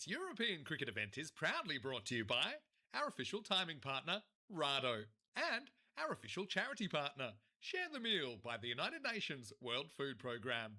This European cricket event is proudly brought to you by our official timing partner, Rado, and our official charity partner, Share the Meal by the United Nations World Food Programme.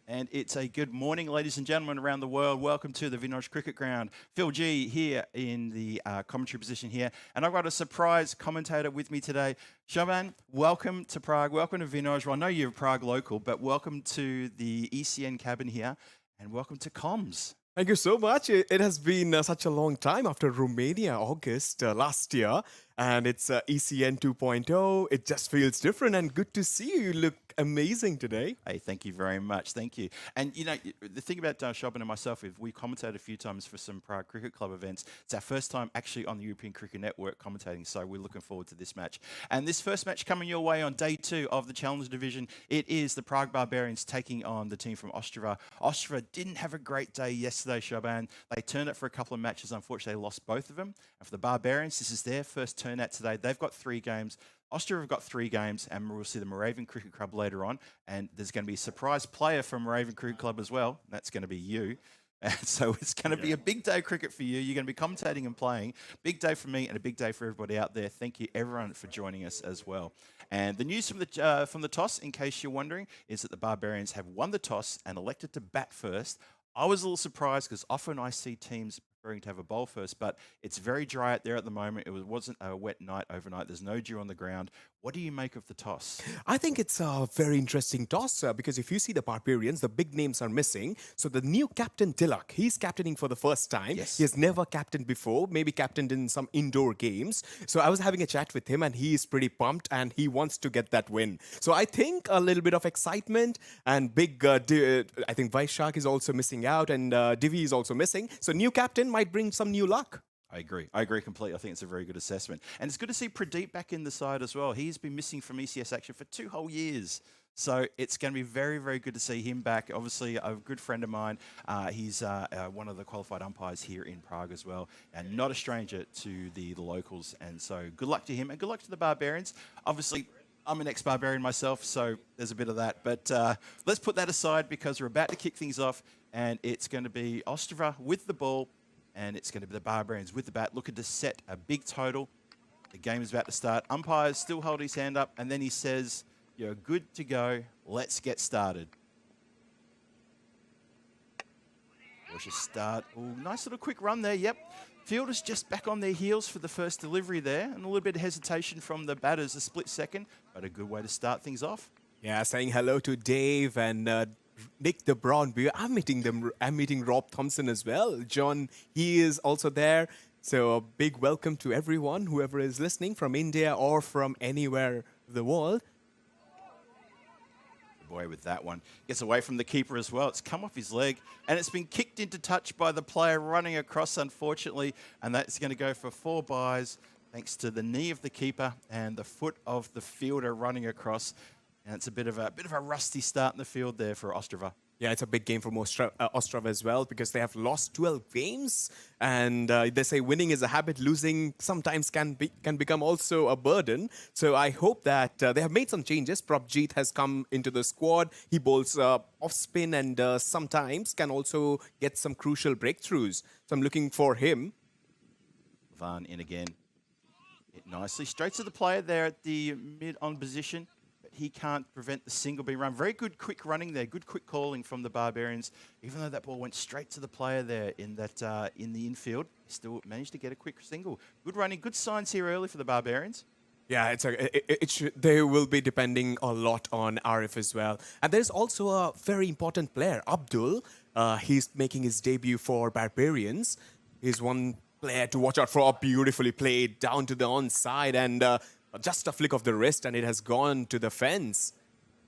And it's a good morning, ladies and gentlemen around the world. Welcome to the Vinoj Cricket Ground. Phil G here in the commentary position here. And I've got a surprise commentator with me today. Shaban, welcome to Prague. Welcome to Vinoj. Well, I know you're a Prague local, but welcome to the ECN cabin here. And welcome to Comms. Thank you so much. It has been such a long time after Romania, August last year. And it's ECN 2.0. It just feels different and good to see you. You look amazing today. Hey, thank you very much. Thank you. And, you know, the thing about Shaban and myself, is we commentated a few times for some Prague Cricket Club events. It's our first time actually on the European Cricket Network commentating, so we're looking forward to this match. And this first match coming your way on day 2 of the Challenger Division, it is the Prague Barbarians taking on the team from Ostrava. Ostrava didn't have a great day yesterday, Shaban. They turned up for a couple of matches. Unfortunately, they lost both of them. And for the Barbarians, this is their first turn out today. They've got 3 games. Ostrava have got 3 games, and we'll see the Moravian Cricket Club later on. And there's going to be a surprise player from Moravian Cricket Club as well. That's going to be you. And so it's going to be a big day of cricket for you. You're going to be commentating and playing. Big day for me and a big day for everybody out there. Thank you, everyone, for joining us as well. And the news from the toss, in case you're wondering, is that the Barbarians have won the toss and elected to bat first. I was a little surprised because often I see teams preferring to have a bowl first, but it's very dry out there at the moment. It wasn't a wet night overnight. There's no dew on the ground. What do you make of the toss? I think it's a very interesting toss because if you see the Barbarians, the big names are missing. So the new captain, Tilak, he's captaining for the first time. Yes. He has never captained before, maybe captained in some indoor games. So I was having a chat with him and he is pretty pumped and he wants to get that win. So I think a little bit of excitement and big, I think Vaishak is also missing out and Divi is also missing. So new captain might bring some new luck. I agree completely. I think it's a very good assessment. And it's good to see Pradeep back in the side as well. He's been missing from ECS action for 2 whole years. So it's going to be very, very good to see him back. Obviously, a good friend of mine. He's one of the qualified umpires here in Prague as well, and not a stranger to the locals. And so good luck to him, and good luck to the Barbarians. Obviously, I'm an ex-Barbarian myself, so there's a bit of that. But let's put that aside because we're about to kick things off, and it's going to be Ostrava with the ball, and it's going to be the Barbarians with the bat, looking to set a big total. The game is about to start. Umpires still hold his hand up, and then he says, "You're good to go. Let's get started." Cautious start. Ooh, nice little quick run there. Yep. Fielders just back on their heels for the first delivery there, and a little bit of hesitation from the batters, a split second, but a good way to start things off. Yeah, saying hello to Dave and Nick the Brown Beer. I'm meeting Rob Thompson as well. John, he is also there. So a big welcome to everyone, whoever is listening from India or from anywhere in the world. Boy, with that one. Gets away from the keeper as well. It's come off his leg, and it's been kicked into touch by the player running across, unfortunately, and that's going to go for 4 byes, thanks to the knee of the keeper and the foot of the fielder running across. And it's a bit of a rusty start in the field there for Ostrava. Yeah, it's a big game for Ostrava as well because they have lost 12 games. And they say winning is a habit, losing sometimes can become also a burden. So I hope that they have made some changes. Prabjeet has come into the squad. He bowls off spin and sometimes can also get some crucial breakthroughs. So I'm looking for him. Van in again. Hit nicely. Straight to the player there at the mid-on position. He can't prevent the single being run. Very good quick running there. Good quick calling from the Barbarians. Even though that ball went straight to the player there in that in the infield, he still managed to get a quick single. Good running. Good signs here early for the Barbarians. Yeah, they will be depending a lot on Arif as well. And there's also a very important player, Abdul. He's making his debut for Barbarians. He's one player to watch out for. Beautifully played down to the onside and just a flick of the wrist, and it has gone to the fence.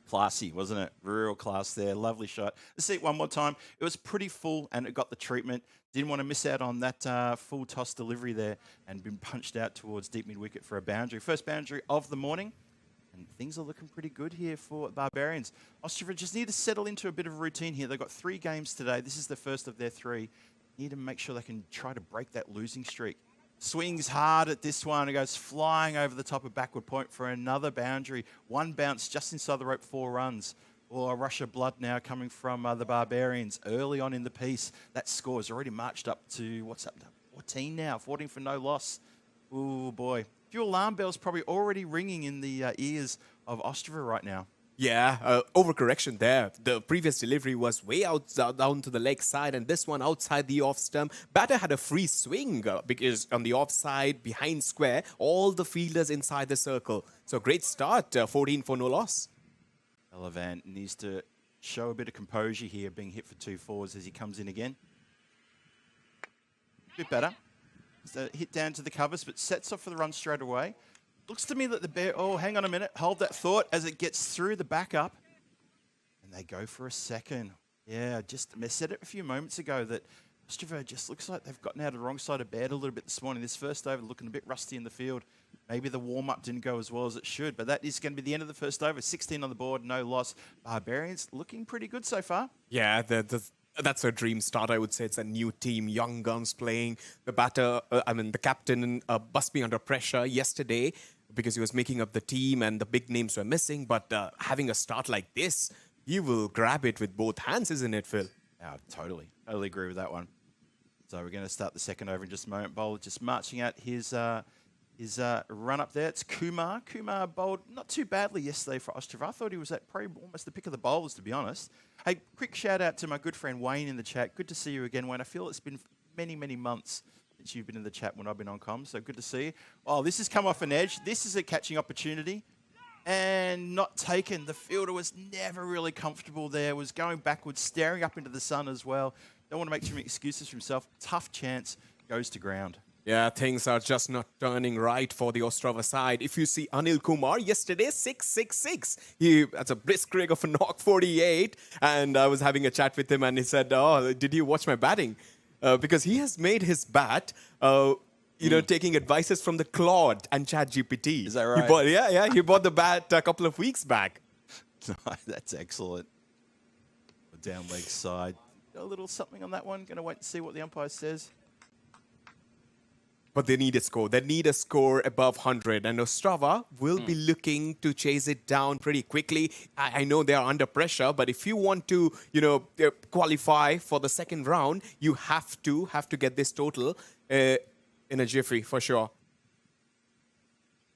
Classy, wasn't it? Real class there. Lovely shot. Let's see it one more time. It was pretty full, and it got the treatment. Didn't want to miss out on that full toss delivery there, and been punched out towards deep mid-wicket for a boundary. First boundary of the morning, and things are looking pretty good here for Barbarians. Ostrava just need to settle into a bit of a routine here. They've got 3 games today. This is the first of their 3. Need to make sure they can try to break that losing streak. Swings hard at this one. It goes flying over the top of backward point for another boundary. 1 bounce just inside the rope, 4 runs. Oh, a rush of blood now coming from the Barbarians early on in the piece. That score has already marched up to, what's up, 14 now, 14 for no loss. Oh, boy. A few alarm bells probably already ringing in the ears of Ostrava right now. Yeah, overcorrection there. The previous delivery was way out down to the leg side, and this one outside the off stump. Batter had a free swing because on the offside, behind square, all the fielders inside the circle. So great start, 14 for no loss. Moravian needs to show a bit of composure here, being hit for 2 fours as he comes in again. Bit better. So hit down to the covers, but sets off for the run straight away. Looks to me that the Bear, oh, hang on a minute. Hold that thought as it gets through the backup. And they go for a second. Yeah, I said it a few moments ago that Ostrava just looks like they've gotten out of the wrong side of bed a little bit this morning. This first over looking a bit rusty in the field. Maybe the warm-up didn't go as well as it should, but that is going to be the end of the first over. 16 on the board, no loss. Barbarians looking pretty good so far. Yeah, that's a dream start, I would say. It's a new team, young guns playing. The batter, the captain must be under pressure yesterday because he was making up the team and the big names were missing. But having a start like this, you will grab it with both hands, isn't it, Phil? Yeah, totally. Totally agree with that one. So we're going to start the second over in just a moment. Bowler just marching out his run up there. It's Kumar. Kumar bowled not too badly yesterday for Ostrava. I thought he was at probably almost the pick of the bowlers, to be honest. Hey, quick shout out to my good friend Wayne in the chat. Good to see you again, Wayne. I feel it's been many, many months since you've been in the chat when I've been on comms, so good to see you. Oh, this has come off an edge. This is a catching opportunity. And not taken. The fielder was never really comfortable there, was going backwards, staring up into the sun as well. Don't want to make too many excuses for himself. Tough chance, goes to ground. Yeah, things are just not turning right for the Ostrava side. If you see Anil Kumar yesterday, 666. That's a brisk rig of a knock 48. And I was having a chat with him and he said, oh, did you watch my batting? Because he has made his bat, taking advices from the Claude and ChatGPT. Is that right? He bought the bat a couple of weeks back. That's excellent. Down leg side. Got a little something on that one. Going to wait and see what the umpire says. But they need a score. They need a score above 100. And Ostrava will be looking to chase it down pretty quickly. I know they are under pressure, but if you want to, qualify for the second round, you have to get this total in a jiffy for sure.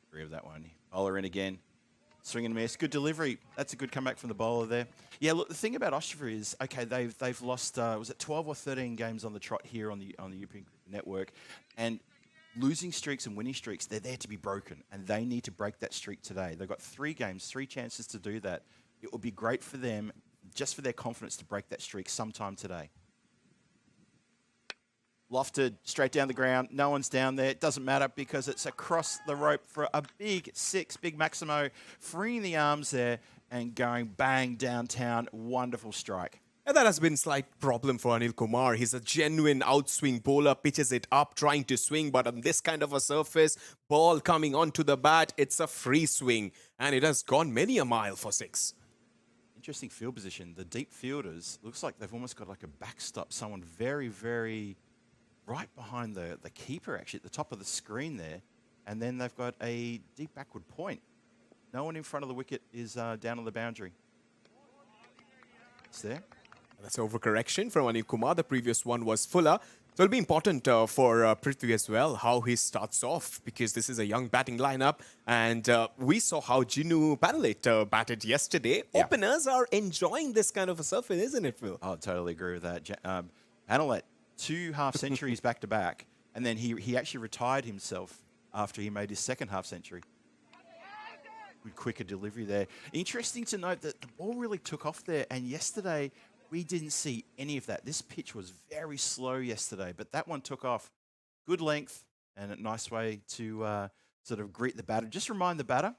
Agree with that one. Bowler in again. Swing and miss. Good delivery. That's a good comeback from the bowler there. Yeah, look, the thing about Ostrava is, okay, they've lost, was it 12 or 13 games on the trot here on the European Cricket Network, and losing streaks and winning streaks, they're there to be broken, and they need to break that streak today. They've got 3 games, 3 chances to do that. It will be great for them, just for their confidence, to break that streak sometime today. Lofted straight down the ground. No one's down there. It doesn't matter because it's across the rope for a big 6, big Maximo, freeing the arms there and going bang downtown. Wonderful strike. And that has been a slight problem for Anil Kumar. He's a genuine outswing bowler, pitches it up, trying to swing, but on this kind of a surface, ball coming onto the bat, it's a free swing. And it has gone many a mile for 6. Interesting field position. The deep fielders, looks like they've almost got like a backstop, someone very, very right behind the keeper, actually, at the top of the screen there. And then they've got a deep backward point. No one in front of the wicket is down on the boundary. It's there. That's overcorrection from Anil Kumar. The previous one was Fuller. So it'll be important for Prithvi as well, how he starts off, because this is a young batting lineup. And we saw how Jinu Padalit batted yesterday. Yeah. Openers are enjoying this kind of a surface, isn't it, Phil? Oh, I totally agree with that. Padalit, 2 half-centuries back-to-back, and then he actually retired himself after he made his second half-century. Good, quicker delivery there. Interesting to note that the ball really took off there, and yesterday we didn't see any of that. This pitch was very slow yesterday, but that one took off. Good length and a nice way to sort of greet the batter. Just remind the batter,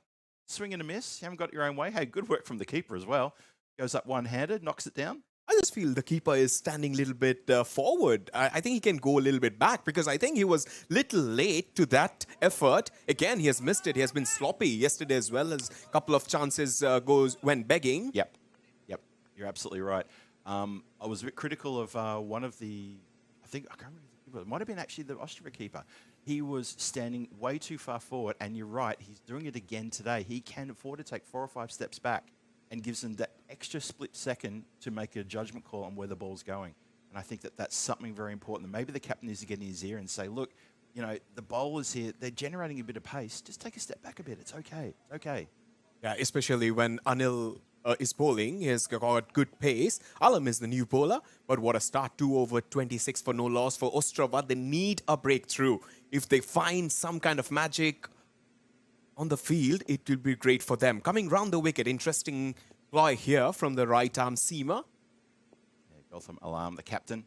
swing and a miss. You haven't got it your own way. Hey, good work from the keeper as well. Goes up one-handed, knocks it down. I just feel the keeper is standing a little bit forward. I think he can go a little bit back because I think he was a little late to that effort. Again, he has missed it. He has been sloppy yesterday as well, as a couple of chances went begging. Yep. You're absolutely right. I was a bit critical of one of the, I can't remember, it might have been actually the Ostrava keeper. He was standing way too far forward, and you're right, he's doing it again today. He can afford to take 4 or 5 steps back and gives them that extra split second to make a judgment call on where the ball's going. And I think that that's something very important. Maybe the captain needs to get in his ear and say, look, you know, the bowlers here, they're generating a bit of pace. Just take a step back a bit. It's okay. It's okay. Yeah, especially when Anil is bowling. He has got good pace. Alam is the new bowler, but what a start. 2 over 26 for no loss for Ostrava. They need a breakthrough. If they find some kind of magic on the field, it will be great for them. Coming round the wicket, interesting ploy here from the right arm seamer. Yeah, Gotham Alam, the captain.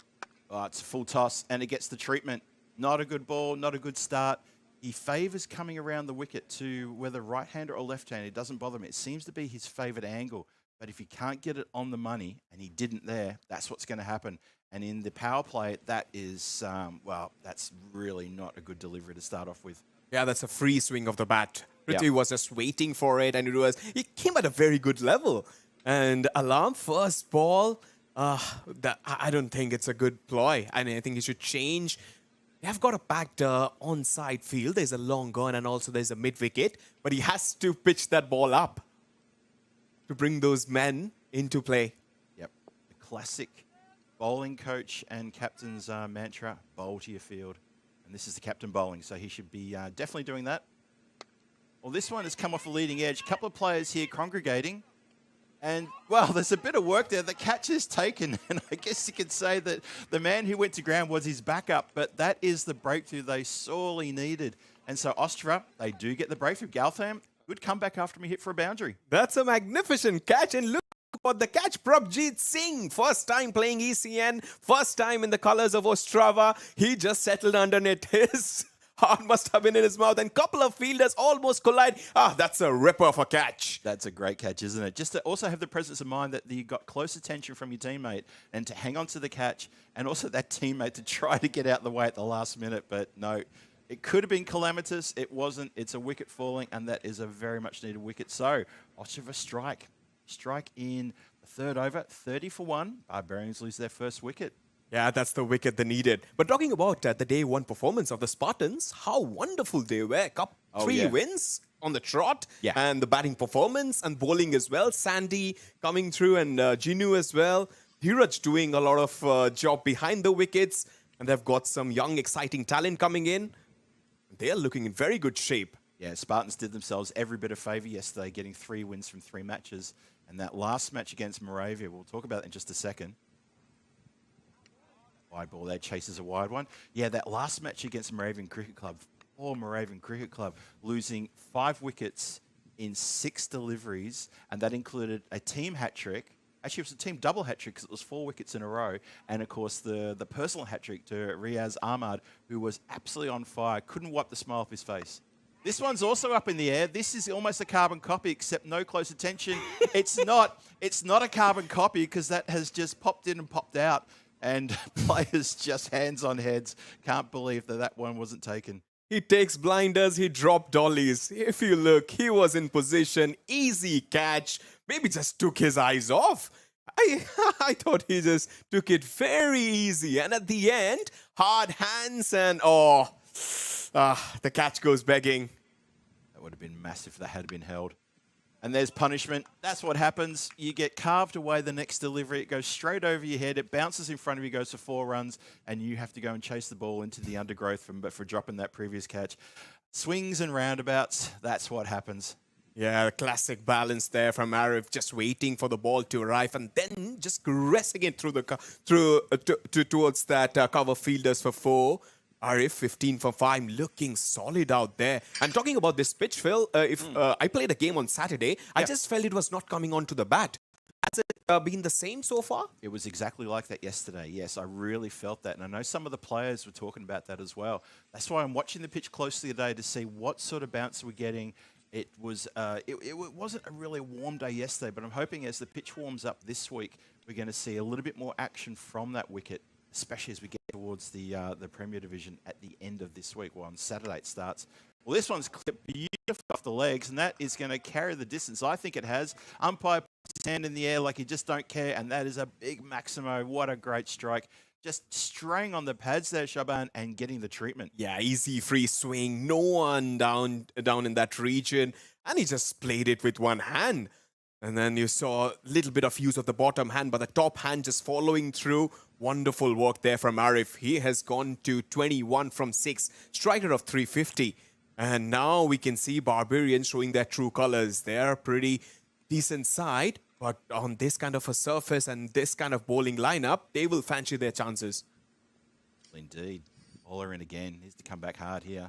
Oh, it's a full toss, and it gets the treatment. Not a good ball, not a good start. He favours coming around the wicket to whether right-hander or left-hander. It doesn't bother me. It seems to be his favoured angle. But if he can't get it on the money, and he didn't there, that's what's going to happen. And in the power play, that is, well, that's really not a good delivery to start off with. Yeah, that's a free swing of the bat. Prithvi Yep. was just waiting for it, and it came at a very good level. And Alam, first ball, I don't think it's a good ploy. I mean, I think he should change. They have got a packed onside field. There's a long gun and also there's a mid-wicket. But he has to pitch that ball up to bring those men into play. Yep. The classic bowling coach and captain's mantra, bowl to your field. And this is the captain bowling, so he should be definitely doing that. Well, this one has come off the leading edge. A couple of players here congregating. And, well, there's a bit of work there. The catch is taken, and I guess you could say that the man who went to ground was his backup, but that is the breakthrough they sorely needed. And so Ostrava, they do get the breakthrough. Galtham, good comeback after he hit for a boundary. That's a magnificent catch, and look at the catch. Prabjit Singh, first time playing ECN, first time in the colours of Ostrava. He just settled underneath. His heart must have been in his mouth, and couple of fielders almost collide. That's a ripper of a catch. That's a great catch, isn't it? Just to also have the presence of mind that you got close attention from your teammate and to hang on to the catch, and also that teammate to try to get out the way at the last minute. But no, it could have been calamitous. It wasn't. It's a wicket falling, and that is a very much needed wicket. So Ostrava strike in the third over, 30 for 1. Barbarians lose their first wicket. Yeah, that's the wicket they needed. But talking about the day one performance of the Spartans, how wonderful they were. Three wins on the trot. Yeah. And the batting performance and bowling as well. Sandy coming through and Jinu as well. Dheeraj doing a lot of job behind the wickets. And they've got some young, exciting talent coming in. They're looking in very good shape. Yeah, Spartans did themselves every bit of favour yesterday, getting 3 wins from 3 matches. And that last match against Moravia, we'll talk about that in just a second. Wide ball there, chases a wide one. Yeah, that last match against Moravian Cricket Club, poor Moravian Cricket Club, losing 5 wickets in 6 deliveries, and that included a team hat-trick. Actually, it was a team double hat-trick because it was 4 wickets in a row. And, of course, the personal hat-trick to Riaz Ahmad, who was absolutely on fire, couldn't wipe the smile off his face. This one's also up in the air. This is almost a carbon copy, except no close attention. It's not a carbon copy because that has just popped in and popped out. And players just hands on heads. Can't believe that one wasn't taken. He takes blinders, he dropped dollies. If you look, he was in position. Easy catch. Maybe just took his eyes off. I thought he just took it very easy. And at the end, hard hands and the catch goes begging. That would have been massive if that had been held. And there's punishment. That's what happens. You get carved away the next delivery. It goes straight over your head. It bounces in front of you, goes for 4 runs, and you have to go and chase the ball into the undergrowth for dropping that previous catch. Swings and roundabouts. That's what happens. Yeah, classic balance there from Arif, just waiting for the ball to arrive and then just caressing it towards that cover fielders for 4. Arif, 15 for 5, looking solid out there. And talking about this pitch, Phil, I played a game on Saturday, I just felt it was not coming onto the bat. Has it been the same so far? It was exactly like that yesterday. Yes, I really felt that. And I know some of the players were talking about that as well. That's why I'm watching the pitch closely today to see what sort of bounce we're getting. It was it wasn't a really warm day yesterday, but I'm hoping as the pitch warms up this week, we're going to see a little bit more action from that wicket, especially as we get towards the Premier Division at the end of this week. Well, on Saturday it starts. Well, this one's clipped beautifully off the legs, and that is going to carry the distance. I think it has. Umpire puts his hand in the air like he just don't care, and that is a big Maximo. What a great strike. Just straying on the pads there, Shaban, and getting the treatment. Yeah, easy free swing. No one down in that region. And he just played it with one hand. And then you saw a little bit of use of the bottom hand, but the top hand just following through. Wonderful work there from Arif. He has gone to 21 from 6, striker of 350. And now we can see Barbarians showing their true colors. They're pretty decent side, but on this kind of a surface and this kind of bowling lineup, they will fancy their chances. Indeed. Bowler in again. Needs to come back hard here.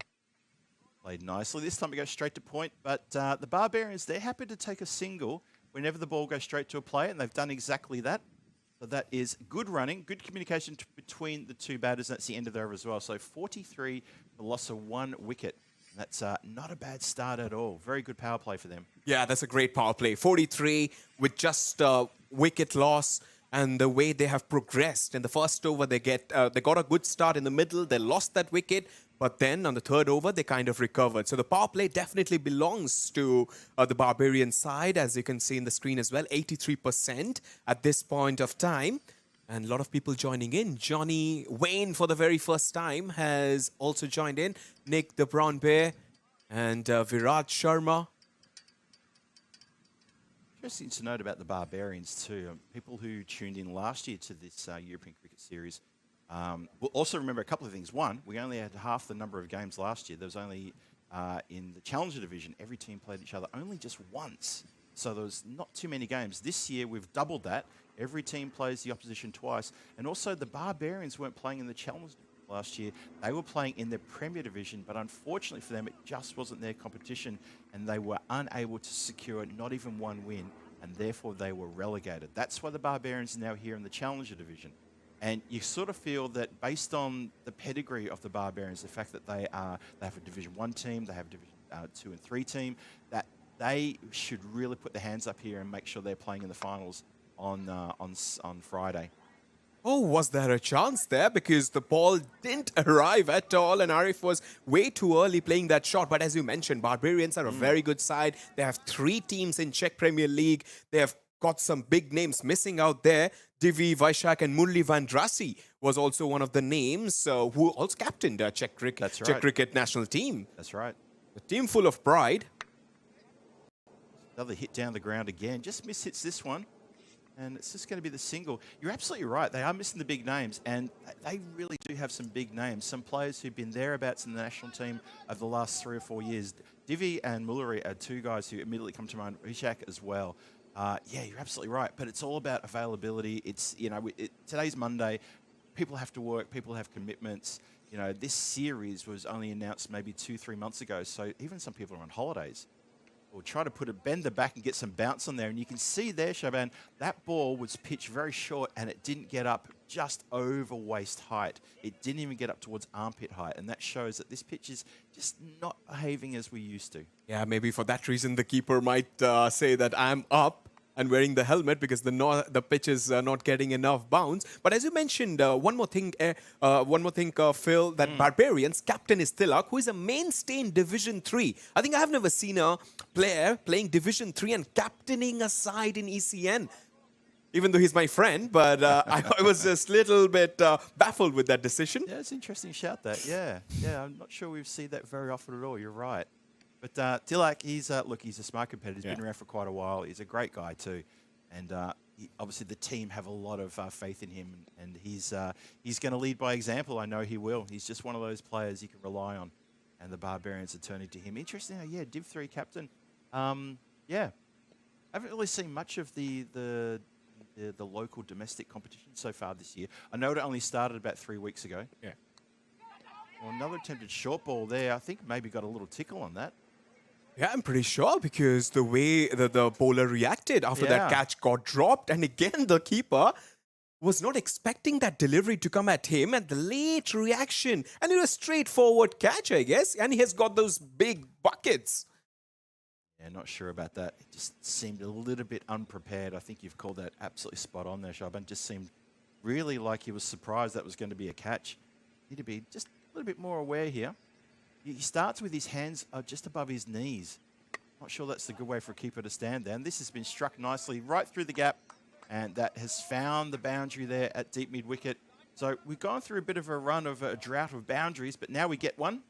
Played nicely. This time it goes straight to point, but the Barbarians, they're happy to take a single whenever the ball goes straight to a player, and they've done exactly that. So that is good running, good communication between the two batters. That's the end of the over as well. So 43 for loss of 1 wicket. And that's not a bad start at all. Very good power play for them. Yeah, that's a great power play. 43 with just wicket loss. And the way they have progressed in the first over, they got a good start in the middle. They lost that wicket, but then on the third over, they kind of recovered. So the power play definitely belongs to the Barbarian side, as you can see in the screen as well. 83% at this point of time. And a lot of people joining in. Johnny Wayne, for the very first time, has also joined in. Nick the Brown Bear and Virat Sharma. Interesting to note about the Barbarians too. People who tuned in last year to this European Cricket Series will also remember a couple of things. One, we only had half the number of games last year. There was only, in the Challenger Division, every team played each other only just once. So there was not too many games. This year, we've doubled that. Every team plays the opposition twice. And also, the Barbarians weren't playing in the Challenger last year. They were playing in the Premier Division, but unfortunately for them, it just wasn't their competition, and they were unable to secure not even one win, and therefore they were relegated. That's why the Barbarians are now here in the Challenger Division. And you sort of feel that based on the pedigree of the Barbarians, the fact that they have a Division 1 team, they have a Division 2 and 3 team, that they should really put their hands up here and make sure they're playing in the finals on Friday. Oh, was there a chance there? Because the ball didn't arrive at all, and Arif was way too early playing that shot. But as you mentioned, Barbarians are a very good side. They have 3 teams in Czech Premier League. They have got some big names missing out there. Divi, Vaishak and Murli Vandrasi was also one of the names who also captained the Czech Cricket national team. That's right. A team full of pride. Another hit down the ground again. Just mishits this one. And it's just going to be the single. You're absolutely right. They are missing the big names, and they really do have some big names. Some players who've been thereabouts in the national team over the last 3 or 4 years. Divi and Mullary are 2 guys who immediately come to mind. Ishak as well. Yeah, you're absolutely right. But it's all about availability. It's, you know, today's Monday. People have to work. People have commitments. You know, this series was only announced maybe 2-3 months ago. So even some people are on holidays. We'll try to bend the back and get some bounce on there. And you can see there, Shaban, that ball was pitched very short and it didn't get up just over waist height. It didn't even get up towards armpit height. And that shows that this pitch is just not behaving as we used to. Yeah, maybe for that reason, the keeper might say that I'm up and wearing the helmet because the pitch is not getting enough bounce. But as you mentioned, one more thing, Phil, that Barbarians captain is Tilak, who is a mainstay in Division 3. I think I have never seen a player playing Division 3 and captaining a side in ECN. Even though he's my friend, but I was just a little bit baffled with that decision. Yeah, it's an interesting shout, that. Yeah, I'm not sure we've seen that very often at all. You're right. But Tilak, he's a smart competitor. He's been around for quite a while. He's a great guy too, and obviously the team have a lot of faith in him, and he's going to lead by example. I know he will. He's just one of those players you can rely on, and the Barbarians are turning to him. Interesting, yeah, Div 3 captain. Yeah, I haven't really seen much of the local domestic competition so far this year. I know it only started about 3 weeks ago. Yeah. Well, another attempted short ball there. I think maybe got a little tickle on that. Yeah, I'm pretty sure because the way the bowler reacted after that catch got dropped, and again the keeper was not expecting that delivery to come at him, and the late reaction, and it was a straightforward catch, I guess, and he has got those big buckets. Yeah, not sure about that. It just seemed a little bit unprepared. I think you've called that absolutely spot on there, Shaban. Just seemed really like he was surprised that was going to be a catch. Need to be just a little bit more aware here. He starts with his hands just above his knees. Not sure that's the good way for a keeper to stand there. And this has been struck nicely right through the gap, and that has found the boundary there at deep mid-wicket. So we've gone through a bit of a run of a drought of boundaries, but now we get one.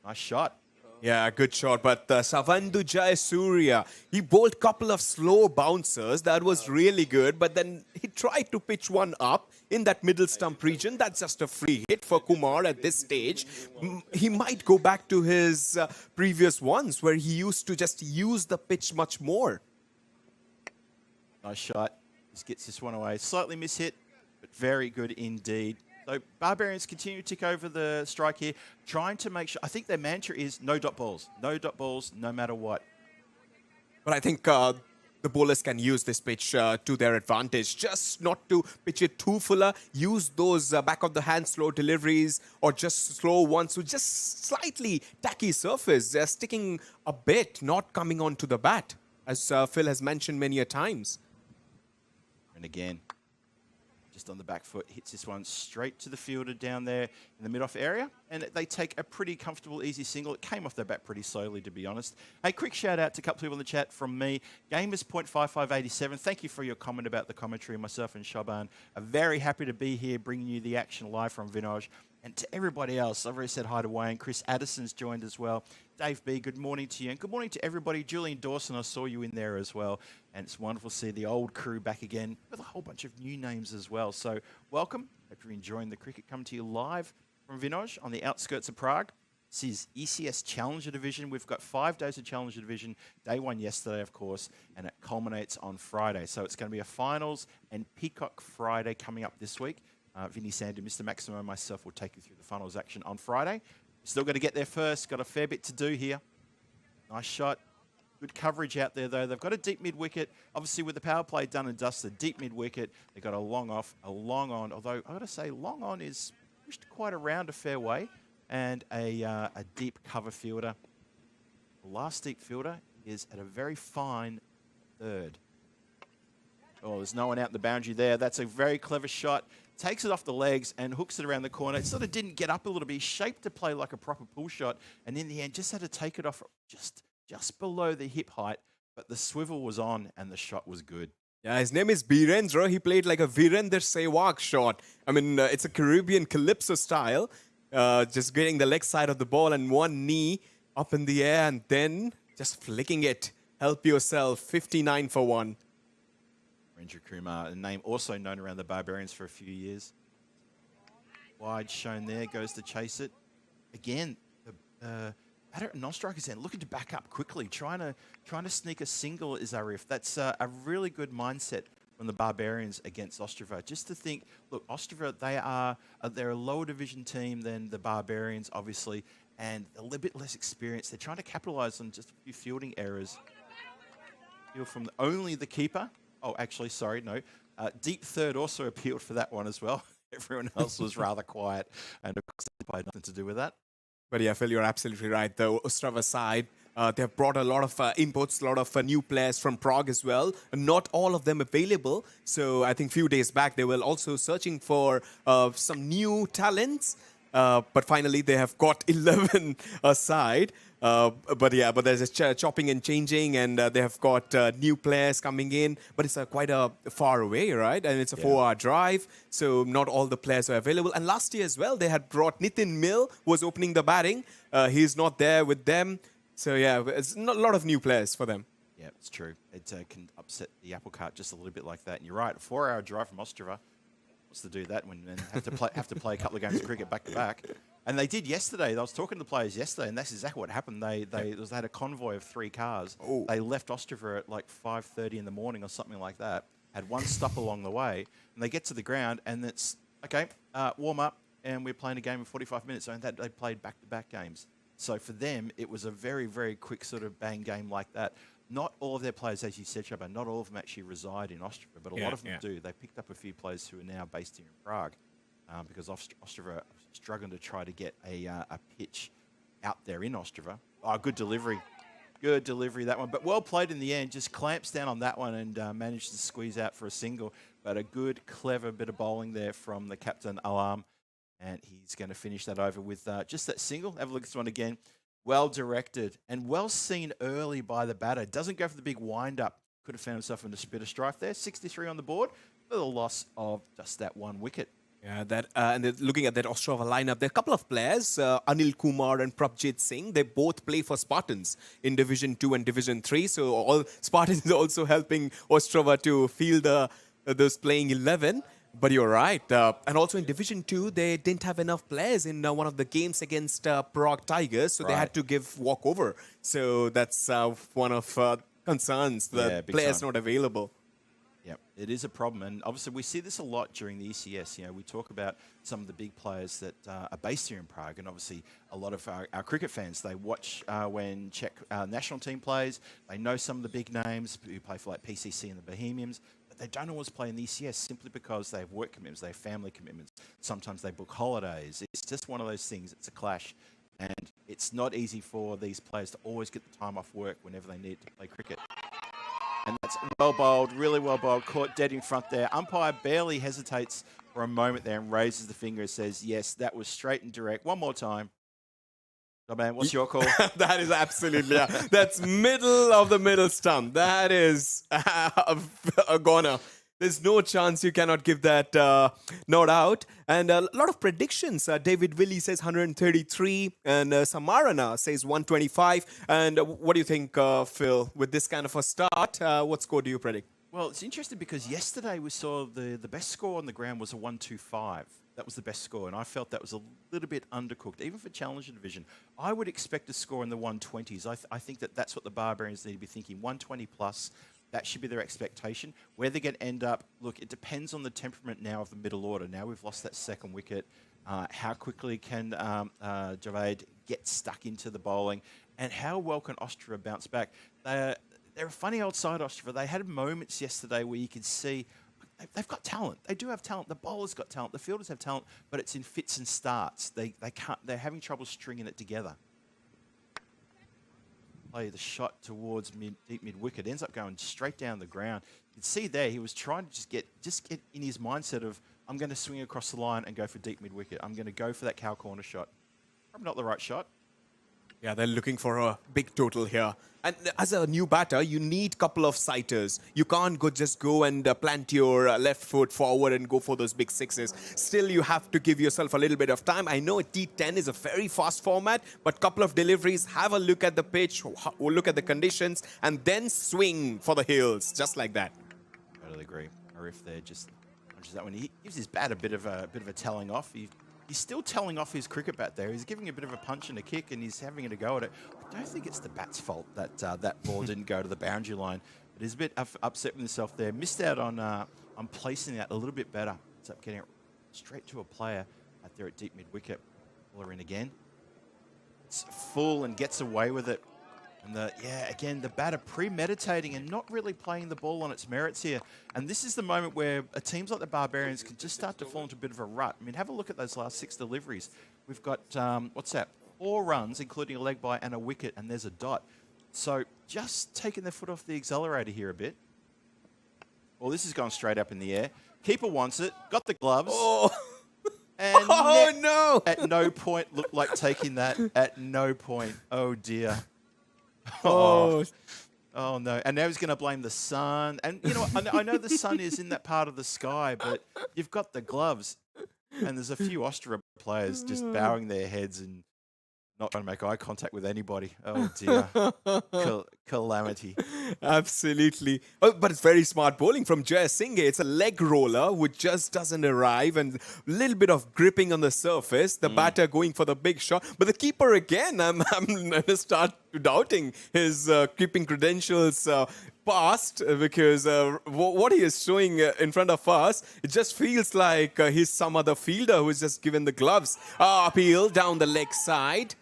Nice shot. Yeah, good shot. But Savandu Jayasuriya, he bowled couple of slow bouncers. That was really good. But then he tried to pitch one up in that middle stump region. That's just a free hit for Kumar at this stage. He might go back to his previous ones where he used to just use the pitch much more. Nice shot. Just gets this one away. Slightly mishit, but very good indeed. So Barbarians continue to tick over the strike here, trying to make sure. I think their mantra is no dot balls. No dot balls, no matter what. But I think the bowlers can use this pitch to their advantage. Just not to pitch it too fuller. Use those back of the hand slow deliveries or just slow ones with just slightly tacky surface. They're sticking a bit, not coming onto the bat, as Phil has mentioned many a times. And again, just on the back foot, hits this one straight to the fielder down there in the mid-off area. And they take a pretty comfortable, easy single. It came off their bat pretty slowly, to be honest. Hey, quick shout out to a couple people in the chat from me. Gamers .5587, thank you for your comment about the commentary. Myself and Shaban are very happy to be here, bringing you the action live from Vinoj. And to everybody else, I've already said hi to Wayne. Chris Addison's joined as well. Dave B, good morning to you. And good morning to everybody. Julian Dawson, I saw you in there as well. And it's wonderful to see the old crew back again with a whole bunch of new names as well. So welcome. Hope you're enjoying the cricket. Coming to you live from Vinoj on the outskirts of Prague. This is ECS Challenger Division. We've got 5 days of Challenger Division. Day 1 yesterday, of course, and it culminates on Friday. So it's going to be a finals and Peacock Friday coming up this week. Vinny Sandu, Mr. Maximo, and myself will take you through the finals action on Friday. Still got to get there first. Got a fair bit to do here. Nice shot. Good coverage out there, though. They've got a deep mid-wicket. Obviously, with the power play done and dusted, deep mid-wicket. They've got a long off, a long on. Although, I've got to say, long on is pushed quite around a fair way. And a deep cover fielder. The last deep fielder is at a very fine third. Oh, there's no one out in the boundary there. That's a very clever shot. Takes it off the legs and hooks it around the corner. It sort of didn't get up a little bit. He's shaped to play like a proper pull shot. And in the end, just had to take it off just below the hip height. But the swivel was on and the shot was good. Yeah, his name is Birendra. He played like a Virender Sehwag shot. I mean, it's a Caribbean calypso style. Just getting the leg side of the ball and one knee up in the air and then just flicking it. Help yourself. 59 for 1. Rendra Kumar, a name also known around the Barbarians for a few years. Wide shown there, goes to chase it. Again, the batter at non-strikers end, looking to back up quickly, trying to sneak a single is Arif. That's a really good mindset from the Barbarians against Ostrava. Just to think, look, Ostrava, they're a lower division team than the Barbarians, obviously, and a little bit less experienced. They're trying to capitalise on just a few fielding errors. From only the keeper. Oh, actually, sorry, no. Deep third also appealed for that one as well. Everyone else was rather quiet, and of course, it had nothing to do with that. But yeah, Phil, you're absolutely right. The Ostrava side, they have brought a lot of inputs, a lot of new players from Prague as well. Not all of them available. So I think a few days back, they were also searching for some new talents. But finally, they have got 11 aside. But there's a chopping and changing, and they have got new players coming in. But it's quite a far away, right? And it's a 4-hour drive, so not all the players are available. And last year as well, they had brought Nitin Mill, who was opening the batting. He's not there with them. So yeah, it's not a lot of new players for them. Yeah, it's true. It can upset the apple cart just a little bit like that. And you're right, a 4-hour drive from Ostrava. What's to do that when and have to play a couple of games of cricket back to back? And they did yesterday. I was talking to the players yesterday, and that's exactly what happened. They had a convoy of 3 cars. Oh. They left Ostrava at like 5:30 in the morning or something like that. Had one stop along the way, and they get to the ground, and it's okay. Warm up, and we're playing a game in 45 minutes. And they played back-to-back games. So for them, it was a very, very quick sort of bang game like that. Not all of their players, as you said, Shaban, not all of them actually reside in Ostrava, but a lot of them do. They picked up a few players who are now based here in Prague because Ostrava are struggling to try to get a pitch out there in Ostrava. Oh, good delivery. Good delivery, that one. But well played in the end. Just clamps down on that one and managed to squeeze out for a single. But a good, clever bit of bowling there from the captain, Alam. And he's going to finish that over with just that single. Have a look at this one again. Well directed and well seen early by the batter. Doesn't go for the big wind-up. Could have found himself in a bit of strife there. 63 on the board with a loss of just that 1 wicket. Yeah, and then looking at that Ostrava lineup, there are a couple of players, Anil Kumar and Prabjit Singh. They both play for Spartans in Division 2 and Division 3. So all Spartans also helping Ostrava to field those playing 11. But you're right. And also in Division 2, they didn't have enough players in one of the games against Prague Tigers. So they had to give walkover. So that's one of concerns, that players not available. Yeah, it is a problem, and obviously we see this a lot during the ECS. You know, we talk about some of the big players that are based here in Prague, and obviously a lot of our cricket fans, they watch when Czech national team plays. They know some of the big names who play for like PCC and the Bohemians, but they don't always play in the ECS simply because they have work commitments, they have family commitments. Sometimes they book holidays. It's just one of those things. It's a clash, and it's not easy for these players to always get the time off work whenever they need to play cricket. And that's well bowled, really well bowled, caught dead in front there. Umpire barely hesitates for a moment there and raises the finger and says, yes, that was straight and direct. One more time. So, man, what's your call? That is absolutely, that's middle of the middle stump. That is a goner. There's no chance you cannot give that not out. And a lot of predictions. David Willie says 133 and Samarana says 125. And what do you think, Phil, with this kind of a start? What score do you predict? Well, it's interesting because yesterday we saw the best score on the ground was a 125. That was the best score, and I felt that was a little bit undercooked, even for Challenger Division. I would expect a score in the 120s. I think that's what the Barbarians need to be thinking, 120 plus. That should be their expectation. Where they're going to end up, look, it depends on the temperament now of the middle order. Now we've lost that second wicket. How quickly can Javed get stuck into the bowling? And how well can Ostrava bounce back? They're a funny old side, Ostrava. They had moments yesterday where you could see they've got talent. They do have talent. The bowlers got talent. The fielders have talent, but it's in fits and starts. They can't. They're having trouble stringing it together. Play the shot towards deep mid wicket. Ends up going straight down the ground. You can see there he was trying to just get in his mindset of, I'm going to swing across the line and go for deep mid wicket. I'm going to go for that cow corner shot. Probably not the right shot. Yeah, they're looking for a big total here. And as a new batter, you need a couple of sighters. You can't just go and plant your left foot forward and go for those big sixes. Still, you have to give yourself a little bit of time. I know a T10 is a very fast format, but a couple of deliveries, have a look at the pitch, look at the conditions, and then swing for the hills, just like that. I totally agree. Or if they're just punches that one, he gives his bat a bit of a telling off. He's still telling off his cricket bat there. He's giving a bit of a punch and a kick, and he's having a go at it. I don't think it's the bat's fault that that ball didn't go to the boundary line. But he's a bit upset with himself there. Missed out on placing that a little bit better. Ends up getting it straight to a player out there at deep mid wicket. Baller in again. It's full and gets away with it. And again, the batter premeditating and not really playing the ball on its merits here. And this is the moment where teams like the Barbarians can just start to fall into a bit of a rut. I mean, have a look at those last 6 deliveries. We've got, what's that? 4 runs, including a leg bye and a wicket, and there's a dot. So just taking their foot off the accelerator here a bit. Well, this has gone straight up in the air. Keeper wants it, got the gloves. Oh, and no! At no point looked like taking that. At no point. Oh, dear. Oh no. And now he's going to blame the sun. And, you know, I know the sun is in that part of the sky, but you've got the gloves. And there's a few Ostrava players just bowing their heads and not trying to make eye contact with anybody. Oh, dear. Calamity. Absolutely. Oh, but it's very smart bowling from Jaya Singh. It's a leg roller which just doesn't arrive, and a little bit of gripping on the surface. The batter going for the big shot. But the keeper again, I'm going to start doubting his keeping credentials past, because what he is showing in front of us, it just feels like he's some other fielder who's just given the gloves. Appeal down the leg side.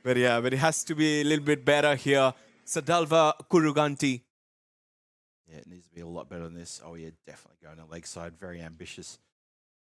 But yeah, but it has to be a little bit better here. Sadalva Kuruganti. Yeah, it needs to be a lot better than this. Oh, yeah, definitely going to leg side. Very ambitious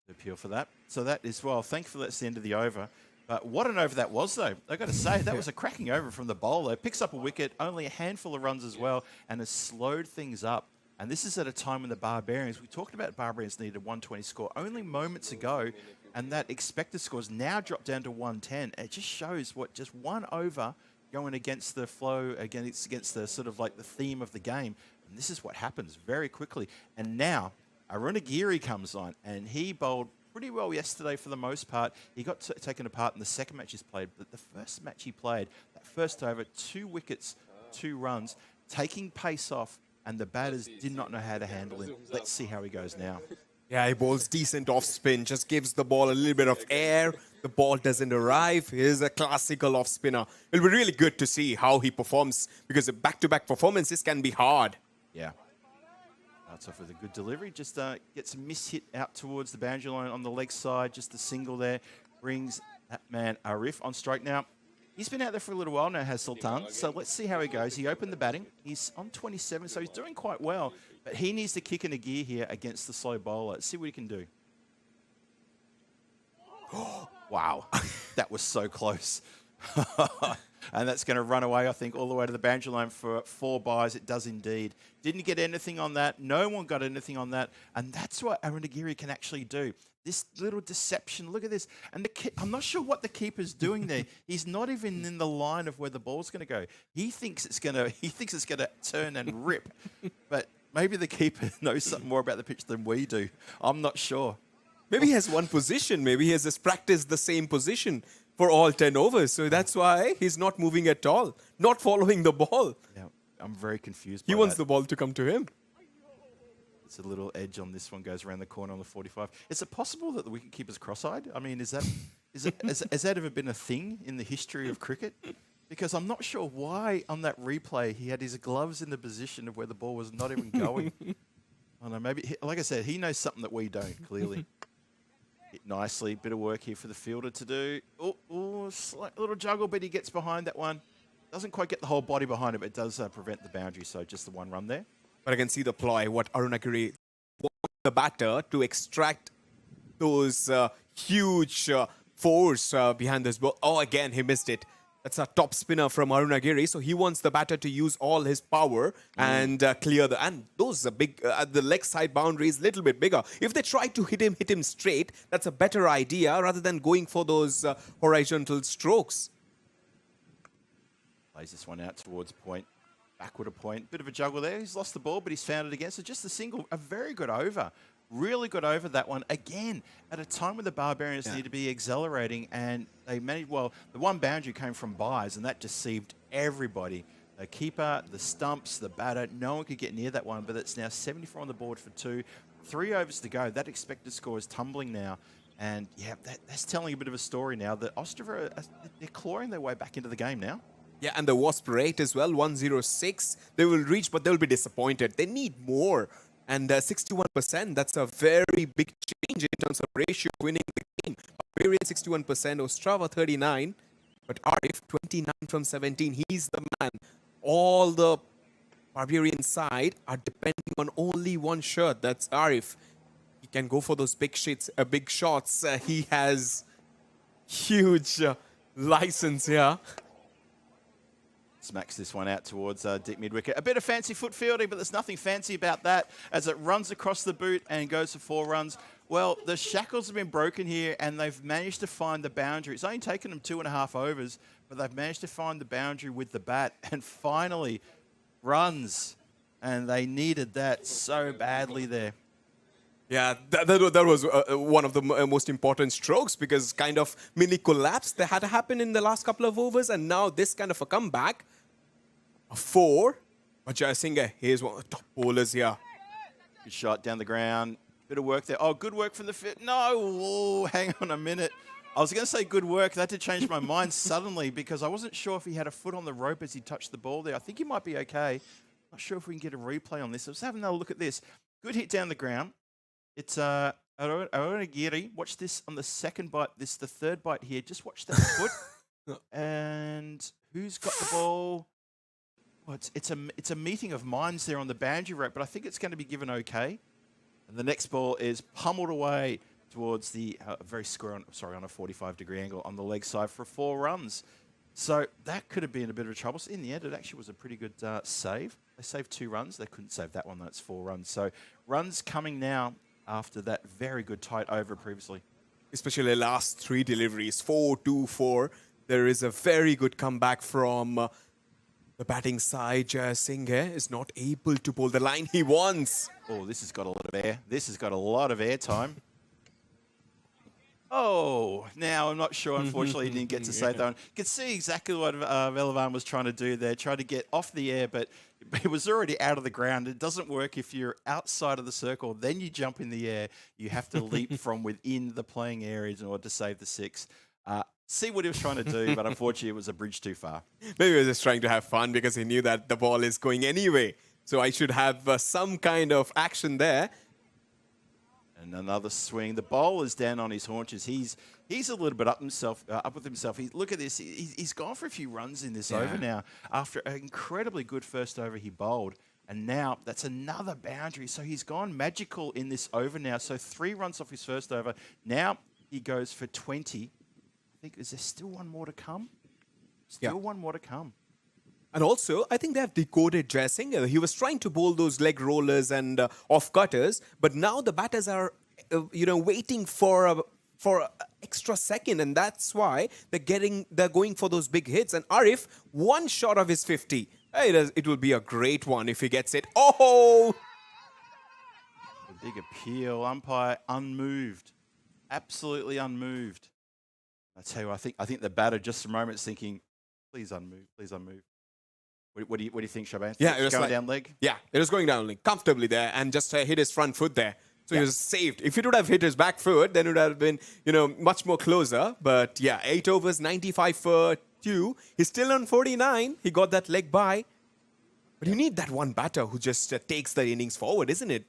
to appeal for that. So that is, well, thankfully that's the end of the over. But what an over that was, though. I've got to say, that was a cracking over from the bowler. Picks up a wicket, only a handful of runs as well, and has slowed things up. And this is at a time when the Barbarians, we talked about Barbarians needed a 120 score only moments ago, and that expected score has now dropped down to 110. It just shows what just one over going against the flow, against the sort of like the theme of the game. And this is what happens very quickly. And now, Arunagiri comes on, and he bowled pretty well yesterday for the most part. He got taken apart in the second match he's played, but the first match he played, that first over, 2 wickets, 2 runs, taking pace off, and the batters did not know how to handle him. Let's see how he goes now. Yeah, he bowls decent off spin, just gives the ball a little bit of air. The ball doesn't arrive. He's a classical off spinner. It'll be really good to see how he performs, because back-to-back performances can be hard. Yeah. Starts off with a good delivery. Just gets a miss hit out towards the boundary line on the leg side. Just a single there. Brings that man Arif on strike now. He's been out there for a little while now, has Sultan. So let's see how he goes. He opened the batting. He's on 27, so he's doing quite well. But he needs to kick in a gear here against the slow bowler. Let's see what he can do. Wow. That was so close. And that's going to run away, I think, all the way to the boundary line for 4 byes. It does indeed. Didn't get anything on that. No one got anything on that. And that's what Arunagiri can actually do. This little deception. Look at this. And I'm not sure what the keeper's doing there. He's not even in the line of where the ball's going to go. He thinks it's going to turn and rip. But maybe the keeper knows something more about the pitch than we do. I'm not sure. Maybe he has one position. Maybe he has just practiced the same position for all 10 overs. So that's why he's not moving at all, not following the ball. Yeah, I'm very confused. He wants the ball to come to him. It's a little edge on this one, goes around the corner on the 45. Is it possible that the wicketkeeper's cross-eyed? I mean, has that ever been a thing in the history of cricket? Because I'm not sure why on that replay he had his gloves in the position of where the ball was not even going. I don't know, maybe, like I said, he knows something that we don't, clearly. Hit nicely, bit of work here for the fielder to do. Oh, slight little juggle, but he gets behind that one. Doesn't quite get the whole body behind it, but it does prevent the boundary, so just the one run there. But I can see the ploy, what Arunagiri wants the batter to extract those huge force behind this ball. Oh, again, he missed it. That's a top spinner from Arunagiri. So he wants the batter to use all his power and clear the... And those are big... the leg side boundary is a little bit bigger. If they try to hit him straight, that's a better idea rather than going for those horizontal strokes. Plays this one out towards point. Backward a point. Bit of a juggle there. He's lost the ball, but he's found it again. So just a single, a very good over. Really good over that one. Again, at a time when the Barbarians need to be accelerating, and they managed, well, the one boundary came from byes, and that deceived everybody. The keeper, the stumps, the batter, no one could get near that one, but it's now 74 on the board for 2. 3 overs to go. That expected score is tumbling now. And yeah, that's telling a bit of a story now that Ostrava, they're clawing their way back into the game now. Yeah, and the wasp rate as well, 106. They will reach, but they'll be disappointed. They need more. And 61%, that's a very big change in terms of ratio winning the game. Barbarian 61%, Ostrava 39. But Arif, 29 from 17, he's the man. All the Barbarian side are depending on only one shot. That's Arif. He can go for those big shots. He has huge license here. Smacks this one out towards deep mid-wicket. A bit of fancy foot fielding, but there's nothing fancy about that as it runs across the boot and goes for 4 runs. Well, the shackles have been broken here, and they've managed to find the boundary. It's only taken them 2.5 overs, but they've managed to find the boundary with the bat, and finally runs. And they needed that so badly there. Yeah, that was one of the most important strokes, because kind of mini collapse that had to happen in the last couple of overs, and now this kind of a comeback. A 4. But Jayasinha, here's one of the top bowlers here. Good shot down the ground. Bit of work there. Oh, good work from the fit. No, whoa, hang on a minute. I was going to say good work. That did change my mind suddenly, because I wasn't sure if he had a foot on the rope as he touched the ball there. I think he might be okay. Not sure if we can get a replay on this. Let's have another look at this. Good hit down the ground. It's Arunagiri. Watch this on the second bite. This is the third bite here. Just watch that foot. And who's got the ball? Well, it's a meeting of minds there on the boundary rope, but I think it's going to be given okay. And the next ball is pummeled away towards the very square on, on a 45-degree angle on the leg side for 4 runs. So that could have been a bit of trouble. So in the end, it actually was a pretty good save. They saved 2 runs. They couldn't save that one. That's 4 runs. So runs coming now after that very good tight over previously. Especially the last 3 deliveries, 4-2-4. There is a very good comeback from the The batting side, Jaya Singh is not able to pull the line he wants. Oh, this has got a lot of air. This has got a lot of air time. Oh, now I'm not sure. Unfortunately, he didn't get to save that one. You can see exactly what Velavan was trying to do there, trying to get off the air, but it was already out of the ground. It doesn't work if you're outside of the circle. Then you jump in the air. You have to leap from within the playing areas in order to save the 6. See what he was trying to do, but unfortunately, it was a bridge too far. Maybe he was just trying to have fun because he knew that the ball is going anyway. So I should have some kind of action there. And another swing. The bowler's down on his haunches. He's a little bit up with himself. Look at this. He's gone for a few runs in this over now after an incredibly good first over he bowled. And now that's another boundary. So he's gone magical in this over now. So 3 runs off his first over. Now he goes for 20. I think, is there still one more to come? Still one more to come. And also, I think they have decoded Jaya Singh. He was trying to bowl those leg rollers and off-cutters, but now the batters are, waiting for a extra second, and that's why they're going for those big hits. And Arif, one shot of his 50. It will be a great one if he gets it. Oh! A big appeal. Umpire unmoved. Absolutely unmoved. I tell you what, I think the batter just for a moment is thinking, please unmove, please unmove. What do you think, Shaban? Yeah, it was going down leg. Yeah, it was going down leg comfortably there, and just hit his front foot there. So he was saved. If it would have hit his back foot, then it would have been, much more closer. But yeah, 8 overs, 95 for 2. He's still on 49. He got that leg by. But you need that one batter who just takes the innings forward, isn't it?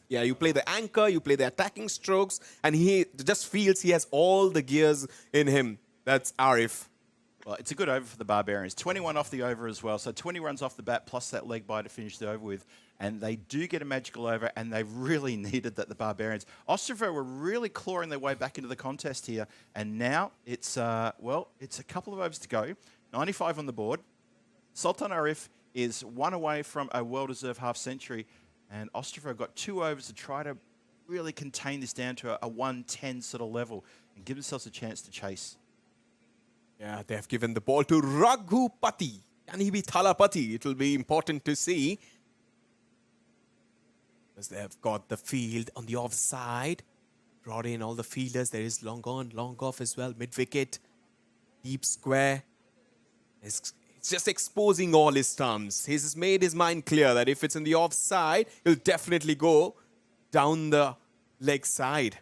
You play the anchor, you play the attacking strokes, and he just feels he has all the gears in him. That's Arif. Well, it's a good over for the Barbarians. 21 off the over as well. So 20 runs off the bat plus that leg by to finish the over with. And they do get a magical over, and they really needed that, the Barbarians. Ostrava were really clawing their way back into the contest here. And now it's a couple of overs to go. 95 on the board. Sultan Arif is 1 away from a well-deserved half-century. And Ostrava got 2 overs to try to really contain this down to a 110 sort of level and give themselves a chance to chase. Yeah, they have given the ball to Raghupati. Can he be Thalapati? It will be important to see. Because they have got the field on the offside. Brought in all the fielders. There is long on, long off as well. Mid-wicket. Deep square. It's just exposing all his stumps. He's made his mind clear that if it's in the offside, he'll definitely go down the leg side.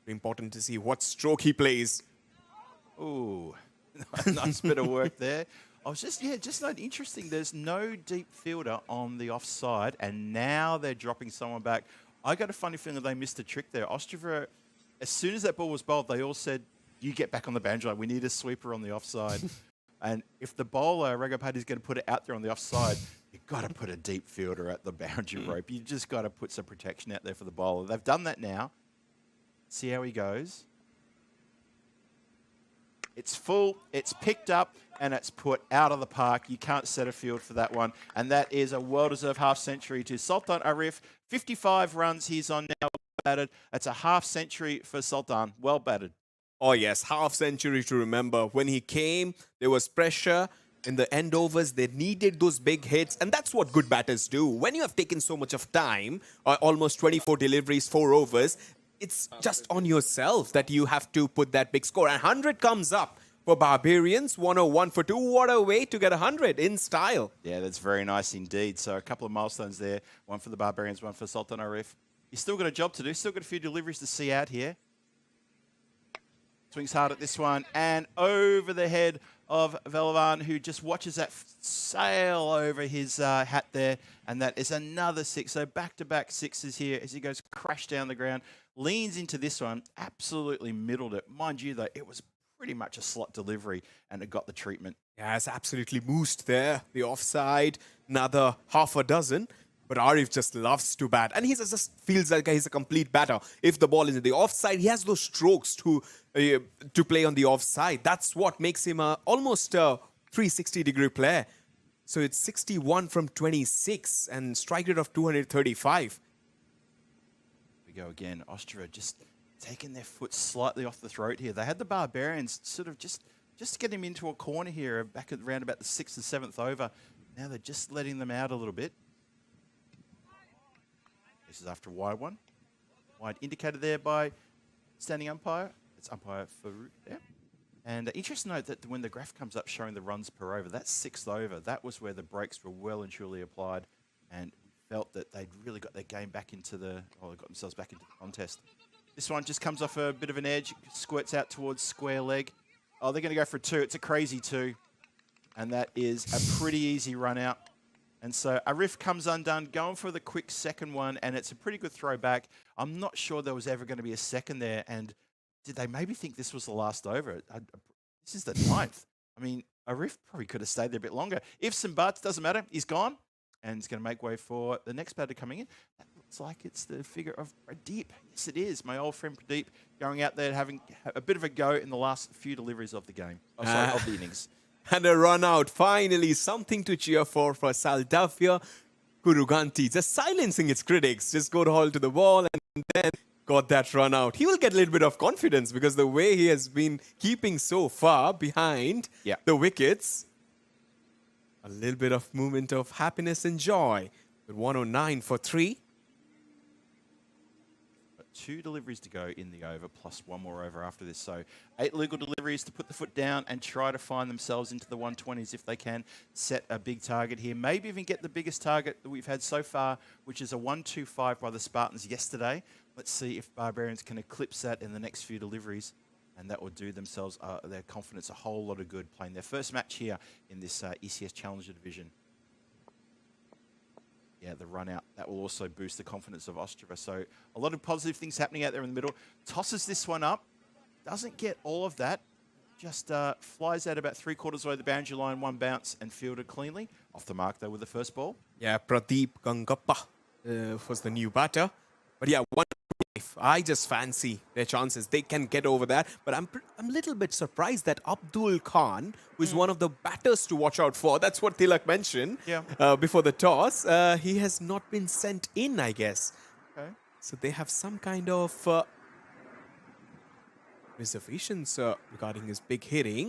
Important to see what stroke he plays. Ooh, nice bit of work there. I was just not interesting. There's no deep fielder on the offside, and now they're dropping someone back. I got a funny feeling they missed a trick there. Ostrava, as soon as that ball was bowled, they all said, "You get back on the boundary line. We need a sweeper on the offside." And if the bowler, Raghupati, is going to put it out there on the offside, you've got to put a deep fielder at the boundary rope. You just got to put some protection out there for the bowler. They've done that now. See how he goes. It's full, it's picked up, and it's put out of the park. You can't set a field for that one. And that is a well-deserved half-century to Sultan Arif. 55 runs he's on now, batted. That's a half-century for Sultan. Well batted. Oh yes, half-century to remember. When he came, there was pressure. In the end overs, they needed those big hits. And that's what good batters do. When you have taken so much of time, almost 24 deliveries, 4 overs, it's just on yourself that you have to put that big score. And 100 comes up for Barbarians. 101 for 2. What a way to get 100 in style. Yeah, that's very nice indeed. So a couple of milestones there. One for the Barbarians, one for Sultan Arif. He's still got a job to do. Still got a few deliveries to see out here. Swings hard at this one and over the head of Velavan, who just watches that sail over his hat there. And that is another 6. So back-to-back 6s here as he goes crash down the ground. Leans into this one, absolutely middled it. Mind you, though, it was pretty much a slot delivery, and it got the treatment. Yeah, it's absolutely moosed there. The offside, another half a dozen. But Arif just loves to bat, and he just feels like he's a complete batter. If the ball is in the offside, he has those strokes to play on the offside. That's what makes him almost a 360-degree player. So it's 61 from 26 and strike rate of 235. Go again. Ostrava just taking their foot slightly off the throat here. They had the Barbarians sort of just get him into a corner here back at around about the 6th or 7th over. Now they're just letting them out a little bit. This is after a wide one. Wide indicated there by standing umpire. It's umpire Farouk there. And interesting note that when the graph comes up showing the runs per over, that's 6th over. That was where the breaks were well and truly applied, and felt that they'd really got their game back into they got themselves back into the contest. This one just comes off a bit of an edge, squirts out towards square leg. Oh, they're going to go for a 2. It's a crazy 2. And that is a pretty easy run out. And so Arif comes undone, going for the quick second one, and it's a pretty good throw back. I'm not sure there was ever going to be a second there, and did they maybe think this was the last over? This is the 9th. I mean, Arif probably could have stayed there a bit longer. Ifs and buts, doesn't matter. He's gone, and he's going to make way for the next batter coming in. That looks like it's the figure of Pradeep. Yes, it is. My old friend Pradeep going out there having a bit of a go in the last few deliveries of the game. Oh, sorry, of the innings. And a run out. Finally, something to cheer for Saldavia Kuruganti. Just silencing its critics. Just got hold to the ball and then got that run out. He will get a little bit of confidence because the way he has been keeping so far behind the wickets. A little bit of moment of happiness and joy. With 109 for 3. 2 deliveries to go in the over, plus 1 more over after this. So 8 legal deliveries to put the foot down and try to find themselves into the 120s if they can. Set a big target here. Maybe even get the biggest target that we've had so far, which is a 125 by the Spartans yesterday. Let's see if Barbarians can eclipse that in the next few deliveries. And that will do themselves, their confidence, a whole lot of good playing their first match here in this ECS Challenger Division. Yeah, the run out, that will also boost the confidence of Ostrava. So a lot of positive things happening out there in the middle. Tosses this one up, doesn't get all of that, just flies out about 3/4 away the boundary line, 1 bounce and fielded cleanly. Off the mark though with the first ball. Yeah, Pradeep Gangappa was the new batter. But yeah, I just fancy their chances. They can get over that. But I'm a little bit surprised that Abdul Khan, who is one of the batters to watch out for, that's what Tilak mentioned before the toss, he has not been sent in, I guess. Okay. So they have some kind of reservations regarding his big hitting.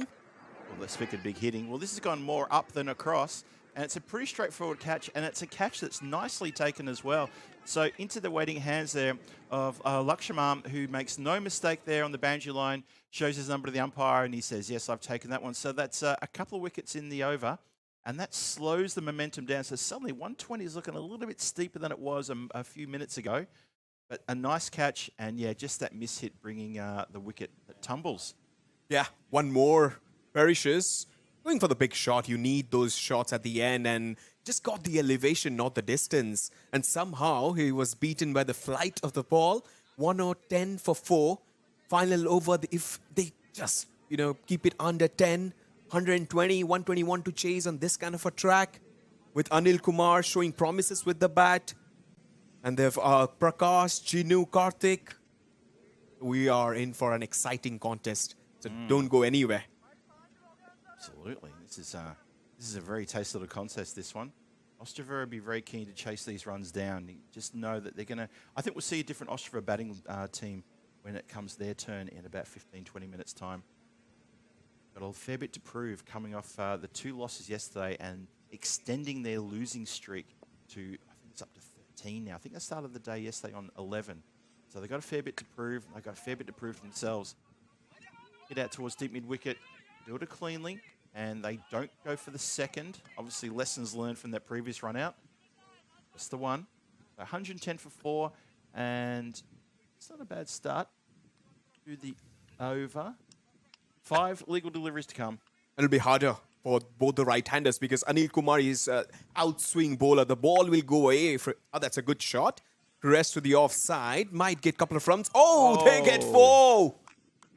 Well, let's speak of big hitting. Well, this has gone more up than across. And it's a pretty straightforward catch, and it's a catch that's nicely taken as well. So into the waiting hands there of Lakshaman, who makes no mistake there on the boundary line, shows his number to the umpire, and he says, yes, I've taken that one. So that's a couple of wickets in the over, and that slows the momentum down. So suddenly 120 is looking a little bit steeper than it was a few minutes ago. But a nice catch, and yeah, just that miss hit bringing the wicket that tumbles. Yeah, one more perishes. Going for the big shot, you need those shots at the end, and just got the elevation, not the distance. And somehow he was beaten by the flight of the ball. 110 for 4. Final over, if they just, keep it under 10, 120, 121 to chase on this kind of a track. With Anil Kumar showing promises with the bat. And they've Prakash, Chinu, Karthik. We are in for an exciting contest. So don't go anywhere. Absolutely. This is a very tasty little contest, this one. Ostrava will be very keen to chase these runs down. You just know that they're going to... I think we'll see a different Ostrava batting team when it comes their turn in about 15, 20 minutes' time. Got a fair bit to prove coming off the 2 losses yesterday and extending their losing streak to, I think it's up to 13 now. I think they started the day yesterday on 11. So they've got a fair bit to prove. They've got a fair bit to prove themselves. Get out towards deep mid-wicket. Build it cleanly, and they don't go for the second. Obviously, lessons learned from that previous run out. Just the one. 110 for 4, and it's not a bad start. Do the over. 5 legal deliveries to come. It'll be harder for both the right-handers because Anil Kumar is outswing bowler. The ball will go away. That's a good shot. Rest to the offside. Might get a couple of runs. Oh, they get 4.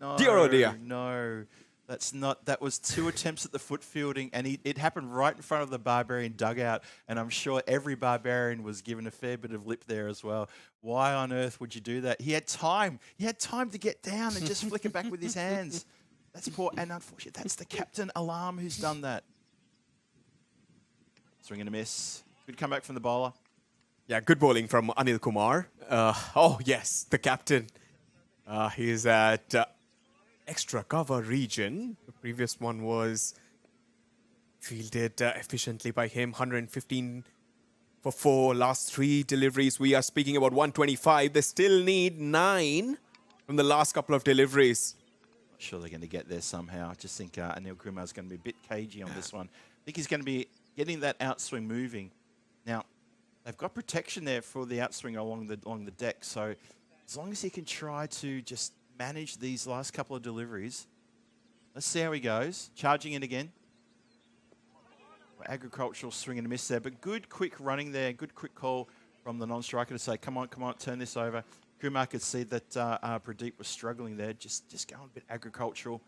No, dear, oh dear. No. That was 2 attempts at the foot fielding, and it happened right in front of the Barbarian dugout, and I'm sure every Barbarian was given a fair bit of lip there as well. Why on earth would you do that? He had time. He had time to get down and just flick it back with his hands. That's poor, and unfortunately, that's the captain, Alarm, who's done that. Swing and a miss. Good comeback from the bowler. Yeah, good bowling from Anil Kumar. Oh, yes, the captain. He's at... extra cover region. The previous one was Fielded efficiently by him. 115 for 4. Last 3 deliveries. We are speaking about 125. They still need 9 from the last couple of deliveries. Not sure they're going to get there somehow. I just think Anil Kumar is going to be a bit cagey on this one. I think he's going to be getting that outswing moving. Now, they've got protection there for the outswing along the deck. So as long as he can try to just manage these last couple of deliveries. Let's see how he goes. Charging in again. Agricultural swing and a miss there, but good quick running there. Good quick call from the non-striker to say, come on, turn this over. Kumar could see that Pradeep was struggling there, just going a bit agricultural.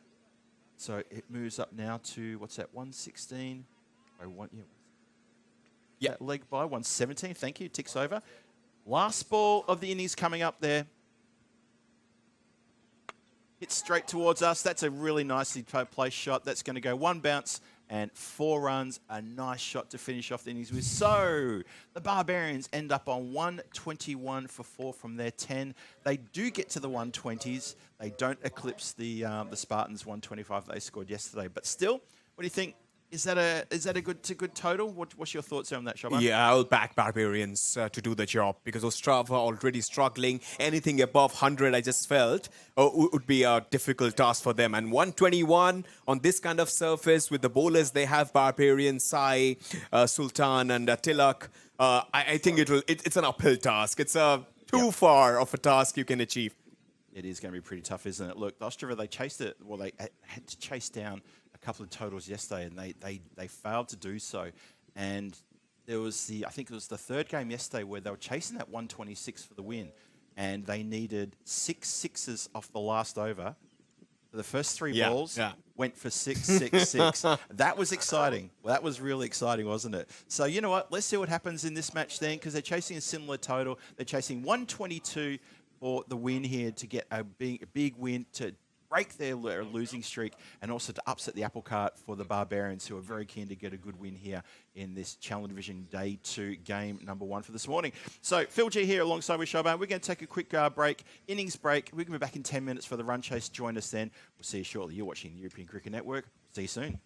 So it moves up now to, what's that, 116? Yeah, leg by 117. Thank you. Ticks over. Last ball of the innings coming up there. Hits straight towards us. That's a really nicely placed shot. That's going to go 1 bounce and 4 runs. A nice shot to finish off the innings with. So the Barbarians end up on 121 for 4 from their 10. They do get to the 120s. They don't eclipse the Spartans 125 they scored yesterday. But still, what do you think? Is that a good total? What's your thoughts on that, Shaban? Yeah, I'll back Barbarians to do the job because Ostrava already struggling. Anything above 100, I just felt, would be a difficult task for them. And 121 on this kind of surface with the bowlers they have, Barbarians, Sai, Sultan, and Tilak. I think it's an uphill task. It's too far of a task you can achieve. It is going to be pretty tough, isn't it? Look, Ostrava, they chased it. Well, they had to chase down a couple of totals yesterday, and they failed to do so. And there was I think it was the 3rd game yesterday where they were chasing that 126 for the win, and they needed 6 sixes off the last over. The first 3 balls went for 6, 6, 6. That was exciting. Well, that was really exciting, wasn't it? So you know what? Let's see what happens in this match then, because they're chasing a similar total. They're chasing 122 for the win here to get a big win to break their losing streak and also to upset the apple cart for the Barbarians, who are very keen to get a good win here in this Challenge Division Day 2 game number 1 for this morning. So Phil G here alongside with Shaban. We're going to take a quick break, innings break. We're going to be back in 10 minutes for the run chase. Join us then. We'll see you shortly. You're watching the European Cricket Network. See you soon.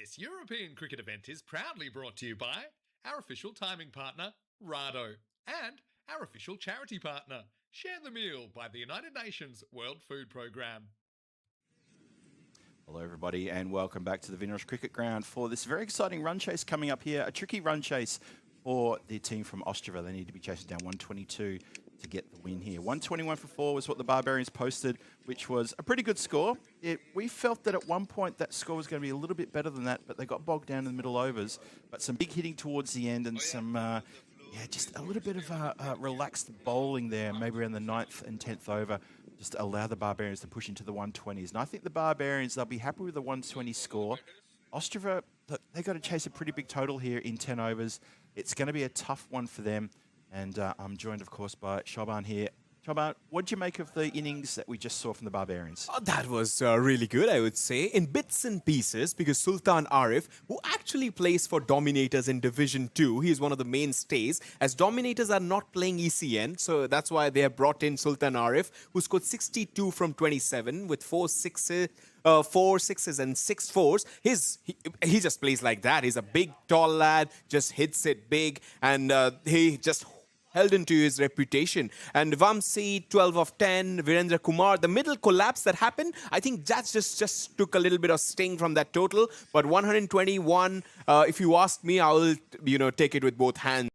This European cricket event is proudly brought to you by our official timing partner, Rado, and our official charity partner, Share the Meal by the United Nations World Food Programme. Hello, everybody, and welcome back to the Vinrosh Cricket Ground for this very exciting run chase coming up here. A tricky run chase for the team from Ostrava. They need to be chasing down 122 to get the win here. 121 for 4 was what the Barbarians posted, which was a pretty good score. We felt that at one point that score was going to be a little bit better than that, but they got bogged down in the middle overs. But some big hitting towards the end and some, just a little bit of relaxed bowling there, maybe around the 9th and 10th over, just to allow the Barbarians to push into the 120s. And I think the Barbarians, they'll be happy with the 120 score. Ostrava, look, they got to chase a pretty big total here in 10 overs. It's going to be a tough one for them. And I'm joined, of course, by Shaban here. Shaban, what did you make of the innings that we just saw from the Barbarians? That was really good, I would say, in bits and pieces, because Sultan Arif, who actually plays for Dominators in Division 2, he is one of the mainstays, as Dominators are not playing ECN, so that's why they have brought in Sultan Arif, who scored 62 from 27 with 4 sixes and 6 fours. He just plays like that. He's a big, tall lad, just hits it big, and he just held into his reputation. And Vamsi, 12 of 10, Virendra Kumar, the middle collapse that happened, I think that just took a little bit of sting from that total. But 121, if you ask me, I will take it with both hands.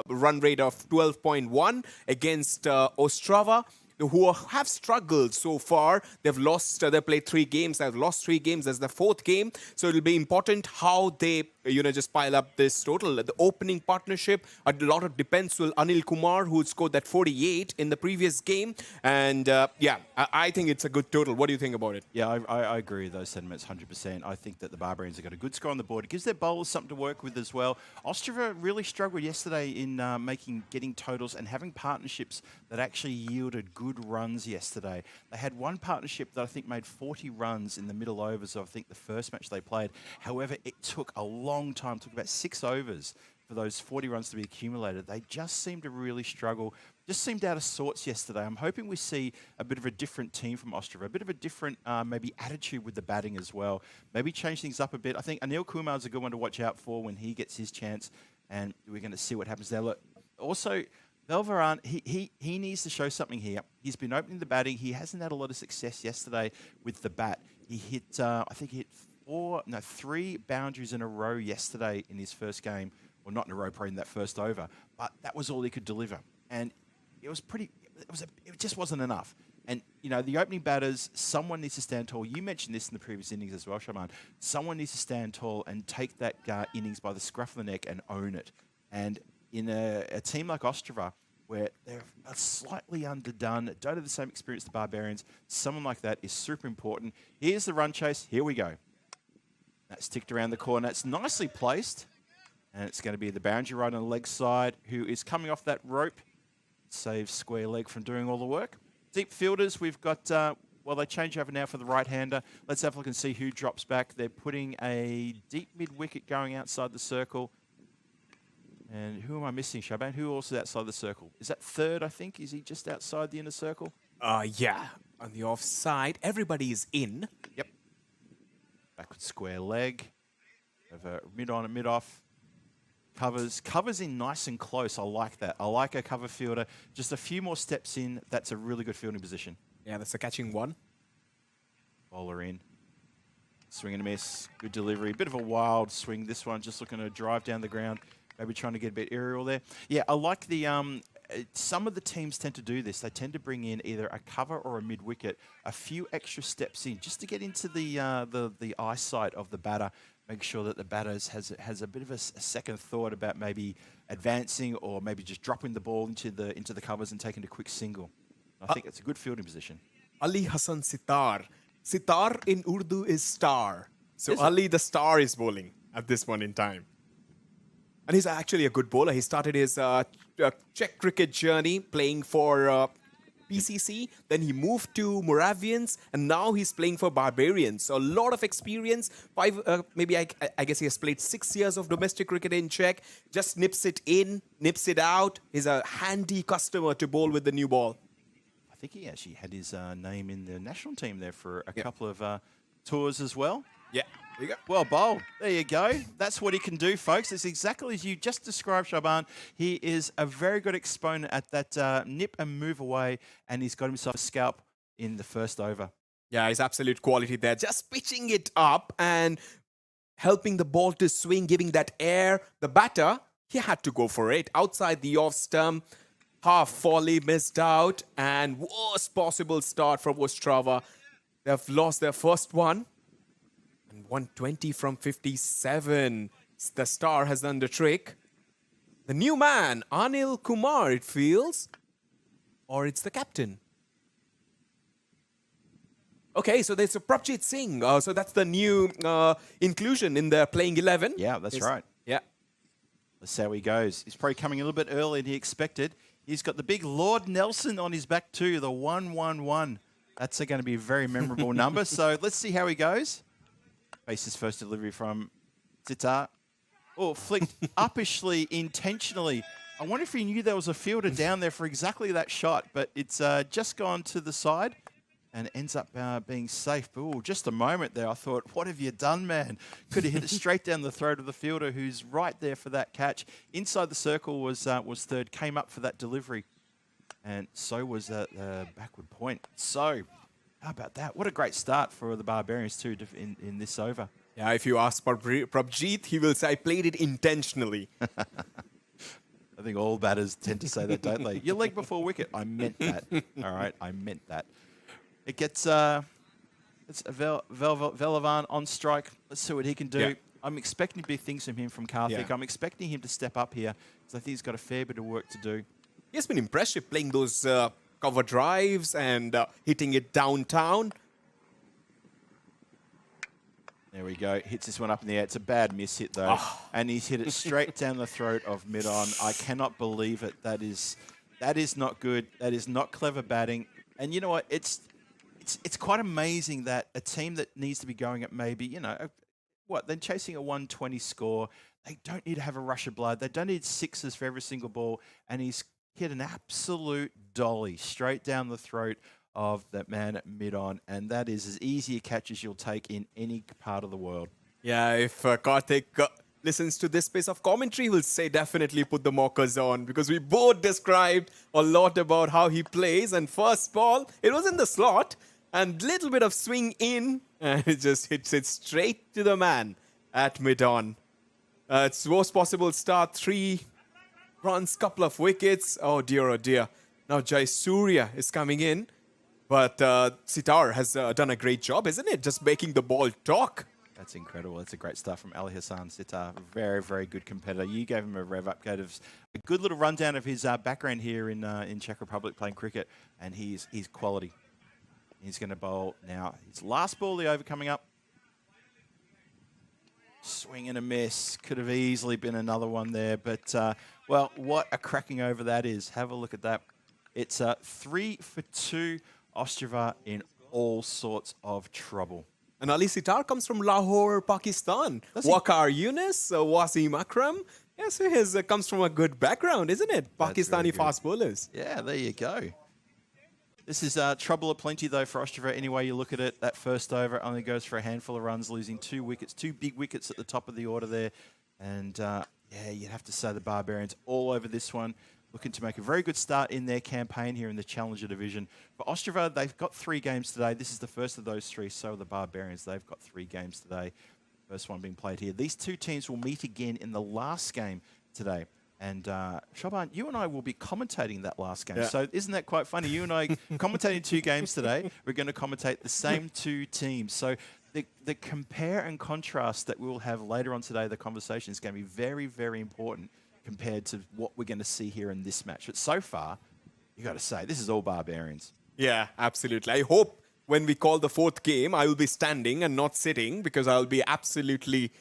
Run rate of 12.1 against Ostrava, who have struggled so far. They've lost, they played 3 games. They've lost 3 games as the 4th game. So it'll be important how they, just pile up this total. The opening partnership, a lot of depends on Anil Kumar, who scored that 48 in the previous game. And I think it's a good total. What do you think about it? Yeah, I agree with those sentiments 100%. I think that the Barbarians have got a good score on the board. It gives their bowlers something to work with as well. Ostrava really struggled yesterday in getting totals and having partnerships that actually yielded good runs yesterday. They had one partnership that I think made 40 runs in the middle overs of, I think, the first match they played. However, it took a long time, took about 6 overs for those 40 runs to be accumulated. They just seemed to really struggle, just seemed out of sorts yesterday. I'm hoping we see a bit of a different team from Ostrava, a bit of a different maybe attitude with the batting as well. Maybe change things up a bit. I think Anil Kumar is a good one to watch out for when he gets his chance, and we're going to see what happens there. Look, also, Belvaran, he needs to show something here. He's been opening the batting. He hasn't had a lot of success yesterday with the bat. He hit, I think he hit 3 boundaries in a row yesterday in his first game. Well, not in a row, probably in that first over. But that was all he could deliver. And it was it just wasn't enough. And, the opening batters, someone needs to stand tall. You mentioned this in the previous innings as well, Shaman. Someone needs to stand tall and take that innings by the scruff of the neck and own it. And in a team like Ostrava, where they're slightly underdone, don't have the same experience as the Barbarians, someone like that is super important. Here's the run chase. Here we go. That's ticked around the corner. It's nicely placed. And it's going to be the boundary right on the leg side, who is coming off that rope. Saves square leg from doing all the work. Deep fielders, we've got, they change over now for the right-hander. Let's have a look and see who drops back. They're putting a deep mid-wicket going outside the circle. And who am I missing, Shaban? Who else is outside the circle? Is that third, I think? Is he just outside the inner circle? Yeah. On the offside, everybody is in. Yep. Backward square leg. Over mid-on and mid-off. Covers in nice and close. I like that. I like a cover fielder. Just a few more steps in. That's a really good fielding position. Yeah, that's a catching one. Bowler in. Swing and a miss. Good delivery. Bit of a wild swing. This one just looking to drive down the ground. Maybe trying to get a bit aerial there. Yeah, I like the... some of the teams tend to do this. They tend to bring in either a cover or a mid-wicket, a few extra steps in, just to get into the eyesight of the batter. Make sure that the batter has a bit of a second thought about maybe advancing or maybe just dropping the ball into the covers and taking a quick single. I think it's a good fielding position. Ali Hassan Sitar. Sitar in Urdu is star. So Ali the star is bowling at this point in time. And he's actually a good bowler. He started his Czech cricket journey playing for PCC. Then he moved to Moravians, and now he's playing for Barbarians. So a lot of experience. I guess he has played 6 years of domestic cricket in Czech. Just nips it in, nips it out. He's a handy customer to bowl with the new ball. I think he actually had his name in the national team there for a couple of tours as well. Yeah, there you go. Well bowled. There you go. That's what he can do, folks. It's exactly as you just described, Shaban. He is a very good exponent at that nip and move away, and he's got himself a scalp in the first over. Yeah, his absolute quality there. Just pitching it up and helping the ball to swing, giving that air. The batter, he had to go for it. Outside the off stump, half volley missed out, and worst possible start from Ostrava. They've lost their first one. And 120 from 57. The star has done the trick. The new man, Anil Kumar, it feels. Or it's the captain. Okay, so there's a Prabjit Singh. So that's the new inclusion in the playing 11. Yeah, that's right. Yeah. Let's see how he goes. He's probably coming a little bit earlier than he expected. He's got the big Lord Nelson on his back too, the 111. That's going to be a very memorable number. So let's see how he goes. Face his first delivery from Sitar. Oh, flicked uppishly, intentionally. I wonder if he knew there was a fielder down there for exactly that shot, but it's just gone to the side and ends up being safe. But oh, just a moment there, I thought, what have you done, man? Could have hit it straight down the throat of the fielder who's right there for that catch. Inside the circle was third, came up for that delivery. And so was the backward point. So, how about that? What a great start for the Barbarians too in this over. Yeah, if you ask Prabjit, he will say, I played it intentionally. I think all batters tend to say that, don't they? Your leg before wicket. I meant that. All right, I meant that. It gets it's Velavan on strike. Let's see what he can do. Yeah. I'm expecting big things from him, from Karthik. Yeah. I'm expecting him to step up here because I think he's got a fair bit of work to do. He has been impressive playing those cover drives and hitting it downtown. There we go. Hits this one up in the air. It's a bad miss hit, though. Oh. And he's hit it straight down the throat of mid-on. I cannot believe it. That is not good. That is not clever batting. And you know what? It's quite amazing that a team that needs to be going at maybe, they're chasing a 120 score. They don't need to have a rush of blood. They don't need sixes for every single ball. And he's hit an absolute dolly straight down the throat of that man at mid-on, and that is as easy a catch as you'll take in any part of the world. Yeah, if Karthik listens to this piece of commentary, he'll say definitely put the mockers on, because we both described a lot about how he plays. And first ball, it was in the slot, and little bit of swing in, and it just hits it straight to the man at mid-on. It's worst possible start, 3 runs, couple of wickets. Oh dear, oh dear. Now Jai Surya is coming in. But Sitar has done a great job, isn't it? Just making the ball talk. That's incredible. That's a great start from Ali Hassan Sitar. Very, very good competitor. You gave him a rev up, gave a good little rundown of his background here in Czech Republic playing cricket, and he's quality. He's going to bowl now. His last ball, the over coming up. Swing and a miss. Could have easily been another one there, but well, what a cracking over that is. Have a look at that. It's 3 for 2. Ostrava in all sorts of trouble. And Ali Sitar comes from Lahore, Pakistan. Waqar Yunus, Wasim Akram. Yeah, so he comes from a good background, isn't it? Pakistani fast bowlers. Yeah, there you go. This is trouble aplenty, though, for Ostrava. Any way you look at it, that first over only goes for a handful of runs, losing 2 wickets, 2 big wickets at the top of the order there. And, yeah, you'd have to say the Barbarians all over this one. Looking to make a very good start in their campaign here in the Challenger Division. For Ostrava, they've got 3 games today. This is the first of those 3. So are the Barbarians. They've got 3 games today. First one being played here. These 2 teams will meet again in the last game today. And Shaban, you and I will be commentating that last game. Yeah. So isn't that quite funny? You and I commentating 2 games today. We're going to commentate the same 2 teams. So the compare and contrast that we'll have later on today, the conversation, is going to be very, very important compared to what we're going to see here in this match. But so far, you got to say, this is all Barbarians. Yeah, absolutely. I hope when we call the 4th game, I will be standing and not sitting, because I'll be absolutely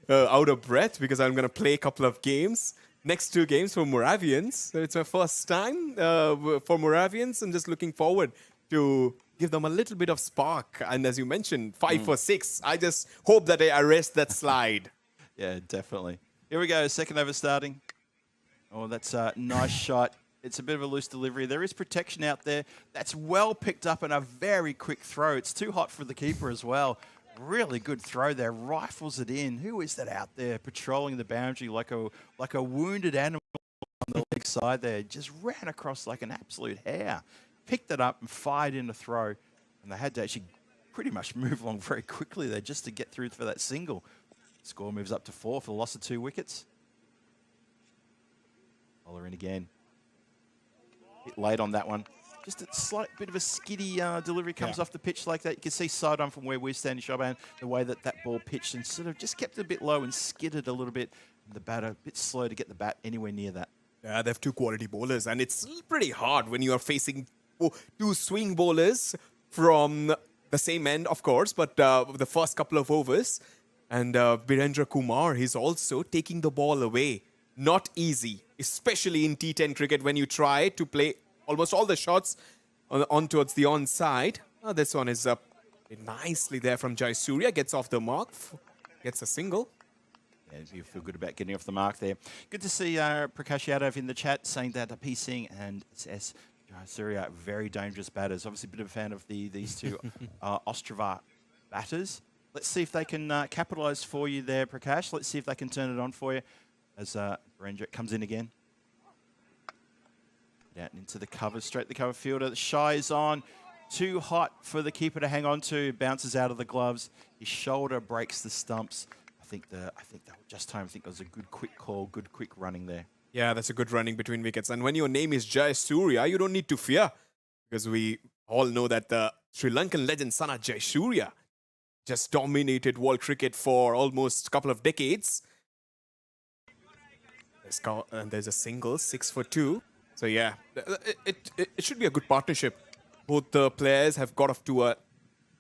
out of breath, because I'm going to play a couple of games. Next 2 games for Moravians. So it's my first time for Moravians. I'm just looking forward to give them a little bit of spark. And as you mentioned, 5 for 6. I just hope that I arrest that slide. Yeah, definitely. Here we go, second over starting. Oh, that's a nice shot. It's a bit of a loose delivery. There is protection out there. That's well picked up and a very quick throw. It's too hot for the keeper as well. Really good throw there. Rifles it in. Who is that out there patrolling the boundary like a wounded animal on the leg side there? Just ran across like an absolute hare. Picked it up and fired in a throw. And they had to actually pretty much move along very quickly there just to get through for that single. Score moves up to 4 for the loss of 2 wickets. Bowler in again. Bit late on that one. Just a slight bit of a skiddy delivery comes off the pitch like that. You can see side on from where we're standing, Shaban, the way that that ball pitched and sort of just kept it a bit low and skidded a little bit. And the batter a bit slow to get the bat anywhere near that. Yeah, they have 2 quality bowlers, and it's pretty hard when you are facing 2 swing bowlers from the same end, of course, but the first couple of overs. And Virendra Kumar, he's also taking the ball away. Not easy, especially in T10 cricket when you try to play almost all the shots on towards the onside. This one is up nicely there from Jayasuriya. Gets off the mark, gets a single. Yeah, you feel good about getting off the mark there. Good to see Prakash Yadav in the chat saying that P. Singh and S. Jayasuriya, very dangerous batters. Obviously a bit of a fan of these two Ostrava batters. Let's see if they can capitalise for you there, Prakash. Let's see if they can turn it on for you as Virendra comes in again. Out into the cover, straight to the cover fielder. The shy is on. Too hot for the keeper to hang on to. Bounces out of the gloves. His shoulder breaks the stumps. I think that just time. I think it was a good quick call, good quick running there. Yeah, that's a good running between wickets. And when your name is Jayasuriya, you don't need to fear, because we all know that the Sri Lankan legend Sana Jayasuriya just dominated world cricket for almost a couple of decades. There's a single, 6 for 2. So yeah, it should be a good partnership. Both the players have got off to a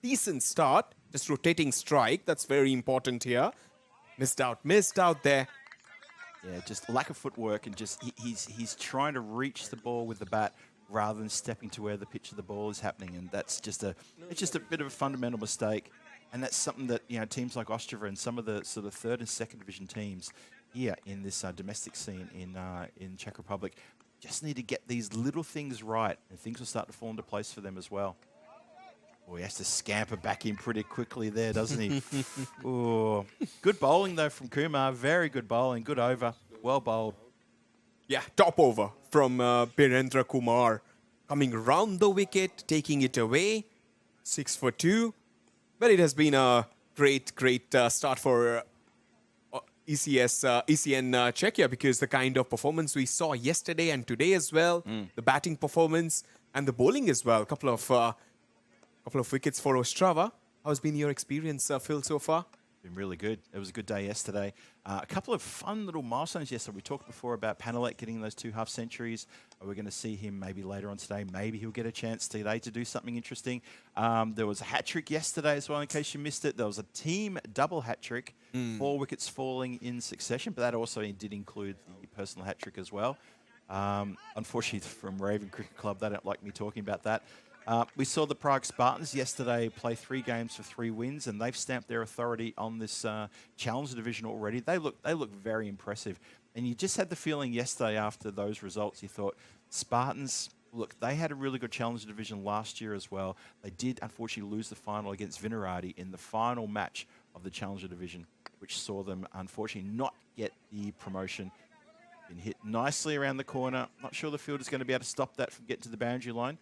decent start. Just rotating strike, that's very important here. Missed out there. Yeah, just lack of footwork and just he's trying to reach the ball with the bat rather than stepping to where the pitch of the ball is happening, and that's just a bit of a fundamental mistake. And that's something that teams like Ostrava and some of the sort of 3rd and 2nd division teams here in this domestic scene in Czech Republic just need to get these little things right, and things will start to fall into place for them as well. Oh, he has to scamper back in pretty quickly there, doesn't he? Oh, good bowling, though, from Kumar. Very good bowling. Good over. Well bowled. Yeah, top over from Virendra Kumar. Coming round the wicket, taking it away. 6 for 2. But it has been a great start for ECS, ECN Czechia, because the kind of performance we saw yesterday and today as well, the batting performance and the bowling as well. Couple of wickets for Ostrava. How's been your experience, Phil, so far? Been really good. It was a good day yesterday. A couple of fun little milestones yesterday. We talked before about Panelek getting those 2 half centuries. We're going to see him maybe later on today. Maybe he'll get a chance today to do something interesting. There was a hat-trick yesterday as well, in case you missed it. There was a team double hat-trick, 4 wickets falling in succession, but that also did include the personal hat-trick as well. Unfortunately, from Moravian Cricket Club, they don't like me talking about that. We saw the Prague Spartans yesterday play 3 games for 3 wins, and they've stamped their authority on this Challenger division already. They look very impressive. And you just had the feeling yesterday after those results, you thought, Spartans, look, they had a really good Challenger division last year as well. They did, unfortunately, lose the final against Vinaradi in the final match of the Challenger division, which saw them, unfortunately, not get the promotion. Been hit nicely around the corner. Not sure the fielder's going to be able to stop that from getting to the boundary line.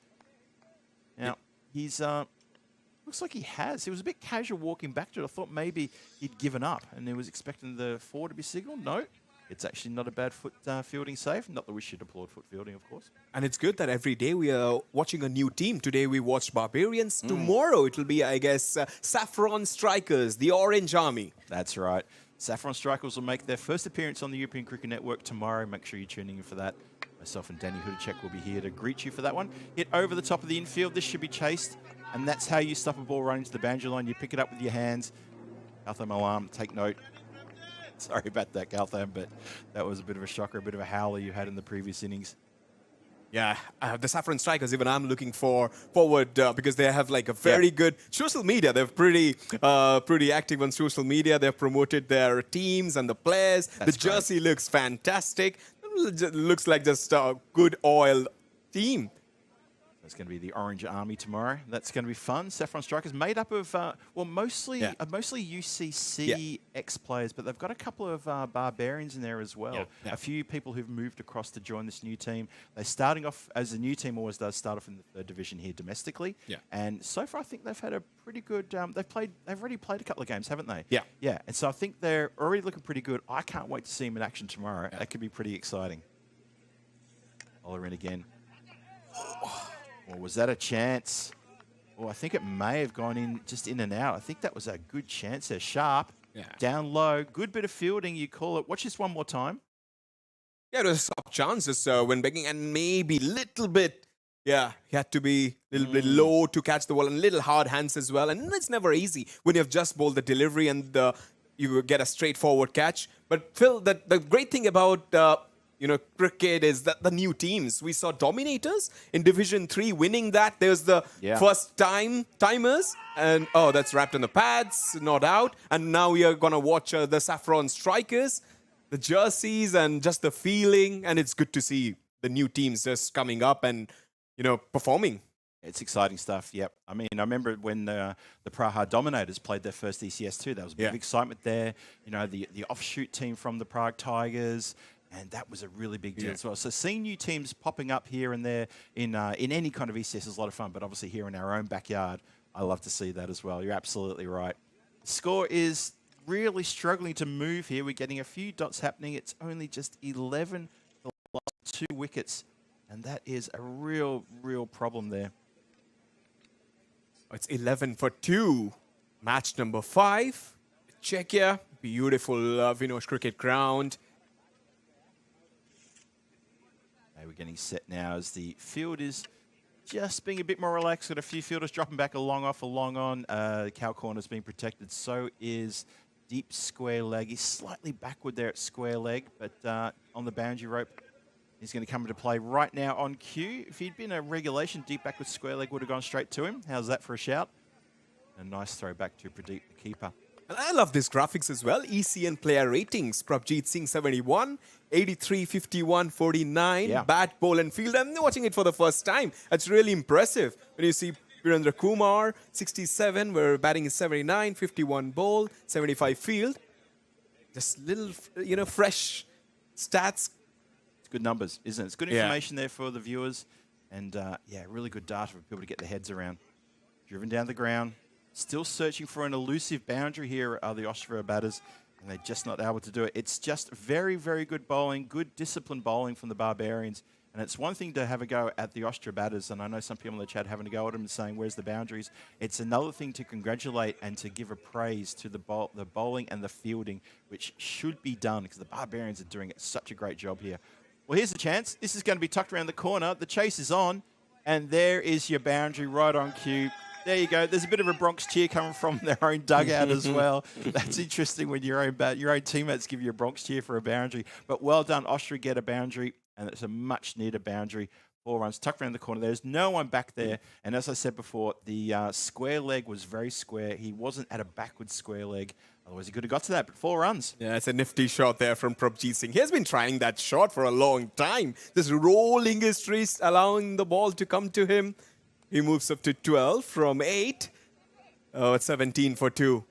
Now, he's, looks like he has. He was a bit casual walking back to it. I thought maybe he'd given up and he was expecting the 4 to be signalled. No, it's actually not a bad foot fielding save. Not that we should applaud foot fielding, of course. And it's good that every day we are watching a new team. Today we watched Barbarians. Tomorrow it will be, I guess, Saffron Strikers, the Orange Army. That's right. Saffron Strikers will make their first appearance on the European Cricket Network tomorrow. Make sure you're tuning in for that. Myself and Danny Hudacek will be here to greet you for that one. Hit over the top of the infield. This should be chased. And that's how you stop a ball running to the boundary line. You pick it up with your hands. Galtham Alarm, take note. Sorry about that, Galtham, but that was a bit of a shocker, a bit of a howler you had in the previous innings. Yeah, the Saffron Strikers, even I'm looking forward because they have like a very good social media. They're pretty active on social media. They've promoted their teams and the players. That's the jersey looks fantastic. Looks like just a good oil team. It's going to be the Orange Army tomorrow. That's going to be fun. Saffron Strikers made up of, mostly UCC ex-players, but they've got a couple of Barbarians in there as well. A few people who've moved across to join this new team. They're starting off, as a new team always does, start off in the 3rd division here domestically. And so far, I think they've had a pretty good, they've already played a couple of games, haven't they? Yeah, and so I think they're already looking pretty good. I can't wait to see them in action tomorrow. That could be pretty exciting. Bowler in again. Or was that a chance? Oh, I think it may have gone in, just in and out. I think that was a good chance there. Sharp, down low, good bit of fielding, you call it. Watch this one more time. Yeah, it was soft chances when begging, and maybe little bit, he had to be a little bit low to catch the ball and little hard hands as well. And it's never easy when you've just bowled the delivery and you get a straightforward catch. But Phil, the great thing about cricket is that the new teams. We saw Dominators in Division 3 winning that. There's the first timers, and that's wrapped in the pads, not out. And now we are going to watch the Saffron Strikers, the jerseys, and just the feeling. And it's good to see the new teams just coming up and, performing. It's exciting stuff, yep. I mean, I remember when the Prague Dominators played their first ECS too. There was a bit of excitement there. The offshoot team from the Prague Tigers. And that was a really big deal as well. So seeing new teams popping up here and there in any kind of ECS is a lot of fun. But obviously here in our own backyard, I love to see that as well. You're absolutely right. The score is really struggling to move here. We're getting a few dots happening. It's only just 11 for the last 2 wickets. And that is a real, real problem there. It's 11 for 2. Match number 5. Czechia. Beautiful Vinosh cricket ground. We're getting set now as the field is just being a bit more relaxed. Got a few fielders dropping back, a long off, a long on. Cow corner's being protected. So is deep square leg. He's slightly backward there at square leg, but on the boundary rope, he's going to come into play right now on cue. If he'd been a regulation, deep backward square leg would have gone straight to him. How's that for a shout? A nice throw back to Pradeep, the keeper. And I love these graphics as well. ECN player ratings. Prabjeet Singh 71, 83, 51, 49. Bat, ball and field. I'm watching it for the first time. That's really impressive. When you see Virendra Kumar, 67, where batting is 79, 51 ball, 75 field. Just little, fresh stats. It's good numbers, isn't it? It's good information there for the viewers. And, really good data for people to get their heads around. Driven down the ground. Still searching for an elusive boundary here are the Ostrava batters, and they're just not able to do it. It's just very, very good bowling, good disciplined bowling from the Barbarians. And it's one thing to have a go at the Ostrava batters, and I know some people in the chat having a go at them and saying, where's the boundaries? It's another thing to congratulate and to give a praise to the bowling and the fielding, which should be done, because the Barbarians are doing such a great job here. Well, here's the chance. This is going to be tucked around the corner. The chase is on, and there is your boundary right on cue. There you go. There's a bit of a Bronx cheer coming from their own dugout as well. That's interesting when your own teammates give you a Bronx cheer for a boundary. But well done, Austria get a boundary, and it's a much needed boundary. 4 runs tucked around the corner. There's no one back there. And as I said before, the square leg was very square. He wasn't at a backward square leg. Otherwise, he could have got to that, but 4 runs. Yeah, it's a nifty shot there from Prabjeet Singh. He has been trying that shot for a long time. Just rolling his wrist, allowing the ball to come to him. He moves up to 12 from 8. Oh, it's 17 for 2.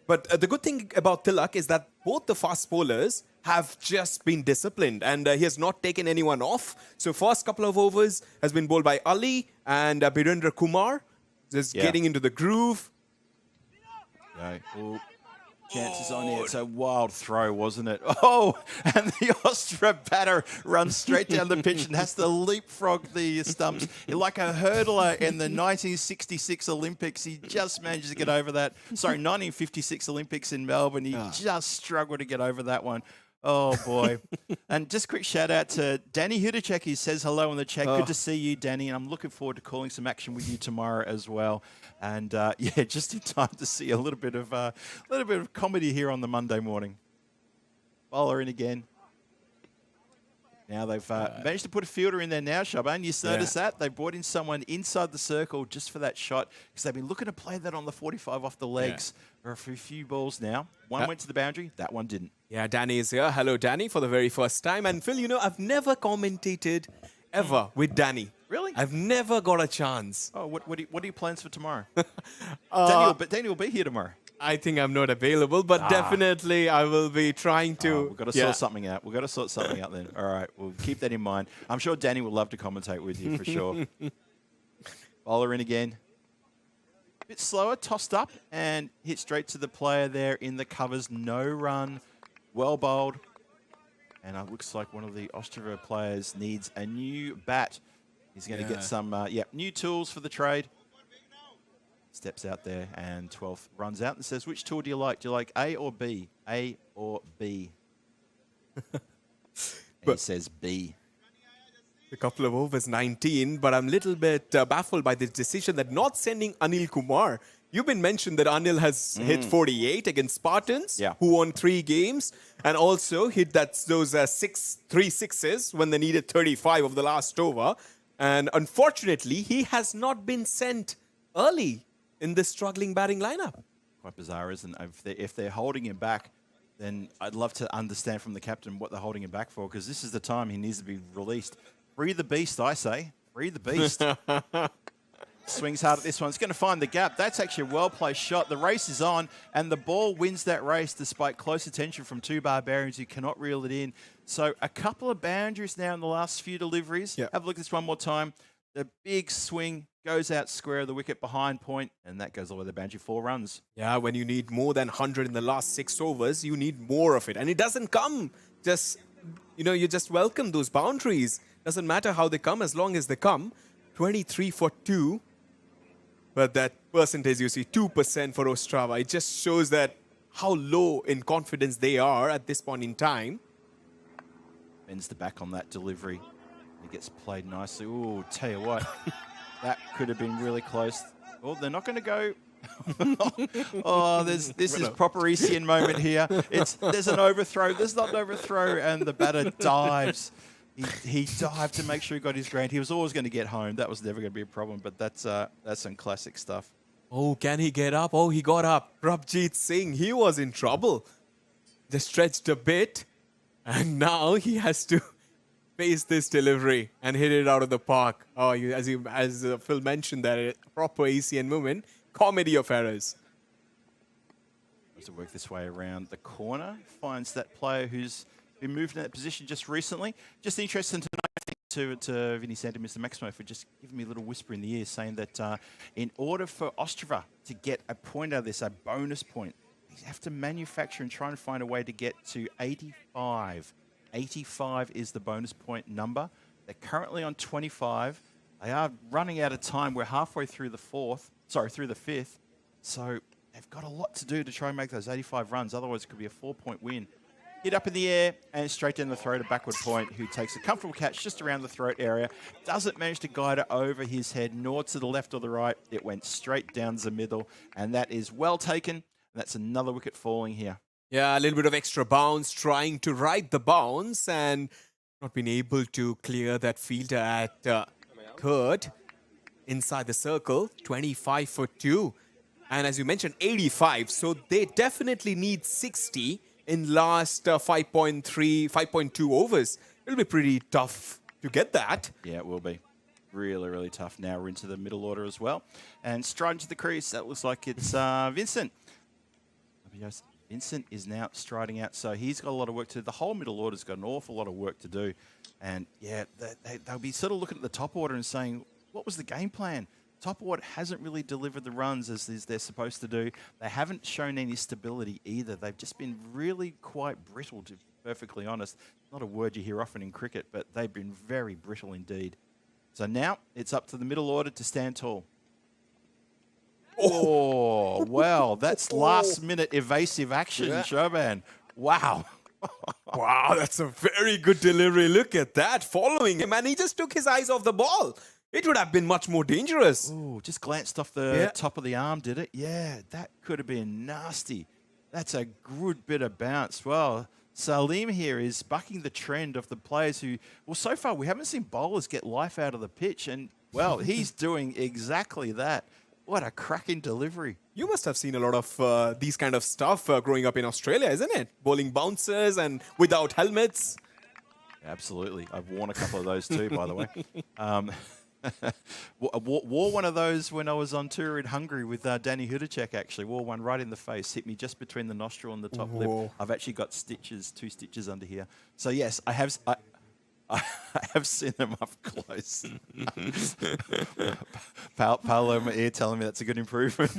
But the good thing about Tilak is that both the fast bowlers have just been disciplined, and he has not taken anyone off. So first couple of overs has been bowled by Ali and Birendra Kumar, just getting into the groove. Chances on here. It's a wild throw, wasn't it? Oh, and the Ostrava batter runs straight down the pitch and has to leapfrog the stumps. Like a hurdler in the 1966 Olympics, he just manages to get over that. Sorry, 1956 Olympics in Melbourne. He just struggled to get over that one. Oh, boy. And just a quick shout out to Danny Hudacek, who says hello in the chat. Good to see you, Danny. And I'm looking forward to calling some action with you tomorrow as well. And just in time to see a little bit of comedy here on the Monday morning. Bowler in again. Now they've managed to put a fielder in there now, Shaban. You notice that? They brought in someone inside the circle just for that shot, because they've been looking to play that on the 45 off the legs for a few balls now. One went to the boundary, that one didn't. Yeah, Danny is here. Hello, Danny, for the very first time. And Phil, I've never commentated ever with Danny. Really? I've never got a chance. Oh, what are your plans for tomorrow? Uh, Danny will be here tomorrow. I think I'm not available, but definitely I will be trying to. We've got to sort something out. We've got to sort something out then. All right, we'll keep that in mind. I'm sure Danny would love to commentate with you for sure. Bowler in again. Bit slower, tossed up and hit straight to the player there in the covers. No run, well bowled. And it looks like one of the Ostrava players needs a new bat. He's going to get some new tools for the trade. Steps out there and 12th runs out and says, which tool do you like? Do you like A or B? A or B? And he says B. A couple of overs, 19, but I'm a little bit baffled by this decision that not sending Anil Kumar. You've been mentioned that Anil has hit 48 against Spartans, who won 3 games, and also hit those 3 sixes when they needed 35 of the last over. And unfortunately, he has not been sent early in this struggling batting lineup. Quite bizarre, isn't it? If they're holding him back, then I'd love to understand from the captain what they're holding him back for, because this is the time he needs to be released. Free the beast, I say. Free the beast. Swings hard at this one. It's going to find the gap. That's actually a well-placed shot. The race is on, and the ball wins that race despite close attention from 2 barbarians who cannot reel it in. So a couple of boundaries now in the last few deliveries. Have a look at this one more time. The big swing goes out square of the wicket behind point, and that goes over the boundary, 4 runs. Yeah, when you need more than 100 in the last 6 overs, you need more of it. And it doesn't come just, you just welcome those boundaries. Doesn't matter how they come, as long as they come. 23 for 2. But that percentage, you see, 2% for Ostrava. It just shows that how low in confidence they are at this point in time. Bends the back on that delivery. It gets played nicely. Ooh, tell you what, that could have been really close. Oh, they're not going to go. This is proper ECN moment here. There's an overthrow. There's not an overthrow, and the batter dives. He dived to make sure he got his grant. He was always going to get home. That was never going to be a problem, but that's some classic stuff. Oh, can he get up? Oh, he got up. Prabhjit Singh, he was in trouble. Just stretched a bit, and now he has to face this delivery and hit it out of the park. Oh, as Phil mentioned, that proper ECN movement, comedy of errors. To work this way around the corner, finds that player who's been moved in that position just recently. Just interesting to know to Vinny Santa, Mr. Maximo, for just giving me a little whisper in the ear, saying that in order for Ostrava to get a point out of this, a bonus point, they have to manufacture and try and find a way to get to 85. 85 is the bonus point number. They're currently on 25. They are running out of time. We're halfway through the through the 5th. So they've got a lot to do to try and make those 85 runs. Otherwise, it could be a 4-point win. Hit up in the air and straight down the throat of backward point, who takes a comfortable catch just around the throat area. Doesn't manage to guide it over his head, nor to the left or the right. It went straight down the middle, and that is well taken. And that's another wicket falling here. Yeah, a little bit of extra bounce, trying to ride the bounce and not being able to clear that fielder at third inside the circle. 25 for 2. And as you mentioned, 85. So they definitely need 60 in last 5.2 overs. It'll be pretty tough to get that. Yeah, it will be. Really, really tough. Now we're into the middle order as well. And striding to the crease, that looks like it's Vincent. Vincent is now striding out, so he's got a lot of work to do. The whole middle order's got an awful lot of work to do. And yeah, they'll be sort of looking at the top order and saying, what was the game plan? Top order hasn't really delivered the runs as they're supposed to do. They haven't shown any stability either. They've just been really quite brittle, to be perfectly honest. Not a word you hear often in cricket, but they've been very brittle indeed. So now it's up to the middle order to stand tall. Oh, well, that's last-minute evasive action, Shoban. Wow. Wow, that's a very good delivery. Look at that, following him, and he just took his eyes off the ball. It would have been much more dangerous. Oh, just glanced off the top of the arm, did it? Yeah, that could have been nasty. That's a good bit of bounce. Well, Salim here is bucking the trend of the players who, well, so far we haven't seen bowlers get life out of the pitch, and, well, he's doing exactly that. What a cracking delivery. You must have seen a lot of these kind of stuff growing up in Australia, isn't it? Bowling bouncers and without helmets. Absolutely. I've worn a couple of those too, by the way. Wore one of those when I was on tour in Hungary with Danny Hudacek, actually. Wore one right in the face, hit me just between the nostril and the top lip. I've actually got stitches, 2 stitches under here. So, yes, I have seen them up close. Paolo in my ear telling me that's a good improvement.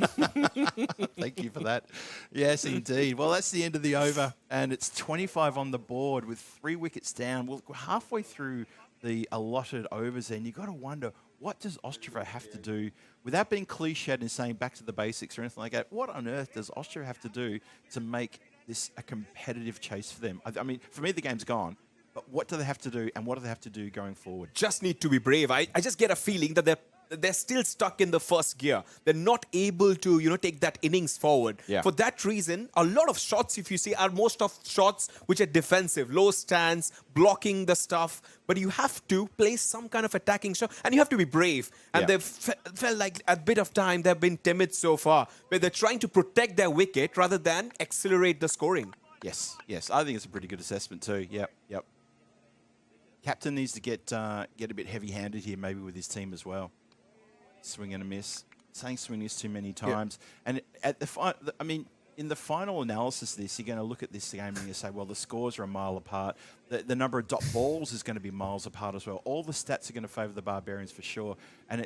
Thank you for that. Yes, indeed. Well, that's the end of the over, and it's 25 on the board with 3 wickets down. We're halfway through the allotted overs, and you've got to wonder, what does Ostrava have to do, without being cliched and saying back to the basics or anything like that, what on earth does Ostrava have to do to make this a competitive chase for them? I mean, for me, the game's gone. But what do they have to do, and what do they have to do going forward? Just need to be brave. I just get a feeling that they're still stuck in the first gear. They're not able to, take that innings forward. Yeah. For that reason, a lot of shots, if you see, are most of shots which are defensive, low stance, blocking the stuff. But you have to play some kind of attacking shot, and you have to be brave. And they've felt like a bit of time they've been timid so far, where they're trying to protect their wicket rather than accelerate the scoring. Yes. I think it's a pretty good assessment too. Yep. Captain needs to get a bit heavy-handed here, maybe with his team as well. Swing and a miss. Saying swing is too many times. And at in the final analysis of this, you're going to look at this game and you say, well, the scores are a mile apart. The number of dot balls is going to be miles apart as well. All the stats are going to favour the Barbarians for sure. And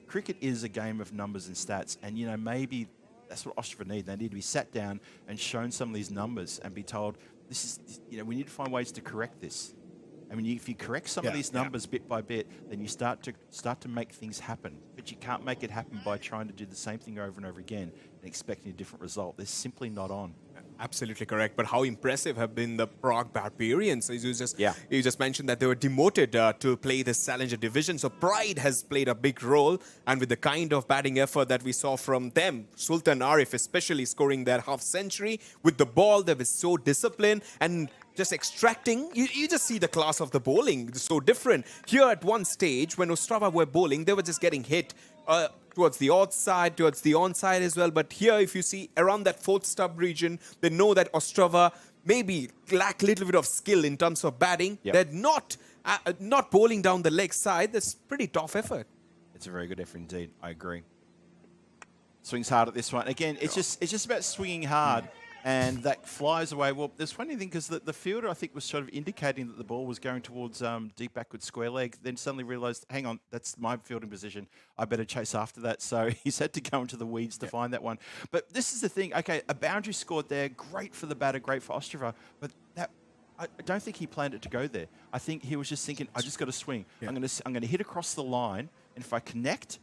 cricket is a game of numbers and stats. And maybe that's what Ostrava need. They need to be sat down and shown some of these numbers and be told, this is, we need to find ways to correct this. I mean, if you correct some of these numbers bit by bit, then you start to make things happen. But you can't make it happen by trying to do the same thing over and over again and expecting a different result. They're simply not on. Absolutely correct. But how impressive have been the Prague Barbarians? You just mentioned that they were demoted to play the Challenger division. So pride has played a big role. And with the kind of batting effort that we saw from them, Sultan Arif especially scoring their half century with the ball, they were so disciplined and just extracting. You just see the class of the bowling. It's so different. Here at one stage, when Ostrava were bowling, they were just getting hit towards the odd side, towards the on-side as well. But here, if you see around that 4th stub region, they know that Ostrava maybe lack a little bit of skill in terms of batting. Yep. They're not bowling down the leg side. That's pretty tough effort. It's a very good effort indeed. I agree. Swings hard at this one. Again, it's just about swinging hard. And that flies away. Well, there's funny thing because the fielder, I think, was sort of indicating that the ball was going towards deep backward square leg. Then suddenly realised, hang on, that's my fielding position. I better chase after that. So he's had to go into the weeds to find that one. But this is the thing. Okay, a boundary scored there. Great for the batter, great for Ostrava. But I don't think he planned it to go there. I think he was just thinking, I just got to swing. Yeah. I'm going to hit across the line, and if I connect,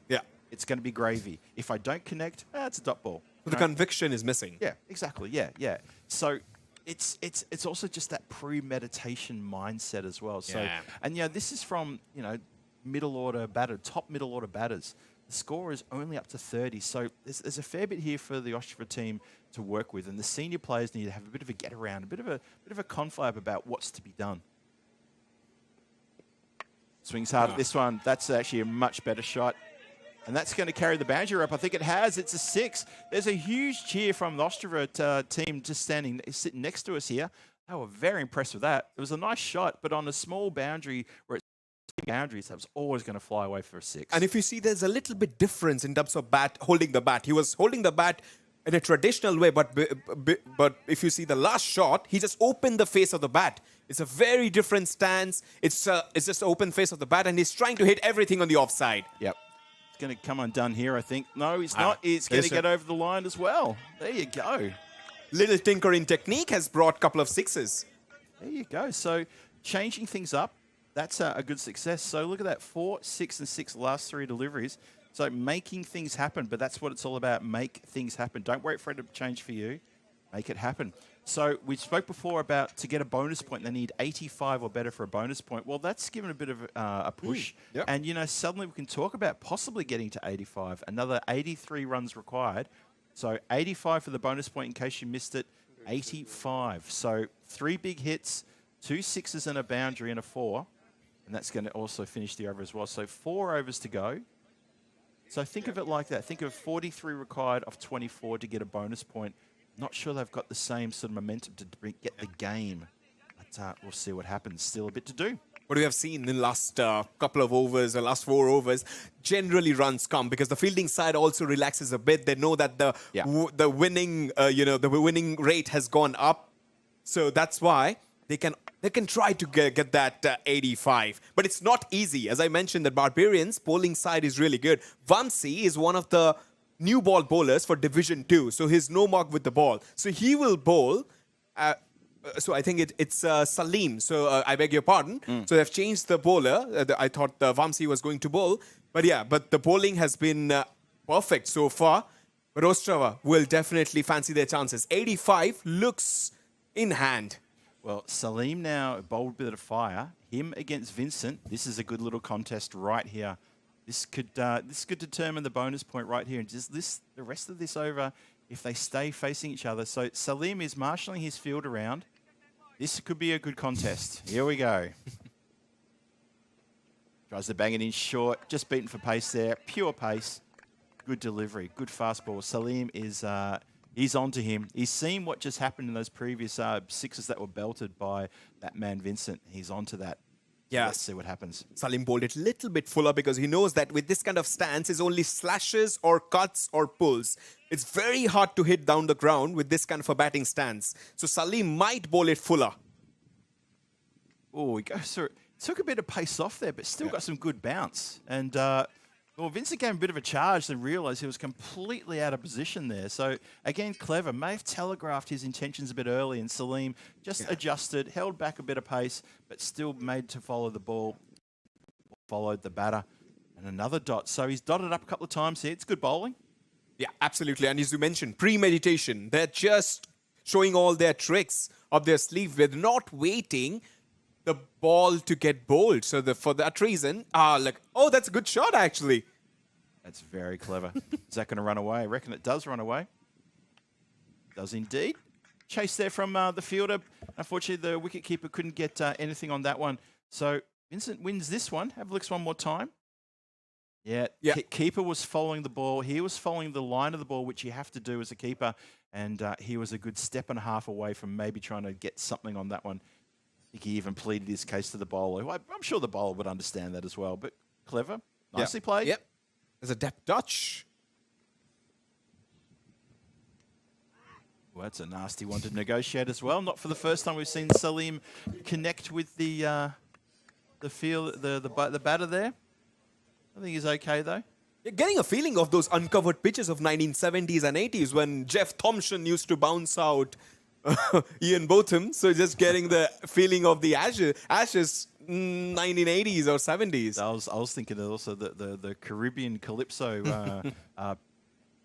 it's going to be gravy. If I don't connect, it's a dot ball. The conviction is missing. Yeah, exactly. Yeah. So it's also just that premeditation mindset as well. So and this is from middle order batter, top middle order batters. The score is only up to 30. So there's a fair bit here for the Ostrava team to work with, and the senior players need to have a bit of a get around, a bit of a confab about what's to be done. Swings hard at this one. That's actually a much better shot. And that's going to carry the boundary up. I think it has. It's a 6. There's a huge cheer from the Ostrava team just sitting next to us here. They were very impressed with that. It was a nice shot, but on a small boundary where it's boundaries, that was always going to fly away for a 6. And if you see, there's a little bit difference in terms of holding the bat. He was holding the bat in a traditional way, but if you see the last shot, he just opened the face of the bat. It's a very different stance. It's just open face of the bat, and he's trying to hit everything on the offside. Yep. It's going to come undone here, I think. No, it's not. It's going to get over the line as well. There you go. Little tinkering technique has brought a couple of 6s. There you go. So changing things up, that's a good success. So look at that, 4, 6, and 6 last 3 deliveries. So making things happen, but that's what it's all about. Make things happen. Don't wait for it to change for you. Make it happen. So we spoke before about to get a bonus point, they need 85 or better for a bonus point. Well, that's given a bit of a push. Yep. And, suddenly we can talk about possibly getting to 85. Another 83 runs required. So 85 for the bonus point in case you missed it. 85. So 3 big hits, 2 6s and a boundary and a 4. And that's going to also finish the over as well. So 4 overs to go. So think of it like that. Think of 43 required of 24 to get a bonus point. Not sure they've got the same sort of momentum to get the game a we'll see what happens. Still a bit to do. What we have seen in the last couple of overs, the last 4 overs, generally runs come because the fielding side also relaxes a bit. They know that the winning, the winning rate has gone up, so that's why they can try to get that 85. But it's not easy. As I mentioned, the Barbarians' bowling side is really good. Vamsi is one of the new ball bowlers for Division 2, so he's no mark with the ball. So he will bowl. So I think it's Salim. So I beg your pardon. So they've changed the bowler. I thought Vamsi was going to bowl. But the bowling has been perfect so far. But Ostrava will definitely fancy their chances. 85 looks in hand. Well, Salim now bowled a bit of fire. Him against Vincent. This is a good little contest right here. This could determine the bonus point right here. And just the rest of this over, if they stay facing each other. So Salim is marshalling his field around. This could be a good contest. Here we go. Tries to bang it in short. Just beaten for pace there. Pure pace. Good delivery. Good fast ball. Salim is he's on to him. He's seen what just happened in those previous sixes that were belted by that man Vincent. He's on to that. Yeah. Let's see what happens. Salim bowled it a little bit fuller because he knows that with this kind of stance, is only slashes or cuts or pulls. It's very hard to hit down the ground with this kind of a batting stance. So Salim might bowl it fuller. Oh, he goes through. Took a bit of pace off there, but still got some good bounce. And well, Vincent gave him a bit of a charge and realised he was completely out of position there. So again, clever. May have telegraphed his intentions a bit early, and Salim just adjusted, held back a bit of pace, but still made to follow the ball. Followed the batter, and another dot. So he's dotted up a couple of times here. It's good bowling. Yeah, absolutely. And as you mentioned, premeditation. They're just showing all their tricks up their sleeve. They're not waiting the ball to get bowled. So for that reason, oh, that's a good shot, actually. That's very clever. Is that going to run away? I reckon it does run away. Does indeed. Chase there from the fielder. Unfortunately, the wicketkeeper couldn't get anything on that one. So Vincent wins this one. Have a look one more time. Yeah. Keeper was following the ball. He was following the line of the ball, which you have to do as a keeper. And he was a good step and a half away from maybe trying to get something on that one. I think he even pleaded his case to the bowler. I'm sure the bowler would understand that as well. But clever. Nicely played. Yep. There's a depth touch. Well, that's a nasty one to negotiate as well. Not for the first time we've seen Salim connect with the batter there. I think he's okay though. You're getting a feeling of those uncovered pitches of 1970s and 80s when Jeff Thompson used to bounce out Ian Botham. So just getting the feeling of the Ashes 1980s or 70s. I was thinking also the Caribbean Calypso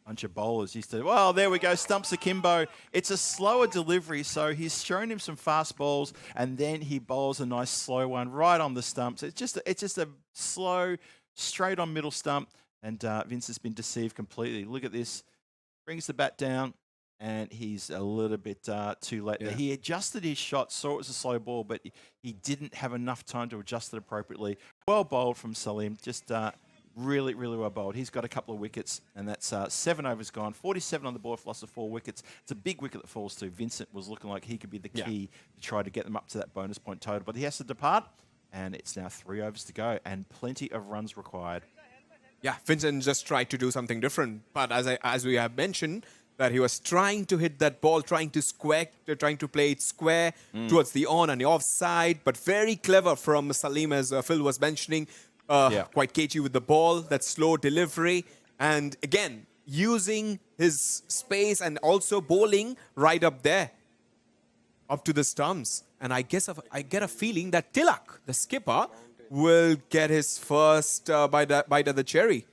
bunch of bowlers used to. Well, there we go. Stumps Akimbo. It's a slower delivery, so he's shown him some fast balls, and then he bowls a nice slow one right on the stumps. It's just a slow, straight on middle stump, and Vince has been deceived completely. Look at this. Brings the bat down, and he's a little bit too late there. He adjusted his shot, saw it was a slow ball, but he didn't have enough time to adjust it appropriately. Well bowled from Salim. Just really, really well bowled. He's got a couple of wickets, and that's 7 overs gone. 47 on the board for loss of 4 wickets. It's a big wicket that falls to. Vincent was looking like he could be the key to try to get them up to that bonus point total, but he has to depart, and it's now 3 overs to go, and plenty of runs required. Yeah, Vincent just tried to do something different, but as we have mentioned, that he was trying to hit that ball, trying to play it square towards the on and the off side, but very clever from Salim, as Phil was mentioning. Quite cagey with the ball, that slow delivery, and again, using his space and also bowling right up there, up to the stumps. And I get a feeling that Tilak, the skipper, will get his first bite of the cherry.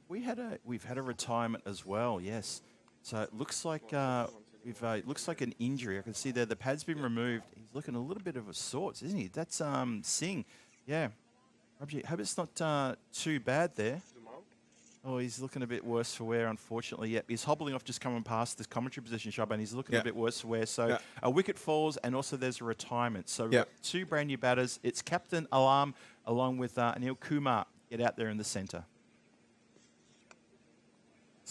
We've had a retirement as well, yes. So it looks like looks like an injury. I can see there the pad's been removed. He's looking a little bit of a sorts, isn't he? That's Singh, yeah. Hope it's not too bad there. Oh, he's looking a bit worse for wear, unfortunately. Yep, he's hobbling off just coming past this commentary position shop, and he's looking a bit worse for wear. So a wicket falls, and also there's a retirement. So we've got 2 brand new batters. It's Captain Alam along with Anil Kumar. Get out there in the centre.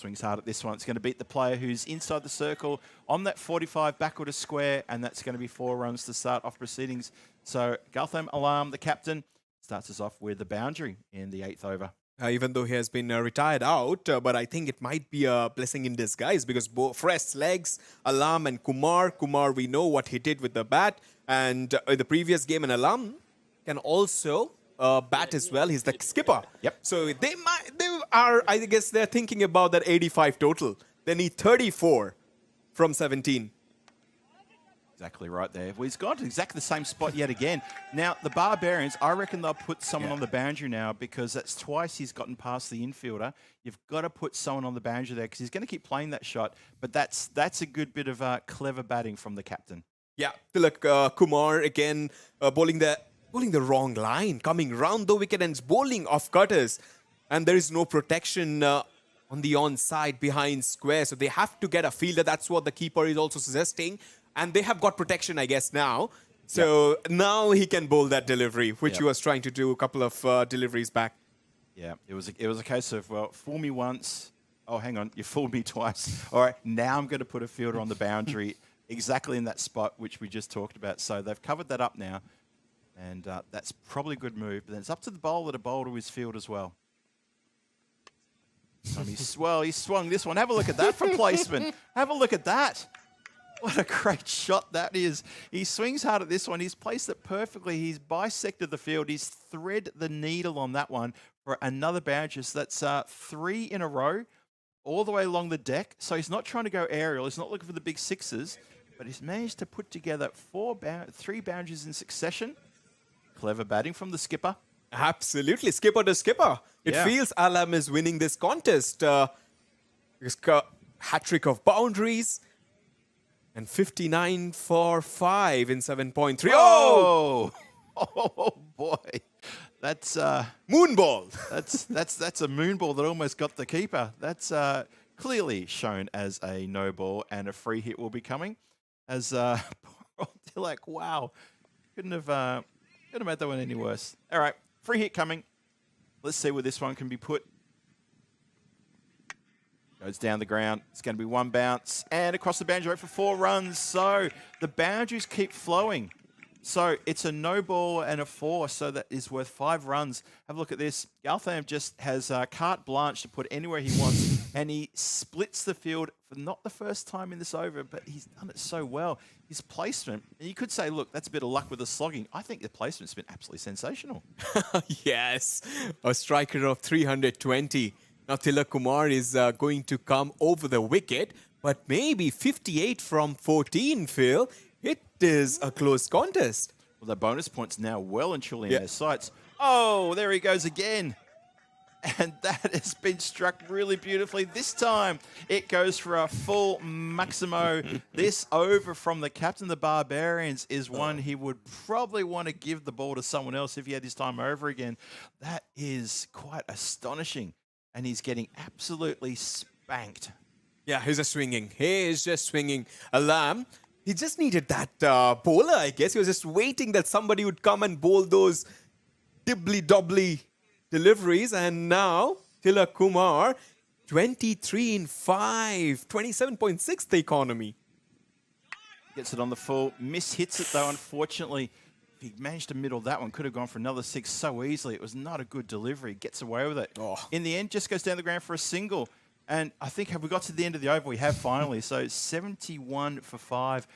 Swings hard at this one. It's going to beat the player who's inside the circle on that 45 backward a square, and that's going to be 4 runs to start off proceedings. So Galtham Alam, the captain, starts us off with the boundary in the 8th over. Even though he has been retired out, but I think it might be a blessing in disguise because both fresh legs, Alam and Kumar. Kumar, we know what he did with the bat, and in the previous game, an Alam can also bat as well. He's the skipper. Yep. So they are, I guess they're thinking about that 85 total. They need 34 from 17. Exactly right there. Well, he's gone to exactly the same spot yet again. Now, the Barbarians, I reckon they'll put someone on the boundary now because that's twice he's gotten past the infielder. You've got to put someone on the boundary there because he's going to keep playing that shot. But that's a good bit of clever batting from the captain. Yeah, Tilak Kumar again bowling the wrong line, coming round the wicket and bowling off cutters. And there is no protection on the onside behind square. So they have to get a fielder. That's what the keeper is also suggesting. And they have got protection, I guess, now. So now he can bowl that delivery, which he was trying to do a couple of deliveries back. Yeah, it was a case of, well, fool me once. Oh, hang on, you fooled me twice. All right, now I'm going to put a fielder on the boundary exactly in that spot, which we just talked about. So they've covered that up now. And that's probably a good move. But then it's up to the bowler to bowl to his field as well. He swung this one. Have a look at that for placement. Have a look at that. What a great shot that is. He swings hard at this one. He's placed it perfectly. He's bisected the field. He's thread the needle on that one for another boundary. So that's 3 in a row all the way along the deck. So he's not trying to go aerial. He's not looking for the big sixes. But he's managed to put together 3 boundaries in succession. Clever batting from the skipper. Absolutely. Skipper to skipper. It feels Alam is winning this contest. Hat-trick of boundaries. And 59 for 5 in 7.3. Oh! Oh, boy. That's moon ball. That's a moon ball that almost got the keeper. That's clearly shown as a no ball, and a free hit will be coming. As Tilak, wow, couldn't have made that one any worse. All right, free hit coming. Let's see where this one can be put. Goes down the ground. It's going to be 1 bounce. And across the boundary for 4 runs. So the boundaries keep flowing. So it's a no ball and a 4. So that is worth 5 runs. Have a look at this. Galtham just has carte blanche to put anywhere he wants. And he splits the field for not the first time in this over, but he's done it so well. His placement, and you could say, look, that's a bit of luck with the slogging. I think the placement's been absolutely sensational. Yes. A striker of 320. Now, Tilak Kumar is going to come over the wicket, but maybe 58 from 14, Phil. It is a close contest. Well, the bonus point's now well and truly in their sights. Oh, there he goes again. And that has been struck really beautifully. This time, it goes for a full Maximo. This over from the captain of the Barbarians is one he would probably want to give the ball to someone else if he had his time over again. That is quite astonishing. And he's getting absolutely spanked. Yeah, he's just swinging. He is just swinging. Alam, he just needed that bowler, I guess. He was just waiting that somebody would come and bowl those dibbly-dobbly deliveries. And now, Tilak Kumar, 23 in 5, 27.6 the economy. Gets it on the full. Hits it, though, unfortunately. He managed to middle that one. Could have gone for another 6 so easily. It was not a good delivery. Gets away with it. Oh. In the end, just goes down the ground for a single. And I think, have we got to the end of the over? We have finally. So 71 for 5.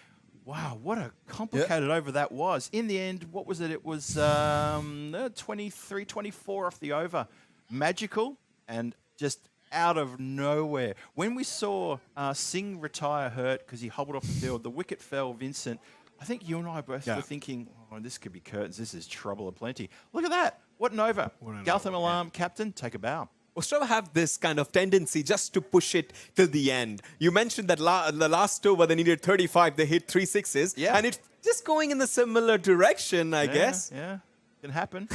Wow, what a complicated over that was. In the end, what was it? It was 23, 24 off the over. Magical and just out of nowhere. When we saw Singh retire hurt because he hobbled off the field, the wicket fell, Vincent. I think you and I both were thinking, oh, this could be curtains. This is trouble aplenty. Look at that. What an over. Galtham Alam, captain, take a bow. Ostrava have this kind of tendency just to push it till the end. You mentioned that the last over, they needed 35. They hit 3 sixes. Yeah. And it's just going in the similar direction, I guess. Yeah, can happen.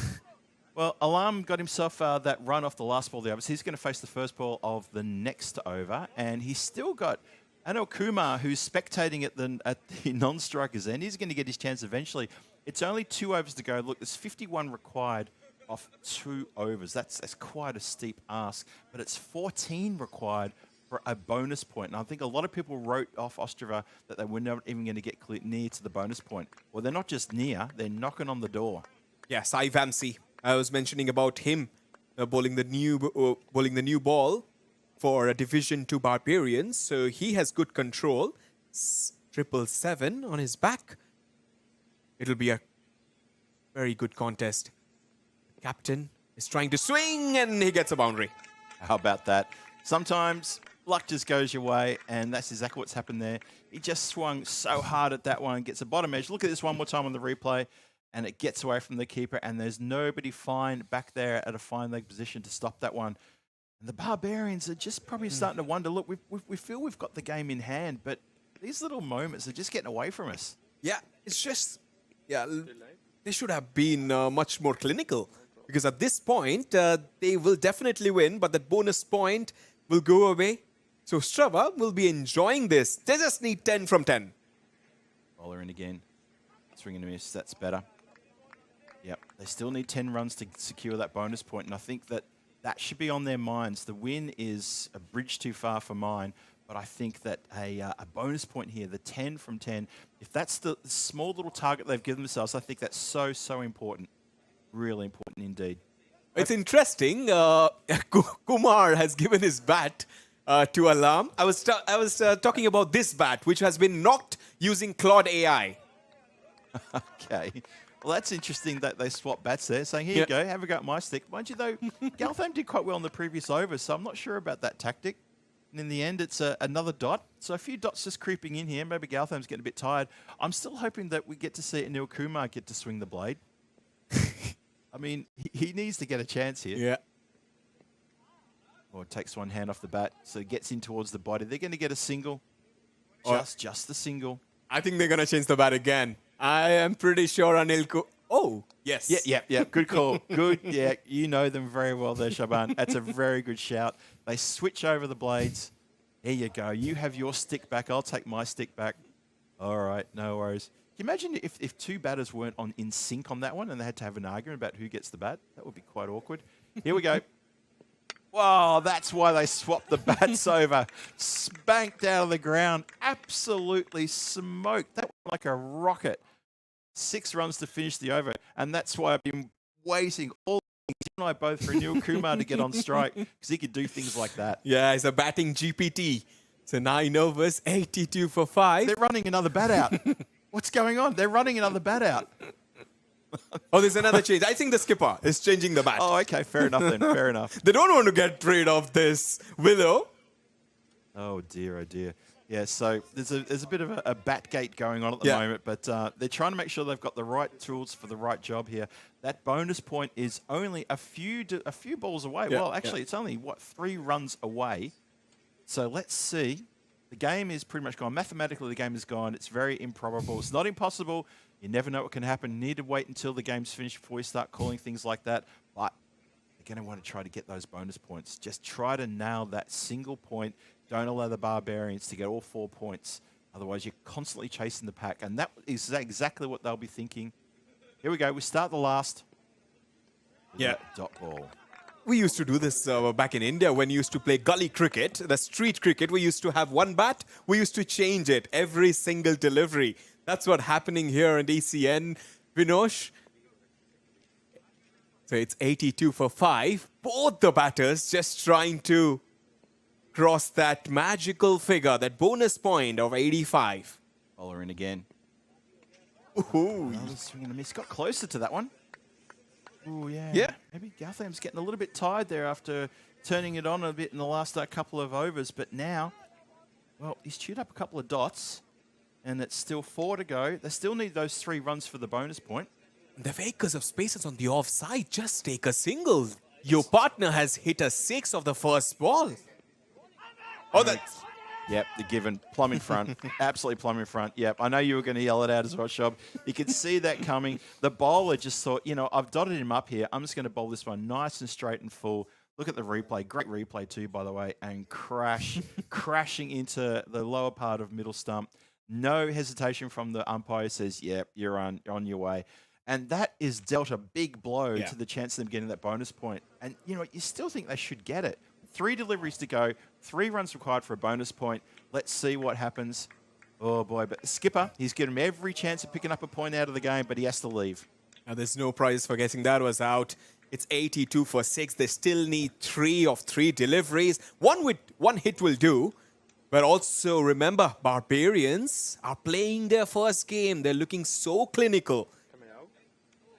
Well, Alam got himself that run off the last ball of the over. So he's going to face the first ball of the next over. And he's still got Anil Kumar, who's spectating at the non-strikers end. He's going to get his chance eventually. It's only 2 overs to go. Look, there's 51 required off 2 overs. That's quite a steep ask. But it's 14 required for a bonus point. And I think a lot of people wrote off Ostrava that they were not even going to get near to the bonus point. Well, they're not just near, they're knocking on the door. Yeah, Sai Vamsi. I was mentioning about him bowling the new ball for a Division 2 Barbarians. So he has good control. 777 on his back. It'll be a very good contest. Captain is trying to swing and he gets a boundary. How about that? Sometimes luck just goes your way, and that's exactly what's happened there. He just swung so hard at that one, gets a bottom edge. Look at this one more time on the replay, and it gets away from the keeper, and there's nobody fine back there at a fine leg position to stop that one. And the Barbarians are just probably starting to wonder, look, we feel we've got the game in hand, but these little moments are just getting away from us. Yeah, it's just, yeah, they should have been much more clinical. Because at this point, they will definitely win, but that bonus point will go away. So Ostrava will be enjoying this. They just need 10 from 10. Bowler in again. Swing and a miss, that's better. Yep, they still need 10 runs to secure that bonus point, and I think that should be on their minds. The win is a bridge too far for mine, but I think that a bonus point here, the 10 from 10, if that's the small little target they've given themselves, I think that's so important. Really important indeed. It's interesting. Kumar has given his bat to Alarm. I was talking about this bat, which has been knocked using Claude AI. Okay. Well, that's interesting that they swap bats there, saying, here you go, have a go at my stick. Mind you, though, Galtham did quite well in the previous over, so I'm not sure about that tactic. And in the end, it's another dot. So a few dots just creeping in here. Maybe Galtham's getting a bit tired. I'm still hoping that we get to see Anil Kumar get to swing the blade. I mean, he needs to get a chance here. Yeah. Or takes one hand off the bat, so gets in towards the body. They're going to get a single. Just the single. I think they're going to change the bat again. I am pretty sure Anil Oh, yes. Yeah. Good call. Good. Yeah, you know them very well there, Shaban. That's a very good shout. They switch over the blades. There you go. You have your stick back. I'll take my stick back. All right, no worries. Can you imagine if two batters weren't in sync on that one and they had to have an argument about who gets the bat? That would be quite awkward. Here we go. Wow, that's why they swapped the bats over. Spanked out of the ground. Absolutely smoked. That went like a rocket. 6 runs to finish the over. And that's why I've been waiting all Tim and I both for Anil Kumar to get on strike because he could do things like that. Yeah, he's a batting GPT. So 9 overs, 82 for 5. They're running another bat out. What's going on? They're running another bat out. Oh, there's another change. I think the skipper is changing the bat. Oh, okay. Fair enough then. Fair enough. They don't want to get rid of this Willow. Oh, dear. Oh, dear. Yeah, so there's a bit of a bat gate going on at the moment, but they're trying to make sure they've got the right tools for the right job here. That bonus point is only a few balls away. Yeah, well, actually, it's only, 3 runs away. So let's see. The game is pretty much gone. Mathematically, the game is gone. It's very improbable. It's not impossible. You never know what can happen. You need to wait until the game's finished before you start calling things like that. But you're going to want to try to get those bonus points. Just try to nail that single point. Don't allow the Barbarians to get all 4 points. Otherwise, you're constantly chasing the pack. And that is exactly what they'll be thinking. Here we go. We start the last. Yeah. Dot ball. We used to do this back in India when you used to play gully cricket, the street cricket. We used to have one bat. We used to change it every single delivery. That's what's happening here in ECN. Vinosh. So it's 82 for 5. Both the batters just trying to cross that magical figure, that bonus point of 85. Bowler in again. Ooh. Another swing and a miss. Got closer to that one. Oh, yeah. Yeah. Maybe Galtham's getting a little bit tired there after turning it on a bit in the last couple of overs. But now, well, he's chewed up a couple of dots, and it's still 4 to go. They still need those 3 runs for the bonus point. The fakers of spaces on the offside, just take a single. Your partner has hit a 6 of the first ball. Oh, that's... Yep, the given. Plumb in front. Absolutely plumb in front. Yep, I know you were going to yell it out as well, Shob. You could see that coming. The bowler just thought, you know, I've dotted him up here. I'm just going to bowl this one nice and straight and full. Look at the replay. Great replay too, by the way. And crashing into the lower part of middle stump. No hesitation from the umpire. Says, yep, you're on your way. And that is dealt a big blow to the chance of them getting that bonus point. And, you know, you still think they should get it. 3 deliveries to go. 3 runs required for a bonus point. Let's see what happens. Oh, boy. But Skipper, he's given him every chance of picking up a point out of the game, but he has to leave. And there's no prize for guessing that was out. It's 82 for 6. They still need 3 of 3 deliveries. One hit will do. But also remember, Barbarians are playing their first game. They're looking so clinical.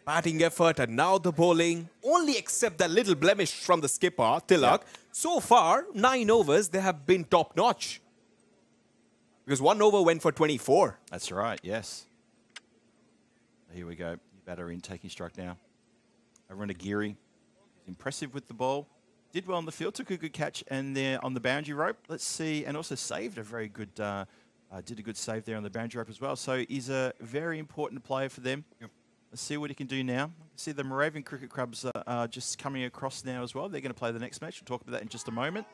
Batting effort and now the bowling. Only except that little blemish from the skipper, Tilak. Yeah. So far, 9 overs, they have been top-notch. Because 1 over went for 24. That's right, yes. Here we go. Batter in, taking strike now. Over on a Geary. Impressive with the ball. Did well on the field, took a good catch, and there on the boundary rope. Let's see, and also saved a very good, did a good save there on the boundary rope as well. So he's a very important player for them. Yep. Let's see what he can do now. See the Moravian Cricket Clubs are just coming across now as well. They're going to play the next match. We'll talk about that in just a moment.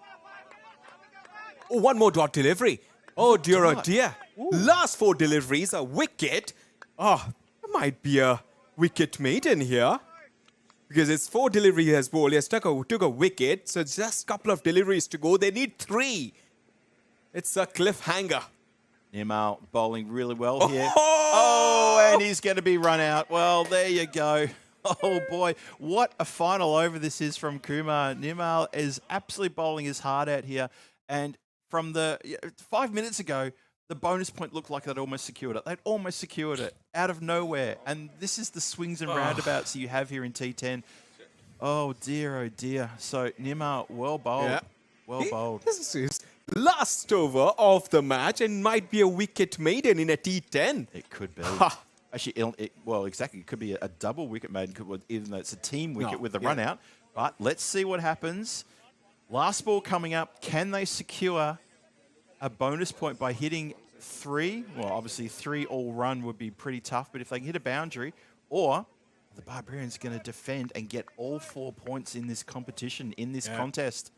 Oh, one more dot delivery. Oh dear, oh dear. Last 4 deliveries, a wicket. Oh, there might be a wicket maiden here. Because it's 4 deliveries he has bowled. He has took a wicket. So it's just a couple of deliveries to go. They need 3. It's a cliffhanger. Nimal bowling really well here. Oh, and he's going to be run out. Well, there you go. Oh, boy. What a final over this is from Kumar. Nimal is absolutely bowling his heart out here. And from the 5 minutes ago, the bonus point looked like they'd almost secured it. They'd almost secured it out of nowhere. And this is the swings and roundabouts you have here in T10. Oh, dear, oh, dear. So, Nimal, well bowled. Yeah. Well bowled. This is last over of the match and might be a wicket maiden in a T10. It could be. Actually, well, exactly. It could be a double wicket maiden, even though it's a team wicket with a run out. But let's see what happens. Last ball coming up. Can they secure a bonus point by hitting 3? Well, obviously 3 all run would be pretty tough, but if they can hit a boundary, or the Barbarians are going to defend and get all 4 points in this competition, in this contest.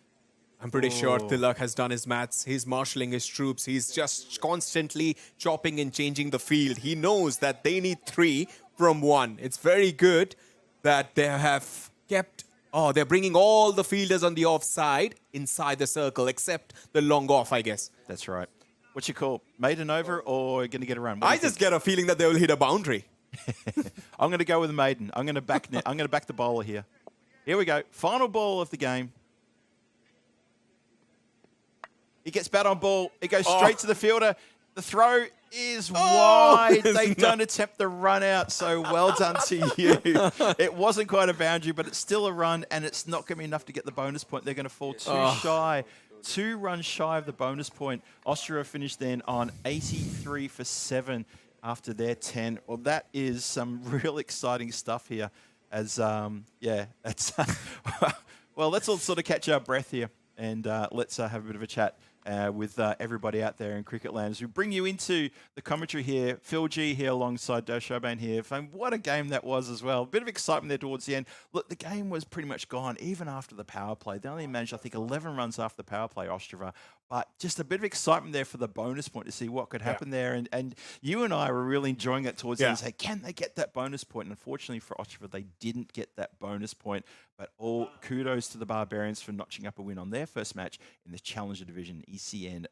I'm pretty sure Tilak has done his maths. He's marshalling his troops. He's just constantly chopping and changing the field. He knows that they need 3 from 1. It's very good that they have kept... Oh, they're bringing all the fielders on the offside inside the circle, except the long off, I guess. That's right. What's your call? Maiden over or going to get a run? I just get a feeling that they will hit a boundary. I'm going to go with a maiden. I'm going to back the bowler here. Here we go. Final ball of the game. He gets bat on ball. It goes straight to the fielder. The throw is wide. They don't attempt the run out, so well done to you. It wasn't quite a boundary, but it's still a run, and it's not going to be enough to get the bonus point. They're going to fall shy. 2 runs shy of the bonus point. Ostrava finished then on 83 for 7 after their 10. Well, that is some real exciting stuff here. As that's well, let's all sort of catch our breath here, and let's have a bit of a chat with everybody out there in cricket land. As we bring you into the commentary here, Phil G here alongside Dashoban here. What a game that was as well. A bit of excitement there towards the end. Look, the game was pretty much gone even after the power play. They only managed, I think, 11 runs after the power play, Ostrava. But just a bit of excitement there for the bonus point to see what could happen there. And you and I were really enjoying it towards the end. Say, can they get that bonus point? And unfortunately for Ostrava, they didn't get that bonus point. But all kudos to the Barbarians for notching up a win on their first match in the Challenger Division, ECN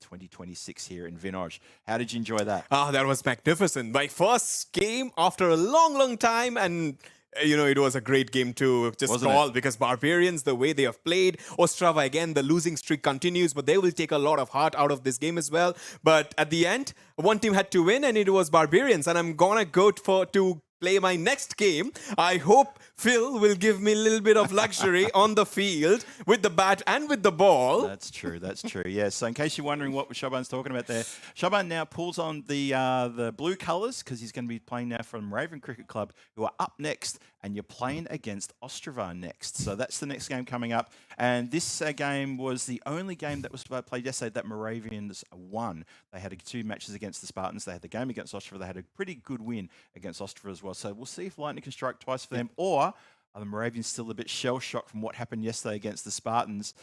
2026 here in Vinoj. How did you enjoy that? That was magnificent. My first game after a long, long time, and it was a great game to just call because Barbarians, the way they have played, Ostrava, again, the losing streak continues, but they will take a lot of heart out of this game as well. But at the end, one team had to win, and it was Barbarians, and I'm gonna go to play my next game. I hope Phil will give me a little bit of luxury on the field with the bat and with the ball. That's true. That's true. Yeah. So in case you're wondering what Shaban's talking about there, Shaban now pulls on the blue colours because he's going to be playing now from Moravian Cricket Club, who are up next, and you're playing against Ostrava next. So that's the next game coming up. And this game was the only game that was played yesterday that Moravians won. They had 2 matches against the Spartans. They had the game against Ostrava. They had a pretty good win against Ostrava as well. So we'll see if lightning can strike twice for them, or are the Moravians still a bit shell-shocked from what happened yesterday against the Spartans?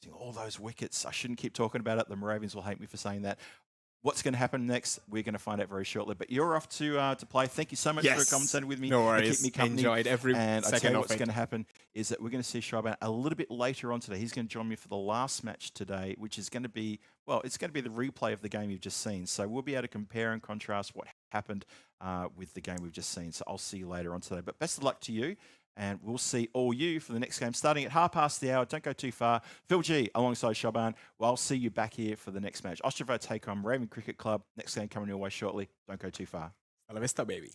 Losing all those wickets. I shouldn't keep talking about it. The Moravians will hate me for saying that. What's going to happen next? We're going to find out very shortly. But you're off to play. Thank you so much for commentating with me. No and worries. Keep me company. Enjoyed every and I tell second you of what's it. going to happen is that we're going to see Shaban a little bit later on today. He's going to join me for the last match today, which is going to be, well, it's going to be the replay of the game you've just seen. So we'll be able to compare and contrast what happened with the game we've just seen. So I'll see you later on today. But best of luck to you. And we'll see all you for the next game starting at 1:30. Don't go too far. Phil G alongside Shaban. Well, I'll see you back here for the next match. Ostrava take on Moravian Cricket Club. Next game coming your way shortly. Don't go too far. A la vista, baby.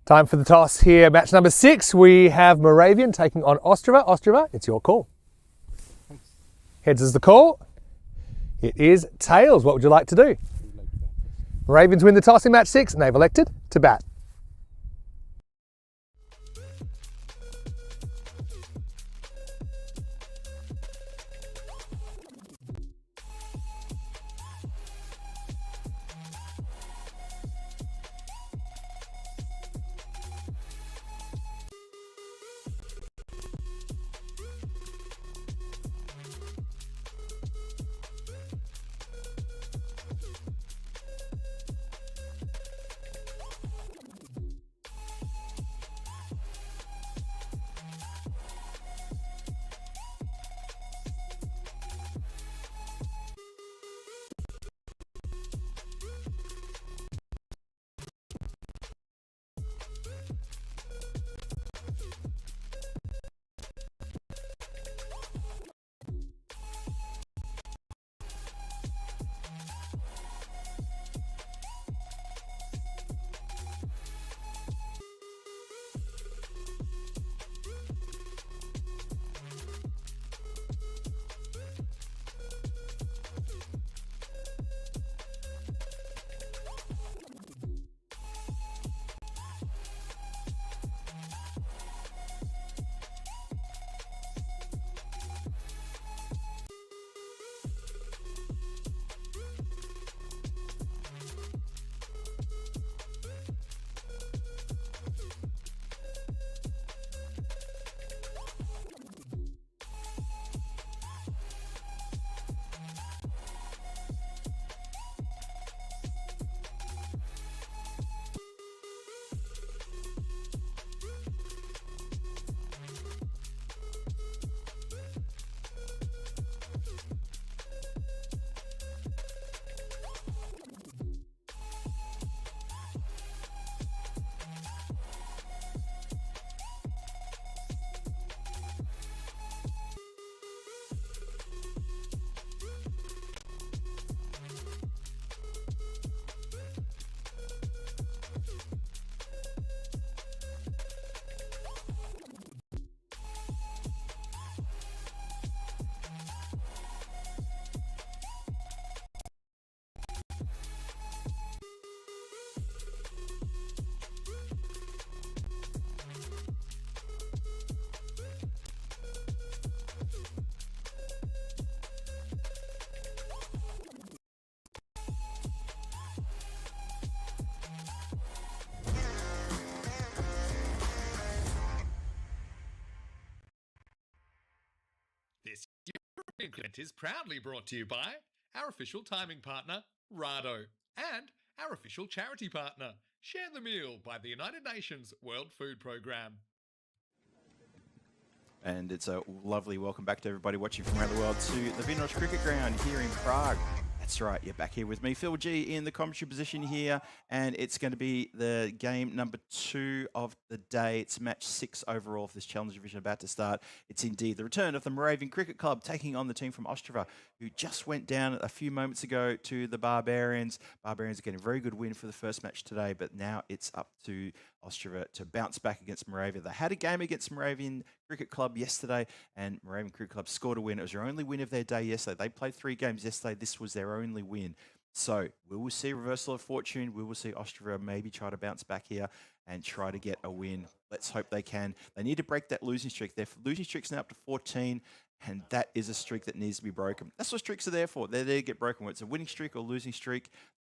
Time for the toss here. Match number 6. We have Moravian taking on Ostrava. Ostrava, it's your call. Heads is the call. It is tails. What would you like to do? Moravians win the toss in match 6 and they've elected to bat. This European event is proudly brought to you by our official timing partner, Rado, and our official charity partner, Share the Meal by the United Nations World Food Programme. And it's a lovely welcome back to everybody watching from around the world to the Mid-innings Cricket Ground here in Prague. That's right, you're back here with me, Phil G, in the commentary position here, and it's going to be the game number 2 of the day. It's match 6 overall for this Challenge Division about to start. It's indeed the return of the Moravian Cricket Club taking on the team from Ostrava, who just went down a few moments ago to the Barbarians. Barbarians are getting a very good win for the first match today, but now it's up to Ostrava to bounce back against Moravia. They had a game against Moravian Cricket Club yesterday, and Moravian Cricket Club scored a win. It was their only win of their day yesterday. They played 3 games yesterday. This was their only win. So we will see reversal of fortune. We will see Ostrava maybe try to bounce back here and try to get a win. Let's hope they can. They need to break that losing streak. Their losing streak's now up to 14, and that is a streak that needs to be broken. That's what streaks are there for. They're there to get broken. Whether it's a winning streak or losing streak,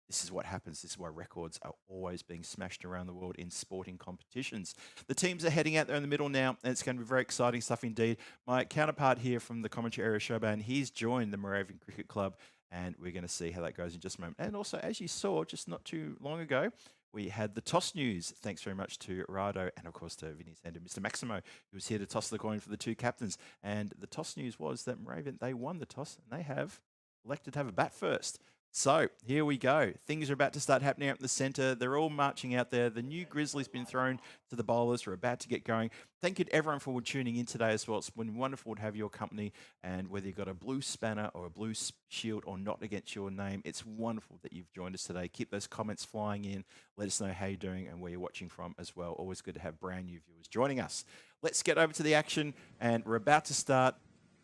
this is what happens. This is why records are always being smashed around the world in sporting competitions. The teams are heading out there in the middle now, and it's going to be very exciting stuff indeed. My counterpart here from the commentary area, Shoban, he's joined the Moravian Cricket Club, and we're going to see how that goes in just a moment. And also, as you saw just not too long ago, we had the toss news. Thanks very much to Rado and, of course, to Vinny's and to Mr. Maximo, who was here to toss the coin for the 2 captains. And the toss news was that Moravian, they won the toss, and they have elected to have a bat first. So here we go. Things are about to start happening out in the centre. They're all marching out there. The new Grizzly's been thrown to the bowlers. We're about to get going. Thank you to everyone for tuning in today as well. It's been wonderful to have your company. And whether you've got a blue spanner or a blue shield or not against your name, it's wonderful that you've joined us today. Keep those comments flying in. Let us know how you're doing and where you're watching from as well. Always good to have brand new viewers joining us. Let's get over to the action, and we're about to start.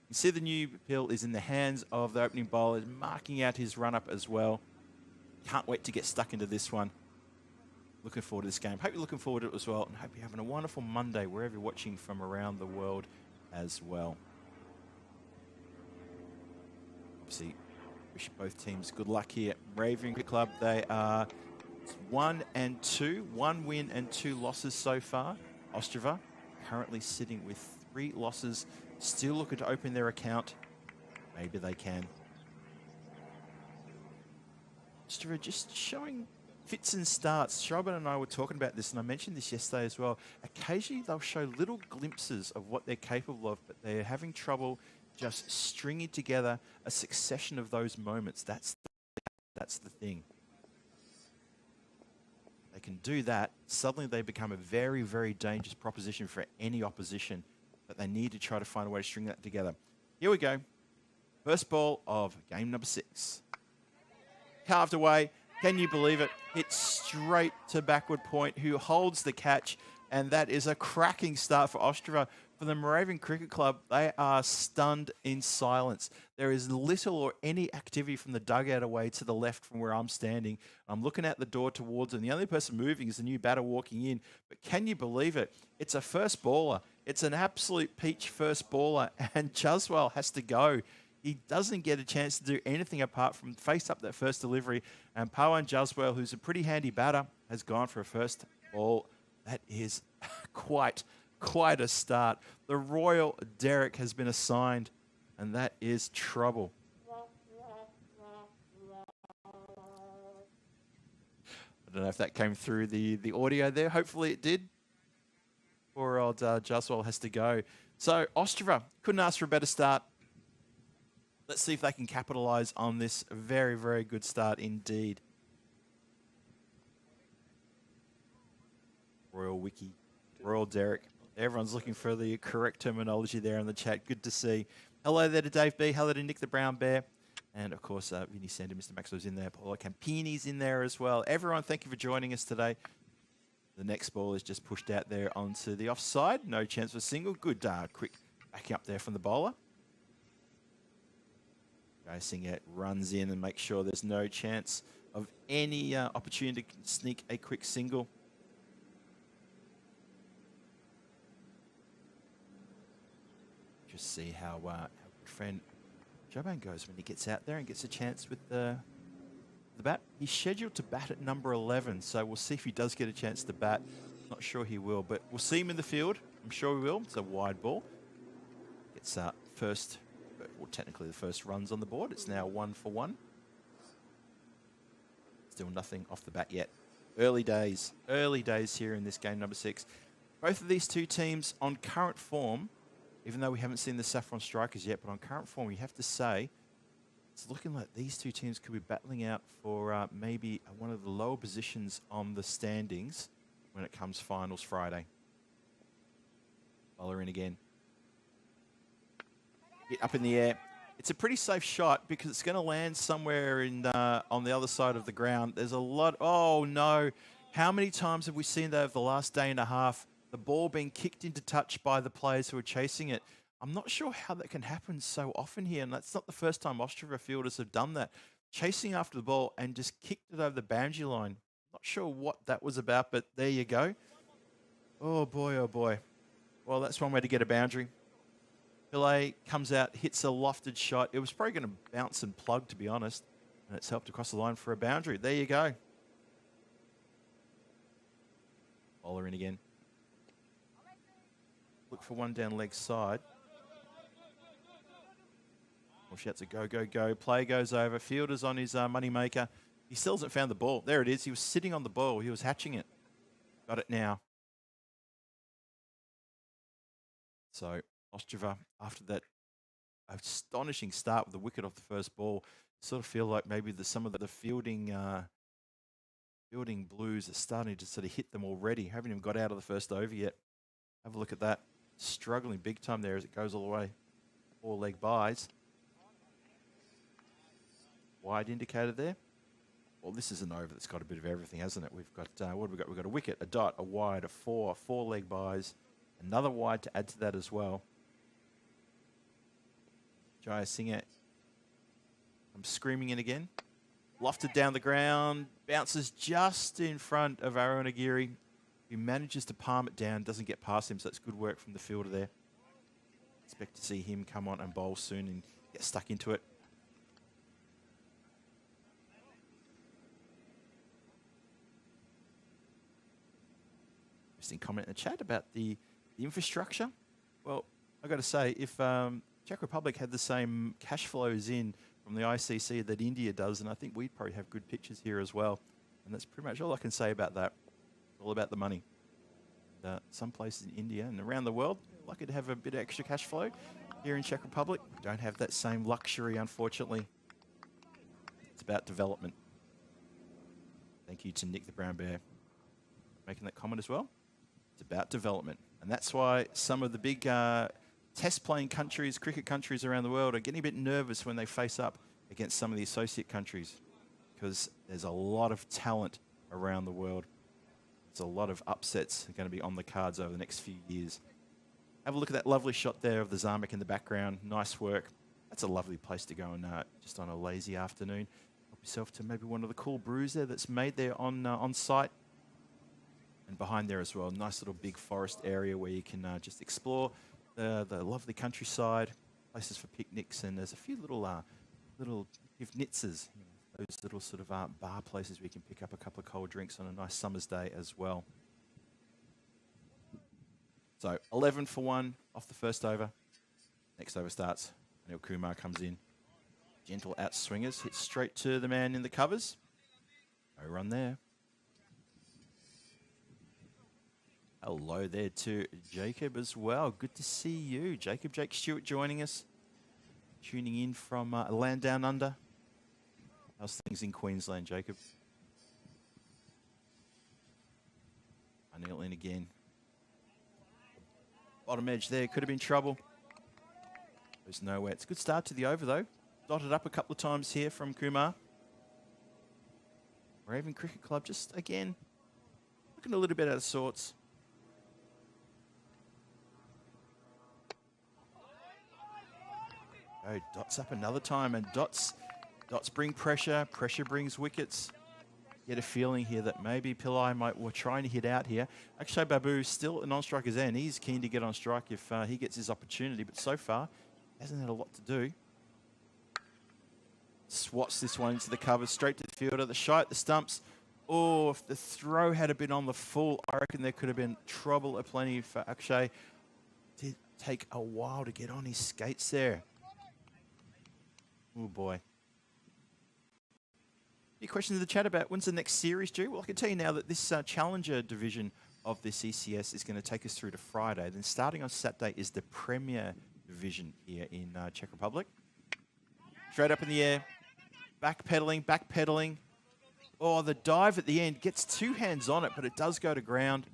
You see the new pill is in the hands of the opening bowler, marking out his run-up as well. Can't wait to get stuck into this one. Looking forward to this game. Hope you're looking forward to it as well, and hope you're having a wonderful Monday wherever you're watching from around the world as well. Obviously, wish both teams good luck here. Moravian Cricket Club, they are 1-2, 1 win and 2 losses so far. Ostrava currently sitting with 3 losses. Still looking to open their account. Maybe they can. Ostrava just showing fits and starts. Shobin and I were talking about this, and I mentioned this yesterday as well. Occasionally they'll show little glimpses of what they're capable of, but they're having trouble just stringing together a succession of those moments. That's the thing. They can do that. Suddenly they become a very, very dangerous proposition for any opposition. But they need to try to find a way to string that together. Here we go. First ball of game number 6. Carved away. Can you believe it? It's straight to backward point, who holds the catch. And that is a cracking start for Ostrava. For the Moravian Cricket Club, they are stunned in silence. There is little or any activity from the dugout away to the left from where I'm standing. I'm looking out the door towards them. The only person moving is the new batter walking in. But can you believe it? It's a first baller. It's an absolute peach first baller, and Jaswal has to go. He doesn't get a chance to do anything apart from face up that first delivery. And Pawan Jaswal, who's a pretty handy batter, has gone for a first ball. That is quite a start. The Royal Derek has been assigned, and that is trouble. I don't know if that came through the audio there. Hopefully it did. Poor old Jaswal has to go. So Ostrava couldn't ask for a better start. Let's see if they can capitalise on this very, very good start indeed. Royal Wiki, Royal Derek. Everyone's looking for the correct terminology there in the chat. Good to see. Hello there to Dave B. Hello to Nick the Brown Bear. And of course, Vinny Sander, Mr. Maxwell's in there. Paulo Campini's in there as well. Everyone, thank you for joining us today. The next ball is just pushed out there onto the offside. No chance for single. Good, quick backing up there from the bowler. Racing it, runs in and makes sure there's no chance of any opportunity to sneak a quick single. Just see how good friend Joban goes when he gets out there and gets a chance with the bat. He's scheduled to bat at number 11, so we'll see if he does get a chance to bat. Not sure he will, but we'll see him in the field. I'm sure we will. It's a wide ball. Gets first, well, technically the first runs on the board. It's now 1 for 1. Still nothing off the bat yet. Early days here in this game number 6. Both of these two teams on current form, even though we haven't seen the Saffron Strikers yet, but on current form, you have to say, it's looking like these two teams could be battling out for maybe one of the lower positions on the standings when it comes finals Friday. Bowler in again. Get up in the air. It's a pretty safe shot because it's going to land somewhere in on the other side of the ground. There's a lot. Oh, no. How many times have we seen that over the last day and a half? The ball being kicked into touch by the players who are chasing it. I'm not sure how that can happen so often here, and that's not the first time Ostrava fielders have done that. Chasing after the ball and just kicked it over the boundary line. Not sure what that was about, but there you go. Oh, boy, oh, boy. Well, that's one way to get a boundary. Pillay comes out, hits a lofted shot. It was probably going to bounce and plug, to be honest, and it's helped across the line for a boundary. There you go. Bowler in again. Look for one down leg side. Well, shouts a go, go, go. Play goes over. Fielder's on his money maker. He still hasn't found the ball. There it is. He was sitting on the ball. He was hatching it. Got it now. So Ostrava, after that astonishing start with the wicket off the first ball, Sort of feel like maybe some of the fielding blues are starting to sort of hit them already. Haven't even got out of the first over yet. Have a look at that. Struggling big time there as it goes all the way. 4 leg byes. Wide indicator there. Well, this is an over that's got a bit of everything, hasn't it? We've got, what have we got? We've got a wicket, a dot, a wide, a 4 leg byes. Another wide to add to that as well. Jaya Singer. I'm screaming in again. Lofted down the ground. Bounces just in front of Aronagiri. He manages to palm it down. Doesn't get past him, so it's good work from the fielder there. Expect to see him come on and bowl soon and get stuck into it. Interesting comment in the chat about the infrastructure. Well, I've got to say, if Czech Republic had the same cash flows in from the ICC that India does, and I think we'd probably have good pictures here as well. And that's pretty much all I can say about that. It's all about the money. Some places in India and around the world, lucky to have a bit of extra cash flow. Here in Czech Republic, don't have that same luxury, unfortunately. It's about development. Thank you to Nick the Brown Bear making that comment as well. It's about development. And that's why some of the big test-playing countries, cricket countries around the world are getting a bit nervous when they face up against some of the associate countries, because there's a lot of talent around the world. There's a lot of upsets going to be on the cards over the next few years. Have a look at that lovely shot there of the Zamek in the background. Nice work. That's a lovely place to go and just on a lazy afternoon. Help yourself to maybe one of the cool brews there that's made there on site. And behind there as well, nice little big forest area where you can just explore the lovely countryside, places for picnics, and there's a few little pivnitzes, those little sort of bar places where you can pick up a couple of cold drinks on a nice summer's day as well. So 11 for 1 off the first over. Next over starts. Anil Kumar comes in. Gentle out swingers, hits straight to the man in the covers. No run there. Hello there to Jacob as well. Good to see you. Jake Stewart joining us. Tuning in from land down under. How's things in Queensland, Jacob? Anil in again. Bottom edge there, could have been trouble. There's nowhere. It's a good start to the over though. Dotted up a couple of times here from Kumar. Moravian Cricket Club just, again, looking a little bit out of sorts. Oh, dots up another time, and dots bring pressure. Pressure brings wickets. Get a feeling here that maybe Pillai were trying to hit out here. Akshay Babu still a non-striker's end. He's keen to get on strike if he gets his opportunity, but so far hasn't had a lot to do. Swats this one into the cover, straight to the fielder. The shy at the stumps. Oh, if the throw had been on the full, I reckon there could have been trouble aplenty for Akshay. Did take a while to get on his skates there. Oh boy. Any questions in the chat about when's the next series due? Well, I can tell you now that this Challenger division of this ECS is going to take us through to Friday. Then starting on Saturday is the Premier division here in Czech Republic. Straight up in the air. Backpedaling. Oh, the dive at the end gets 2 hands on it, but it does go to ground.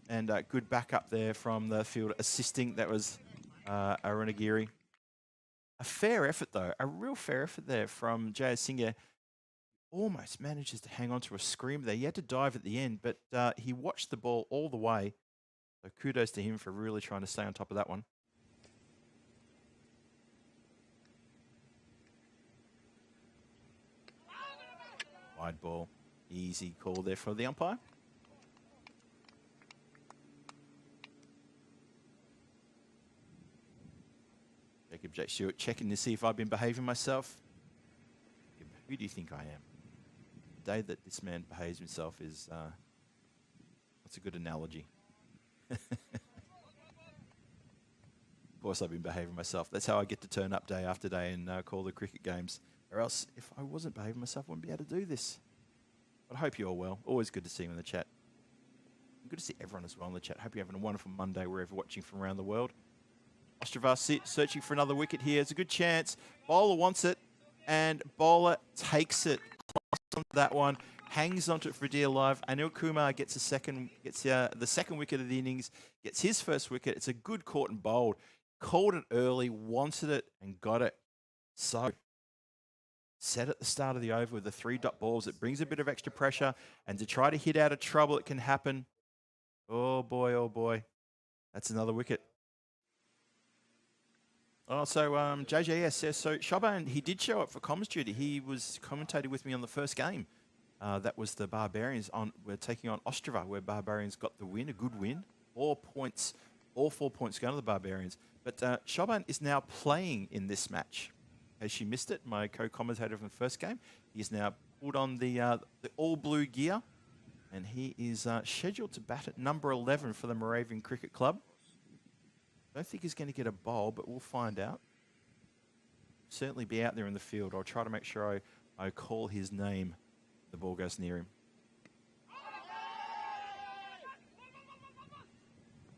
And good backup there from the fielder assisting. That was Aronagiri. A fair effort, though. A real fair effort there from Jaya Singer. Almost manages to hang on to a scream there. He had to dive at the end, but he watched the ball all the way. So kudos to him for really trying to stay on top of that one. Wide ball. Easy call there for the umpire. Jacob J. Stewart checking to see if I've been behaving myself. Who do you think I am? The day that this man behaves himself is, what's a good analogy? Of course I've been behaving myself. That's how I get to turn up day after day and call the cricket games. Or else, if I wasn't behaving myself, I wouldn't be able to do this. But I hope you're all well. Always good to see you in the chat. Good to see everyone as well in the chat. Hope you're having a wonderful Monday wherever you're watching from around the world. Ostrava searching for another wicket here. It's a good chance. Bowler wants it. and bowler takes it onto that one, hangs onto it for dear life. Anil Kumar gets the second wicket of the innings, gets his first wicket. It's a good caught and bowled. Called it early, wanted it, and got it. So, set at the start of the over with the 3-dot balls. It brings a bit of extra pressure, and to try to hit out of trouble, it can happen. Oh boy, that's another wicket. Oh, so JJS says, so Shaban, he did show up for comms duty. He was commentating with me on the first game. That was the Barbarians we're taking on Ostrava, where Barbarians got the win, a good win. 4 points, all 4 points going to the Barbarians. But Shaban is now playing in this match. Has she missed it? My co-commentator from the first game. He's now pulled on the all-blue gear, and he is scheduled to bat at number 11 for the Moravian Cricket Club. Don't think he's going to get a bowl, but we'll find out. Certainly be out there in the field. I'll try to make sure I call his name. The ball goes near him.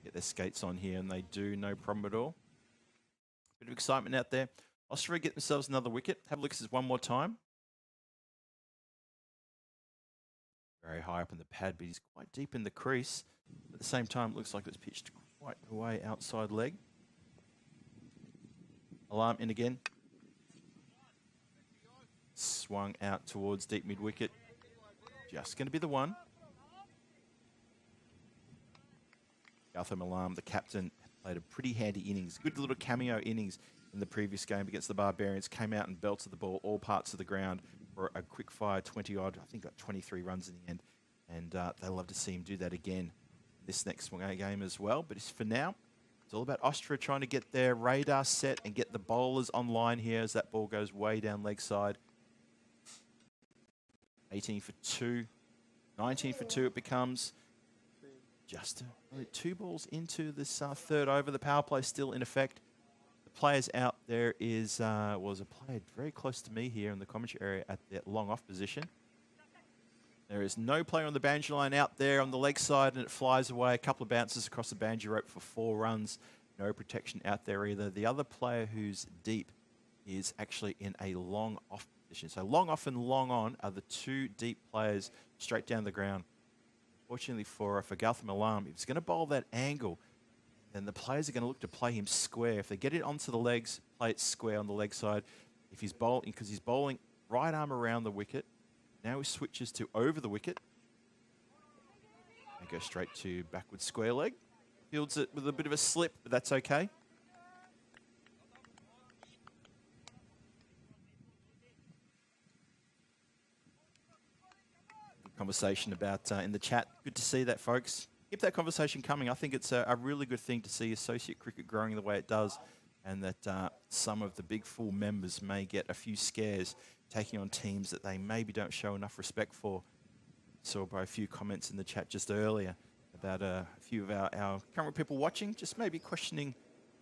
Get their skates on here, and they do, no problem at all. Bit of excitement out there. Ostrava get themselves another wicket. Have a look at this one more time. Very high up in the pad, but he's quite deep in the crease. At the same time, it looks like it's pitched quite away outside leg. Alarm in again. Swung out towards deep mid-wicket. Just going to be the one. Gautam Alarm, the captain, played a pretty handy innings. Good little cameo innings in the previous game against the Barbarians. Came out and belted the ball all parts of the ground for a quick fire 20-odd. I think got 23 runs in the end. And they love to see him do that again this next game as well. But for now, it's all about Ostrava trying to get their radar set and get the bowlers online here as that ball goes way down leg side. 18 for 2. 19 for 2 it becomes. Just 2 balls into this third over. The power play still in effect. The players out there was a player very close to me here in the commentary area at the long off position. There is no player on the boundary line out there on the leg side, and it flies away. A couple of bounces across the boundary rope for 4 runs. No protection out there either. The other player who's deep is actually in a long off position. So long off and long on are the 2 deep players straight down the ground. Fortunately for Gautam Alarm, if he's going to bowl that angle, then the players are going to look to play him square. If they get it onto the legs, play it square on the leg side. If he's bowling, because he's bowling right arm around the wicket, now he switches to over the wicket. And go straight to backward square leg. Fields it with a bit of a slip, but that's okay. Good conversation about in the chat. Good to see that, folks. Keep that conversation coming. I think it's a really good thing to see associate cricket growing the way it does, and that some of the big full members may get a few scares taking on teams that they maybe don't show enough respect for. Saw by a few comments in the chat just earlier about a few of our current people watching, just maybe questioning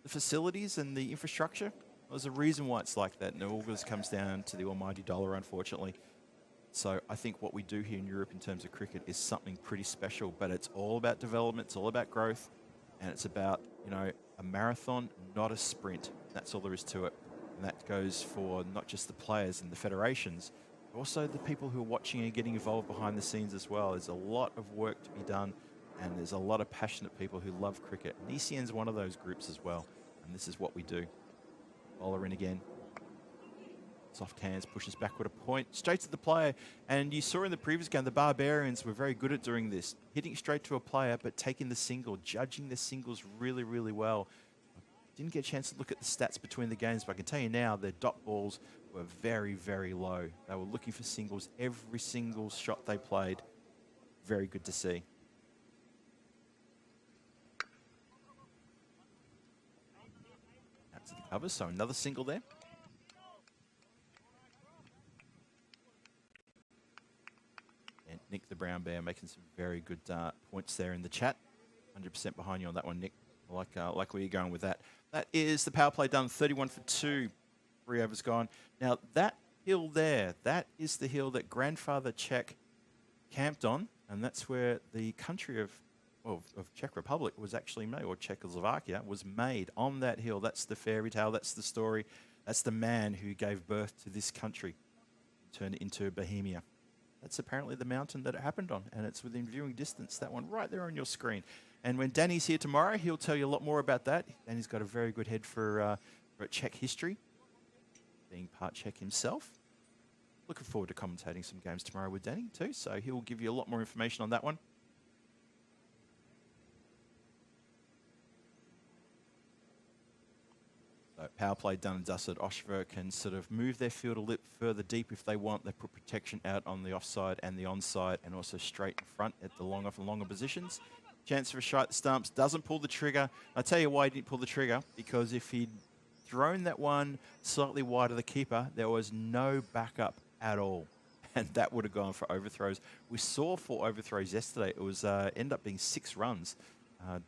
the facilities and the infrastructure. There's a reason why it's like that, and it all just comes down to the almighty dollar, unfortunately. So I think what we do here in Europe in terms of cricket is something pretty special, but it's all about development, it's all about growth, and it's about, a marathon, not a sprint. That's all there is to it. And that goes for not just the players and the federations, but also the people who are watching and getting involved behind the scenes as well. There's a lot of work to be done, and there's a lot of passionate people who love cricket. And ECN is one of those groups as well, and this is what we do. Bowler in again. Soft hands, pushes backward a point, straight to the player. And you saw in the previous game, the Barbarians were very good at doing this. Hitting straight to a player, but taking the single, judging the singles really, really well. Didn't get a chance to look at the stats between the games, but I can tell you now, their dot balls were very, very low. They were looking for singles every single shot they played. Very good to see. Out to the cover, so another single there. And Nick the Brown Bear making some very good points there in the chat. 100% behind you on that one, Nick. I like where you're going with that. That is the power play done, 31 for 2. 3 overs gone. Now, that hill there, that is the hill that grandfather Czech camped on, and that's where the country of Czech Republic was actually made, or Czechoslovakia was made on that hill. That's the fairy tale, that's the story. That's the man who gave birth to this country, turned it into Bohemia. That's apparently the mountain that it happened on, and it's within viewing distance, that one right there on your screen. And when Danny's here tomorrow, he'll tell you a lot more about that. Danny's got a very good head for Czech history, being part Czech himself. Looking forward to commentating some games tomorrow with Danny too, so he'll give you a lot more information on that one. So power play done and dusted. Ostrava can sort of move their field a little further deep if they want. They put protection out on the offside and the onside, and also straight in front at the longer positions. Chance for a shot at the stumps. Doesn't pull the trigger. I'll tell you why he didn't pull the trigger, because if he'd thrown that one slightly wide of the keeper, there was no backup at all, and that would have gone for overthrows. We saw 4 overthrows yesterday. It was ended up being 6 runs. I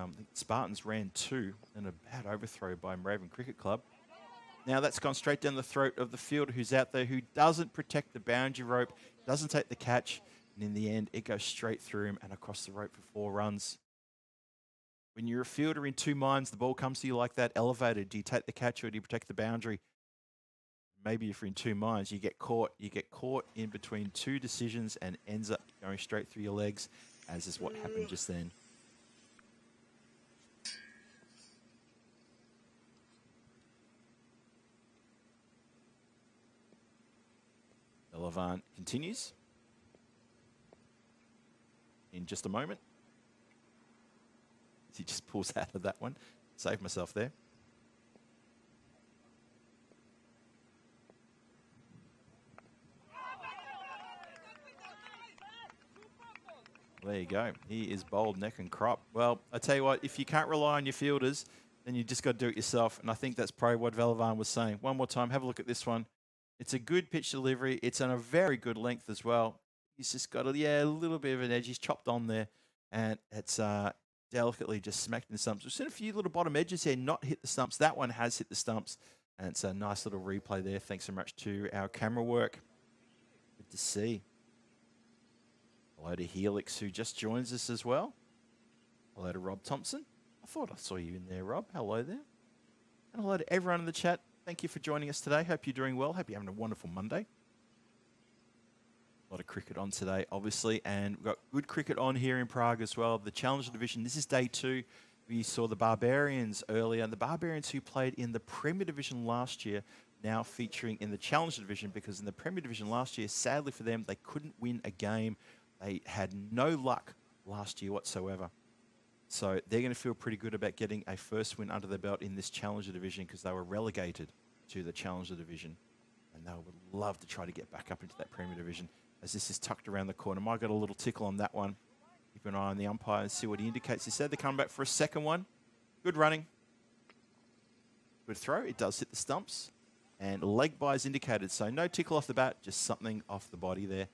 think Spartans ran 2 and a bad overthrow by Moravian Cricket Club. Now that's gone straight down the throat of the fielder who's out there, who doesn't protect the boundary rope, doesn't take the catch, and in the end it goes straight through him and across the rope for 4 runs. When you're a fielder in 2 minds, the ball comes to you like that, elevated. Do you take the catch or do you protect the boundary? Maybe if you're in 2 minds, you get caught. You get caught in between 2 decisions and ends up going straight through your legs, as is what happened just then. Levant continues in just a moment. He just pulls out of that one. Saved myself there. There you go. He is bowled neck and crop. Well, I tell you what, if you can't rely on your fielders, then you just got to do it yourself. And I think that's probably what Velavan was saying. One more time, have a look at this one. It's a good pitch delivery. It's on a very good length as well. He's just got a little bit of an edge. He's chopped on there, and it's delicately just smacked in the stumps. We've seen a few little bottom edges here not hit the stumps. That one has hit the stumps, and it's a nice little replay there. Thanks so much to our camera work. Good to see. Hello to Helix, who just joins us as well. Hello to Rob Thompson. I thought I saw you in there, Rob. Hello there. And hello to everyone in the chat. Thank you for joining us today. Hope you're doing well. Hope you're having a wonderful Monday. A lot of cricket on today, obviously, and we've got good cricket on here in Prague as well. The Challenger Division, this is day 2. We saw the Barbarians earlier, and the Barbarians who played in the Premier Division last year, now featuring in the Challenger Division, because in the Premier Division last year, sadly for them, they couldn't win a game. They had no luck last year whatsoever. So they're going to feel pretty good about getting a first win under their belt in this Challenger Division, because they were relegated to the Challenger Division. And they would love to try to get back up into that Premier Division, as this is tucked around the corner. Might got a little tickle on that one. Keep an eye on the umpire and see what he indicates. He said they're coming back for a second one. Good running. Good throw. It does hit the stumps. And leg byes indicated. So no tickle off the bat, just something off the body there.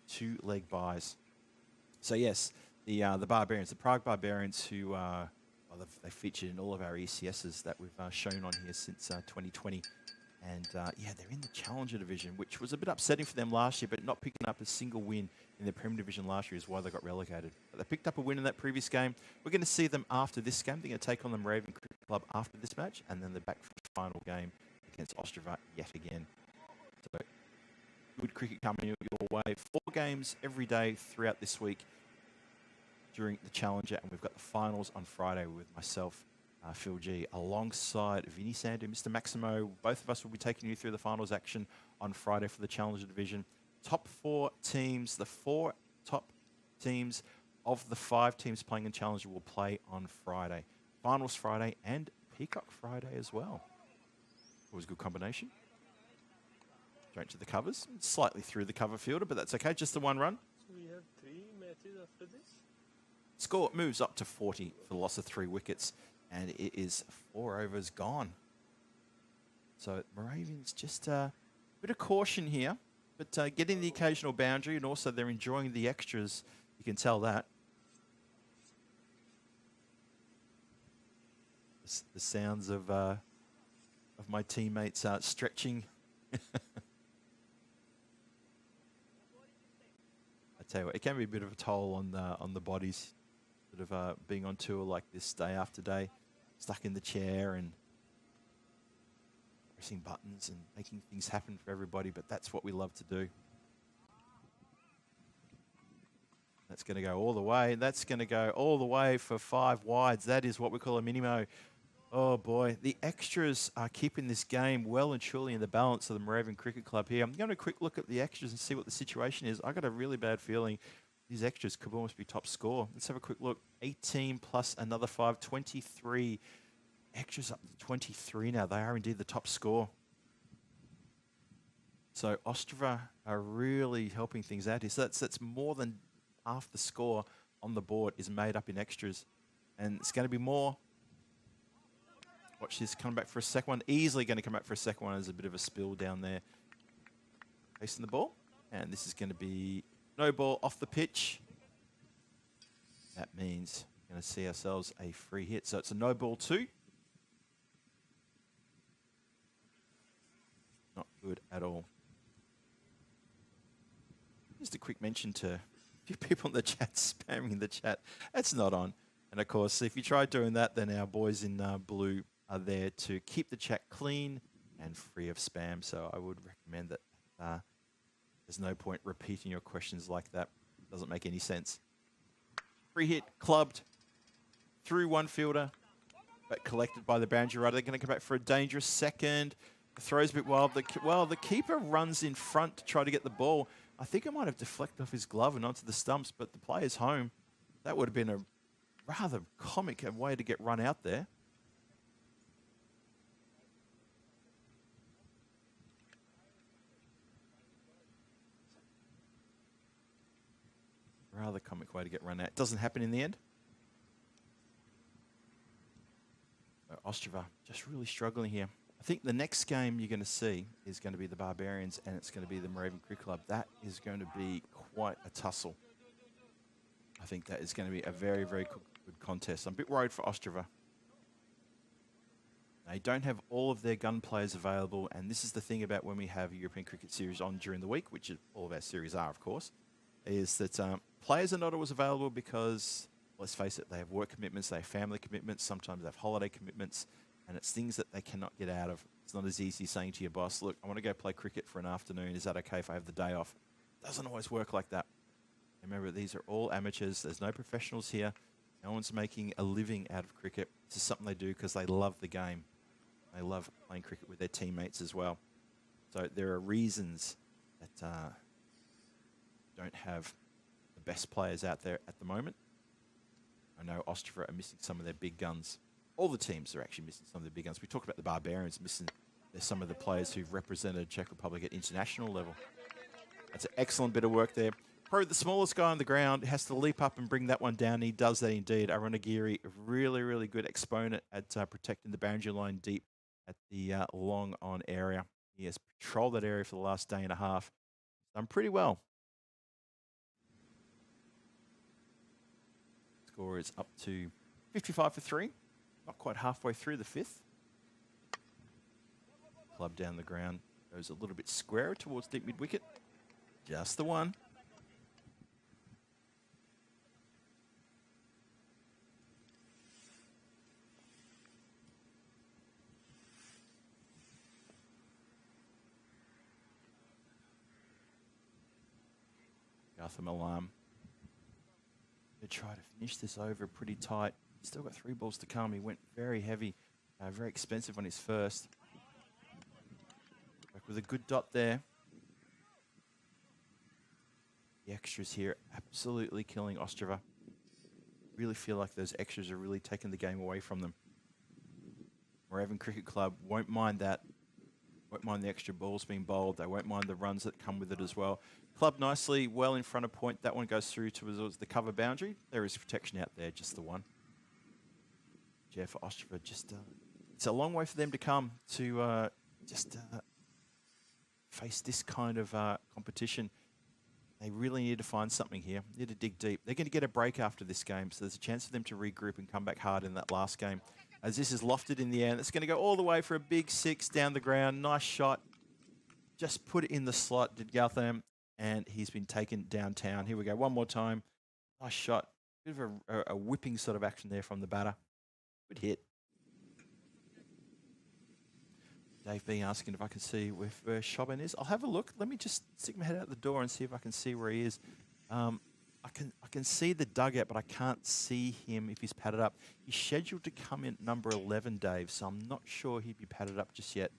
2 leg byes. So yes, the Barbarians, the Prague Barbarians, who well, they featured in all of our ECSs that we've shown on here since 2020. And yeah, they're in the Challenger Division, which was a bit upsetting for them last year, but not picking up a single win in the Premier Division last year is why they got relegated. But they picked up a win in that previous game. We're going to see them after this game. They're going to take on the Moravian Cricket Club after this match, and then they're back for the final game against Ostrava yet again. So good cricket coming your way. 4 games every day throughout this week during the Challenger, and we've got the finals on Friday with myself, Phil G, alongside Vinny Sandu, Mr. Maximo. Both of us will be taking you through the finals action on Friday for the Challenger Division. Top 4 teams, the 4 top teams of the 5 teams playing in Challenger will play on Friday. Finals Friday and Peacock Friday as well. Always a good combination. Straight to the covers. Slightly through the cover fielder, but that's okay. Just the 1 run. So we have 3 matches after this? Score moves up to 40 for the loss of 3 wickets. And it is 4 overs gone. So Moravians just a bit of caution here, but getting the occasional boundary, and also they're enjoying the extras. You can tell that. The sounds of my teammates stretching. I tell you what, it can be a bit of a toll on the bodies, sort of being on tour like this day after day, stuck in the chair and pressing buttons and making things happen for everybody, but that's what we love to do. That's going to go all the way. That's going to go all the way for 5 wides. That is what we call a minimo. Oh boy, the extras are keeping this game well and truly in the balance of the Moravian Cricket Club here. I'm going to quick look at the extras and see what the situation is. I got a really bad feeling these extras could almost be top score. Let's have a quick look. 18 plus another 5, 23. Extras up to 23 now. They are indeed the top score. So Ostrava are really helping things out here. So that's more than half the score on the board is made up in extras. And it's going to be more. Watch this, coming back for a second one. Easily going to come back for a second one. There's a bit of a spill down there. Facing the ball. And this is going to be no ball off the pitch. That means we're going to see ourselves a free hit. So it's a no ball 2. Not good at all. Just a quick mention to a few people in the chat spamming the chat. That's not on. And of course, if you try doing that, then our boys in blue are there to keep the chat clean and free of spam. So I would recommend that there's no point repeating your questions like that. It doesn't make any sense. Free hit, clubbed through one fielder, but collected by the boundary rider. They're going to come back for a dangerous second. The throw's a bit wild. The keeper runs in front to try to get the ball. I think it might have deflected off his glove and onto the stumps, but the player's home. That would have been a rather comic way to get run out there. Rather comic way to get run out. Doesn't happen in the end. Ostrava just really struggling here. I think the next game you're going to see is going to be the Barbarians, and it's going to be the Moravian Cricket Club. That is going to be quite a tussle. I think that is going to be a very, very good contest. I'm a bit worried for Ostrava. They don't have all of their gun players available, and this is the thing about when we have a European Cricket Series on during the week, which all of our series are, of course, is that players are not always available because, let's face it, they have work commitments, they have family commitments, sometimes they have holiday commitments, and it's things that they cannot get out of. It's not as easy saying to your boss, look, I want to go play cricket for an afternoon. Is that okay if I have the day off? It doesn't always work like that. Remember, these are all amateurs. There's no professionals here. No one's making a living out of cricket. This is something they do because they love the game. They love playing cricket with their teammates as well. So there are reasons that don't have the best players out there at the moment. I know Ostrava are missing some of their big guns. All the teams are actually missing some of the big guns. We talked about the Barbarians missing some of the players who've represented Czech Republic at international level. That's an excellent bit of work there. Probably the smallest guy on the ground has to leap up and bring that one down. He does that indeed. Aronagiri, a really, really good exponent at protecting the boundary line deep at the long on area. He has patrolled that area for the last day and a half. Done pretty well. Score is up to 55 for 3. Not quite halfway through the 5th. Club down the ground. Goes a little bit squarer towards deep mid-wicket. Just the one. Gotham alarm. They try to finish this over pretty tight. Still got 3 balls to come. He went very heavy, very expensive on his first. Back with a good dot there. The extras here absolutely killing Ostrava. Really feel like those extras are really taking the game away from them. Moravian Cricket Club won't mind that. Won't mind the extra balls being bowled. They won't mind the runs that come with it as well. Club nicely, well in front of point. That one goes through towards the cover boundary. There is protection out there, just the one. Jeff Ostrava, it's a long way for them to come to face this kind of competition. They really need to find something here. Need to dig deep. They're going to get a break after this game, so there's a chance for them to regroup and come back hard in that last game. As this is lofted in the air, and it's going to go all the way for a big 6 down the ground. Nice shot. Just put it in the slot, did Gautam, and he's been taken downtown. Here we go, one more time. Nice shot. Bit of a whipping sort of action there from the batter. Good hit. Dave B asking if I can see where Shobin is. I'll have a look. Let me just stick my head out the door and see if I can see where he is. I can see the dugout, but I can't see him if he's padded up. He's scheduled to come in at number 11, Dave, so I'm not sure he'd be padded up just yet.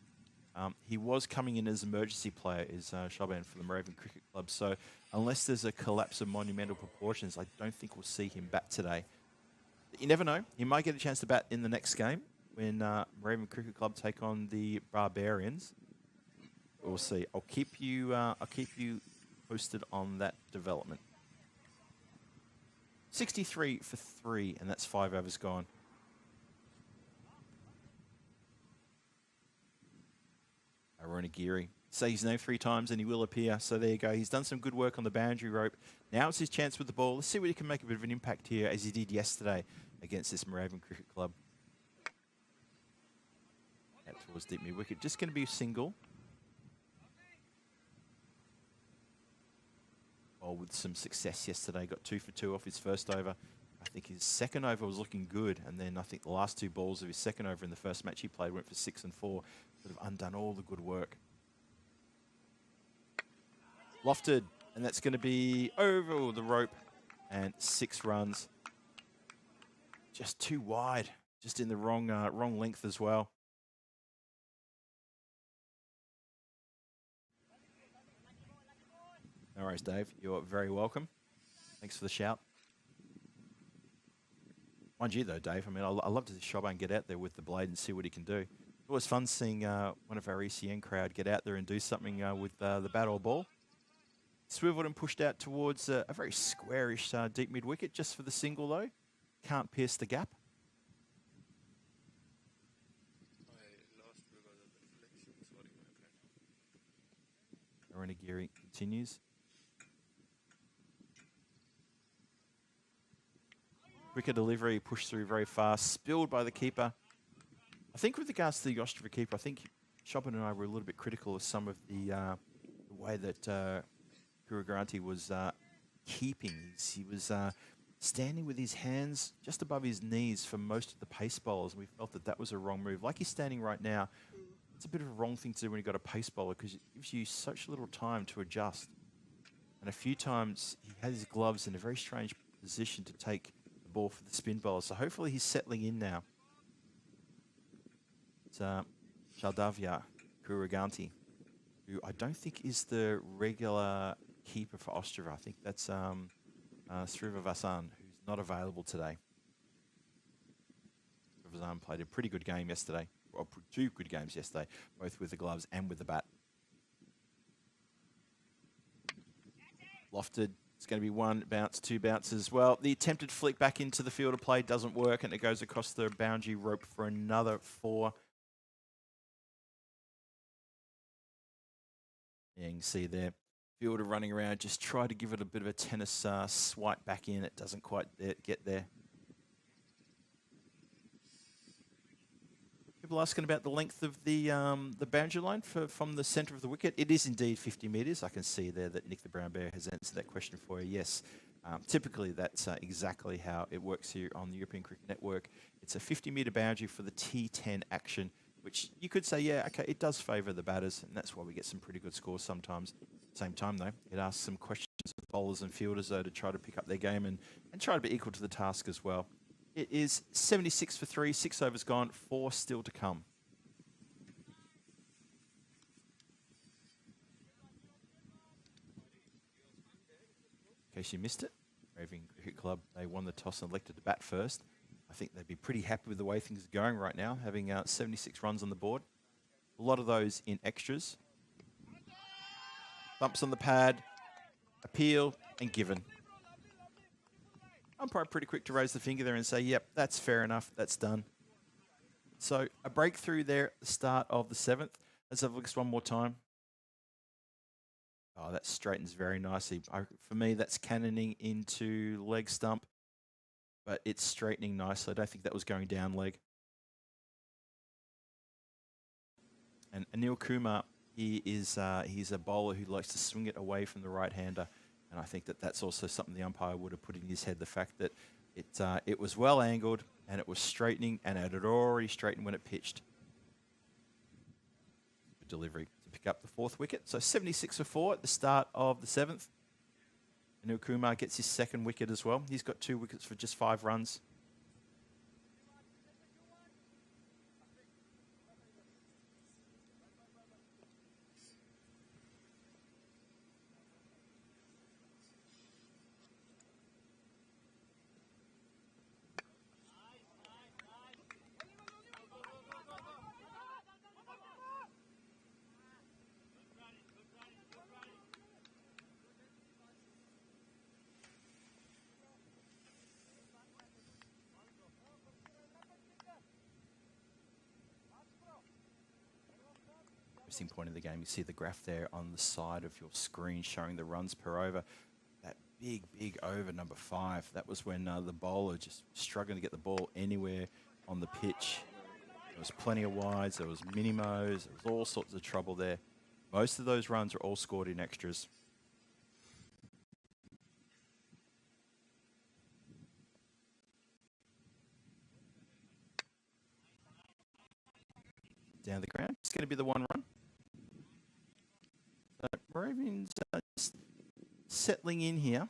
He was coming in as emergency player, is Shobin for the Moravian Cricket Club. So unless there's a collapse of monumental proportions, I don't think we'll see him bat today. But you never know. He might get a chance to bat in the next game when Moravian Cricket Club take on the Barbarians. We'll see. I'll keep you posted on that development. 63 for 3, and that's 5 overs gone. Aronagiri. Say his name 3 times and he will appear. So there you go. He's done some good work on the boundary rope. Now it's his chance with the ball. Let's see what he can make a bit of an impact here, as he did yesterday against this Moravian Cricket Club. Out towards deep mid wicket. Just going to be a single. With some success yesterday, got 2 for 2 off his first over. I think his second over was looking good, and then I think the last 2 balls of his second over in the first match he played went for 6 and 4. Sort of undone all the good work. Lofted, and that's going to be over the rope, and 6 runs. Just too wide, just in the wrong length as well. No worries, Dave. You're very welcome. Thanks for the shout. Mind you, though, Dave, I mean, I love to see Shobin get out there with the blade and see what he can do. It's always fun seeing one of our ECN crowd get out there and do something with the bat or ball. Swiveled and pushed out towards a very squarish deep mid wicket, just for the single, though. Can't pierce the gap. Aronagiri continues. Quicker delivery, pushed through very fast, spilled by the keeper. I think with regards to the Ostrava keeper, I think Shobin and I were a little bit critical of some of the way that Kurugranti was keeping. He was standing with his hands just above his knees for most of the pace bowlers, and we felt that that was a wrong move. Like he's standing right now, it's a bit of a wrong thing to do when you've got a pace bowler, because it gives you such little time to adjust. And a few times he had his gloves in a very strange position to take the ball for the spin bowler. So hopefully he's settling in now. It's Shaldavia Kuruganti, who I don't think is the regular keeper for Ostrava. I think that's Srivavasan, who's not available today. Srivavasan played a pretty good game yesterday, or 2 good games yesterday, both with the gloves and with the bat. Lofted. It's going to be 1 bounce, 2 bounces. Well, the attempted flick back into the field of play doesn't work, and it goes across the boundary rope for another 4. Yeah, you can see there, fielder running around, just try to give it a bit of a tennis swipe back in. It doesn't quite get there. People asking about the length of the boundary line from the centre of the wicket. It is indeed 50 metres. I can see there that Nick the Brown Bear has answered that question for you. Yes, typically that's exactly how it works here on the European Cricket Network. It's a 50-metre boundary for the T10 action, which you could say, yeah, okay, it does favour the batters, and that's why we get some pretty good scores sometimes. Same time, though, it asks some questions of bowlers and fielders, though, to try to pick up their game and try to be equal to the task as well. It is 76 for 3, 6 overs gone, 4 still to come. In case you missed it, Moravian Cricket Club, they won the toss and elected to bat first. I think they'd be pretty happy with the way things are going right now, having 76 runs on the board. A lot of those in extras. Bumps on the pad, appeal, and given. Umpire pretty quick to raise the finger there and say, yep, that's fair enough, that's done. So a breakthrough there at the start of the 7th. Let's have a look one more time. Oh, that straightens very nicely. For me, that's cannoning into leg stump, but it's straightening nicely. I don't think that was going down leg. And Anil Kumar, he's a bowler who likes to swing it away from the right-hander. And I think that that's also something the umpire would have put in his head, the fact that it was well angled and it was straightening, and it had already straightened when it pitched. Good delivery to pick up the 4th wicket. So 76 for 4 at the start of the 7th. And Kumar gets his 2nd wicket as well. He's got 2 wickets for just 5 runs. Interesting point of the game. You see the graph there on the side of your screen showing the runs per over. That big over, number 5. That was when the bowler just struggling to get the ball anywhere on the pitch. There was plenty of wides. There was minimos. There was all sorts of trouble there. Most of those runs are all scored in extras. Down the ground. It's going to be the 1 run. Moravian's just settling in here.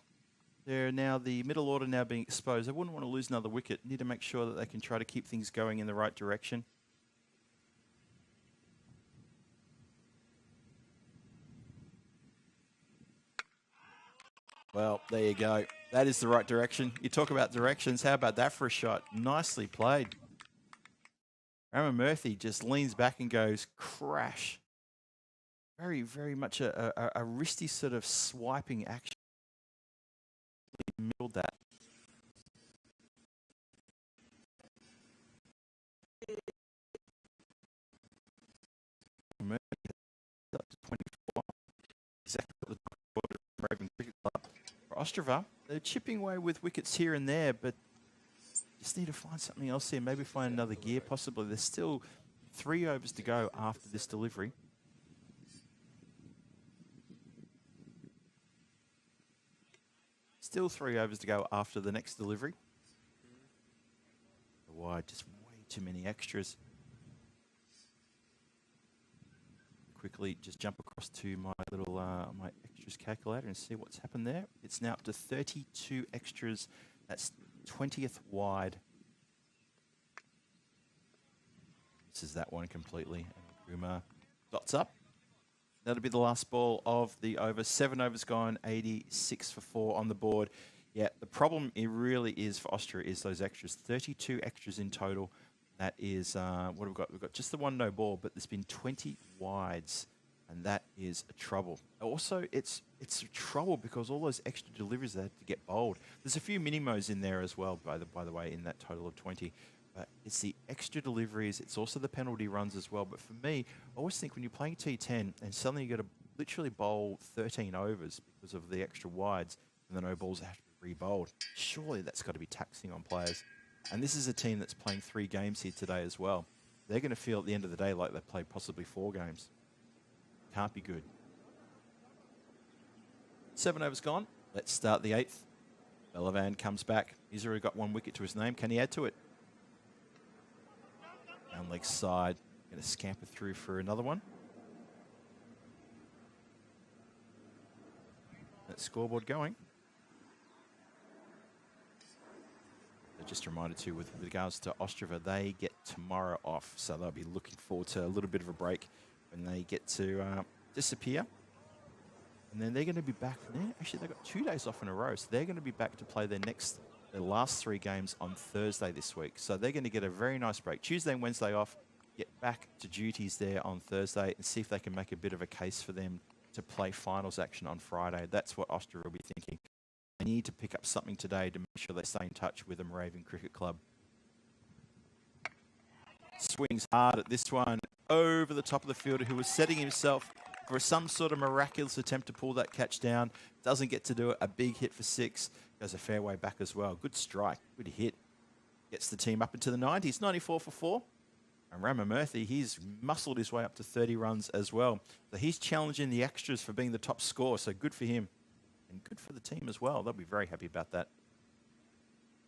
They're now the middle order now being exposed. They wouldn't want to lose another wicket. Need to make sure that they can try to keep things going in the right direction. Well, there you go. That is the right direction. You talk about directions. How about that for a shot? Nicely played. Murthy just leans back and goes crash. Very much a wristy sort of swiping action. Milled that. Murphy up to 24. Exactly what the Moravian Cricket Club. For Ostrava, they're chipping away with wickets here and there, but just need to find something else here. Maybe find another gear, possibly. There's still 3 overs to go after this delivery. Still 3 overs to go after the next delivery. The wide, just way too many extras. Quickly just jump across to my little my extras calculator and see what's happened there. It's now up to 32 extras. That's 20th wide. This is that one completely. Kumar dots up. That'll be the last ball of the over. 7 overs gone, 86 for 4 on the board. Yeah, the problem it really is for Austria is those extras. 32 extras in total. That is, what have we got? We've got just the 1 no ball, but there's been 20 wides, and that is a trouble. Also, it's a trouble because all those extra deliveries they had to get bowled. There's a few minimos in there as well, by the way, in that total of 20. But it's the extra deliveries. It's also the penalty runs as well. But for me, I always think when you're playing T10 and suddenly you've got to literally bowl 13 overs because of the extra wides and the no balls have to be re-bowled, surely that's got to be taxing on players. And this is a team that's playing 3 games here today as well. They're going to feel at the end of the day like they've played possibly 4 games. Can't be good. 7 overs gone. Let's start the 8th. Moravian comes back. He's already got 1 wicket to his name. Can he add to it? Down leg side. Going to scamper through for another one. That scoreboard going. Just a reminder too, with regards to Ostrava, they get tomorrow off, so they'll be looking forward to a little bit of a break when they get to disappear. And then they're going to be back there. Actually, they've got 2 days off in a row, so they're going to be back to play their last 3 games on Thursday this week. So they're going to get a very nice break. Tuesday and Wednesday off, get back to duties there on Thursday and see if they can make a bit of a case for them to play finals action on Friday. That's what Ostrava will be thinking. They need to pick up something today to make sure they stay in touch with the Moravian Cricket Club. Swings hard at this one over the top of the fielder who was setting himself for some sort of miraculous attempt to pull that catch down. Doesn't get to do it. A big hit for 6. Goes a fair way back as well. Good strike. Good hit. Gets the team up into the 90s. 94 for 4. And Murthy, he's muscled his way up to 30 runs as well. So he's challenging the extras for being the top scorer. So good for him. And good for the team as well. They'll be very happy about that.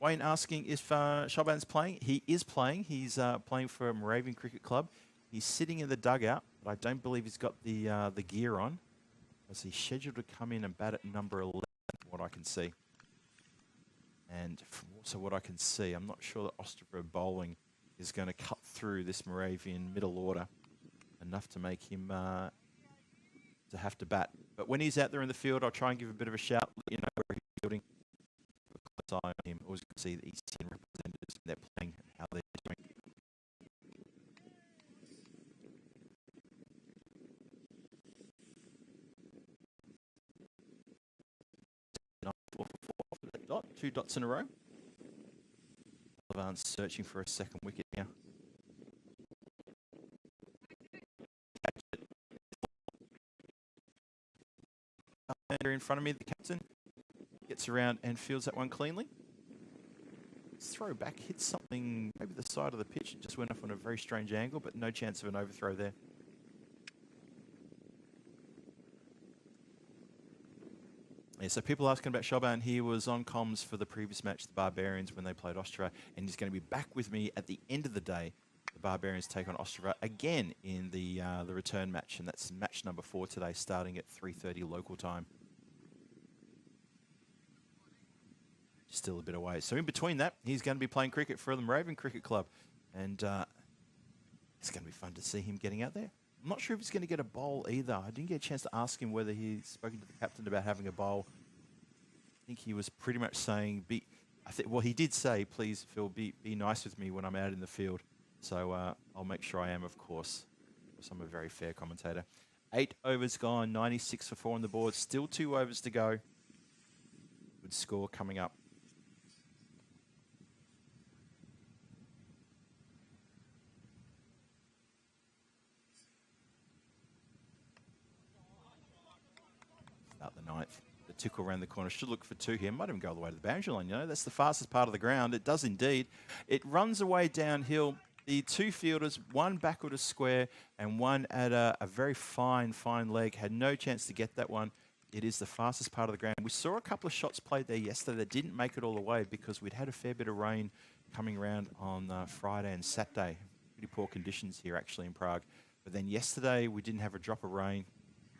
Wayne asking if Shaban's playing. He is playing. He's playing for Moravian Cricket Club. He's sitting in the dugout. but I don't believe he's got the gear on. As he's scheduled to come in and bat at number 11, from what I can see. And from also what I can see, I'm not sure that Ostrava bowling is going to cut through this Moravian middle order enough to make him to have to bat. But when he's out there in the field, I'll try and give a bit of a shout, let you know where he's fielding. Keep a close eye on him. Always good to see the ECS representatives, they're playing and how they're doing. Dot, 2 dots in a row. Moravian searching for a second wicket here. In front of me, the captain gets around and fields that one cleanly. His throw back hits something, maybe the side of the pitch. It just went off on a very strange angle, but no chance of an overthrow there. Yeah, so people asking about Shaban. He was on comms for the previous match, the Barbarians, when they played Ostrava, and he's going to be back with me at the end of the day. The Barbarians take on Ostrava again in the return match, and that's match number 4 today, starting at 3:30 local time. Still a bit away. So in between that, he's going to be playing cricket for the Moravian Cricket Club, and it's going to be fun to see him getting out there. I'm not sure if he's going to get a bowl either. I didn't get a chance to ask him whether he's spoken to the captain about having a bowl. I think he was pretty much saying, well, he did say, please, Phil, be nice with me when I'm out in the field. So I'll make sure I am, of course. I'm a very fair commentator. 8 overs gone, 96 for 4 on the board. Still 2 overs to go. Good score coming up. Start the 9th. The tickle around the corner should look for 2 here. Might even go all the way to the boundary line. You know, that's the fastest part of the ground. It does indeed. It runs away downhill. The 2 fielders, one backward a square and one at a very fine leg, had no chance to get that one. It is the fastest part of the ground. We saw a couple of shots played there yesterday that didn't make it all the way because we'd had a fair bit of rain coming around on Friday and Saturday. Pretty poor conditions here actually in Prague. But then yesterday we didn't have a drop of rain.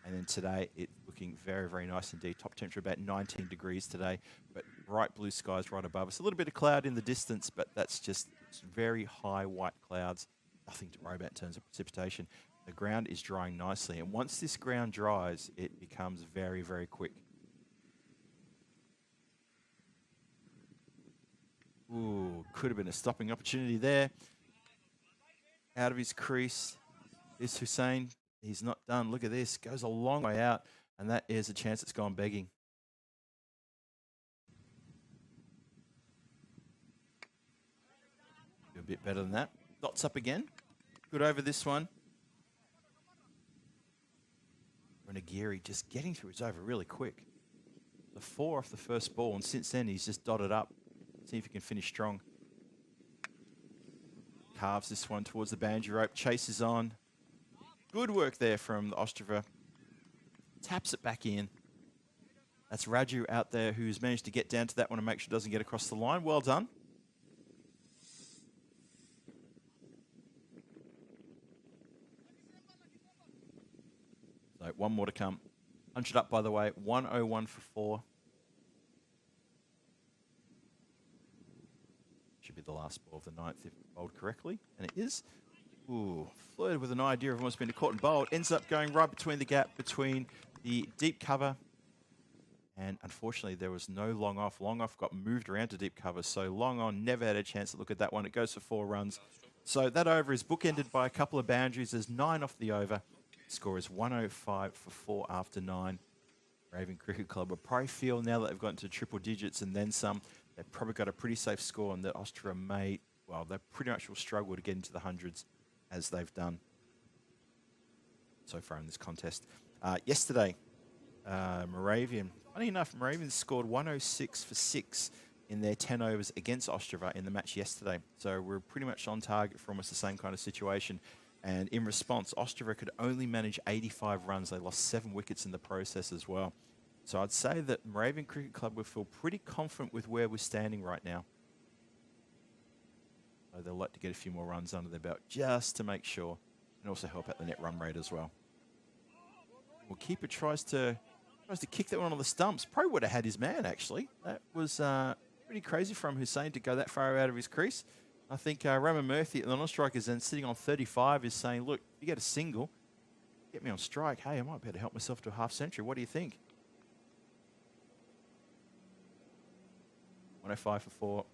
And then today, it's looking very, very nice indeed. Top temperature about 19 degrees today, but bright blue skies right above us. A little bit of cloud in the distance, but that's just very high white clouds. Nothing to worry about in terms of precipitation. The ground is drying nicely, and once this ground dries, it becomes very, very quick. Ooh, could have been a stopping opportunity there. Out of his crease is Hussein. He's not done. Look at this. Goes a long way out, and that is a chance that's gone begging. Do a bit better than that. Dots up again. Good over this one. Renagiri just getting through his over really quick. The 4 off the first ball, and since then he's just dotted up. See if he can finish strong. Carves this one towards the boundary rope. Chases on. Good work there from the Ostrava. Taps it back in. That's Raju out there who's managed to get down to that one and make sure it doesn't get across the line. Well done. So 1 more to come. 100 up, by the way. 101 for 4. Should be the last ball of the 9th if bowled correctly. And it is. Ooh, flirted with an idea of almost being a caught and bowled. Ends up going right between the gap between the deep cover. And unfortunately, there was no long off. Long off got moved around to deep cover. So long on never had a chance to look at that one. It goes for 4 runs. So that over is bookended by a couple of boundaries. There's 9 off the over. Score is 105 for 4 after 9. Moravian Cricket Club will probably feel now that they've gotten to triple digits and then some, they've probably got a pretty safe score, and that Ostrava may, well, they pretty much will struggle to get into the hundreds as they've done so far in this contest. Yesterday, Moravian, funny enough, Moravian scored 106 for 6 in their 10 overs against Ostrava in the match yesterday. So we're pretty much on target for almost the same kind of situation. And in response, Ostrava could only manage 85 runs. They lost 7 wickets in the process as well. So I'd say that Moravian Cricket Club will feel pretty confident with where we're standing right now. So they'll like to get a few more runs under their belt just to make sure. and also help out the net run rate as well. Well, keeper tries to kick that one on the stumps. Probably would have had his man, actually. That was pretty crazy from Hussein to go that far out of his crease. I think Rama Murthy, the non-strikers, then sitting on 35, is saying, look, if you get a single, get me on strike. Hey, I might be able to help myself to a half century. What do you think? 105 for 4.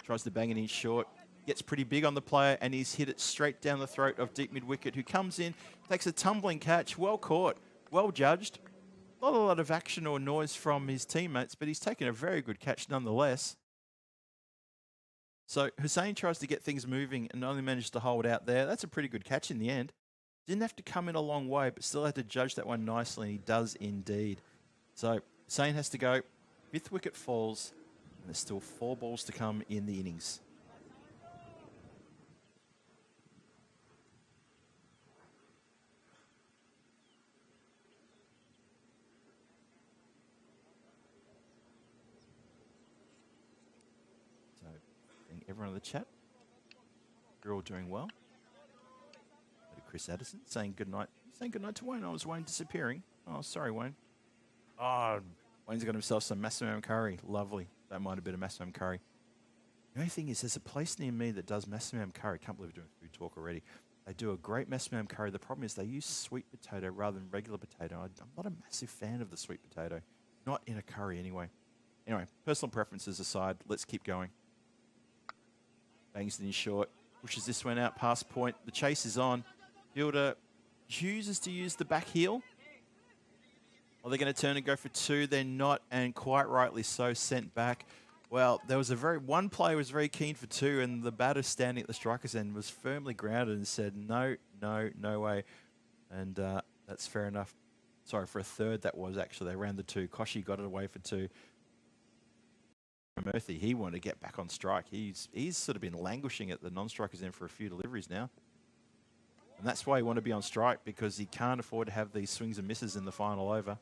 Tries to bang it in short. Gets pretty big on the player, and he's hit it straight down the throat of deep mid-wicket, who comes in, takes a tumbling catch. Well caught, well judged. Not a lot of action or noise from his teammates, but he's taken a very good catch nonetheless. So Hussein tries to get things moving and only managed to hold out there. That's a pretty good catch in the end. Didn't have to come in a long way, but still had to judge that one nicely, and he does indeed. So Hussein has to go. 5th wicket falls, and there's still 4 balls to come in the innings. So, everyone in the chat, you're all doing well. Chris Addison saying goodnight. Saying goodnight to Wayne. I was Wayne disappearing. Oh, sorry, Wayne. Oh, Wayne's got himself some Massamam curry. Lovely. Don't mind a bit of Massamam curry. The only thing is, there's a place near me that does Massamam curry. Can't believe we're doing food talk already. They do a great Massamam curry. The problem is they use sweet potato rather than regular potato. I'm not a massive fan of the sweet potato. Not in a curry anyway. Anyway, personal preferences aside, let's keep going. Bangs it in short. Pushes this one out past point. The chase is on. Fielder chooses to use the back heel. Are they going to turn and go for 2? They're not, and quite rightly so, sent back. Well, there was one player was very keen for 2, and the batter standing at the striker's end was firmly grounded and said, no, no, no way. And that's fair enough. Sorry, for a 3rd that was actually. They ran the 2. Koshi got it away for 2. Murthy, he wanted to get back on strike. He's sort of been languishing at the non-strikers end for a few deliveries now. And that's why he wanted to be on strike, because he can't afford to have these swings and misses in the final over.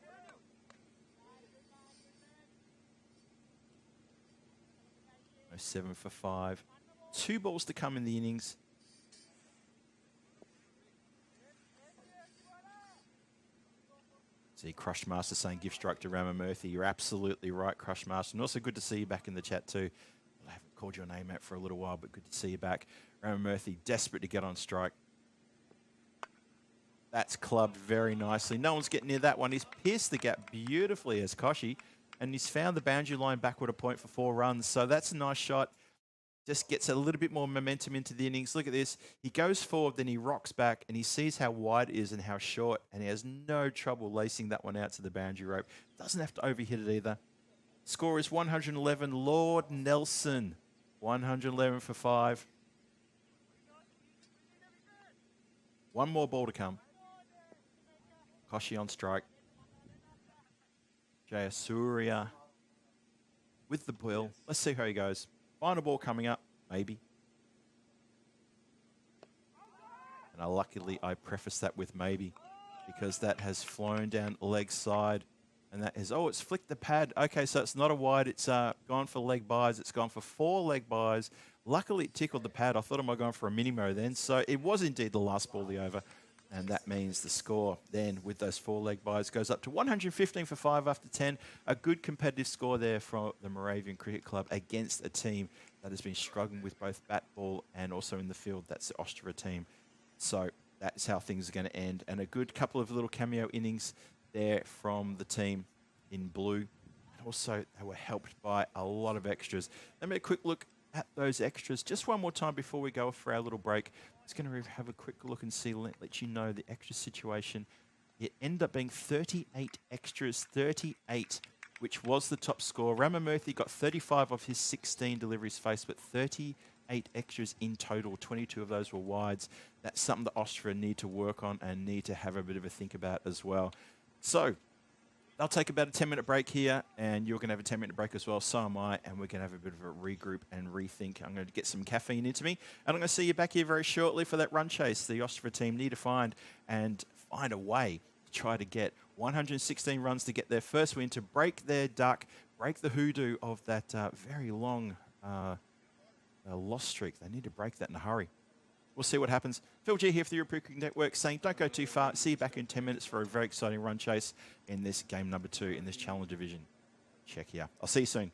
No, 7 for 5. 2 balls to come in the innings. See, Crush Master saying gift strike to Rama Murthy. You're absolutely right, Crush Master. And also good to see you back in the chat too. I haven't called your name out for a little while, but good to see you back. Rama Murthy, desperate to get on strike. That's clubbed very nicely. No one's getting near that one. He's pierced the gap beautifully as Koshi, and he's found the boundary line backward a point for 4 runs. So that's a nice shot. Just gets a little bit more momentum into the innings. Look at this. He goes forward, then he rocks back, and he sees how wide it is and how short, and he has no trouble lacing that one out to the boundary rope. Doesn't have to overhit it either. Score is 111. Lord Nelson, 111 for 5. 1 more ball to come. Koshi on strike. Jayasuriya with the ball. Let's see how he goes. Final ball coming up, maybe. And luckily I preface that with maybe, because that has flown down leg side, and that is, oh, it's flicked the pad. Okay, so it's not a wide, it's gone for leg buys. It's gone for 4 leg buys. Luckily it tickled the pad. I thought I might go for a mini-mo then. So it was indeed the last ball of the over. And that means the score then, with those 4 leg buys, goes up to 115 for 5 after 10. A good competitive score there from the Moravian Cricket Club against a team that has been struggling with both bat, ball, and also in the field. That's the Ostrava team. So that's how things are going to end. And a good couple of little cameo innings there from the team in blue. And also, they were helped by a lot of extras. Let me have a quick look at those extras just one more time before we go for our little break. Just going to have a quick look and see, let you know the extra situation. It ended up being 38 extras, 38, which was the top score. Rama Murthy got 35 of his 16 deliveries faced, but 38 extras in total. 22 of those were wides. That's something that Ostrava need to work on and need to have a bit of a think about as well. So I'll take about a 10-minute break here, and you're going to have a 10-minute break as well. So am I, and we're going to have a bit of a regroup and rethink. I'm going to get some caffeine into me, and I'm going to see you back here very shortly for that run chase. The Ostrava team need to find a way to try to get 116 runs to get their first win, to break their duck, break the hoodoo of that very long A loss streak. They need to break that in a hurry. We'll see what happens. Phil G here for the European Cricket Network saying don't go too far. See you back in 10 minutes for a very exciting run chase in this game number 2 in this Challenge Division. Czechia. I'll see you soon.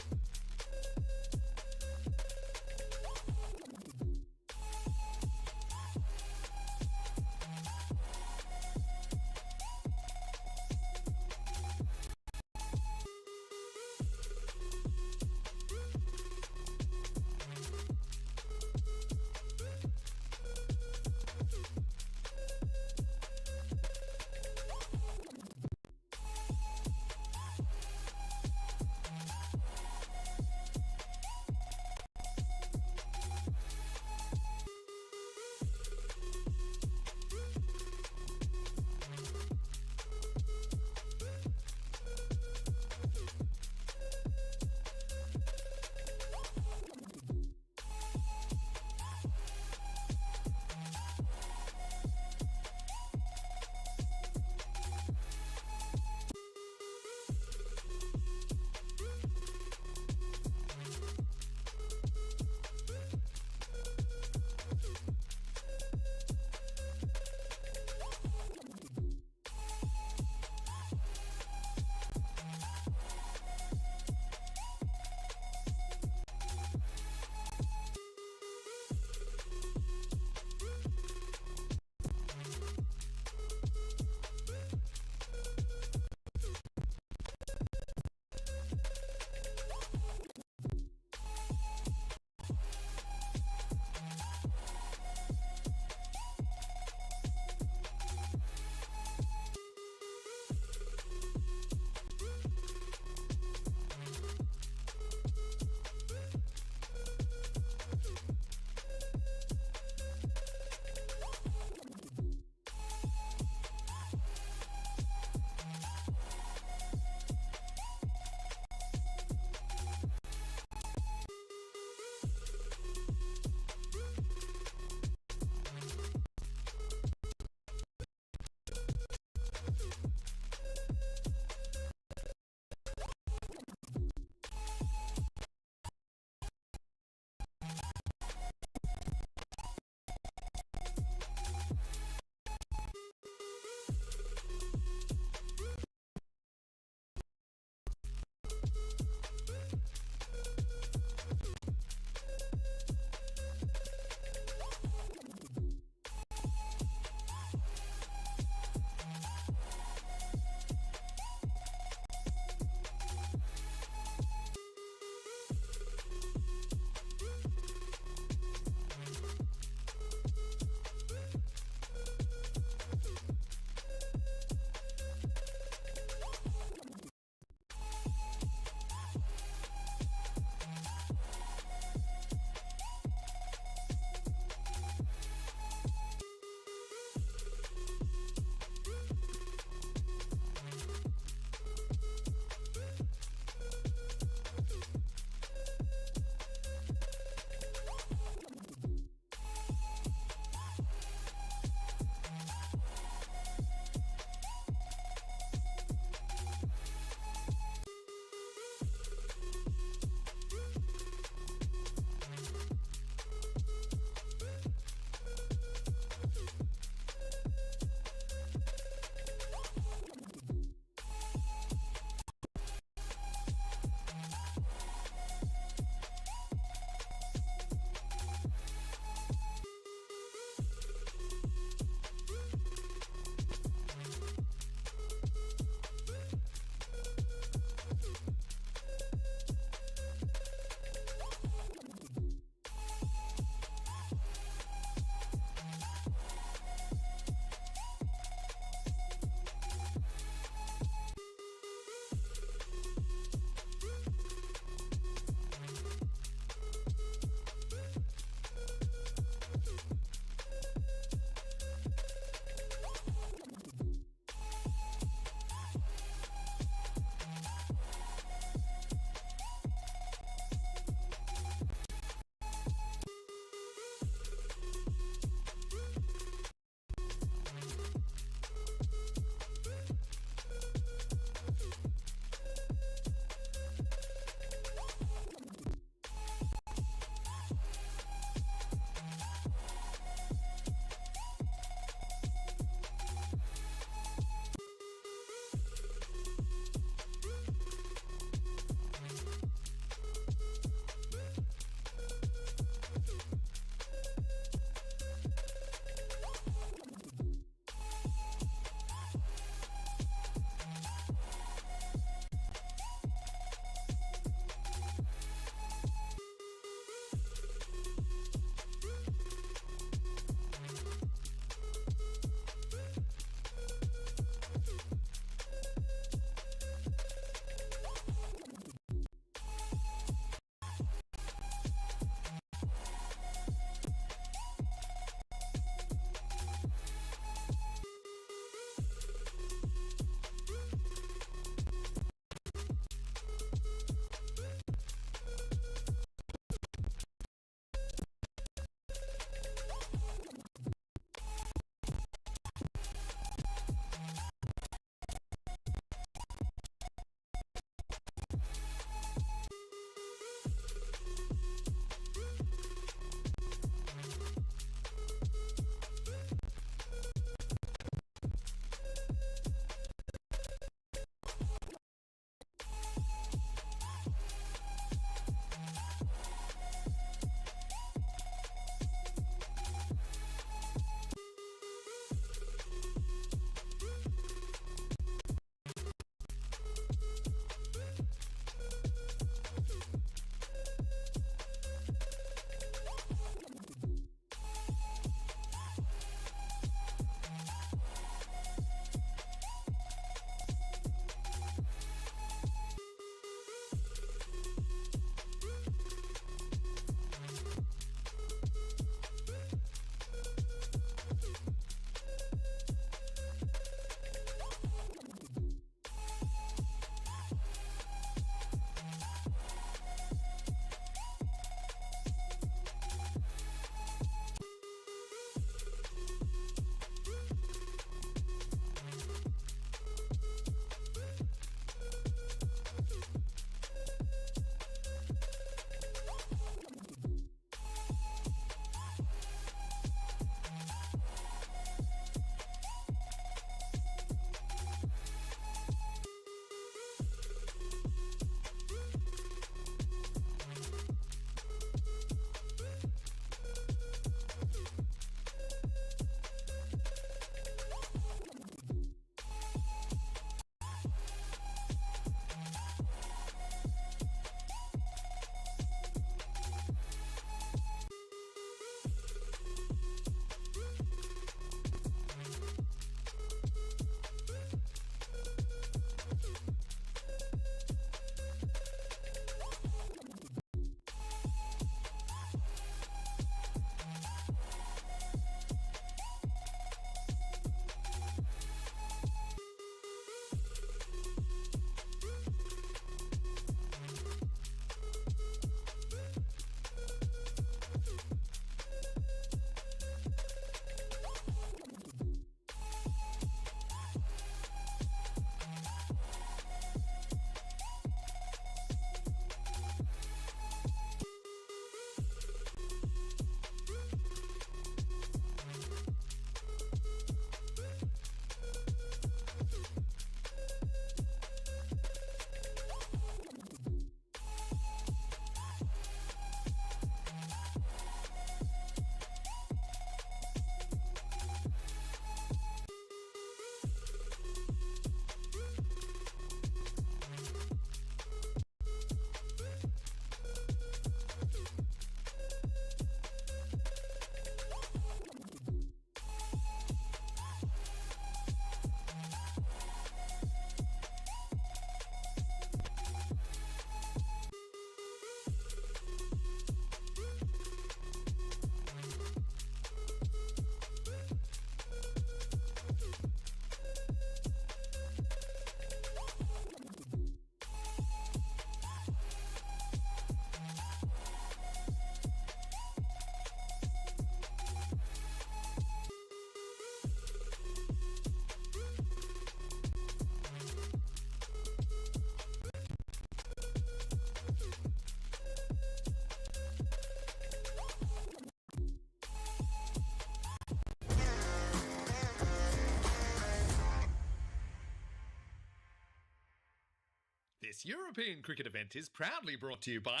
This European cricket event is proudly brought to you by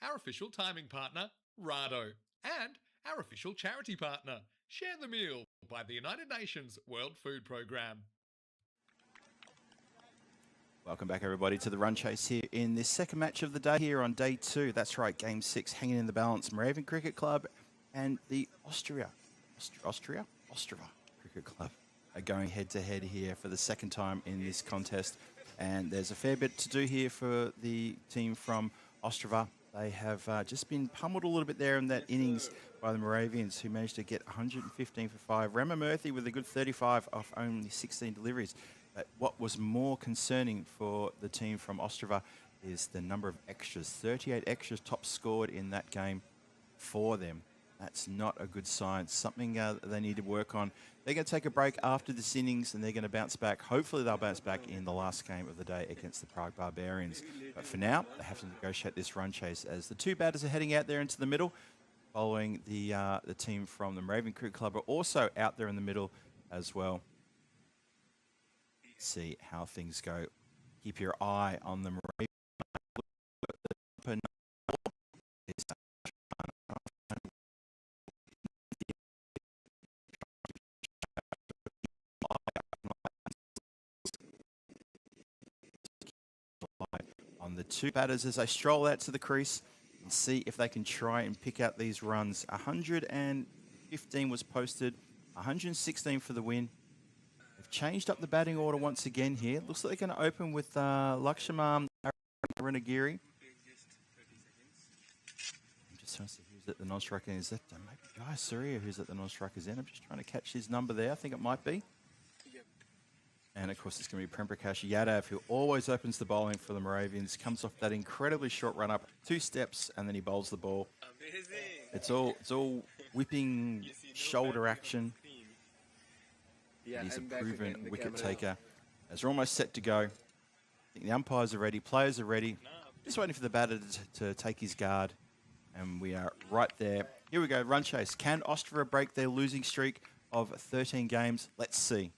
our official timing partner, Rado, and our official charity partner, Share the Meal, by the United Nations World Food Programme. Welcome back, everybody, to the run chase here in this second match of the day here on day 2. That's right, game 6, hanging in the balance. Moravian Cricket Club and the Ostrava Cricket Club are going head-to-head here for the second time in this contest. And there's a fair bit to do here for the team from Ostrava. They have just been pummeled a little bit there in that innings by the Moravians, who managed to get 115 for 5. Rema Murthy with a good 35 off only 16 deliveries. But what was more concerning for the team from Ostrava is the number of extras. 38 extras top scored in that game for them. That's not a good sign. Something they need to work on. They're going to take a break after this innings and they're going to bounce back. Hopefully they'll bounce back in the last game of the day against the Prague Barbarians. But for now, they have to negotiate this run chase as the two batters are heading out there into the middle, following the team from the Moravian Cricket Club are also out there in the middle as well. See how things go. Keep your eye on the Moravian. On the two batters as they stroll out to the crease and see if they can try and pick out these runs. 115 was posted, 116 for the win. They've changed up the batting order once again here. Looks like they're going to open with Lakshaman Aranagiri. I'm just trying to see who's at the non-striker. Is that maybe Jai Surya who's at the non-strikers end? I'm just trying to catch his number there. I think it might be. And of course, it's going to be Prem Prakash Yadav, who always opens the bowling for the Moravians. Comes off that incredibly short run up, 2 steps, and then he bowls the ball. It's all whipping shoulder action. He's a proven wicket taker. As we're almost set to go, I think the umpires are ready, players are ready. Just waiting for the batter to take his guard. And we are right there. Here we go, run chase. Can Ostrava break their losing streak of 13 games? Let's see.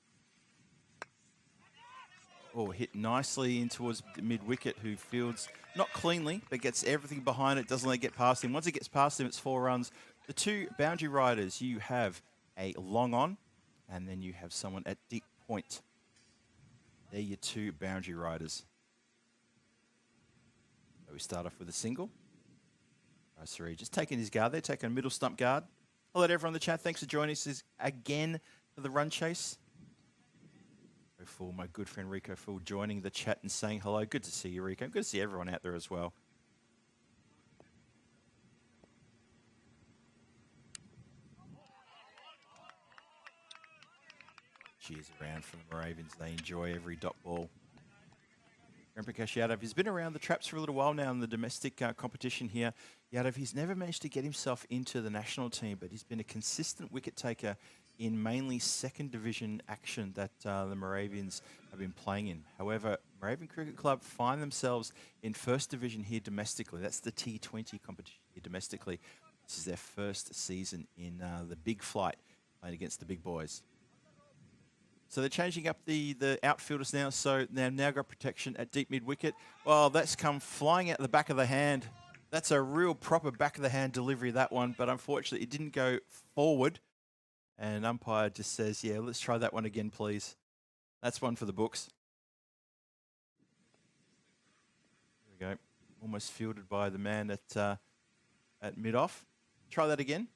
Oh, hit nicely in towards the mid-wicket, who fields not cleanly, but gets everything behind it, doesn't let it get past him. Once it gets past him, it's 4 runs. The two boundary riders, you have a long on, and then you have someone at deep point. They're your two boundary riders. So we start off with a single. Sorry, just taking his guard there, taking a middle stump guard. Hello to everyone in the chat. Thanks for joining us again for the run chase. For my good friend Rico Fool joining the chat and saying hello. Good to see you, Rico. Good to see everyone out there as well. Cheers around for the Moravians. They enjoy every dot ball. Prem Prakash Yadav, he's been around the traps for a little while now in the domestic competition here. Yadav, he's never managed to get himself into the national team, but he's been a consistent wicket taker in mainly second division action that the Moravians have been playing in. However, Moravian Cricket Club find themselves in first division here domestically. That's the T20 competition here domestically. This is their first season in the big flight, playing against the big boys. So they're changing up the outfielders now, so they've now got protection at deep mid-wicket. Well, that's come flying out the back of the hand. That's a real proper back-of-the-hand delivery, that one, but unfortunately it didn't go forward. And umpire just says, yeah, let's try that one again, please. That's one for the books. There we go. Almost fielded by the man at mid-off. Try that again.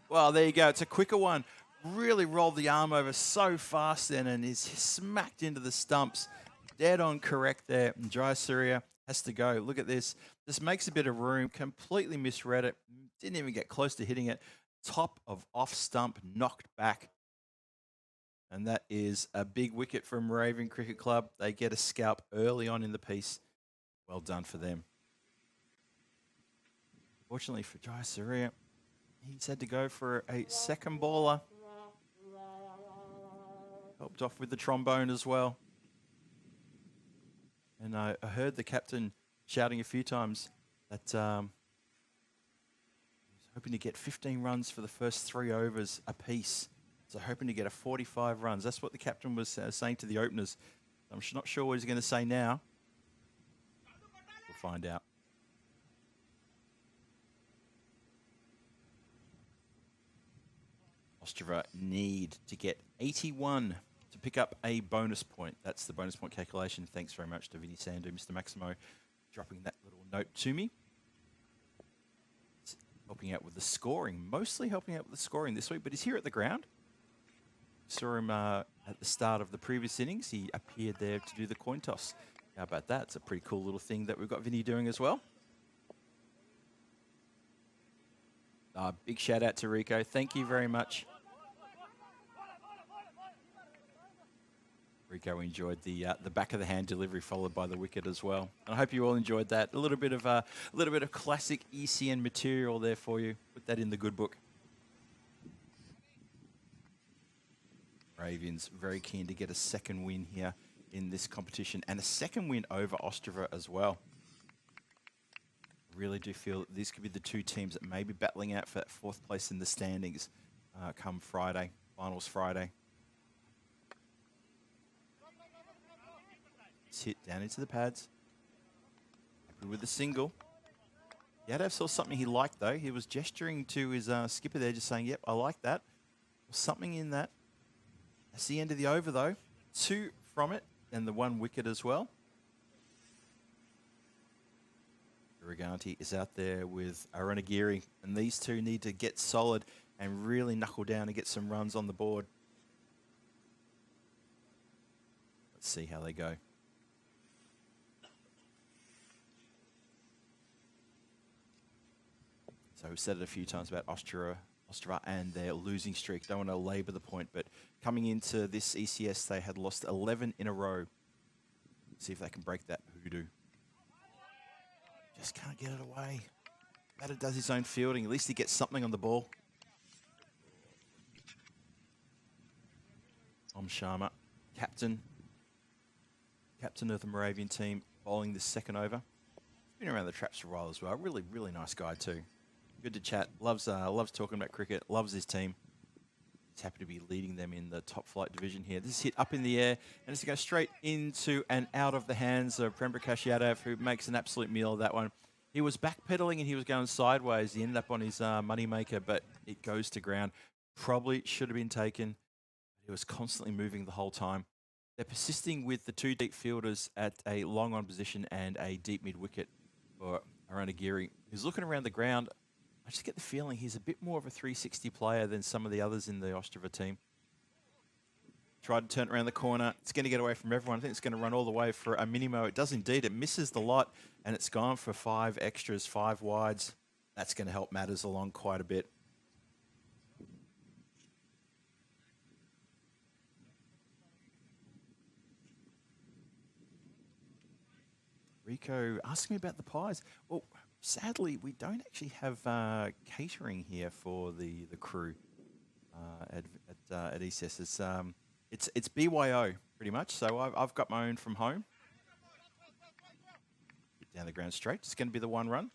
Well, there you go. It's a quicker one. Really rolled the arm over so fast then and is smacked into the stumps. Dead on correct there. And Jai Surya has to go. Look at this. This makes a bit of room. Completely misread it. Didn't even get close to hitting it. Top of off stump, knocked back. And that is a big wicket from Moravian Cricket Club. They get a scalp early on in the piece. Well done for them. Fortunately for Jai Surya, he's had to go for a second baller. Helped off with the trombone as well. And I heard the captain shouting a few times that hoping to get 15 runs for the first 3 overs apiece. So hoping to get a 45 runs. That's what the captain was saying to the openers. I'm not sure what he's going to say now. find out. Ostrava need to get 81 to pick up a bonus point. That's the bonus point calculation. Thanks very much to Vinny Sandu, Mr. Maximo, dropping that little note to me. It's helping out with the scoring, mostly helping out with the scoring this week, but he's here at the ground. Saw him at the start of the previous innings. He appeared there to do the coin toss. How about that? It's a pretty cool little thing that we've got Vinny doing as well. Big shout out to Rico. Thank you very much. Rico enjoyed the back of the hand delivery followed by the wicket as well. And I hope you all enjoyed that. A little bit of classic ECN material there for you. Put that in the good book. Moravians very keen to get a second win here in this competition and a second win over Ostrava as well. Really do feel that these could be the two teams that may be battling out for that fourth place in the standings come Friday, finals Friday. It's hit down into the pads. Happy with the single. Yadav saw something he liked though. He was gesturing to his skipper there, just saying, yep, I like that. There's something in that. That's the end of the over though. 2 from it and the 1 wicket as well. Riganti is out there with Aronagiri, and these two need to get solid and really knuckle down and get some runs on the board. Let's see how they go. So we've said it a few times about Ostrava and their losing streak. Don't want to labour the point, but coming into this ECS, they had lost 11 in a row. Let's see if they can break that hoodoo. Just can't get it away. Batter does his own fielding. At least he gets something on the ball. Om Sharma, captain of the Moravian team, bowling the second over. Been around the traps for a while as well. Really, really nice guy too. Good to chat. Loves talking about cricket. Loves his team. He's happy to be leading them in the top flight division here. This is hit up in the air, and it's to go straight into and out of the hands of Premprakash Yadav, who makes an absolute meal of that one. He was backpedaling and he was going sideways. He ended up on his moneymaker, but it goes to ground. Probably should have been taken. He was constantly moving the whole time. They're persisting with the 2 deep fielders at a long on position and a deep mid wicket for Aronagiri. He's looking around the ground. I just get the feeling he's a bit more of a 360 player than some of the others in the Ostrava team. Tried to turn it around the corner. It's going to get away from everyone. I think it's going to run all the way for a minimo. It does indeed. It misses the lot, and it's gone for 5 extras, 5 wides. That's going to help matters along quite a bit. Rico asking me about the pies. Well, sadly, we don't actually have catering here for the crew at ECS. It's BYO pretty much. So I've got my own from home. Get down the ground straight. It's going to be the 1 run.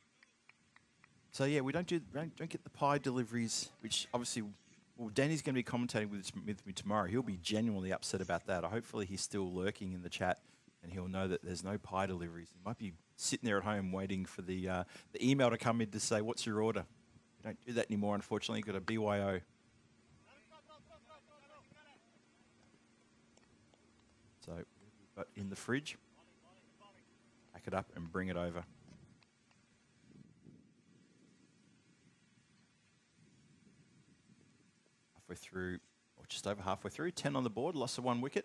So yeah, we don't get the pie deliveries, which obviously, well, Danny's going to be commentating with me tomorrow. He'll be genuinely upset about that. Hopefully, he's still lurking in the chat, and he'll know that there's no pie deliveries. He might be sitting there at home waiting for the email to come in to say, what's your order? We don't do that anymore, unfortunately. You've got a BYO. So we've got in the fridge. Pack it up and bring it over. Halfway through, or just over halfway through, 10 on the board, loss of 1 wicket.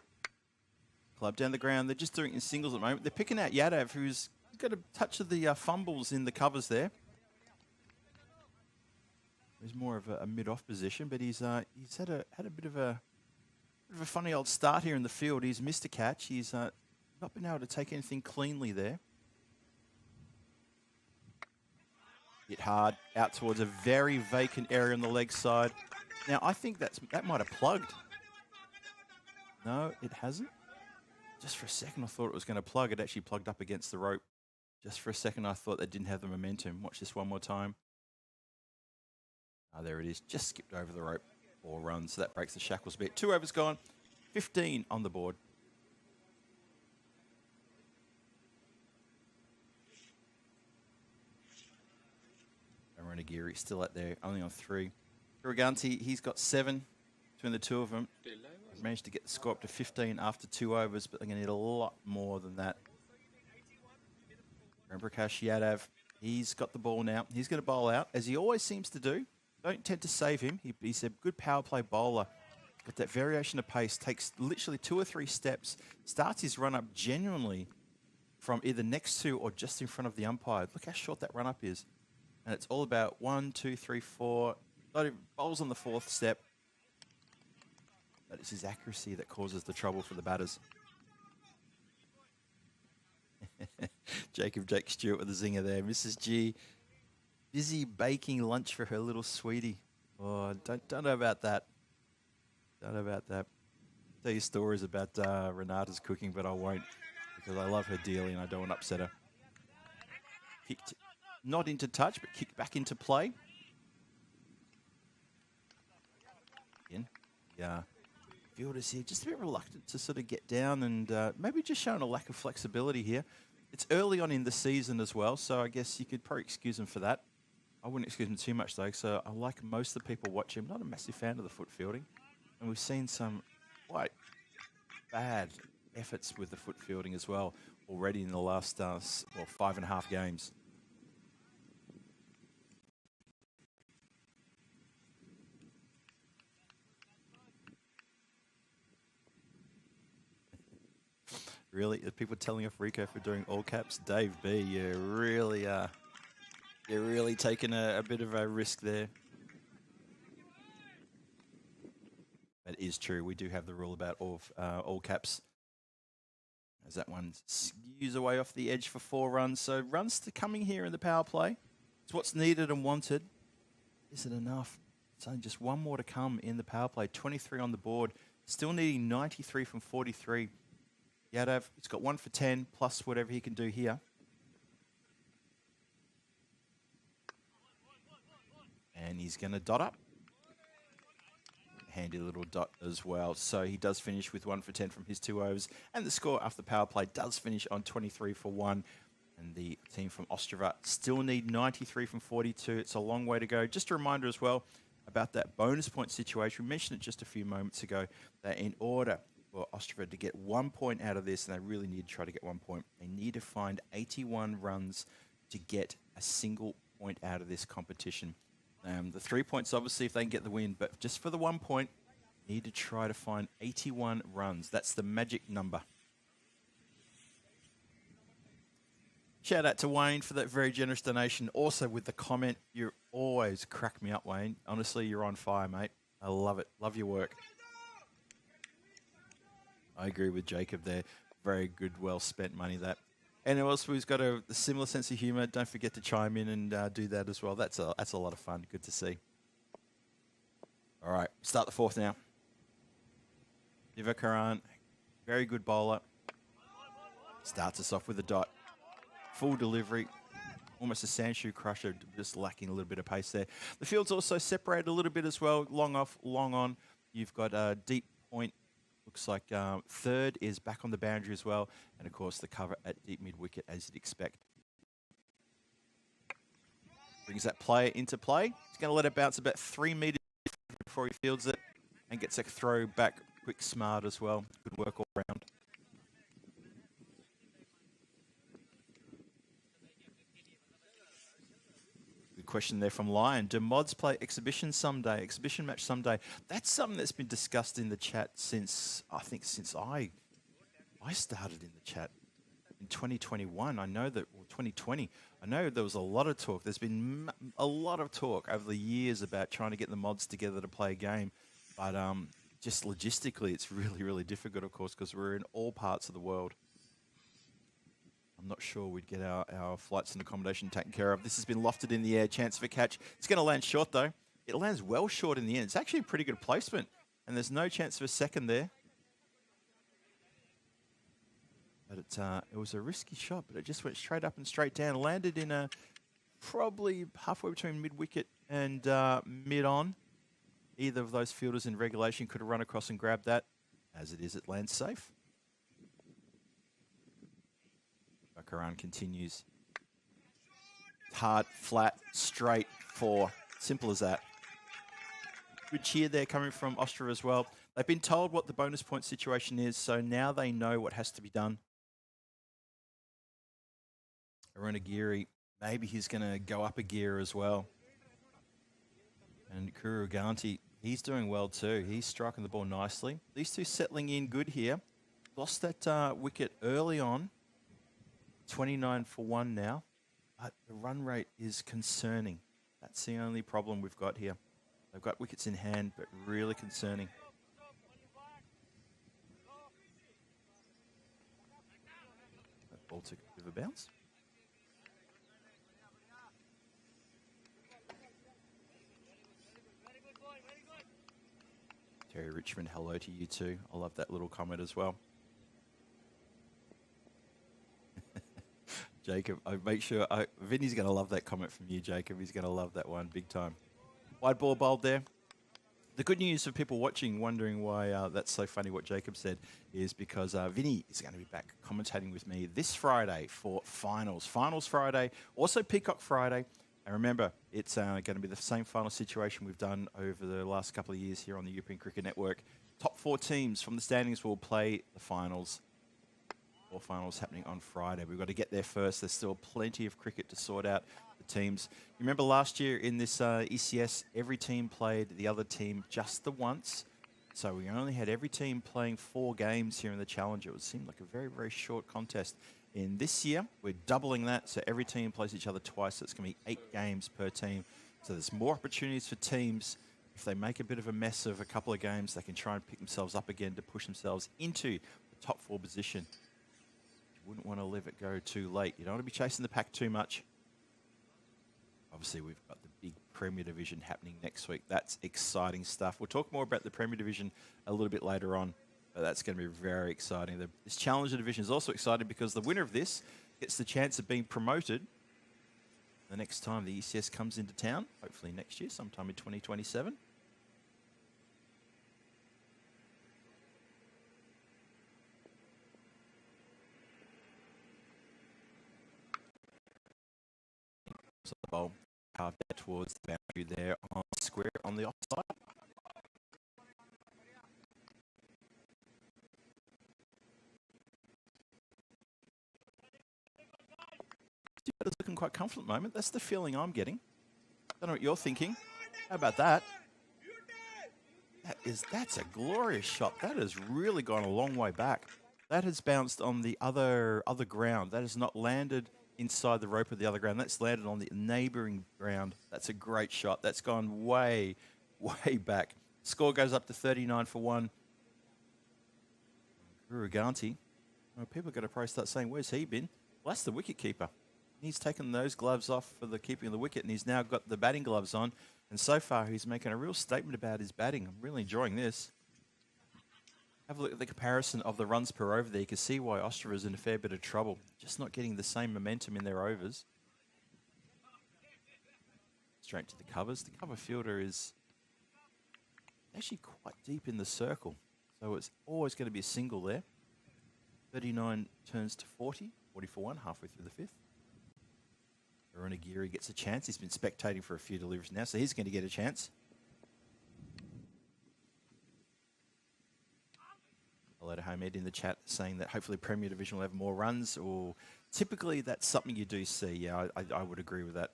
Club down the ground. They're just doing it in singles at the moment. They're picking out Yadav, who's got a touch of the fumbles in the covers there. He's more of a mid-off position, but he's had a bit of a funny old start here in the field. He's missed a catch. He's not been able to take anything cleanly there. Hit hard out towards a very vacant area on the leg side. Now I think that might have plugged. No, it hasn't. Just for a second, I thought it was going to plug. It actually plugged up against the rope. Just for a second, I thought they didn't have the momentum. Watch this one more time. Ah, there it is. Just skipped over the rope. 4 runs. So that breaks the shackles a bit. 2 overs gone. 15 on the board. Moravian still out there, only on 3. Iriganti, he's got 7 between the two of them. They've managed to get the score up to 15 after 2 overs, but they're going to need a lot more than that. Prakash Yadav, he's got the ball now. He's going to bowl out, as he always seems to do. Don't tend to save him. He's a good power play bowler. Got that variation of pace, takes literally 2 or 3 steps, starts his run up genuinely from either next to or just in front of the umpire. Look how short that run up is. And it's all about 1, 2, 3, 4. Not even, bowls on the 4th step. But it's his accuracy that causes the trouble for the batters. Jake Stewart with the zinger there. Mrs. G, busy baking lunch for her little sweetie. Oh, don't know about that. Don't know about that. Tell you stories about Renata's cooking, but I won't because I love her dearly and I don't want to upset her. Kicked not into touch, but kicked back into play. Again, yeah. Fielders here just a bit reluctant to sort of get down and maybe just showing a lack of flexibility here. It's early on in the season as well, so I guess you could probably excuse them for that. I wouldn't excuse them too much though, so I like most of the people watching. I'm not a massive fan of the foot fielding, and we've seen some quite bad efforts with the foot fielding as well already in the last 5.5 games. Really, are people telling off Rico for doing all caps? Dave B, you're really taking a bit of a risk there. That is true. We do have the rule about all caps. As that one skews away off the edge for 4 runs. So runs to coming here in the power play. It's what's needed and wanted. Is it enough? It's only just 1 more to come in the power play. 23 on the board. Still needing 93 from 43. Yadav, he's got 1 for 10, plus whatever he can do here. And he's going to dot up. Handy little dot as well. So he does finish with 1 for 10 from his 2 overs. And the score after the power play does finish on 23 for 1. And the team from Ostrava still need 93 from 42. It's a long way to go. Just a reminder as well about that bonus point situation. We mentioned it just a few moments ago, that in order for Ostrava to get 1 point out of this, and they really need to try to get 1 point, they need to find 81 runs to get a single point out of this competition. The 3 points, obviously, if they can get the win, but just for the 1 point, need to try to find 81 runs. That's the magic number. Shout out to Wayne for that very generous donation. Also with the comment, you always crack me up, Wayne. Honestly, you're on fire, mate. I love it. Love your work. I agree with Jacob there. Very good, well spent money that. Anyone else who's got a similar sense of humour, don't forget to chime in and do that as well. That's a lot of fun. Good to see. All right, start the 4th now. Divakaran, very good bowler. Starts us off with a dot. Full delivery. Almost a sandshoe crusher, just lacking a little bit of pace there. The field's also separated a little bit as well. Long off, long on. You've got a deep point. Looks like 3rd is back on the boundary as well. And, of course, the cover at deep mid-wicket, as you'd expect. Brings that player into play. He's going to let it bounce about 3 metres before he fields it. And gets a throw back quick, smart as well. Good work all round. Good question there from Lion. Do mods play exhibition someday? Exhibition match someday? That's something that's been discussed in the chat since, I think, since I started in the chat in 2021. I know that, or 2020, I know there was a lot of talk. There's been a lot of talk over the years about trying to get the mods together to play a game. But just logistically, it's really, really difficult, of course, because we're in all parts of the world. I'm not sure we'd get our flights and accommodation taken care of. This has been lofted in the air. Chance for catch. It's going to land short, though. It lands well short in the end. It's actually a pretty good placement. And there's no chance for a second there. But it was a risky shot, but it just went straight up and straight down. Landed in a probably halfway between mid-wicket and mid-on. Either of those fielders in regulation could have run across and grabbed that. As it is, it lands safe. Bakaran continues. Hard, flat, straight, 4. Simple as that. Good cheer there coming from Ostrava as well. They've been told what the bonus point situation is, so now they know what has to be done. Aronagiri, maybe he's going to go up a gear as well. And Kuruganti, he's doing well too. He's striking the ball nicely. These two settling in good here. Lost that wicket early on. 29 for 1 now. But the run rate is concerning. That's the only problem we've got here. They've got wickets in hand, but really concerning. That ball took a bit of a bounce. Terry Richmond, hello to you too. I love that little comment as well. Jacob, I make sure, Vinny's going to love that comment from you, Jacob. He's going to love that one big time. Wide ball bowled there. The good news for people watching, wondering why that's so funny what Jacob said, is because Vinny is going to be back commentating with me this Friday for finals. Finals Friday, also Peacock Friday. And remember, it's going to be the same final situation we've done over the last couple of years here on the European Cricket Network. Top 4 teams from the standings will play the finals. 4 finals happening on Friday. We've got to get there first. There's still plenty of cricket to sort out the teams. You remember last year in this ECS, every team played the other team just the once. So we only had every team playing 4 games here in the Challenger. It would seem like a very, very short contest. In this year, we're doubling that, so every team plays each other twice. So it's going to be 8 games per team. So there's more opportunities for teams. If they make a bit of a mess of a couple of games, they can try and pick themselves up again to push themselves into the top 4 position. You wouldn't want to let it go too late. You don't want to be chasing the pack too much. Obviously, we've got the big Premier Division happening next week. That's exciting stuff. We'll talk more about the Premier Division a little bit later on, but that's going to be very exciting. This Challenger Division is also exciting because the winner of this gets the chance of being promoted the next time the ECS comes into town, hopefully next year, sometime in 2027. So the ball carved that towards the boundary there on square on the offside. It's looking quite comfortable at the moment. That's the feeling I'm getting. Don't know what you're thinking. How about that? That's a glorious shot. That has really gone a long way back. That has bounced on the other ground. That has not landed inside the rope of the other ground. That's landed on the neighbouring ground. That's a great shot. That's gone way, way back. Score goes up to 39 for 1. Kuruganti. Well, people are going to probably start saying, where's he been? Well, that's the wicket keeper. He's taken those gloves off for the keeping of the wicket, and he's now got the batting gloves on. And so far, he's making a real statement about his batting. I'm really enjoying this. Have a look at the comparison of the runs per over there. You can see why Ostrava is in a fair bit of trouble. Just not getting the same momentum in their overs. Straight to the covers. The cover fielder is actually quite deep in the circle. So it's always going to be a single there. 39 turns to 40. 40 for 1, halfway through the 5th. Aronagiri gets a chance. He's been spectating for a few deliveries now, so he's going to get a chance. Hello to Hamed in the chat saying that hopefully Premier Division will have more runs, or typically that's something you do see. Yeah, I would agree with that.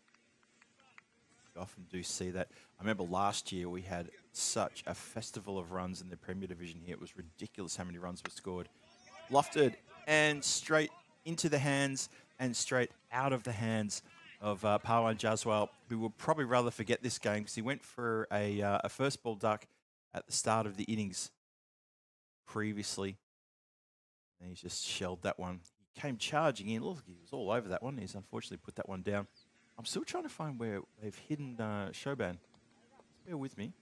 You often do see that. I remember last year we had such a festival of runs in the Premier Division here. It was ridiculous how many runs were scored. Lofted and straight into the hands and straight out of the hands of Pawan Jaswal, who will probably rather forget this game because he went for a first ball duck at the start of the innings previously. And he's just shelled that one. He came charging in. Look, he was all over that one. He's unfortunately put that one down. I'm still trying to find where they've hidden Shoban. Bear with me.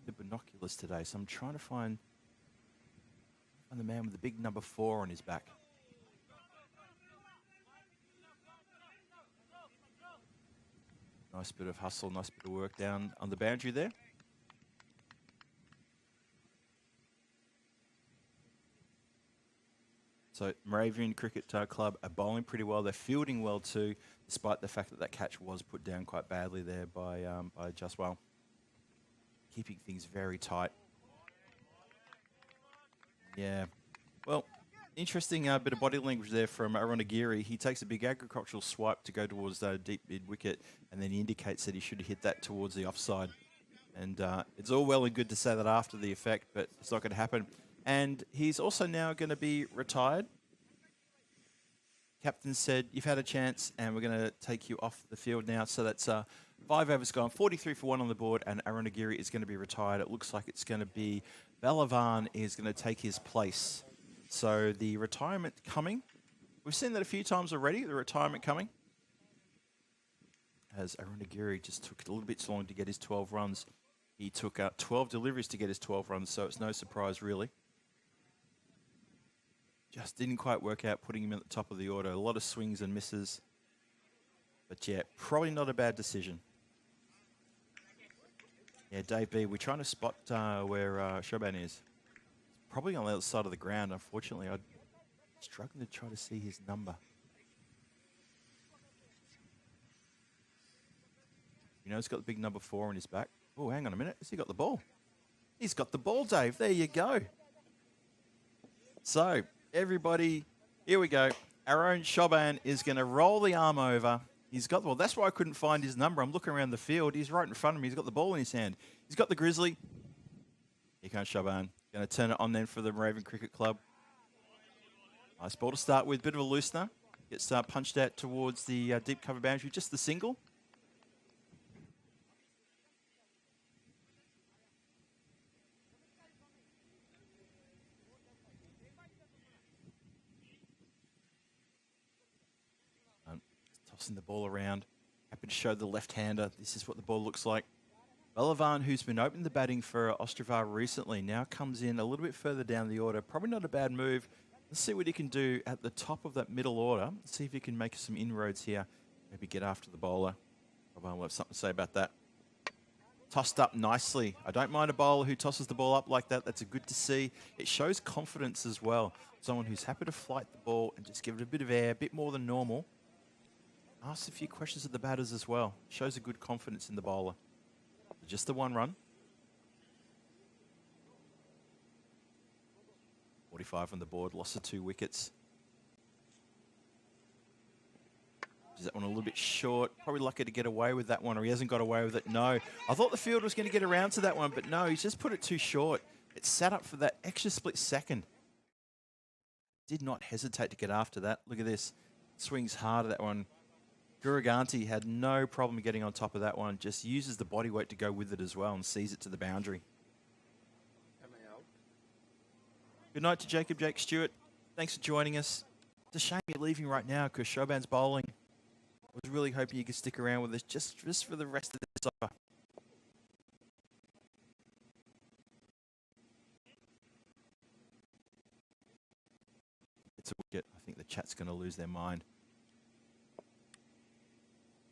The binoculars today, so I'm trying to find the man with the big number 4 on his back. Nice bit of hustle, nice bit of work down on the boundary there. So Moravian Cricket Club are bowling pretty well. They're fielding well too, despite the fact that that catch was put down quite badly there by Justwell. Keeping things very tight. Yeah. Well, interesting bit of body language there from Aronagiri. He takes a big agricultural swipe to go towards the deep mid-wicket, and then he indicates that he should hit that towards the offside. And it's all well and good to say that after the effect, but it's not going to happen. And he's also now going to be retired. Captain said, you've had a chance, and we're going to take you off the field now. So that's 5 overs gone, 43 for 1 on the board, and Aronagiri is going to be retired. It looks like it's going to be Balavan is going to take his place. So the retirement coming. We've seen that a few times already, the retirement coming. As Aronagiri just took it a little bit too long to get his 12 runs. He took 12 deliveries to get his 12 runs, so it's no surprise really. Just didn't quite work out putting him at the top of the order. A lot of swings and misses. But yeah, probably not a bad decision. Yeah, Dave B, we're trying to spot where Shoban is. Probably on the other side of the ground, unfortunately. I'm struggling to try to see his number. You know, he's got the big number 4 on his back. Oh, hang on a minute. Has he got the ball? He's got the ball, Dave. There you go. So, everybody, here we go. Our own Shoban is going to roll the arm over. He's got the ball. That's why I couldn't find his number. I'm looking around the field. He's right in front of me. He's got the ball in his hand. He's got the Grizzly. Here comes Shoban. Going to turn it on then for the Moravian Cricket Club. Nice ball to start with. Bit of a loosener. Gets punched out towards the deep cover boundary. Just the single. Tossing the ball around. Happy to show the left-hander. This is what the ball looks like. Balavan, who's been opening the batting for Ostrava recently, now comes in a little bit further down the order. Probably not a bad move. Let's see what he can do at the top of that middle order. Let's see if he can make some inroads here. Maybe get after the bowler. Balavan will have something to say about that. Tossed up nicely. I don't mind a bowler who tosses the ball up like that. That's good to see. It shows confidence as well. Someone who's happy to flight the ball and just give it a bit of air, a bit more than normal. Asks a few questions of the batters as well. Shows a good confidence in the bowler. Just the 1 run. 45 on the board, loss of 2 wickets. Is that one a little bit short? Probably lucky to get away with that one, or he hasn't got away with it. No. I thought the field was going to get around to that one, but no, he's just put it too short. It sat up for that extra split second. Did not hesitate to get after that. Look at this. Swings hard at that one. Guraganti had no problem getting on top of that one. Just uses the body weight to go with it as well and sees it to the boundary. Am I out? Good night to Jacob Jake Stewart. Thanks for joining us. It's a shame you're leaving right now because Shoban's bowling. I was really hoping you could stick around with us just for the rest of this over. It's a wicket. I think the chat's going to lose their mind.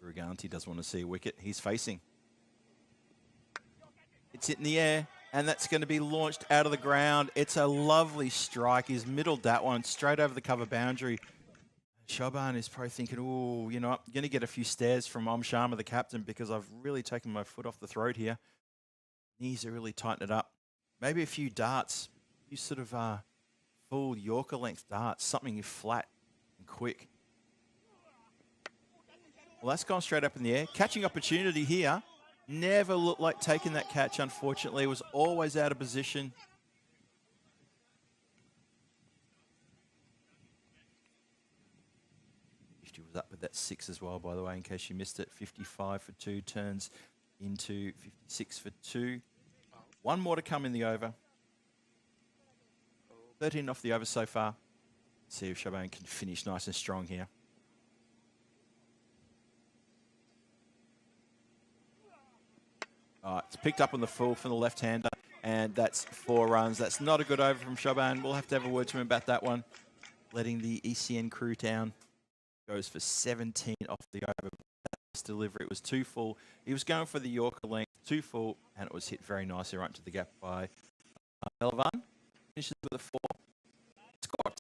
Guraganti doesn't want to see a wicket. He's facing. It's hit in the air, and that's going to be launched out of the ground. It's a lovely strike. He's middled that one straight over the cover boundary. Shoban is probably thinking, oh, you know, I'm going to get a few stares from Om Sharma, the captain, because I've really taken my foot off the throat here. Needs to really tighten it up. Maybe a few darts, a few sort of full Yorker length darts, something flat and quick. Well, that's gone straight up in the air. Catching opportunity here. Never looked like taking that catch, unfortunately. It was always out of position. He was up with that 6 as well, by the way, in case you missed it. 55 for 2 turns into 56 for 2. 1 more to come in the over. 13 off the over so far. See if Shoban can finish nice and strong here. It's picked up on the full from the left-hander, and that's 4 runs. That's not a good over from Shoban. We'll have to have a word to him about that one. Letting the ECN crew down. Goes for 17 off the over. Last delivery, it was 2 full. He was going for the Yorker length, 2 full, and it was hit very nicely right into the gap by Balavan. Finishes with a 4. Score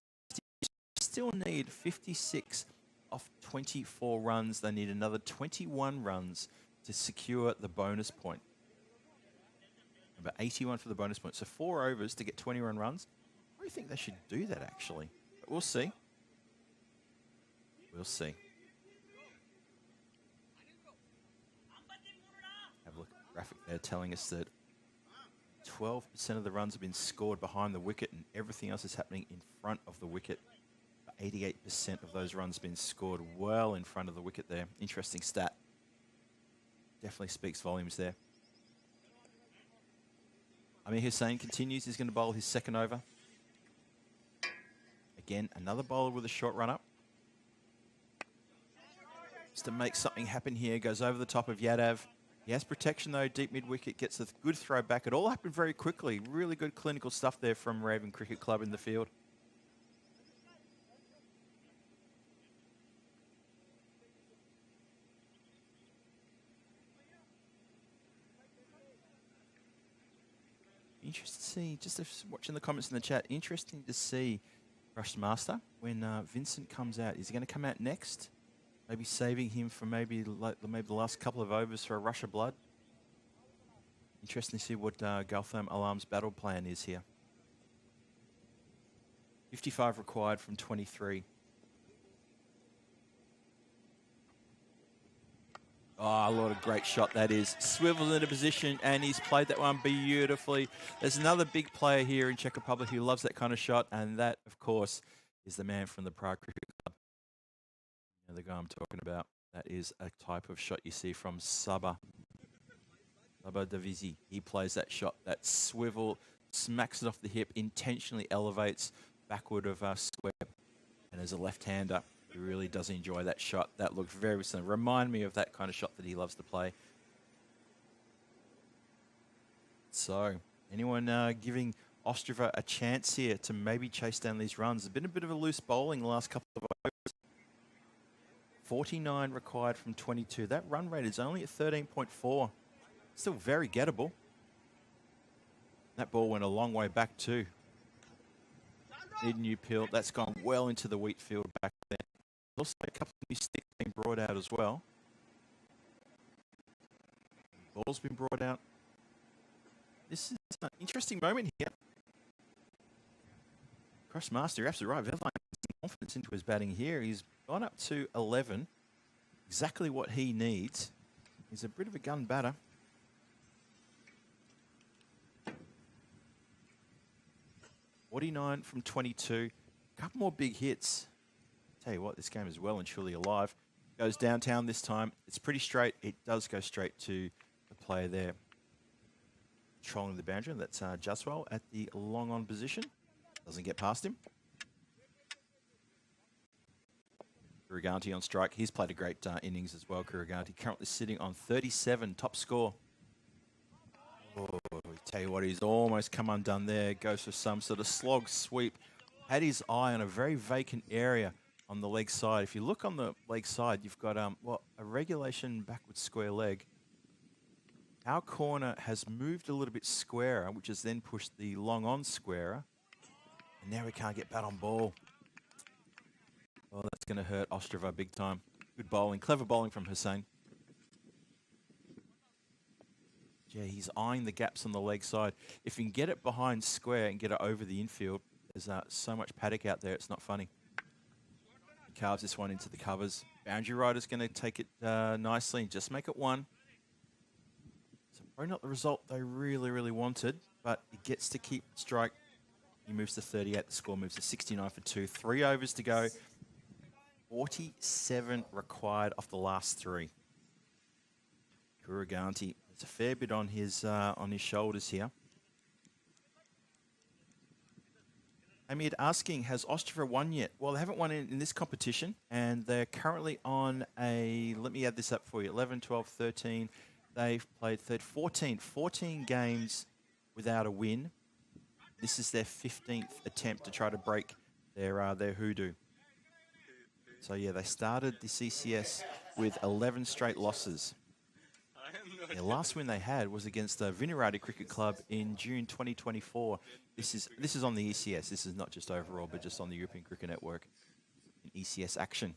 still need 56 off 24 runs. They need another 21 runs to secure the bonus point. About 81 for the bonus point. So 4 overs to get 21 runs. I think they should do that, actually. But we'll see. We'll see. Have a look at the graphic there telling us that 12% of the runs have been scored behind the wicket and everything else is happening in front of the wicket. 88% of those runs been scored well in front of the wicket there. Interesting stat. Definitely speaks volumes there. Amir Hussain continues. He's going to bowl his second over. Again, another bowler with a short run up. Just to make something happen here. Goes over the top of Yadav. He has protection though. Deep mid-wicket, gets a good throw back. It all happened very quickly. Really good clinical stuff there from Moravian Cricket Club in the field. Interesting to see, just watching the comments in the chat, interesting to see Rush Master when Vincent comes out. Is he going to come out next? Maybe saving him for maybe the last couple of overs for a rush of blood. Interesting to see what Gautam Alam's battle plan is here. 55 required from 23. Oh, what a great shot that is. Swivels into position, and he's played that one beautifully. There's another big player here in Czech Republic who loves that kind of shot, and that, of course, is the man from the Prague Cricket Club. You know, the guy I'm talking about. That is a type of shot you see from Saba Davisi. He plays that shot, that swivel, smacks it off the hip, intentionally elevates backward of square, and as a left-hander, he really does enjoy that shot. That looked very similar. Remind me of that kind of shot that he loves to play. So, anyone giving Ostrava a chance here to maybe chase down these runs? There's been a bit of a loose bowling the last couple of overs. 49 required from 22. That run rate is only at 13.4. Still very gettable. That ball went a long way back too. Need a new peel. That's gone well into the wheat field back there. Also, a couple of new sticks being brought out as well. Ball's been brought out. This is an interesting moment here. Crossmaster, you're absolutely right. Vedline has some confidence into his batting here. He's gone up to 11. Exactly what he needs. He's a bit of a gun batter. .49 from 22. A couple more big hits. Tell you what, this game is well and truly alive. Goes downtown this time. It's pretty straight. It does go straight to the player there. Trolling the boundary. That's Jaswal at the long on position. Doesn't get past him. Kuriganti on strike. He's played a great innings as well, Kuriganti. Currently sitting on 37, top score. Oh, tell you what, he's almost come undone there. Goes for some sort of slog sweep. Had his eye on a very vacant area on the leg side. If you look on the leg side, you've got a regulation backward square leg. Our corner has moved a little bit squarer, which has then pushed the long on squarer. And now we can't get bat on ball. Well, that's going to hurt Ostrava big time. Good bowling. Clever bowling from Hussain. Yeah, he's eyeing the gaps on the leg side. If you can get it behind square and get it over the infield, there's so much paddock out there, it's not funny. He carves this one into the covers. Boundary rider's going to take it nicely and just make it one. So probably not the result they really, really wanted, but it gets to keep strike. He moves to 38. The score moves to 69 for 2. 3 overs to go. 47 required off the last 3. Kuriganti, there's a fair bit on his shoulders here. Amid asking, has Ostrava won yet? Well, they haven't won in this competition, and they're currently on a, let me add this up for you, 11, 12, 13. They've played 14 games without a win. This is their 15th attempt to try to break their hoodoo. So yeah, they started the ECS with 11 straight losses. The last win they had was against the Vinirati Cricket Club in June 2024. This is on the ECS. This is not just overall, but just on the European Cricket Network. ECS action.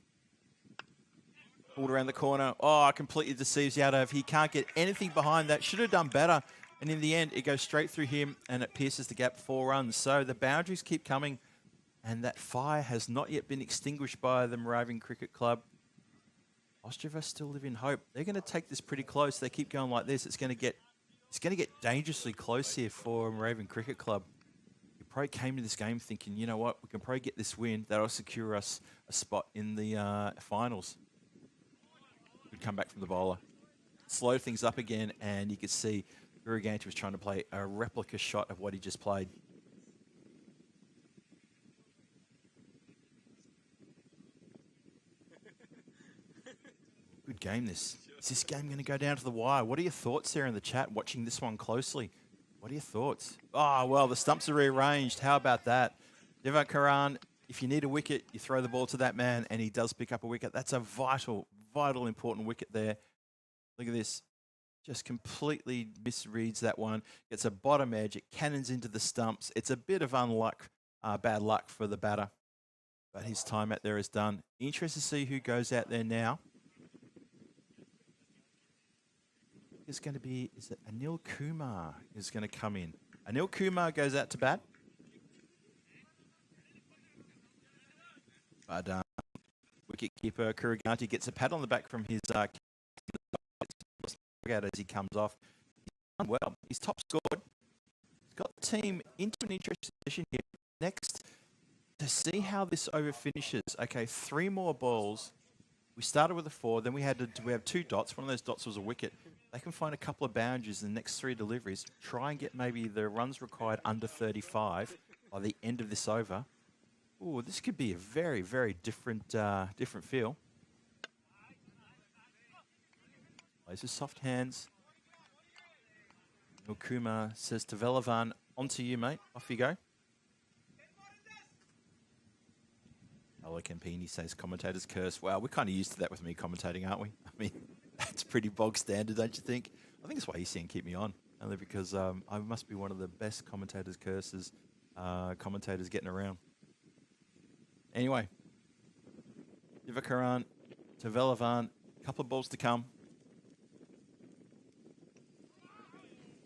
Pulled around the corner. Oh, completely deceives Yadav. He can't get anything behind that. Should have done better. And in the end, it goes straight through him and it pierces the gap 4 runs. So the boundaries keep coming. And that fire has not yet been extinguished by the Moravian Cricket Club. Ostrava still live in hope. They're going to take this pretty close. They keep going like this. It's going to get dangerously close here for Moravian Cricket Club. You probably came to this game thinking, you know what, we can probably get this win. That'll secure us a spot in the finals. Good comeback from the bowler. Slow things up again, and you could see Guriganti was trying to play a replica shot of what he just played. Good game, this. Is this game going to go down to the wire? What are your thoughts there in the chat, watching this one closely? What are your thoughts? Oh, well, the stumps are rearranged. How about that? Devakaran, if you need a wicket, you throw the ball to that man, and he does pick up a wicket. That's a vital, important wicket there. Look at this. Just completely misreads that one. Gets a bottom edge. It cannons into the stumps. It's a bit of bad luck for the batter. But his time out there is done. Interested to see who goes out there now. Is going to be, is it Anil Kumar is going to come in. Anil Kumar goes out to bat. But wicketkeeper Kuriganti gets a pat on the back from his out as he comes off. He's done well. He's top scored. He's got the team into an interesting position here. Next, to see how this over finishes. Okay, 3 more balls. We started with a 4, then we have 2 dots. One of those dots was a wicket. They can find a couple of boundaries in the next 3 deliveries, try and get maybe the runs required under 35 by the end of this over. Ooh, this could be a very, very different feel. Plays with soft hands. Kumar says to Velavan, onto you, mate. Off you go. Ella Campini says commentator's curse. Wow, we're kind of used to that with me commentating, aren't we? I mean, that's pretty bog standard, don't you think? I think that's why ECN keep me on, only because I must be one of the best commentator's curses commentators getting around. Anyway, Divakaran to Velavan, a couple of balls to come.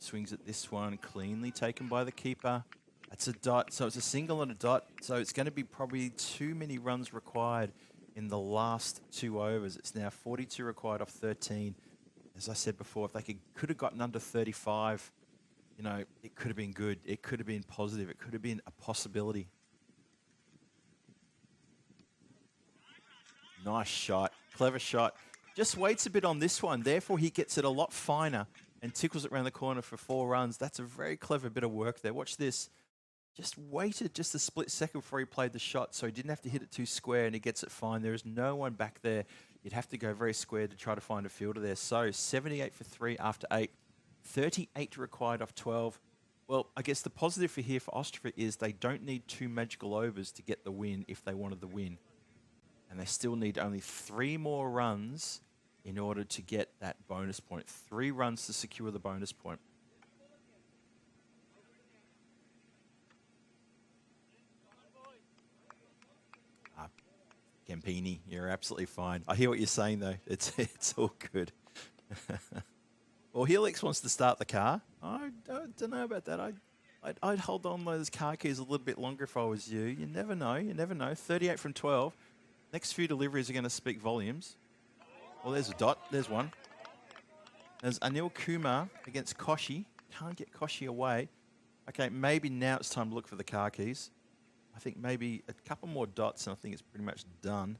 Swings at this one, cleanly taken by the keeper. That's a dot, so it's a single and a dot. So it's going to be probably too many runs required in the last 2 overs. It's now 42 required off 13. As I said before, if they could have gotten under 35, you know, it could have been good. It could have been positive. It could have been a possibility. Nice shot, clever shot. Just waits a bit on this one. Therefore, he gets it a lot finer and tickles it around the corner for 4 runs. That's a very clever bit of work there. Watch this. Just waited just a split second before he played the shot, so he didn't have to hit it too square, and he gets it fine. There is no one back there. You'd have to go very square to try to find a fielder there. So 78 for 3 after 8. 38 required off 12. Well, I guess the positive for here for Ostrava is they don't need 2 magical overs to get the win if they wanted the win. And they still need only 3 more runs in order to get that bonus point. 3 runs to secure the bonus point. Campini, you're absolutely fine. I hear what you're saying, though. It's all good. Well, Helix wants to start the car. I don't know about that. I'd hold on those car keys a little bit longer if I was you. You never know. You never know. 38 from 12. Next few deliveries are going to speak volumes. Well, there's a dot. There's one. There's Anil Kumar against Koshi. Can't get Koshi away. Okay, maybe now it's time to look for the car keys. I think maybe a couple more dots and I think it's pretty much done.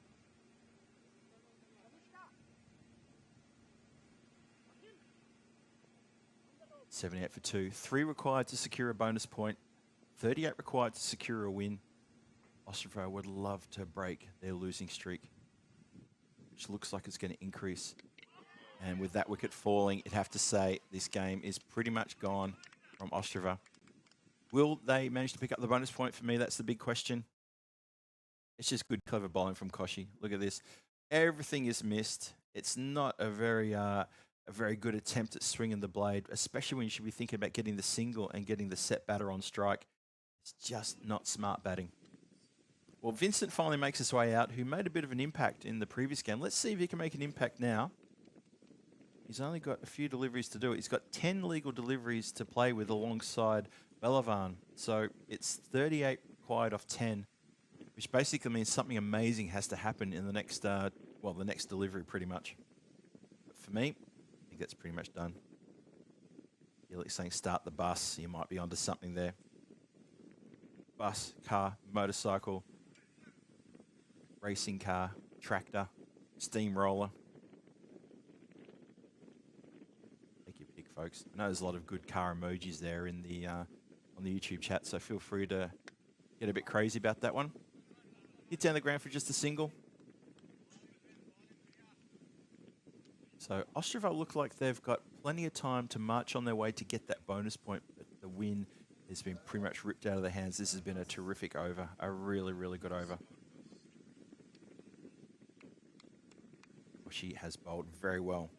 $78 for 2. 3 required to secure a bonus point. 38 required to secure a win. Ostrava would love to break their losing streak, which looks like it's going to increase. And with that wicket falling, I'd have to say this game is pretty much gone from Ostrava. Will they manage to pick up the bonus point? For me, that's the big question. It's just good, clever bowling from Koshi. Look at this. Everything is missed. It's not a very good attempt at swinging the blade, especially when you should be thinking about getting the single and getting the set batter on strike. It's just not smart batting. Well, Vincent finally makes his way out, who made a bit of an impact in the previous game. Let's see if he can make an impact now. He's only got a few deliveries to do it. He's got 10 legal deliveries to play with alongside Belavan. So it's 38 required off 10, which basically means something amazing has to happen in the next, the next delivery pretty much. But for me, I think that's pretty much done. Felix saying start the bus. You might be onto something there. Bus, car, motorcycle, racing car, tractor, steamroller. Take your pick, folks. I know there's a lot of good car emojis there in the on the YouTube chat, so feel free to get a bit crazy about that one. Hit down the ground for just a single. So Ostrava look like they've got plenty of time to march on their way to get that bonus point, but the win has been pretty much ripped out of their hands. This has been a terrific over, a really, really good over. She has bowled very well.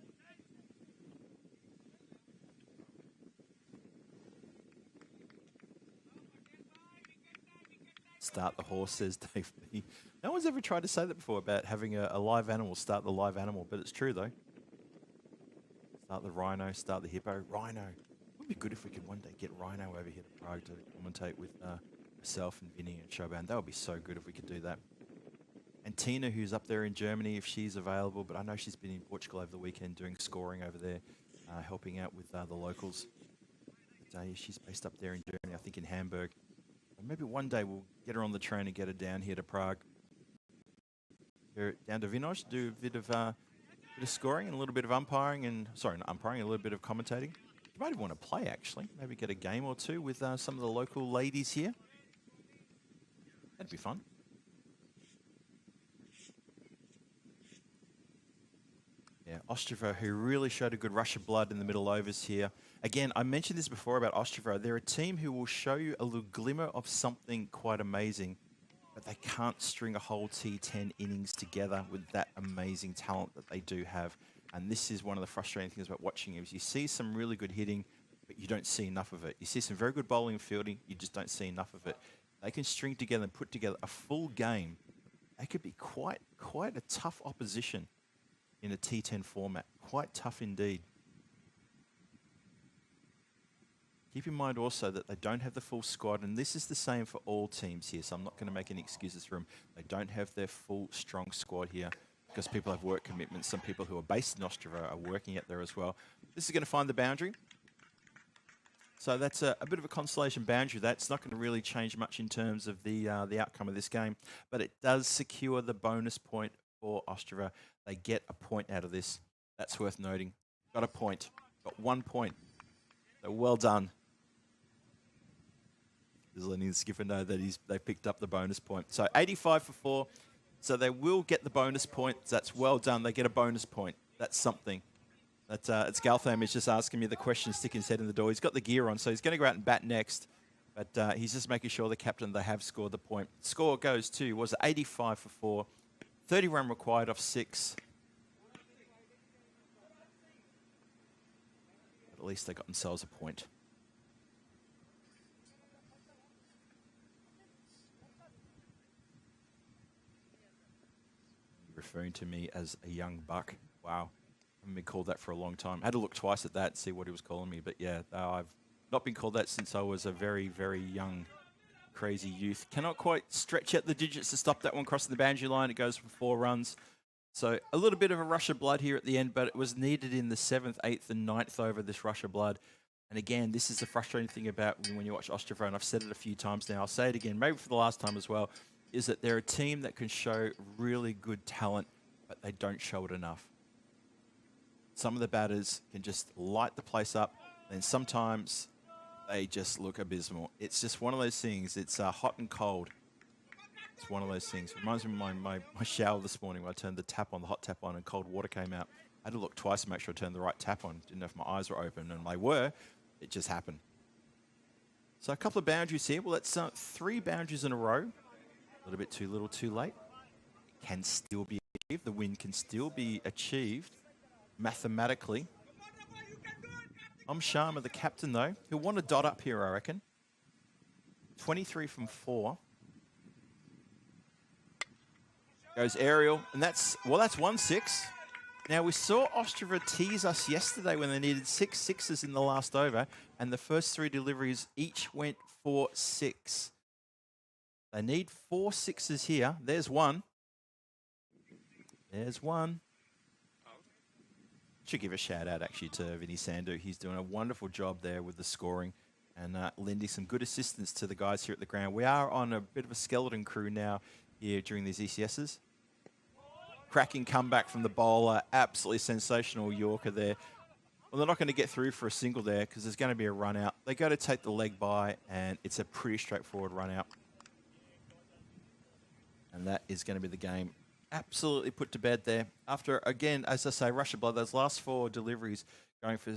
Start the horse, says Dave B. No one's ever tried to say that before about having a live animal start the live animal, but it's true though. Start the rhino, start the hippo. Rhino. It would be good if we could one day get Rhino over here to Prague to commentate with myself and Vinny and Shoban. That would be so good if we could do that. And Tina, who's up there in Germany, if she's available, but I know she's been in Portugal over the weekend doing scoring over there, helping out with the locals. But, she's based up there in Germany, I think in Hamburg. And maybe one day we'll get her on the train and get her down here to Prague. Down to Vinoš, do a bit of scoring and a little bit of umpiring and, sorry, not umpiring, a little bit of commentating. You might even want to play, actually. Maybe get a game or two with some of the local ladies here. That'd be fun. Yeah, Ostrava, who really showed a good rush of blood in the middle overs here. Again, I mentioned this before about Ostrava. They're a team who will show you a little glimmer of something quite amazing, but they can't string a whole T10 innings together with that amazing talent that they do have. And this is one of the frustrating things about watching is you see some really good hitting, but you don't see enough of it. You see some very good bowling and fielding, you just don't see enough of it. They can string together and put together a full game. They could be quite a tough opposition in a T10 format. Quite tough indeed. Keep in mind also that they don't have the full squad, and this is the same for all teams here, so I'm not going to make any excuses for them. They don't have their full, strong squad here because people have work commitments. Some people who are based in Ostrava are working out there as well. This is going to find the boundary. So that's a bit of a consolation boundary. That's not going to really change much in terms of the outcome of this game, but it does secure the bonus point for Ostrava. They get a point out of this. That's worth noting. Got a point. Got 1 point. So well done. Just letting the skipper know that they picked up the bonus point. So 85 for 4. So they will get the bonus point. That's well done. They get a bonus point. That's something. It's Galtham is just asking me the question, sticking his head in the door. He's got the gear on, so he's going to go out and bat next. But he's just making sure the captain, they have scored the point. Score goes to, was 85 for 4. 30 run required off 6. But at least they got themselves a point. Referring to me as a young buck. Wow. I haven't been called that for a long time. I had to look twice at that and see what he was calling me. But yeah, I've not been called that since I was a very, very young, crazy youth. Cannot quite stretch out the digits to stop that one crossing the boundary line. It goes for 4 runs. So a little bit of a rush of blood here at the end, but it was needed in the 7th, 8th and 9th over, this rush of blood. And again, this is the frustrating thing about when you watch Ostrava, and I've said it a few times now. I'll say it again, maybe for the last time as well, is that they're a team that can show really good talent, but they don't show it enough. Some of the batters can just light the place up, and sometimes they just look abysmal. It's just one of those things. It's hot and cold. It's one of those things. Reminds me of my shower this morning when I turned the tap on, the hot tap on, and cold water came out. I had to look twice to make sure I turned the right tap on. Didn't know if my eyes were open, and they were. It just happened. So a couple of boundaries here. Well, that's 3 boundaries in a row. A little bit too little, too late. It can still be achieved. The win can still be achieved mathematically. Sharma, the captain, though, he'll want a dot up here, I reckon. 23 from 4. Goes aerial, and that's 1-6. Now, we saw Ostrava tease us yesterday when they needed 6 sixes in the last over, and the first 3 deliveries each went for 6. They need 4 sixes here. There's one. There's one. Should give a shout out actually to Vinny Sandu. He's doing a wonderful job there with the scoring and lending some good assistance to the guys here at the ground. We are on a bit of a skeleton crew now here during these ECSs. Cracking comeback from the bowler. Absolutely sensational Yorker there. Well, they're not going to get through for a single there because there's going to be a run out. They go to take the leg by, and it's a pretty straightforward run out. And that is going to be the game. Absolutely put to bed there. After, again, as I say, rush of blood, those last 4 deliveries going for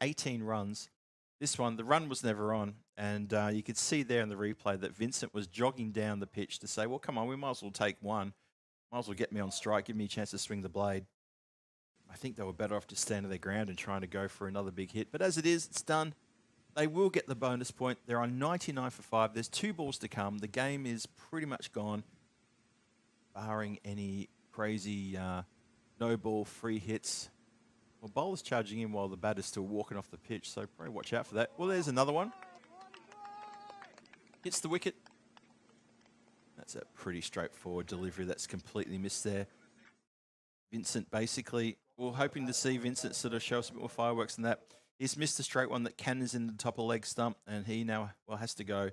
18 runs. This one, the run was never on. And you could see there in the replay that Vincent was jogging down the pitch to say, well, come on, we might as well take one. Might as well get me on strike, give me a chance to swing the blade. I think they were better off just standing their ground and trying to go for another big hit. But as it is, it's done. They will get the bonus point. They're on 99 for 5. There's 2 balls to come. The game is pretty much gone, barring any crazy no ball free hits. Well, bowler's charging in while the batter's still walking off the pitch, so probably watch out for that. Well, there's another one. Hits the wicket. That's a pretty straightforward delivery that's completely missed there. Vincent basically, we're hoping to see Vincent sort of show us a bit more fireworks than that. He's missed a straight one that cannons in the top of leg stump, and he now, well, has to go.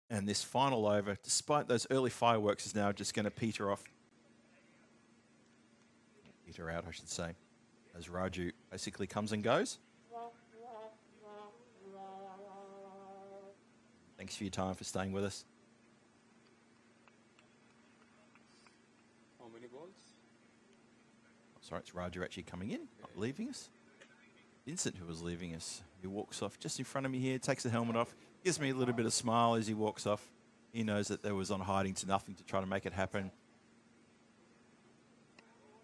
And this final over, despite those early fireworks, is now just going to peter off. Peter out, I should say, as Raju basically comes and goes. Thanks for your time, for staying with us. How many balls? Sorry, it's Raju actually coming in, not leaving us. Vincent, who was leaving us, he walks off just in front of me here, takes the helmet off, gives me a little bit of smile as he walks off. He knows that there was on hiding to nothing to try to make it happen.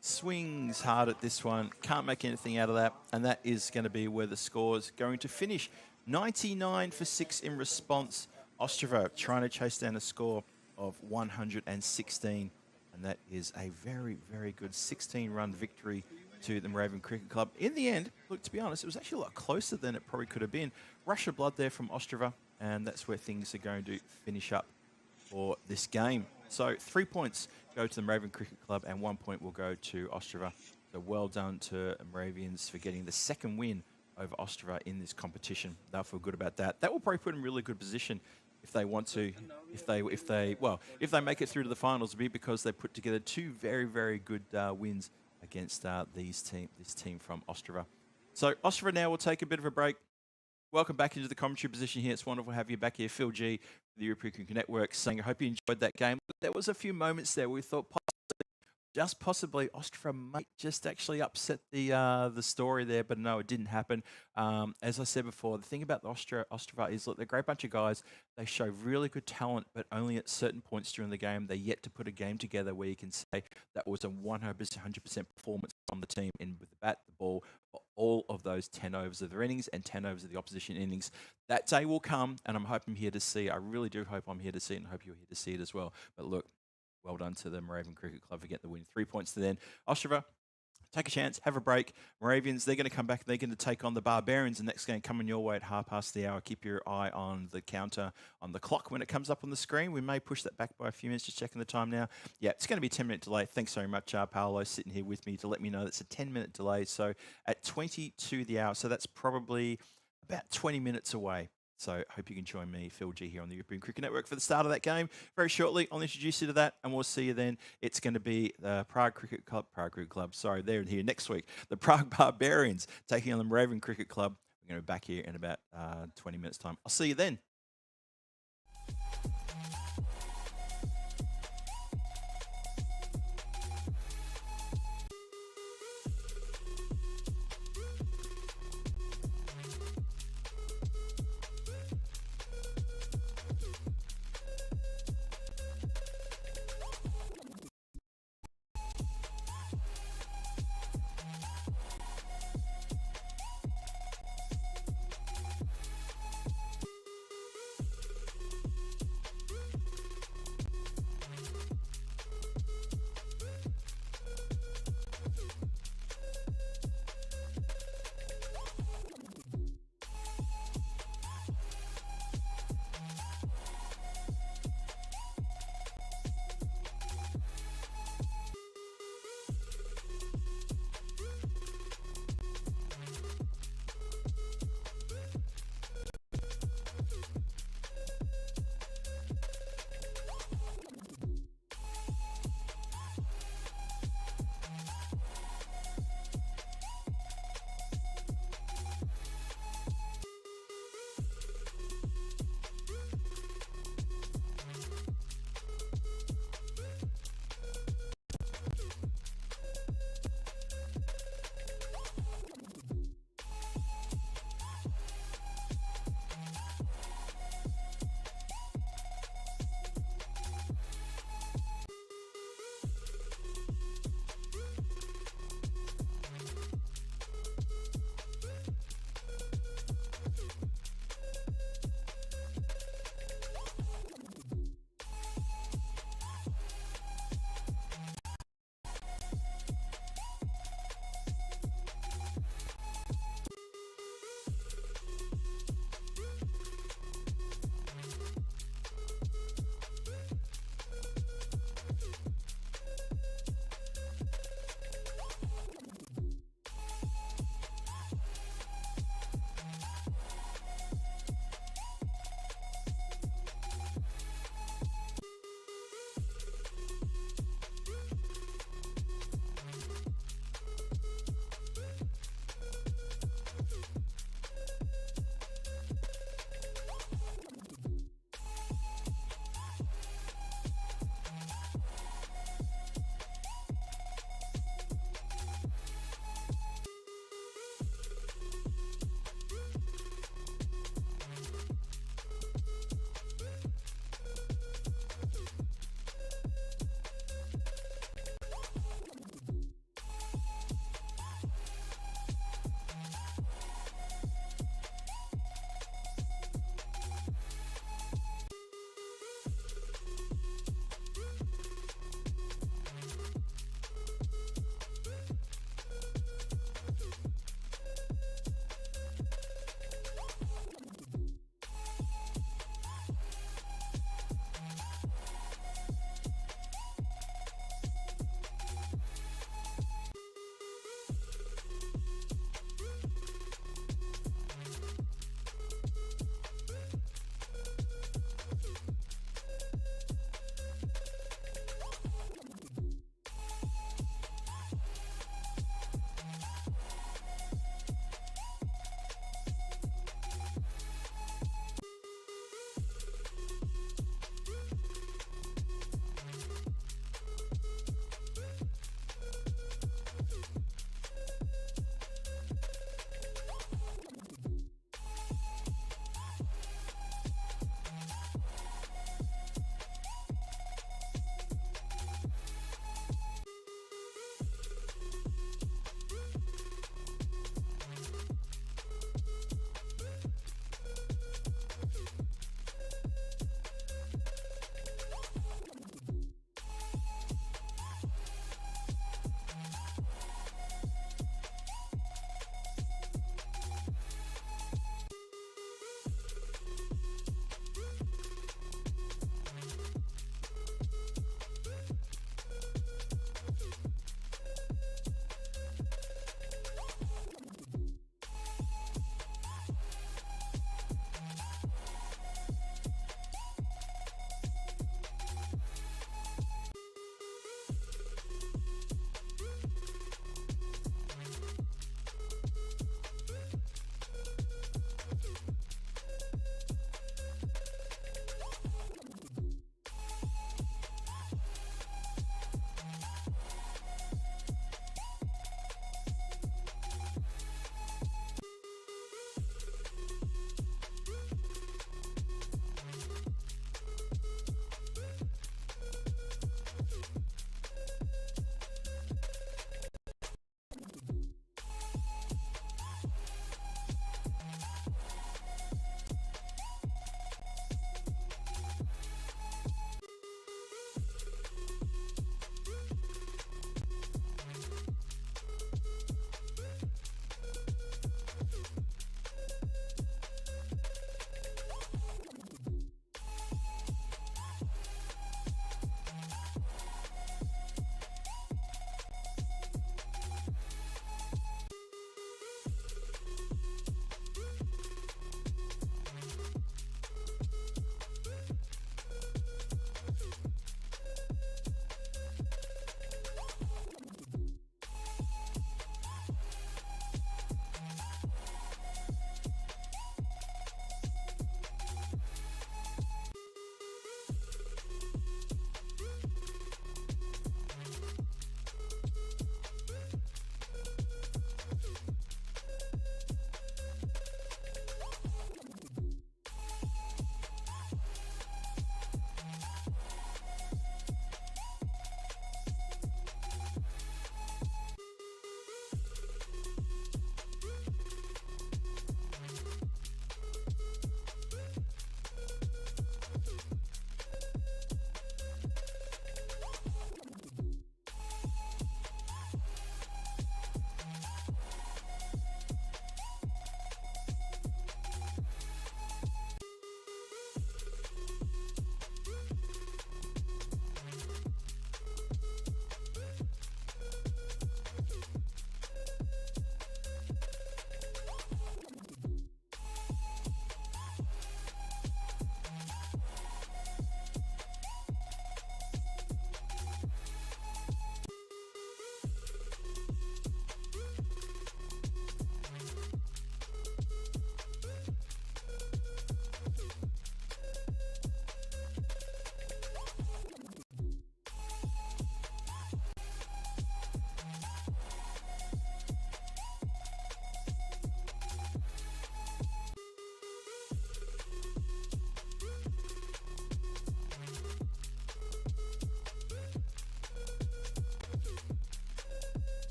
Swings hard at this one, can't make anything out of that, and that is going to be where the score's going to finish. 99 for 6 in response. Ostrava trying to chase down a score of 116, and that is a very, very good 16-run victory to the Moravian Cricket Club. In the end, look, to be honest, it was actually a lot closer than it probably could have been. Rush of blood there from Ostrava, and that's where things are going to finish up for this game. So 3 points go to the Moravian Cricket Club, and 1 point will go to Ostrava. So well done to Moravians for getting the second win over Ostrava in this competition. They'll feel good about that. That will probably put them in a really good position if they want to, if they make it through to the finals, it'll be because they put together 2 very, very good wins against this team from Ostrava. So Ostrava now will take a bit of a break. Welcome back into the commentary position here. It's wonderful to have you back here. Phil G, the European Cricket Network, saying, I hope you enjoyed that game. There was a few moments there where we thought possibly Ostrava might just actually upset the story there, but no, it didn't happen. As I said before, the thing about the Ostrava is, look, they're a great bunch of guys. They show really good talent, but only at certain points during the game. They're yet to put a game together where you can say that was a 100% performance from the team in with the bat, the ball, for all of those 10 overs of their innings and 10 overs of the opposition innings. That day will come, and I'm hoping here to see. I really do hope I'm here to see it, and I hope you're here to see it as well. But look, well done to the Moravian Cricket Club for getting the win. 3 points to them. Ostrava, take a chance, have a break. Moravians, they're going to come back. They're going to take on the Barbarians. The next game coming your way at hour. Keep your eye on the counter, on the clock when it comes up on the screen. We may push that back by a few minutes. Just checking the time now. Yeah, it's going to be a 10-minute delay. Thanks very much, Paolo, sitting here with me to let me know that's a 10-minute delay. So at 20 to the hour. So that's probably about 20 minutes away. So I hope you can join me, Phil G, here on the European Cricket Network for the start of that game. Very shortly, I'll introduce you to that, and we'll see you then. It's going to be the Prague Cricket Club. Sorry, they're here next week. The Prague Barbarians taking on the Moravian Cricket Club. We're going to be back here in about 20 minutes' time. I'll see you then.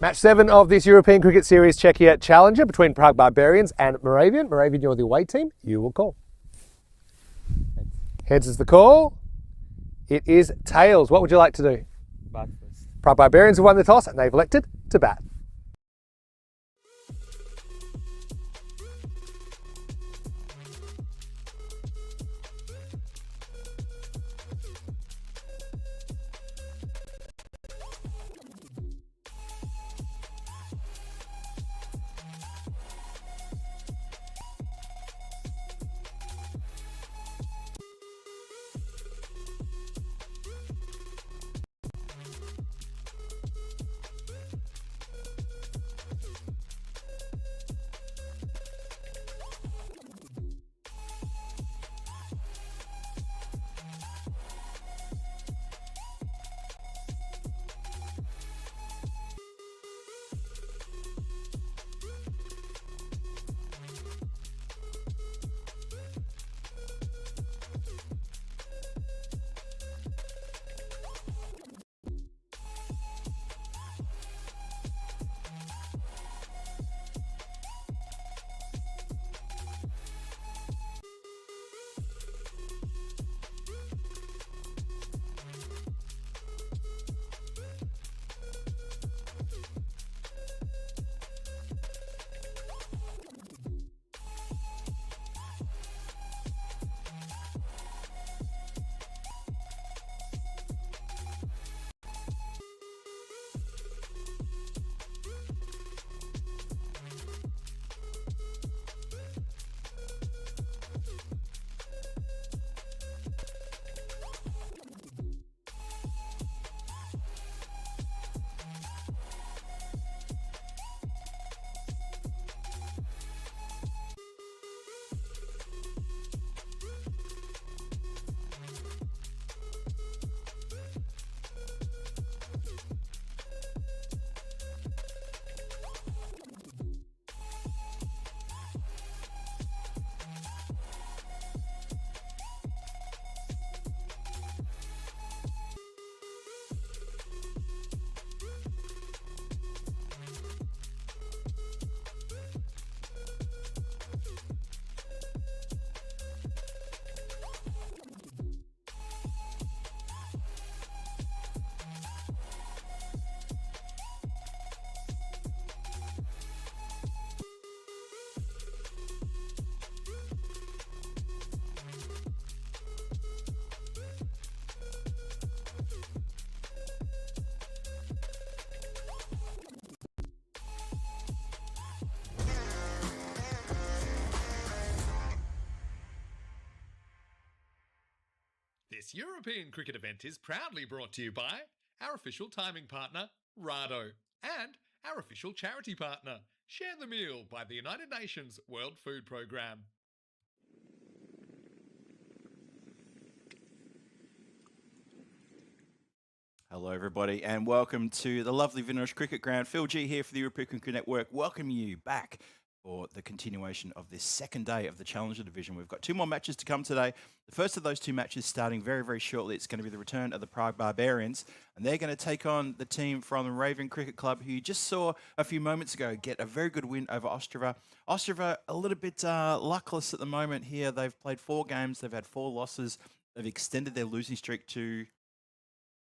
Match 7 of this European Cricket Series Czechia Challenger between Prague Barbarians and Moravian. Moravian, you're the away team. You will call. Heads is the call. It is tails. What would you like to do? Bat first. Prague Barbarians have won the toss and they've elected to bat. This European cricket event is proudly brought to you by our official timing partner, Rado, and our official charity partner, Share the Meal by the United Nations World Food Programme. Hello, everybody, and welcome to the lovely Vinosh Cricket Ground. Phil G here for the European Cricket Network. Welcome you back for the continuation of this second day of the Challenger Division. We've got two more matches to come today. The first of those two matches starting very, very shortly. It's going to be the return of the Prague Barbarians, and they're going to take on the team from the Moravian Cricket Club, who you just saw a few moments ago get a very good win over Ostrava. Ostrava a little bit luckless at the moment here. They've played 4 games. They've had 4 losses. They've extended their losing streak to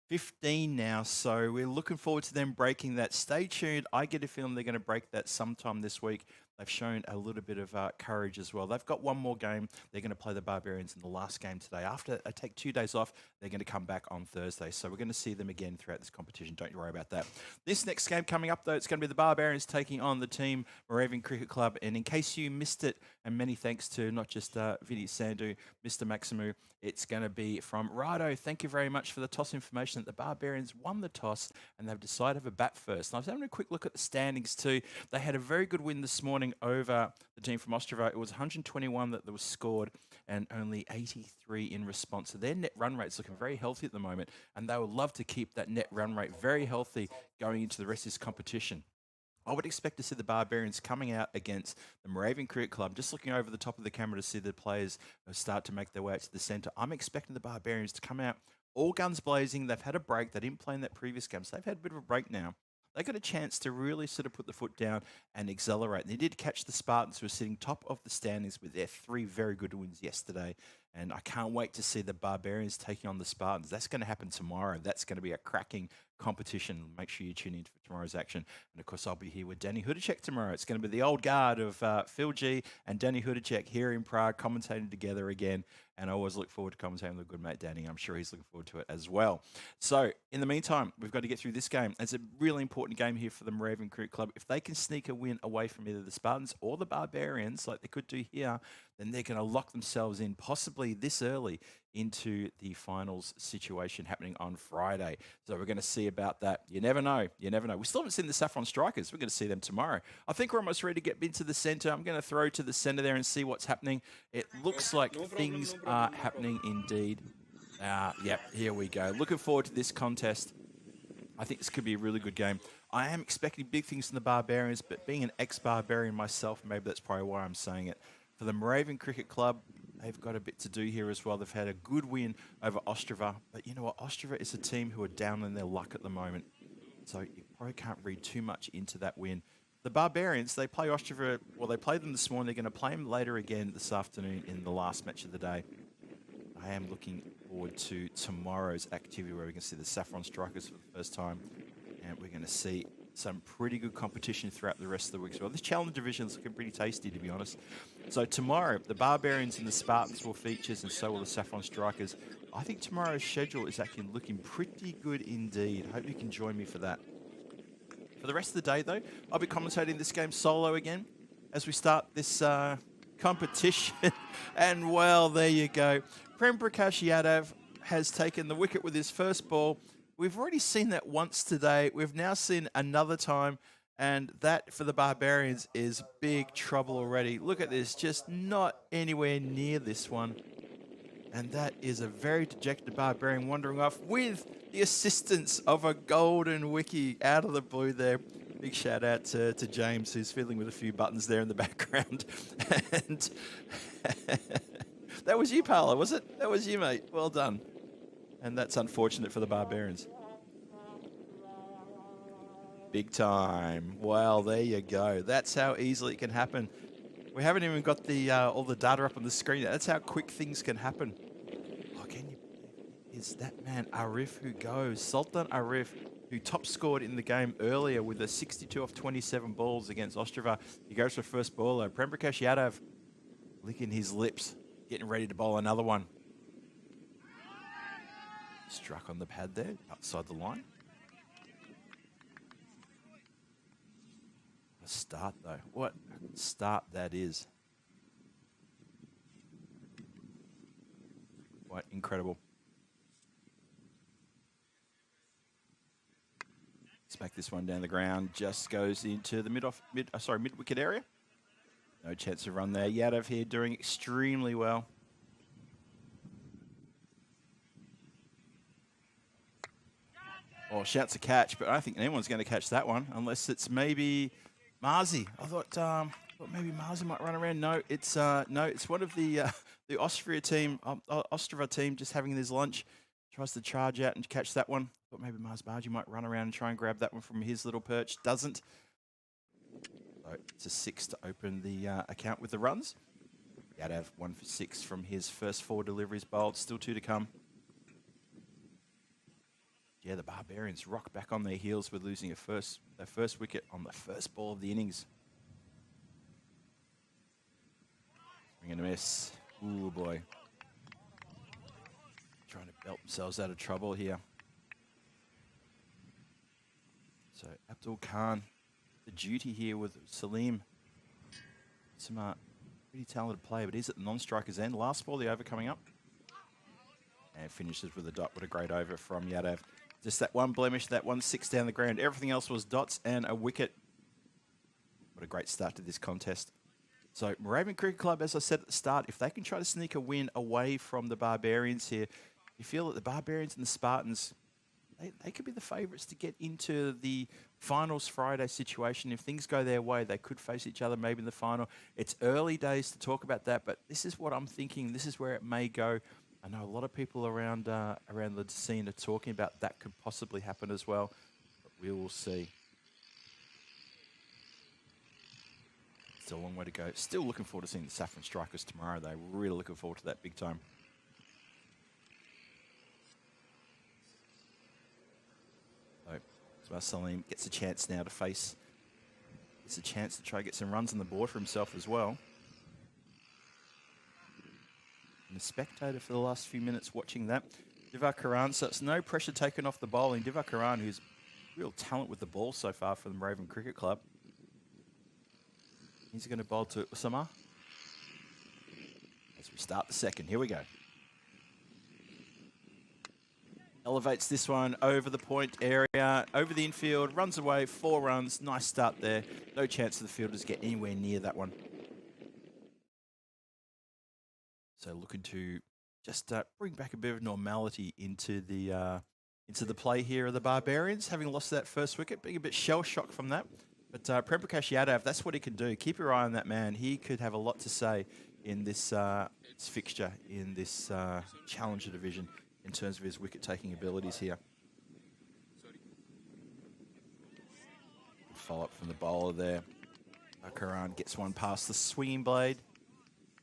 15 now, so we're looking forward to them breaking that. Stay tuned. I get a feeling they're going to break that sometime this week. They've shown a little bit of courage as well. They've got one more game. They're going to play the Barbarians in the last game today. After they take 2 days off, they're going to come back on Thursday. So we're going to see them again throughout this competition. Don't you worry about that. This next game coming up, though, it's going to be the Barbarians taking on the team Moravian Cricket Club. And in case you missed it, and many thanks to not just Vidi Sandu, Mr. Maximu, it's going to be from Rado. Thank you very much for the toss information that the Barbarians won the toss and they've decided to have a bat first. And I was having a quick look at the standings too. They had a very good win this morning over the team from Ostrava. It was 121 that was scored and only 83 in response. So their net run rate's looking very healthy at the moment, and they would love to keep that net run rate very healthy going into the rest of this competition. I would expect to see the Barbarians coming out against the Moravian Cricket Club. Just looking over the top of the camera to see the players start to make their way out to the centre. I'm expecting the Barbarians to come out all guns blazing. They've had a break. They didn't play in that previous game, so they've had a bit of a break now. they got a chance to really sort of put the foot down and accelerate. And they did catch the Spartans, who were sitting top of the standings with their 3 very good wins yesterday. And I can't wait to see the Barbarians taking on the Spartans. That's going to happen tomorrow. That's going to be a cracking competition. Make sure you tune in for tomorrow's action. And of course, I'll be here with Danny Hudacek tomorrow. It's going to be the old guard of Phil G and Danny Hudacek here in Prague, commentating together again. And I always look forward to commentating with good mate Danny. I'm sure he's looking forward to it as well. So in the meantime, we've got to get through this game. It's a really important game here for the Moravian Cricket Club. If they can sneak a win away from either the Spartans or the Barbarians, like they could do here, then they're going to lock themselves in possibly this early into the finals situation happening on Friday. So we're going to see about that. You never know. You never know. We still haven't seen the Saffron Strikers. We're going to see them tomorrow. I think we're almost ready to get into the centre. I'm going to throw to the centre there and see what's happening. It looks like things are happening indeed. Yep, here we go. Looking forward to this contest. I think this could be a really good game. I am expecting big things from the Barbarians, but being an ex-Barbarian myself, maybe that's probably why I'm saying it. For the Moravian Cricket Club, they've got a bit to do here as well. They've had a good win over Ostrava, but you know what? Ostrava is a team who are down in their luck at the moment, so you probably can't read too much into that win. The Barbarians, they play Ostrava, well, they played them this morning. They're going to play them later again this afternoon in the last match of the day. I am looking forward to tomorrow's activity where we can see the Saffron Strikers for the first time, and we're going to see some pretty good competition throughout the rest of the week as well. This Challenger division is looking pretty tasty, to be honest. So tomorrow, the Barbarians and the Spartans will feature, and so will the Saffron Strikers. I think tomorrow's schedule is actually looking pretty good indeed. Hope you can join me for that. For the rest of the day, though, I'll be commentating this game solo again as we start this competition. And, well, there you go. Prem Prakash Yadav has taken the wicket with his first ball. We've already seen that once today. We've now seen another time, and that for the Barbarians is big trouble already. Look at this, just not anywhere near this one. And that is a very dejected Barbarian wandering off with the assistance of a golden wiki out of the blue there. Big shout out to James, who's fiddling with a few buttons there in the background. And that was you, Paolo, was it? That was you, mate. Well done. And that's unfortunate for the Barbarians. Big time. Well, there you go. That's how easily it can happen. We haven't even got the all the data up on the screen. That's how quick things can happen. Oh, can you? Is that man Arif who goes? Sultan Arif, who top scored in the game earlier with a 62 off 27 balls against Ostrava. He goes for first bowler. Prem Prakash Yadav licking his lips, getting ready to bowl another one. Struck on the pad there, outside the line. A start, though. What a start that is. Quite incredible. Smack this one down the ground. Just goes into the mid-wicket area. No chance of run there. Yadav here doing extremely well. Oh, shouts a catch, but I don't think anyone's going to catch that one unless it's maybe Marzi. I thought maybe Marzi might run around. No, it's one of the Ostrava team just having his lunch. Tries to charge out and catch that one. Thought maybe Mars Bargy might run around and try and grab that one from his little perch. Doesn't. So it's a 6 to open the account with the runs. Yadav 1 for 6 from his first 4 deliveries bowled. Still 2 to come. Yeah, the Barbarians rock back on their heels with losing their first wicket on the first ball of the innings. Swing and a miss. Ooh, boy. Trying to belt themselves out of trouble here. So Abdul Khan, the duty here with Salim. Some pretty talented player, but he's at the non-striker's end. Last ball, the over coming up. And finishes with a dot. What a great over from Yadav. Just that one blemish, that 1 6 down the ground. Everything else was dots and a wicket. What a great start to this contest. So Moravian Cricket Club, as I said at the start, if they can try to sneak a win away from the Barbarians here, you feel that the Barbarians and the Spartans, they could be the favourites to get into the finals Friday situation. If things go their way, they could face each other maybe in the final. It's early days to talk about that, but this is what I'm thinking. This is where it may go. I know a lot of people around the scene are talking about that could possibly happen as well, but we will see. Still a long way to go. Still looking forward to seeing the Saffron Strikers tomorrow, though. Really looking forward to that big time. So Salim gets a chance now to face. It's a chance to try to get some runs on the board for himself as well. And a spectator for the last few minutes watching that. Divakaran, so it's no pressure taken off the bowling. Divakaran, who's real talent with the ball so far for the Moravian Cricket Club. He's going to bowl to Usama. As we start the second, here we go. Elevates this one over the point area, over the infield, runs away, 4 runs. Nice start there. No chance for the fielders to get anywhere near that one. So looking to just bring back a bit of normality into the play here of the Barbarians, having lost that first wicket, being a bit shell-shocked from that. But Prem Prakash Yadav, that's what he can do. Keep your eye on that man. He could have a lot to say in this fixture, in this Challenger division, in terms of his wicket-taking abilities here. Follow-up from the bowler there. Karan gets one past the swinging blade.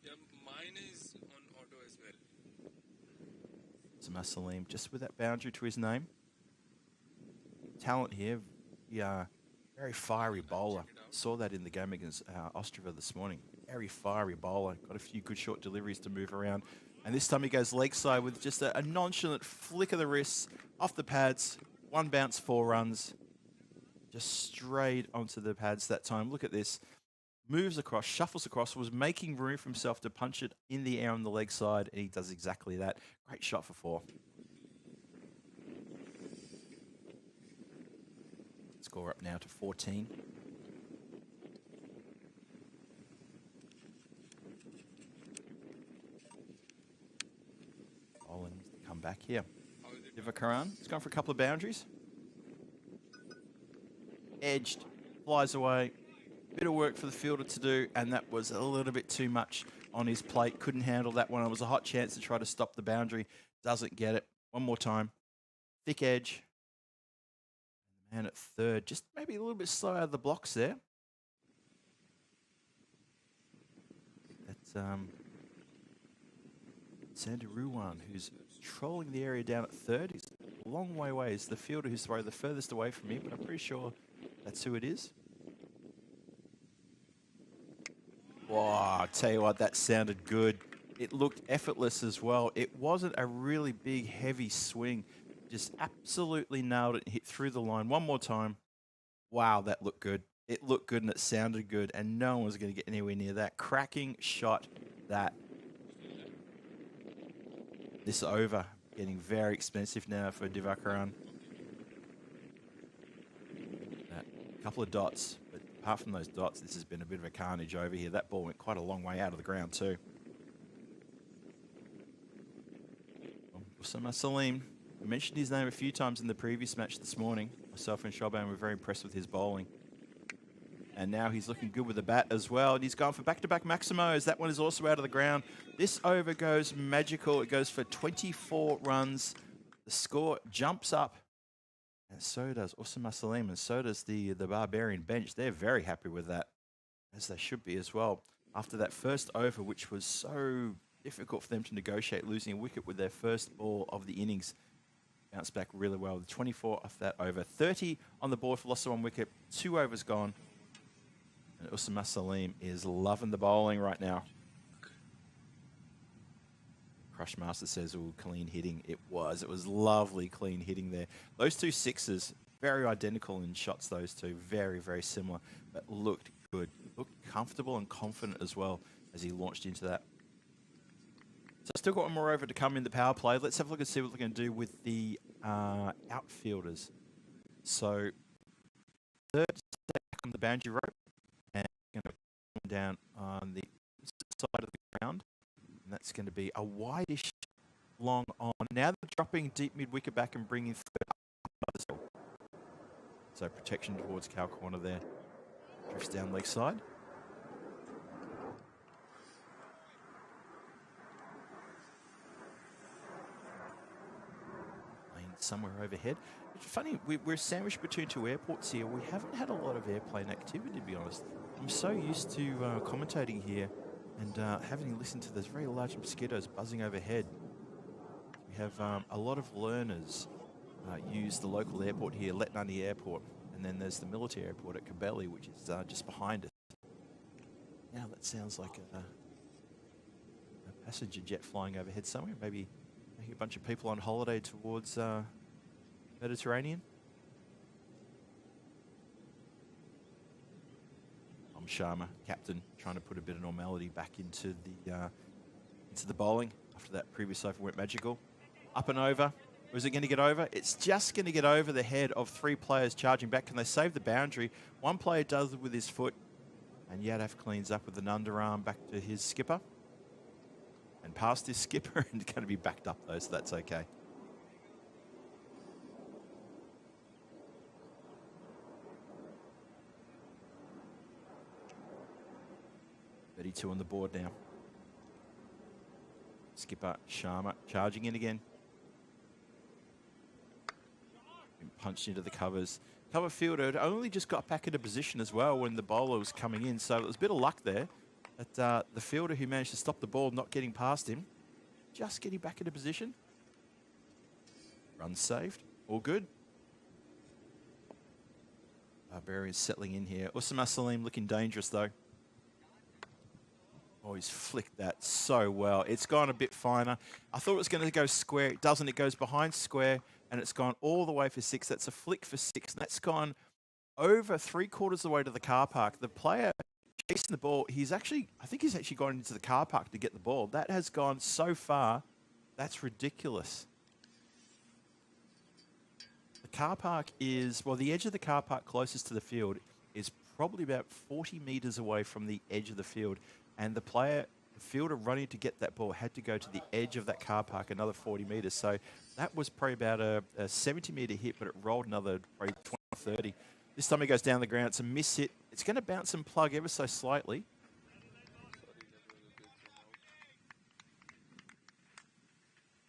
Yeah, mine is on auto as well. Salim just with that boundary to his name. Talent here. Yeah, very fiery bowler. Saw that in the game against Ostrava this morning. Very fiery bowler. Got a few good short deliveries to move around. And this time he goes leg side with just a nonchalant flick of the wrists off the pads. 1 bounce, 4 runs. Just straight onto the pads that time. Look at this. Moves across, shuffles across, was making room for himself to punch it in the air on the leg side, and he does exactly that. Great shot for 4. Score up now to 14. Olin needs to come back here. Divakaran, he's gone for a couple of boundaries. Edged, flies away. Bit of work for the fielder to do, and that was a little bit too much on his plate. Couldn't handle that one. It was a hot chance to try to stop the boundary. Doesn't get it. One more time. Thick edge. And the man at third, just maybe a little bit slow out of the blocks there. That's Sandaruwan, who's trolling the area down at third. He's a long way away. He's the fielder who's the furthest away from me, but I'm pretty sure that's who it is. Wow, I tell you what, that sounded good. It looked effortless as well. It wasn't a really big, heavy swing. Just absolutely nailed it and hit through the line. One more time. Wow, that looked good. It looked good and it sounded good, and no one was going to get anywhere near that. Cracking shot, that. This over, getting very expensive now for Divakaran. A couple of dots, but apart from those dots, this has been a bit of a carnage over here. That ball went quite a long way out of the ground too. Usama Salim, I mentioned his name a few times in the previous match this morning. Myself and Shoban were very impressed with his bowling. And now he's looking good with the bat as well. And he's gone for back-to-back Maximos. That one is also out of the ground. This over goes magical. It goes for 24 runs. The score jumps up. And so does Usama Salim, and so does the Barbarian bench. They're very happy with that, as they should be as well. After that first over, which was so difficult for them to negotiate, losing a wicket with their first ball of the innings, bounced back really well with 24 off that over. 30 on the board for loss of 1 wicket, 2 overs gone. And Usama Salim is loving the bowling right now. Crushmaster says, oh, clean hitting. It was lovely clean hitting there. Those 2 sixes, very identical in shots, those two. Very, very similar, but looked good. Looked comfortable and confident as well as he launched into that. So still got one more over to come in the power play. Let's have a look and see what we're going to do with the outfielders. So third stack on the boundary rope, and going to come down on the side of the ground. And that's going to be a wideish long on. Now they're dropping deep mid-wicket back and bringing third. So protection towards cow corner there. Drifts down leg side. Playing somewhere overhead. It's funny, we're sandwiched between 2 airports here. We haven't had a lot of airplane activity, to be honest. I'm so used to commentating here and having listened to those very large mosquitoes buzzing overhead. We have a lot of learners use the local airport here, Letnani Airport, and then there's the military airport at Kabeli, which is just behind us. Now that sounds like a passenger jet flying overhead somewhere, maybe a bunch of people on holiday towards Mediterranean. I'm Sharma, captain, trying to put a bit of normality back into the bowling after that previous over went magical. Up and over. Was it going to get over? It's just going to get over the head of 3 players charging back. Can they save the boundary? One player does it with his foot, and Yadav cleans up with an underarm back to his skipper. And past his skipper, and going to be backed up though, so that's okay. $32 on the board now. Skipper Sharma charging in again. Been punched into the covers. Cover fielder had only just got back into position as well when the bowler was coming in, so it was a bit of luck there. But the fielder who managed to stop the ball not getting past him, just getting back into position. Run saved. All good. Barbarian settling in here. Usama Salim looking dangerous though. Oh, he's flicked that so well. It's gone a bit finer. I thought it was going to go square. It doesn't. It goes behind square, and it's gone all the way for 6. That's a flick for 6. That's gone over 3/4 of the way to the car park. The player chasing the ball, I think he's actually gone into the car park to get the ball. That has gone so far. That's ridiculous. The car park is, well, the edge of the car park closest to the field is probably about 40 meters away from the edge of the field. And the fielder running to get that ball had to go to the edge of that car park another 40 meters. So that was probably about a 70-meter hit, but it rolled another probably 20 or 30. This time he goes down the ground. It's a miss hit. It's going to bounce and plug ever so slightly.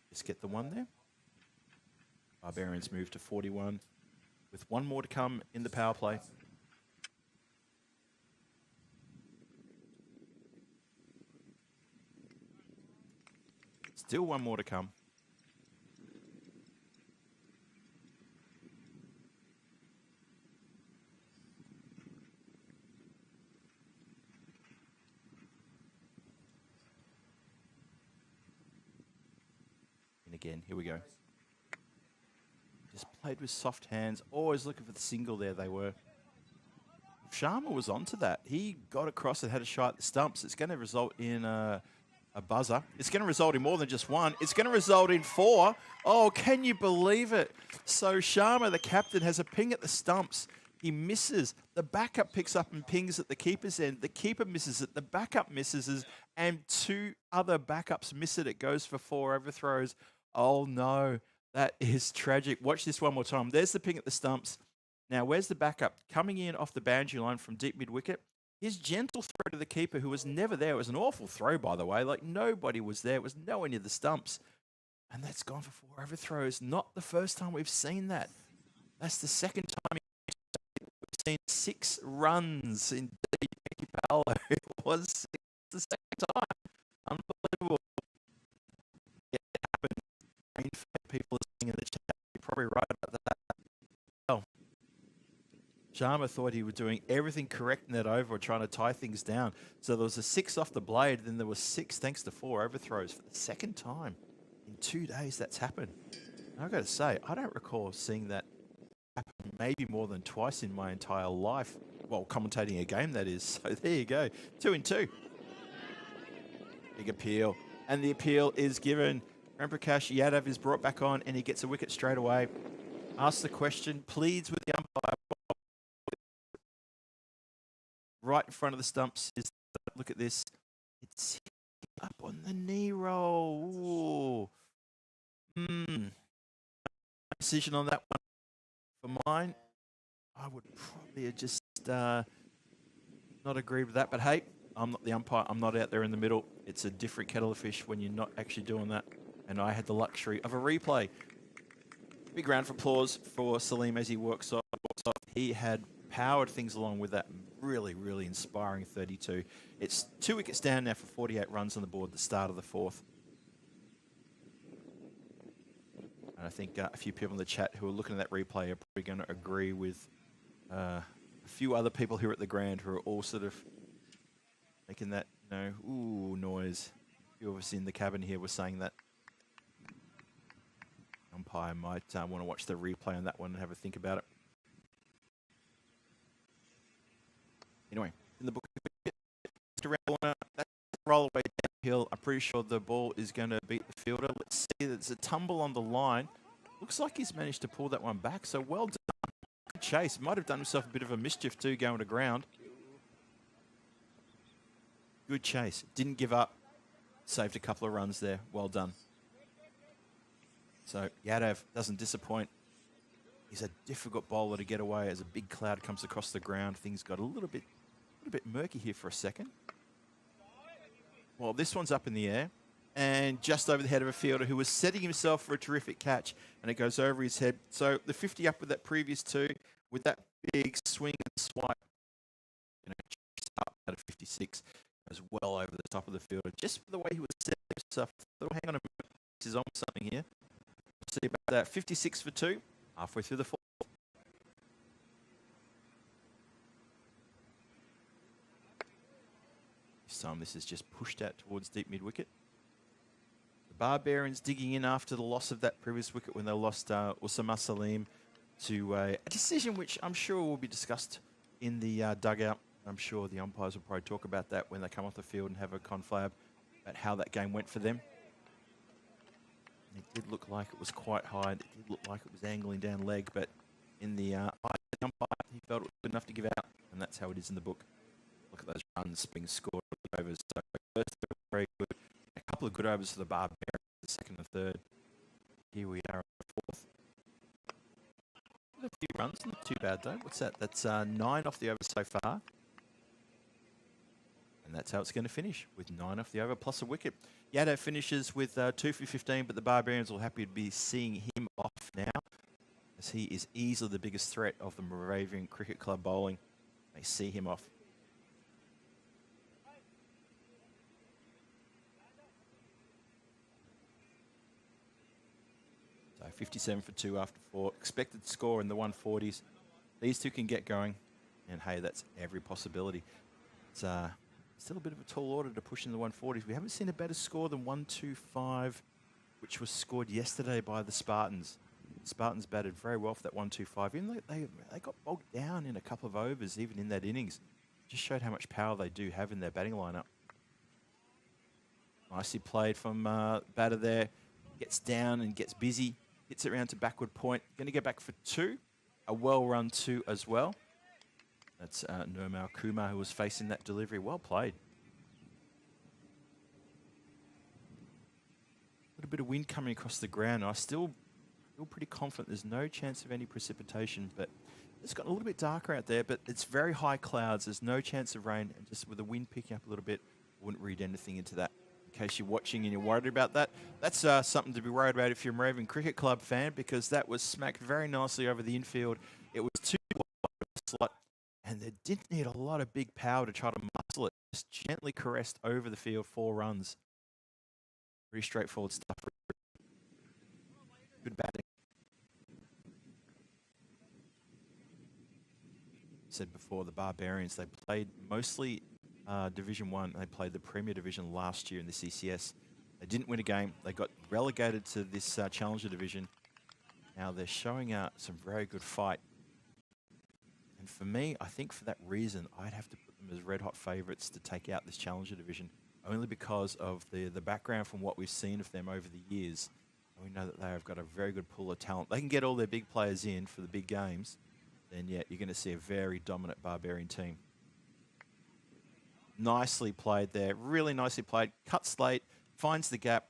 Just get the one there. Barbarians move to 41 with 1 more to come in the power play. Still 1 more to come. And again, here we go. Just played with soft hands, always looking for the single there they were. Sharma was onto that. He got across and had a shot at the stumps. It's going to result in a buzzer. It's going to result in more than just 1. It's going to result in 4. Oh, can you believe it? So Sharma, the captain, has a ping at the stumps. He misses. The backup picks up and pings at the keeper's end. The keeper misses it. The backup misses it. And 2 other backups miss it. It goes for 4 overthrows. Oh, no. That is tragic. Watch this one more time. There's the ping at the stumps. Now, where's the backup? Coming in off the boundary line from deep mid-wicket. His gentle throw to the keeper, who was never there. It was an awful throw, by the way. Like, nobody was there. It was nowhere near the stumps. And that's gone for 4 overthrows. Not the first time we've seen that. That's the second time we've seen 6 runs in Paolo. It was the second time. Unbelievable. Yeah, it happened. I mean, people listening in the chat, you're probably right about that. Oh. Sharma thought he was doing everything correct in that over, trying to tie things down. So there was a 6 off the blade, then there was 6 thanks to 4 overthrows for the second time in 2 days that's happened. And I've got to say, I don't recall seeing that happen maybe more than twice in my entire life. Well, commentating a game, that is. So there you go. 2 in 2. Big appeal. And the appeal is given. Ramprakash Yadav is brought back on and he gets a wicket straight away. Asks the question, pleads with the umpire. Right in front of the stumps is, look at this, it's up on the knee roll. Decision on that one. For mine, I would probably have just not agreed with that, but hey, I'm not the umpire, I'm not out there in the middle. It's a different kettle of fish when you're not actually doing that, and I had the luxury of a replay. Big round of applause for Salim as he walks off. He had powered things along with that really, really inspiring 32. It's 2 wickets down now for 48 runs on the board at the start of the 4th. And I think a few people in the chat who are looking at that replay are probably going to agree with a few other people here at the ground who are all sort of making that, ooh, noise. A few of us in the cabin here were saying that. Umpire might want to watch the replay on that one and have a think about it. Anyway, in the book, that's roll away downhill. I'm pretty sure the ball is going to beat the fielder. Let's see, there's a tumble on the line. Looks like he's managed to pull that one back, so well done. Good chase. Might have done himself a bit of a mischief too going to ground. Good chase. Didn't give up. Saved a couple of runs there. Well done. So Yadav doesn't disappoint. He's a difficult bowler to get away as a big cloud comes across the ground. Things got a little bit murky here for a second. Well, this one's up in the air and just over the head of a fielder who was setting himself for a terrific catch, and it goes over his head. So the 50 up with that previous 2, with that big swing and swipe, up at a 56, goes well over the top of the fielder. Just for the way he was setting himself, I thought, hang on a minute, this is on something here. We'll see about that. 56 for 2, halfway through the 4th. This time this is just pushed out towards deep mid-wicket. The Barbarians digging in after the loss of that previous wicket when they lost Usama Salim to a decision which I'm sure will be discussed in the dugout. I'm sure the umpires will probably talk about that when they come off the field and have a conflab about how that game went for them. It did look like it was quite high. It did look like it was angling down leg, but in the eye of the umpire, he felt it was good enough to give out, and that's how it is in the book. Look at those runs being scored overs. So first, very good. A couple of good overs for the Barbarians, the 2nd and 3rd. Here we are on the 4th. A few runs, not too bad though. What's that? That's 9 off the over so far. And that's how it's going to finish, with 9 off the over plus a wicket. Yadav finishes with 2 for 15, but the Barbarians will happy to be seeing him off now, as he is easily the biggest threat of the Moravian Cricket Club bowling. They see him off. So 57 for 2 after 4. Expected score in the 140s. These two can get going, and hey, that's every possibility. It's still a bit of a tall order to push in the 140s. We haven't seen a better score than 125, which was scored yesterday by the Spartans. The Spartans batted very well for that 125. Even though they got bogged down in a couple of overs, even in that innings. Just showed how much power they do have in their batting lineup. Nicely played from batter there. Gets down and gets busy. Hits it around to backward point. Going to get back for 2. A well-run 2 as well. That's Nirmal Kumar who was facing that delivery. Well played. A little bit of wind coming across the ground. I still feel pretty confident there's no chance of any precipitation, but it's gotten a little bit darker out there, but it's very high clouds. There's no chance of rain, and just with the wind picking up a little bit, I wouldn't read anything into that. In case you're watching and you're worried about that, that's something to be worried about if you're a Moravian Cricket Club fan, because that was smacked very nicely over the infield. It was too slot. And they didn't need a lot of big power to try to muscle it. Just gently caressed over the field, 4 runs. Pretty straightforward stuff. Good batting. Said before, the Barbarians, they played mostly Division 1. They played the Premier Division last year in the ECS. They didn't win a game. They got relegated to this Challenger Division. Now they're showing out some very good fight. And for me, I think for that reason, I'd have to put them as red-hot favourites to take out this Challenger Division, only because of the background from what we've seen of them over the years. And we know that they have got a very good pool of talent. They can get all their big players in for the big games, then yeah, you're going to see a very dominant Barbarian team. Nicely played there, really nicely played. Cuts late, finds the gap.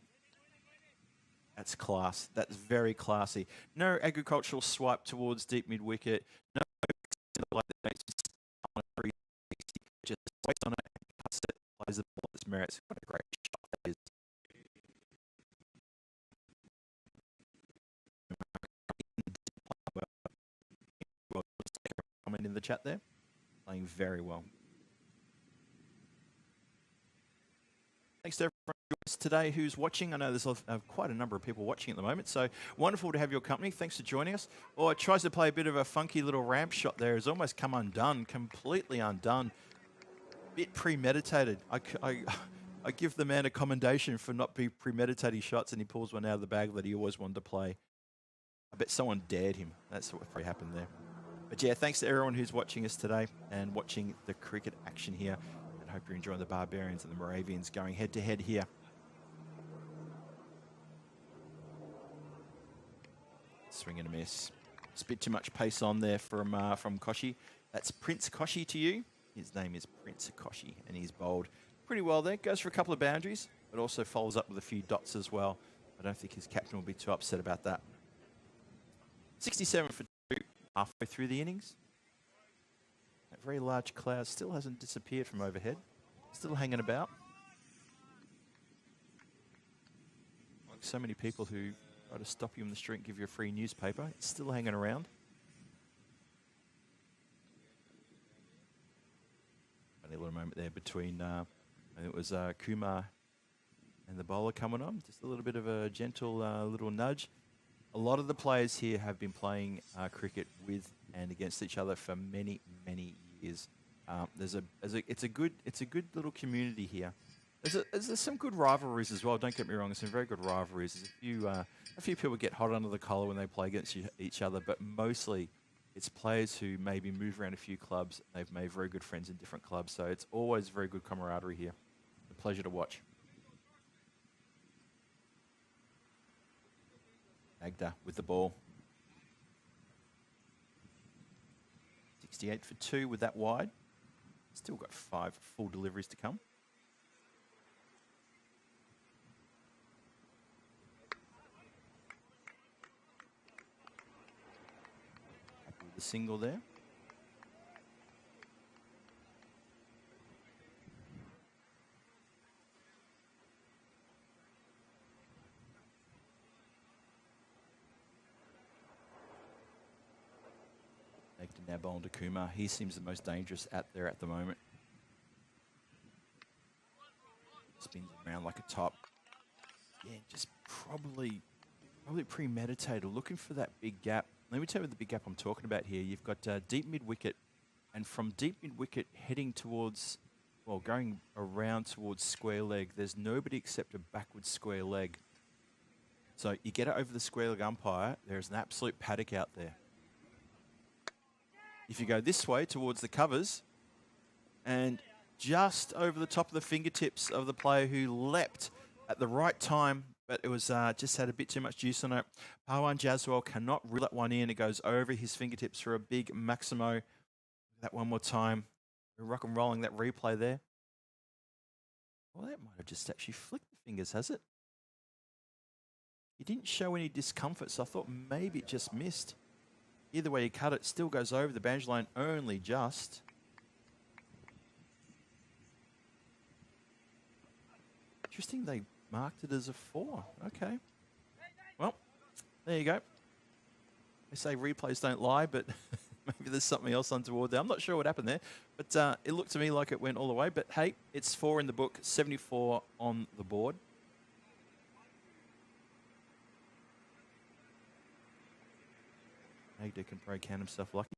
That's class. That's very classy. No agricultural swipe towards deep mid-wicket. No like that, just waits on it, cuts it, plays the ball at its merits. What a great shot that is. Comment in the chat there. playing very well. Thanks to everyone today who's watching. I know there's quite a number of people watching at the moment, so wonderful to have your company. Thanks for joining us. Oh, it tries to play a bit of a funky little ramp shot there. It's almost come undone, completely undone. Bit premeditated. I give the man a commendation for not be premeditating shots, and he pulls one out of the bag that he always wanted to play. I bet someone dared him. That's what probably happened there. But yeah, thanks to everyone who's watching us today and watching the cricket action here. And I hope you're enjoying the Barbarians and the Moravians going head to head here. Swing and a miss. Just a bit too much pace on there from Koshi. That's Prince Koshi to you. His name is Prince Koshi, and he's bowled pretty well there. Goes for a couple of boundaries, but also follows up with a few dots as well. I don't think his captain will be too upset about that. 67 for 2, halfway through the innings. That very large cloud still hasn't disappeared from overhead. Still hanging about. Like so many people who try to stop you in the street and give you a free newspaper, it's still hanging around. Only a little moment there between, I think it was Kumar and the bowler coming on. Just a little bit of a gentle little nudge. A lot of the players here have been playing cricket with and against each other for many, many years. It's a good little community here. There's some good rivalries as well. Don't get me wrong. There's some very good rivalries. There's a few people get hot under the collar when they play against each other, but mostly it's players who maybe move around a few clubs. And they've made very good friends in different clubs, so it's always very good camaraderie here. A pleasure to watch. Agda with the ball. 68 for 2 with that wide. Still got 5 full deliveries to come. Happy with the single there. Now bowling to Kumar. He seems the most dangerous out there at the moment. Spins around like a top. Yeah, just probably premeditated, looking for that big gap. Let me tell you the big gap I'm talking about here. You've got deep mid-wicket, and from deep mid-wicket heading towards, well, going around towards square leg, there's nobody except a backwards square leg. So you get it over the square leg umpire, there's an absolute paddock out there. If you go this way towards the covers, and just over the top of the fingertips of the player who leapt at the right time, but it was just had a bit too much juice on it. Pawan Jaswal cannot reel that one in. It goes over his fingertips for a big Maximo. That one more time. We're rock and rolling that replay there. Well, that might have just actually flicked the fingers, has it? He didn't show any discomfort, so I thought maybe it just missed. Either way you cut it, still goes over the boundary line only just. Interesting, they marked it as a 4. Okay. Well, there you go. They say replays don't lie, but maybe there's something else untoward there. I'm not sure what happened there, but it looked to me like it went all the way. But hey, it's 4 in the book, 74 on the board. Agda can probably count himself lucky.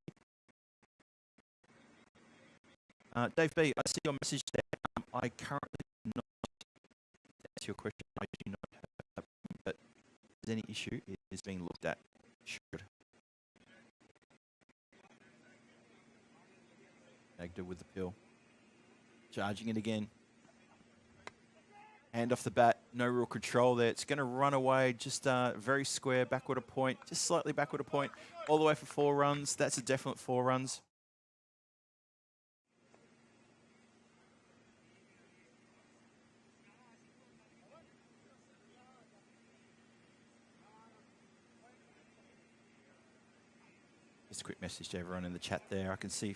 Dave B, I see your message there. I currently not answer your question. I do not have, but if there's any issue, it is being looked at. Should. Agda with the pill. Charging it again. Hand off the bat, no real control there. It's going to run away, just very square, backward a point, just slightly backward a point, all the way for 4 runs. That's a definite 4 runs. Just a quick message to everyone in the chat there. I can see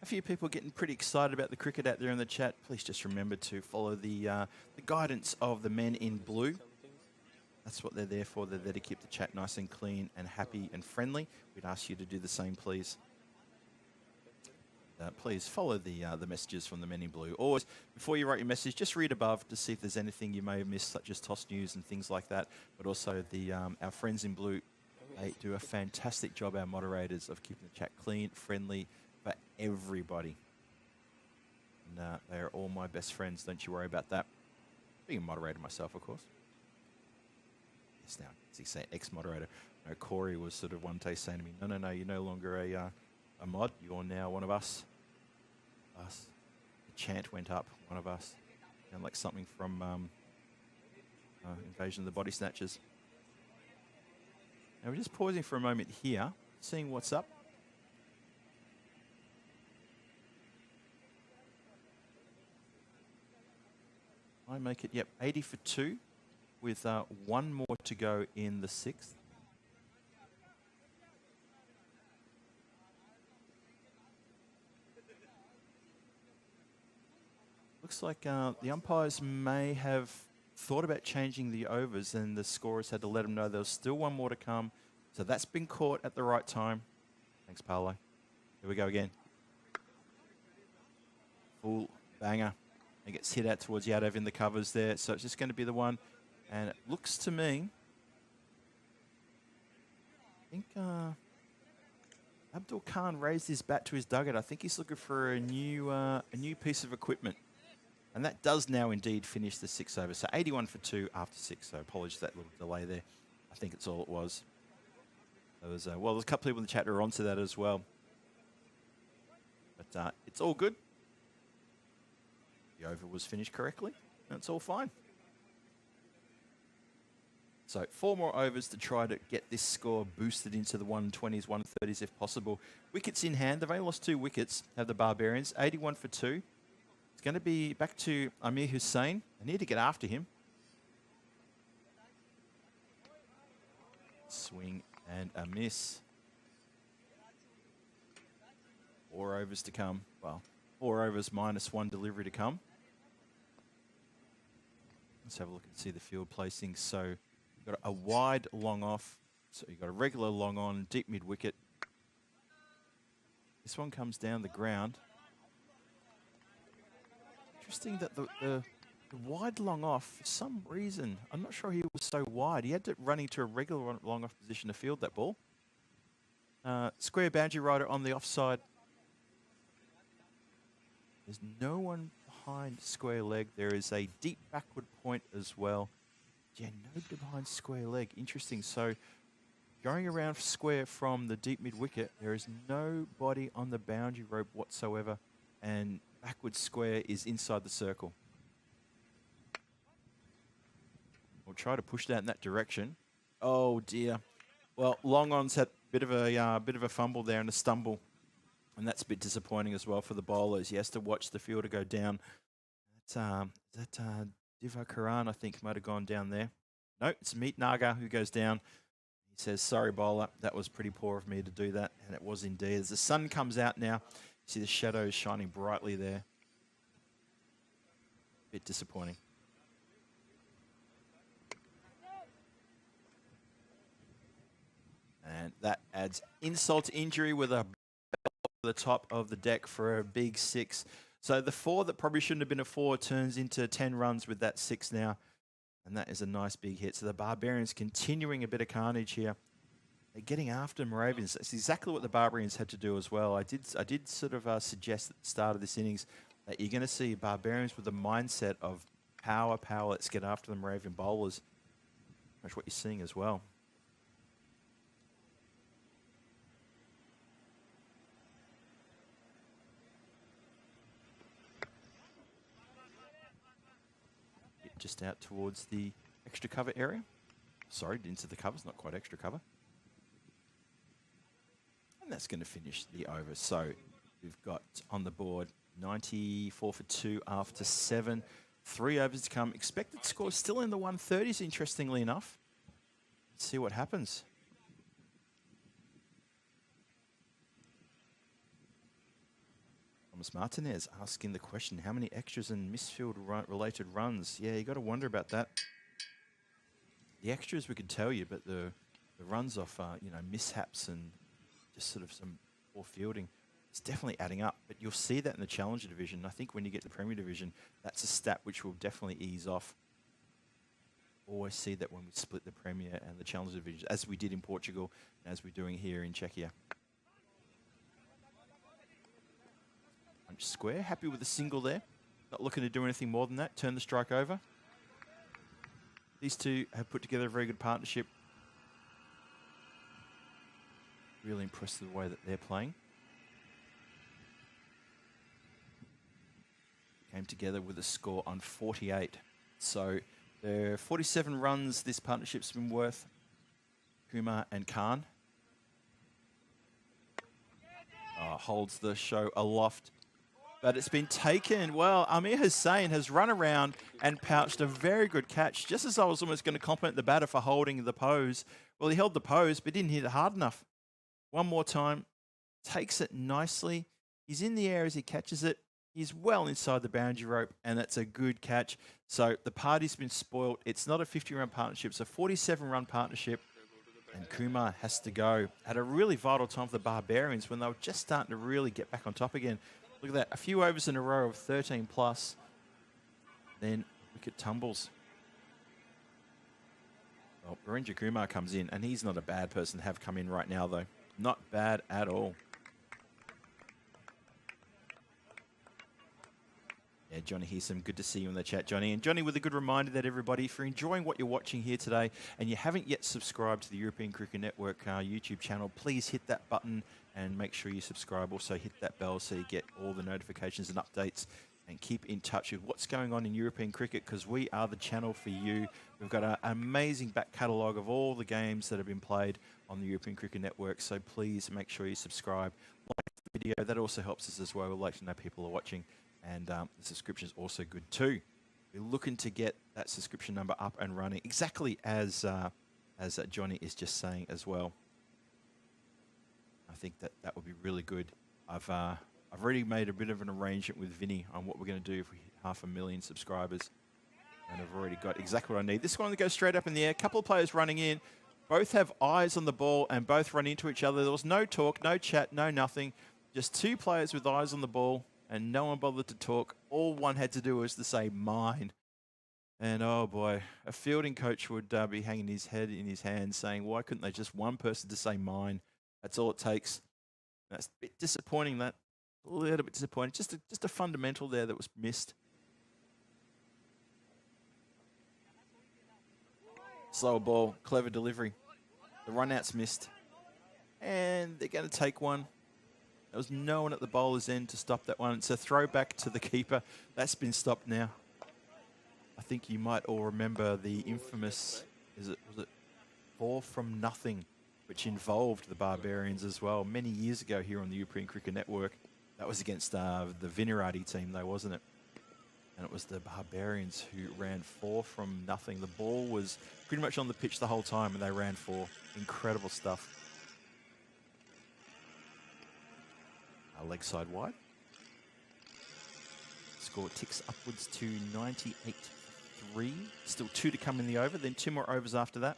a few people getting pretty excited about the cricket out there in the chat. Please just remember to follow the guidance of the men in blue. That's what they're there for. They're there to keep the chat nice and clean and happy and friendly. We'd ask you to do the same, please. Please follow the messages from the men in blue. Always, before you write your message, just read above to see if there's anything you may have missed, such as toss news and things like that. But also our friends in blue, they do a fantastic job, our moderators, of keeping the chat clean, friendly for everybody. And they are all my best friends. Don't you worry about that. Being a moderator myself, of course. Yes, now, as he say, ex-moderator. No, Corey was sort of one day saying to me, no, you're no longer a mod. You're now one of us. Us. The chant went up, one of us. Sound like something from Invasion of the Body Snatchers. Now we're just pausing for a moment here, seeing what's up. I make it, yep, 80 for 2 with one more to go in the 6th. Looks like the umpires may have thought about changing the overs, and the scorers had to let them know there's still one more to come. So that's been caught at the right time. Thanks, Paolo. Here we go again. Full banger. It gets hit out towards Yadav in the covers there. So it's just going to be the one. And it looks to me, I think Abdul Khan raised his bat to his dugout. I think he's looking for a new piece of equipment. And that does now indeed finish the 6 over. So 81 for 2 after 6. So apologies for that little delay there. I think it's all it was. There was, well, there's a couple people in the chat who are onto that as well. But it's all good. The over was finished correctly. And it's all fine. So 4 more overs to try to get this score boosted into the 120s, 130s if possible. Wickets in hand. They've only lost 2 wickets, have the Barbarians. 81 for 2. It's going to be back to Amir Hussain. I need to get after him. Swing and a miss. 4 overs to come. Well, 4 overs minus 1 delivery to come. Let's have a look and see the field placing. So you've got a wide long off. So you've got a regular long on, deep mid wicket. This one comes down the ground. Interesting that the wide long off, for some reason, I'm not sure he was so wide. He had to run into a regular long off position to field that ball. Square boundary rider on the offside. There's no one behind square leg. There is a deep backward point as well. Yeah, nobody behind square leg. Interesting. So going around square from the deep mid wicket, there is nobody on the boundary rope whatsoever. And backward square is inside the circle. We'll try to push that in that direction. Oh dear. Well, long on's had a bit of a fumble there and a stumble. And that's a bit disappointing as well for the bowlers. He has to watch the fielder go down. That Diva Karan, I think, might have gone down there. No, it's Meet Naga who goes down. He says, sorry, bowler, that was pretty poor of me to do that. And it was indeed. As the sun comes out now, you see the shadows shining brightly there. Bit disappointing. And that adds insult to injury with a the top of the deck for a big 6. So the 4 that probably shouldn't have been a 4 turns into 10 runs with that 6 now. And that is a nice big hit. So the Barbarians continuing a bit of carnage here. They're getting after Moravians. That's exactly what the Barbarians had to do as well. I did sort of suggest at the start of this innings that you're going to see Barbarians with the mindset of power. Let's get after the Moravian bowlers. That's what you're seeing as well. Just out towards the extra cover area. Sorry, into the covers, not quite extra cover. And that's going to finish the over. So we've got on the board 94 for 2 after 7. 3 overs to come. Expected score still in the 130s, interestingly enough. Let's see what happens. Thomas Martinez asking the question, how many extras and misfield related runs? Yeah, you got to wonder about that. The extras we could tell you, but the runs off, mishaps and just sort of some poor fielding. it's definitely adding up. But you'll see that in the Challenger division. I think when you get to the Premier division, that's a stat which will definitely ease off. Always see that when we split the Premier and the Challenger division, as we did in Portugal and as we're doing here in Czechia. Punch square, happy with a single there. Not looking to do anything more than that. Turn the strike over. These two have put together a very good partnership. Really impressed with the way that they're playing. Came together with a score on 48. So there are 47 runs this partnership's been worth. Kumar and Khan. Holds the show aloft. But it's been taken. Well, Amir Hussain has run around and pouched a very good catch. Just as I was almost going to compliment the batter for holding the pose. Well, he held the pose, but didn't hit it hard enough. One more time. Takes it nicely. He's in the air as he catches it. He's well inside the boundary rope, and that's a good catch. So the party's been spoiled. It's not a 50-run partnership. It's a 47-run partnership. And Kumar has to go. Had a really vital time for the Barbarians when they were just starting to really get back on top again. Look at that, a few overs in a row of 13 plus. Then wicket tumbles. Well, Virendra Kumar comes in, and he's not a bad person to have come in right now, though. Not bad at all. Yeah, Johnny Heesum, good to see you in the chat, Johnny. And Johnny, with a good reminder that everybody, if you're enjoying what you're watching here today and you haven't yet subscribed to the European Cricket Network YouTube channel, please hit that button and make sure you subscribe. Also hit that bell so you get all the notifications and updates, and keep in touch with what's going on in European cricket, because we are the channel for you. We've got an amazing back catalogue of all the games that have been played on the European Cricket Network, so please make sure you subscribe. Like the video, that also helps us as well. We'd like to know people are watching. And the subscription is also good too. We're looking to get that subscription number up and running, exactly as Johnny is just saying as well. I think that would be really good. I've already made a bit of an arrangement with Vinny on what we're going to do if we hit 500,000 subscribers, and I've already got exactly what I need. This one goes straight up in the air. A couple of players running in. Both have eyes on the ball and both run into each other. There was no talk, no chat, no nothing. Just two players with eyes on the ball. And no one bothered to talk. All one had to do was to say mine. And oh boy, a fielding coach would be hanging his head in his hands saying, why couldn't they just one person to say mine? That's all it takes. That's a bit disappointing, that. A little bit disappointing. Just a fundamental there that was missed. Slower ball, clever delivery. The run out's missed. And they're going to take one. There was no one at the bowler's end to stop that one. It's a throwback to the keeper. That's been stopped now. I think you might all remember the infamous, was it 4 from nothing, which involved the Barbarians as well many years ago here on the European Cricket Network. That was against the Vinirati team though, wasn't it? And it was the Barbarians who ran 4 from nothing. The ball was pretty much on the pitch the whole time and they ran 4. Incredible stuff. Leg side wide. Score ticks upwards to 98-3. Still 2 to come in the over, then 2 more overs after that.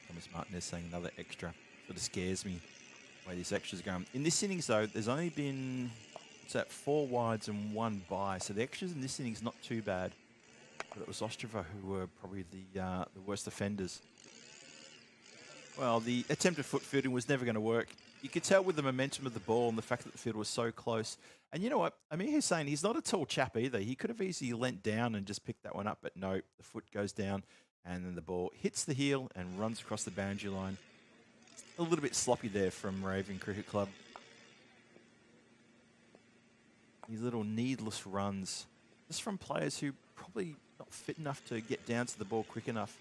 Thomas Martinez saying another extra. Sort of scares me the way these extras are going. In this innings though, there's only been, what's that, 4 wides and 1 bye. So the extras in this innings not too bad. But it was Ostrava who were probably the worst offenders. Well, the attempted foot fielding was never going to work. You could tell with the momentum of the ball and the fact that the field was so close. And you know what? I mean, he's saying he's not a tall chap either. He could have easily leant down and just picked that one up, but no, the foot goes down and then the ball hits the heel and runs across the boundary line. A little bit sloppy there from Moravian Cricket Club. These little needless runs, just from players who probably not fit enough to get down to the ball quick enough.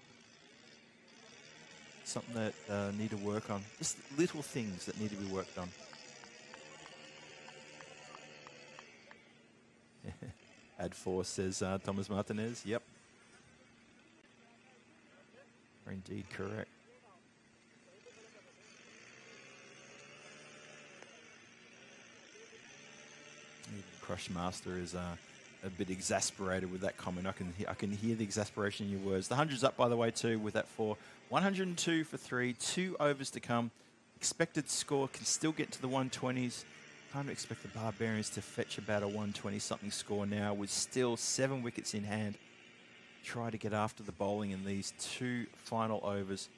Something that need to work on. Just little things that need to be worked on. Add 4, says Thomas Martinez. Yep. You're indeed correct. Even Crush Master is a bit exasperated with that comment. I can hear the exasperation in your words. The 100's up, by the way, too, with that 4. 102 for 3, 2 overs to come. Expected score can still get to the 120s. Kind of expect the Barbarians to fetch about a 120-something score now with still 7 wickets in hand. Try to get after the bowling in these 2 final overs.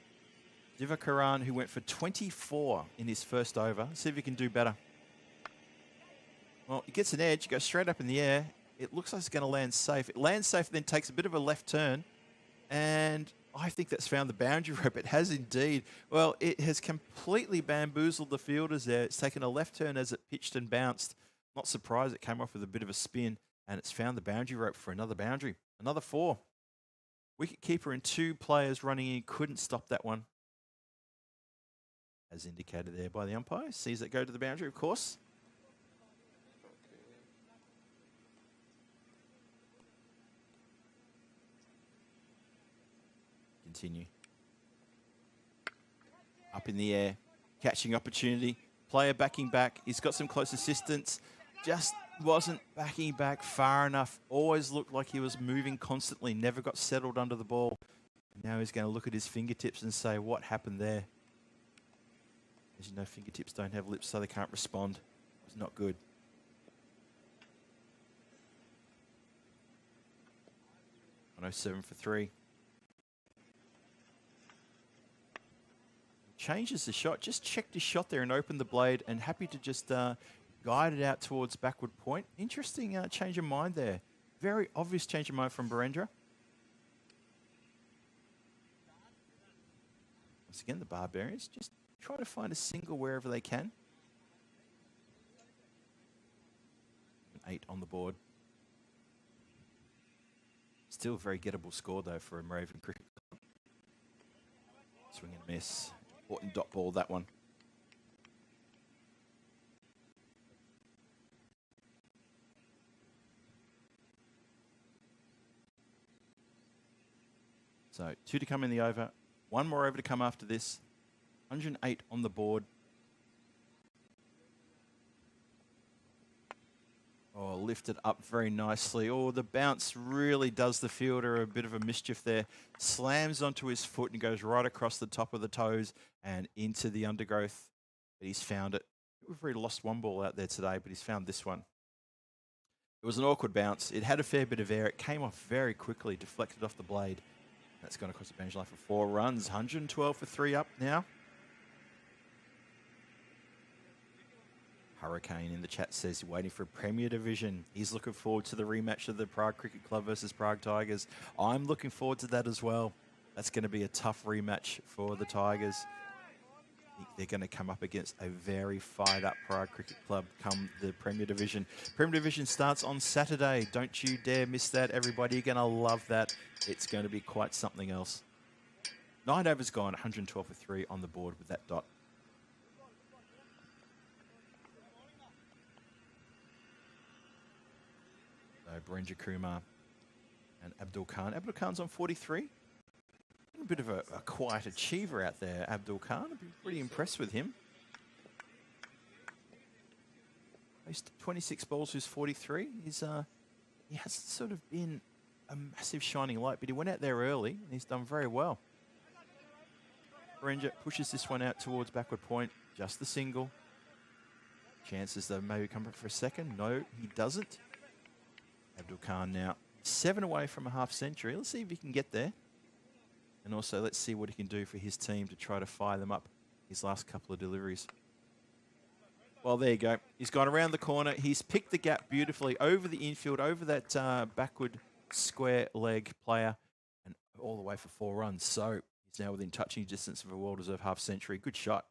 Divakaran, who went for 24 in his first over. See if he can do better. Well, he gets an edge, goes straight up in the air. It looks like it's going to land safe. It lands safe, then takes a bit of a left turn. And I think that's found the boundary rope. It has indeed. Well, it has completely bamboozled the fielders there. It's taken a left turn as it pitched and bounced. Not surprised it came off with a bit of a spin. And it's found the boundary rope for another boundary. Another 4. Wicket keeper and 2 players running in. Couldn't stop that one. As indicated there by the umpire. Sees it go to the boundary, of course. Continue. Up in the air. Catching opportunity. Player backing back. He's got some close assistance. Just wasn't backing back far enough. Always looked like he was moving constantly. Never got settled under the ball. And now he's going to look at his fingertips and say, what happened there? As you know, fingertips don't have lips, so they can't respond. It's not good. .107 for 3. Changes the shot. Just checked his shot there and opened the blade, and happy to just guide it out towards backward point. Interesting change of mind there. Very obvious change of mind from Barendra. Once again, the Barbarians just try to find a single wherever they can. 8 on the board. Still a very gettable score, though, for a Moravian cricket club. Swing and miss. Important dot ball, that one. So 2 to come in the over. 1 more over to come after this. 108 on the board. Oh, lifted up very nicely. Oh, the bounce really does the fielder a bit of a mischief there. Slams onto his foot and goes right across the top of the toes and into the undergrowth. But he's found it. We've already lost 1 ball out there today, but he's found this one. It was an awkward bounce. It had a fair bit of air. It came off very quickly, deflected off the blade. That's gone across the boundary line for 4 runs. 112 for 3 up now. Hurricane in the chat says he's waiting for a Premier Division. He's looking forward to the rematch of the Prague Cricket Club versus Prague Tigers. I'm looking forward to that as well. That's going to be a tough rematch for the Tigers. I think they're going to come up against a very fired up Prague Cricket Club come the Premier Division. Premier Division starts on Saturday. Don't you dare miss that, everybody. You're going to love that. It's going to be quite something else. 9 overs gone, 112 for 3 on the board with that dot. So Barendra Kumar and Abdul Khan. Abdul Khan's on 43. A bit of a quiet achiever out there, Abdul Khan. I'd be pretty impressed with him. He's 26 balls, who's 43. He hasn't sort of been a massive shining light, but he went out there early and he's done very well. Barendra pushes this one out towards backward point. Just the single. Chances though maybe come up for a second. No, he doesn't. Abdul Khan now 7 away from a half century. Let's see if he can get there. And also let's see what he can do for his team to try to fire them up his last couple of deliveries. Well, there you go. He's gone around the corner. He's picked the gap beautifully over the infield, over that backward square leg player, and all the way for 4 runs. So he's now within touching distance of a well-deserved half century. Good shot.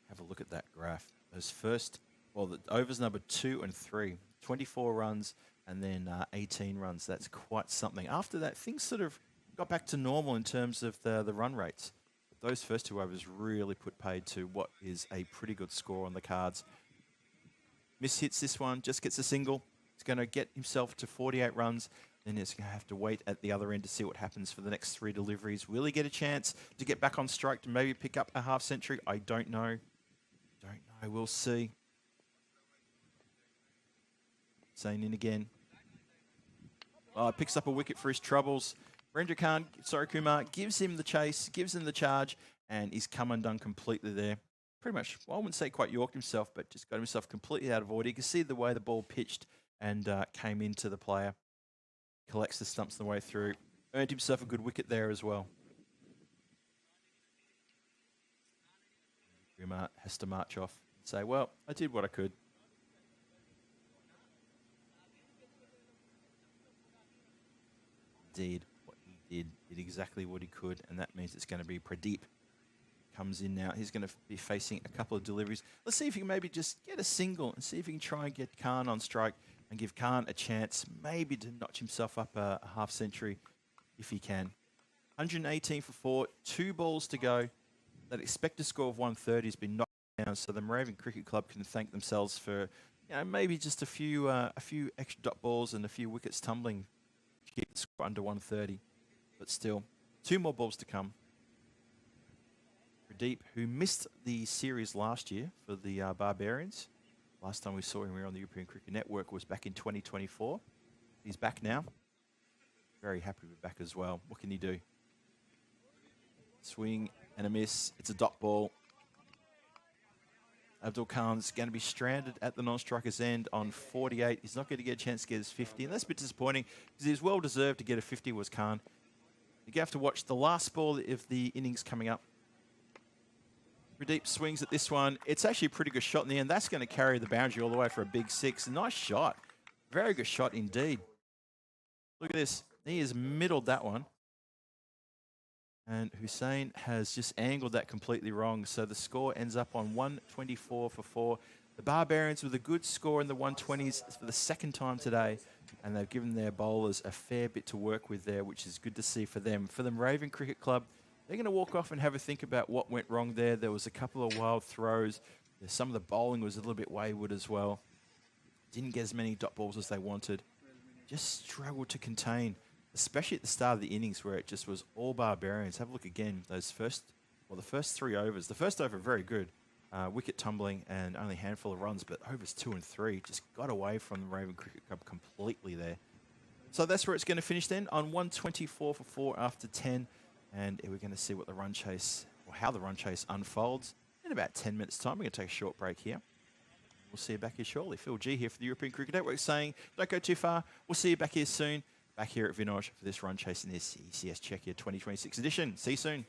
Have a look at that graph. Those first, well, the overs number 2 and 3, 24 runs and then 18 runs. That's quite something. After that, things sort of got back to normal in terms of the run rates. But those first 2 overs really put paid to what is a pretty good score on the cards. Mishits this one, just gets a single. He's going to get himself to 48 runs. Then he's going to have to wait at the other end to see what happens for the next 3 deliveries. Will he get a chance to get back on strike to maybe pick up a half century? I don't know. Don't know. We'll see. Hussain in again. Oh, picks up a wicket for his troubles. Kumar gives him the chase, gives him the charge, and he's come undone completely there. Pretty much, well, I wouldn't say quite yorked himself, but just got himself completely out of order. You can see the way the ball pitched and came into the player. Collects the stumps on the way through. Earned himself a good wicket there as well. Kumar has to march off and say, well, I did what I could. Indeed, what he did exactly what he could, and that means it's going to be Pradeep. Comes in now. He's going to be facing a couple of deliveries. Let's see if he can maybe just get a single and see if he can try and get Khan on strike and give Khan a chance maybe to notch himself up a half century if he can. 118 for 4, 2 balls to go. That expected score of 130 has been knocked down, so the Moravian Cricket Club can thank themselves for, you know, maybe just a few extra dot balls and a few wickets tumbling to keep the score under 130. But still, 2 more balls to come. Pradeep, who missed the series last year for the Barbarians. Last time we saw him here on the European Cricket Network was back in 2024. He's back now. Very happy to be back as well. What can he do? Swing and a miss. It's a dot ball. Abdul Khan's going to be stranded at the non-striker's end on 48. He's not going to get a chance to get his 50. And that's a bit disappointing because he's well deserved to get a 50 was Khan. You have to watch the last ball of the innings coming up. Pradeep swings at this one. It's actually a pretty good shot in the end. That's going to carry the boundary all the way for a big 6. Nice shot. Very good shot indeed. Look at this. He has middled that one. And Hussain has just angled that completely wrong. So the score ends up on 124 for 4. The Barbarians with a good score in the 120s for the second time today. And they've given their bowlers a fair bit to work with there, which is good to see for them. For the Moravian Cricket Club, they're going to walk off and have a think about what went wrong there. There was a couple of wild throws. Some of the bowling was a little bit wayward as well. Didn't get as many dot balls as they wanted. Just struggled to contain, especially at the start of the innings where it just was all Barbarians. Have a look again. The first 3 overs. The first over, very good. Wicket tumbling and only a handful of runs, but overs 2 and 3 just got away from the Moravian Cricket Club completely there. So that's where it's going to finish then, on 124 for 4 after 10. And we're going to see what the run chase, or how the run chase unfolds in about 10 minutes' time. We're going to take a short break here. We'll see you back here shortly. Phil G here for the European Cricket Network saying, don't go too far. We'll see you back here soon. Back here at Vinoj for this run chase in this ECS Czechia 2026 edition. See you soon.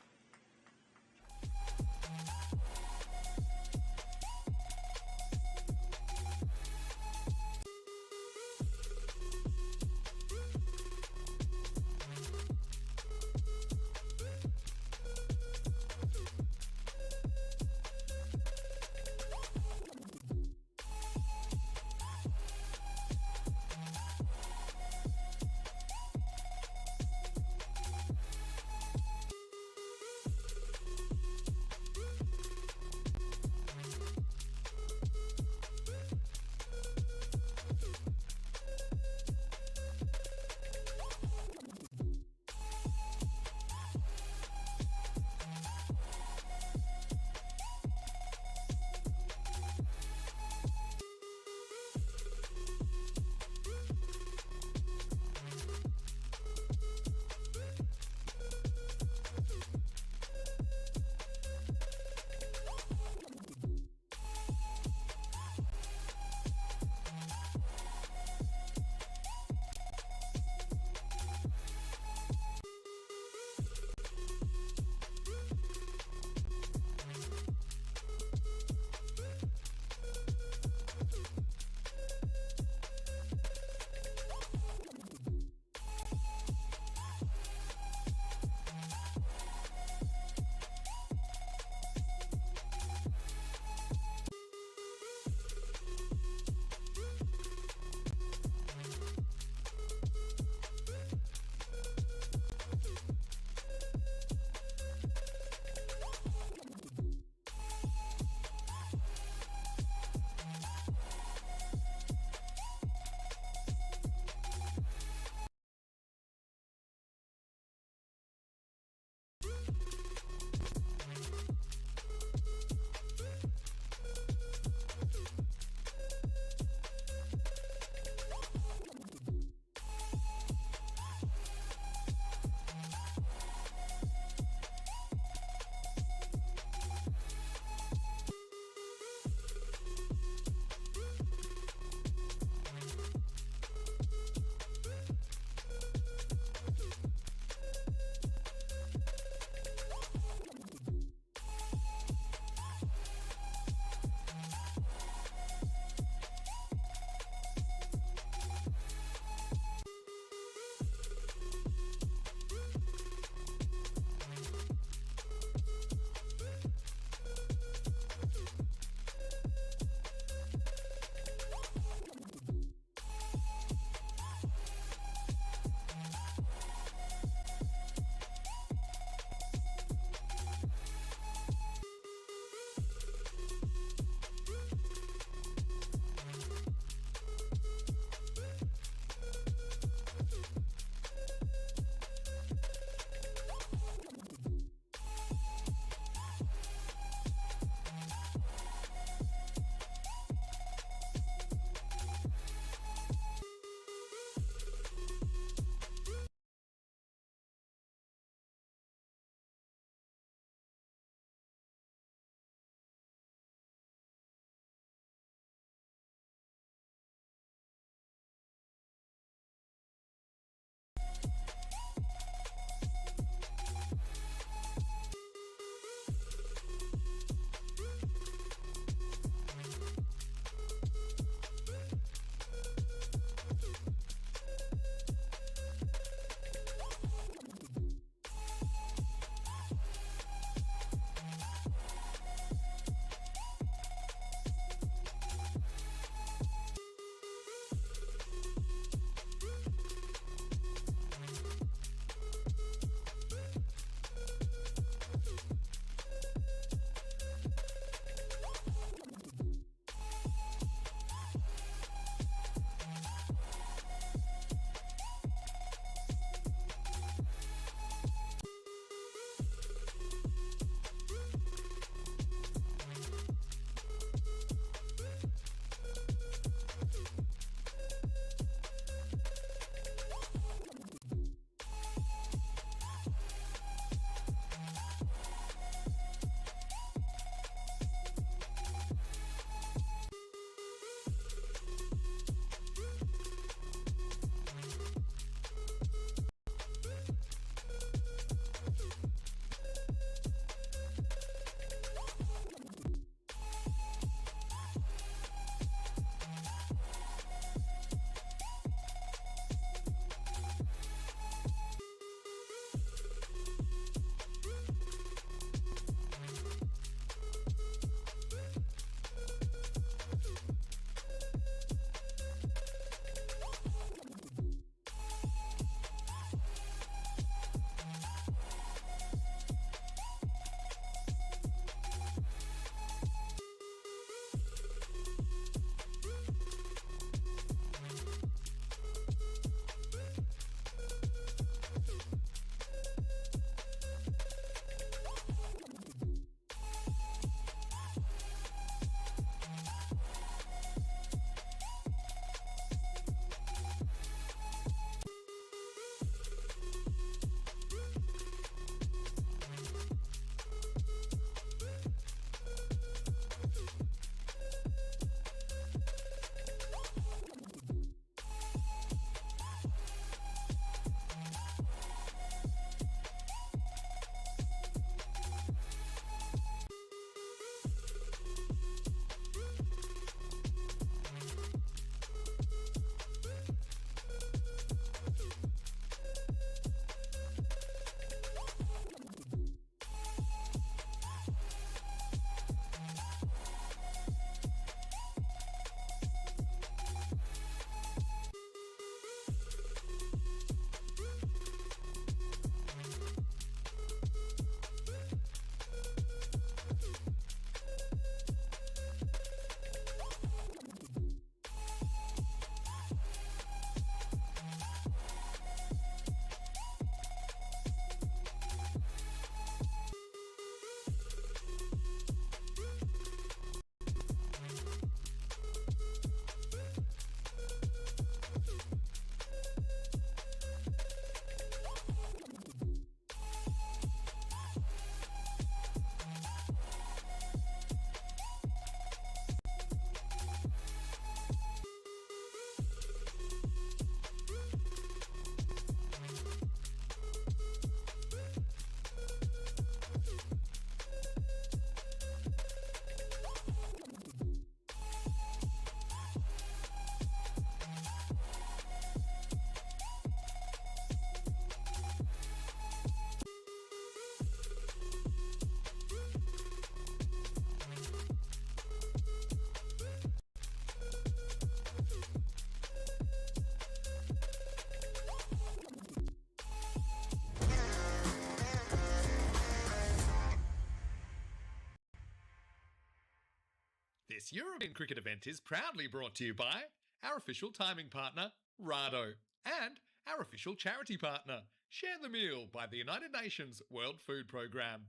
This European cricket event is proudly brought to you by our official timing partner, Rado, and our official charity partner, Share the Meal by the United Nations World Food Programme.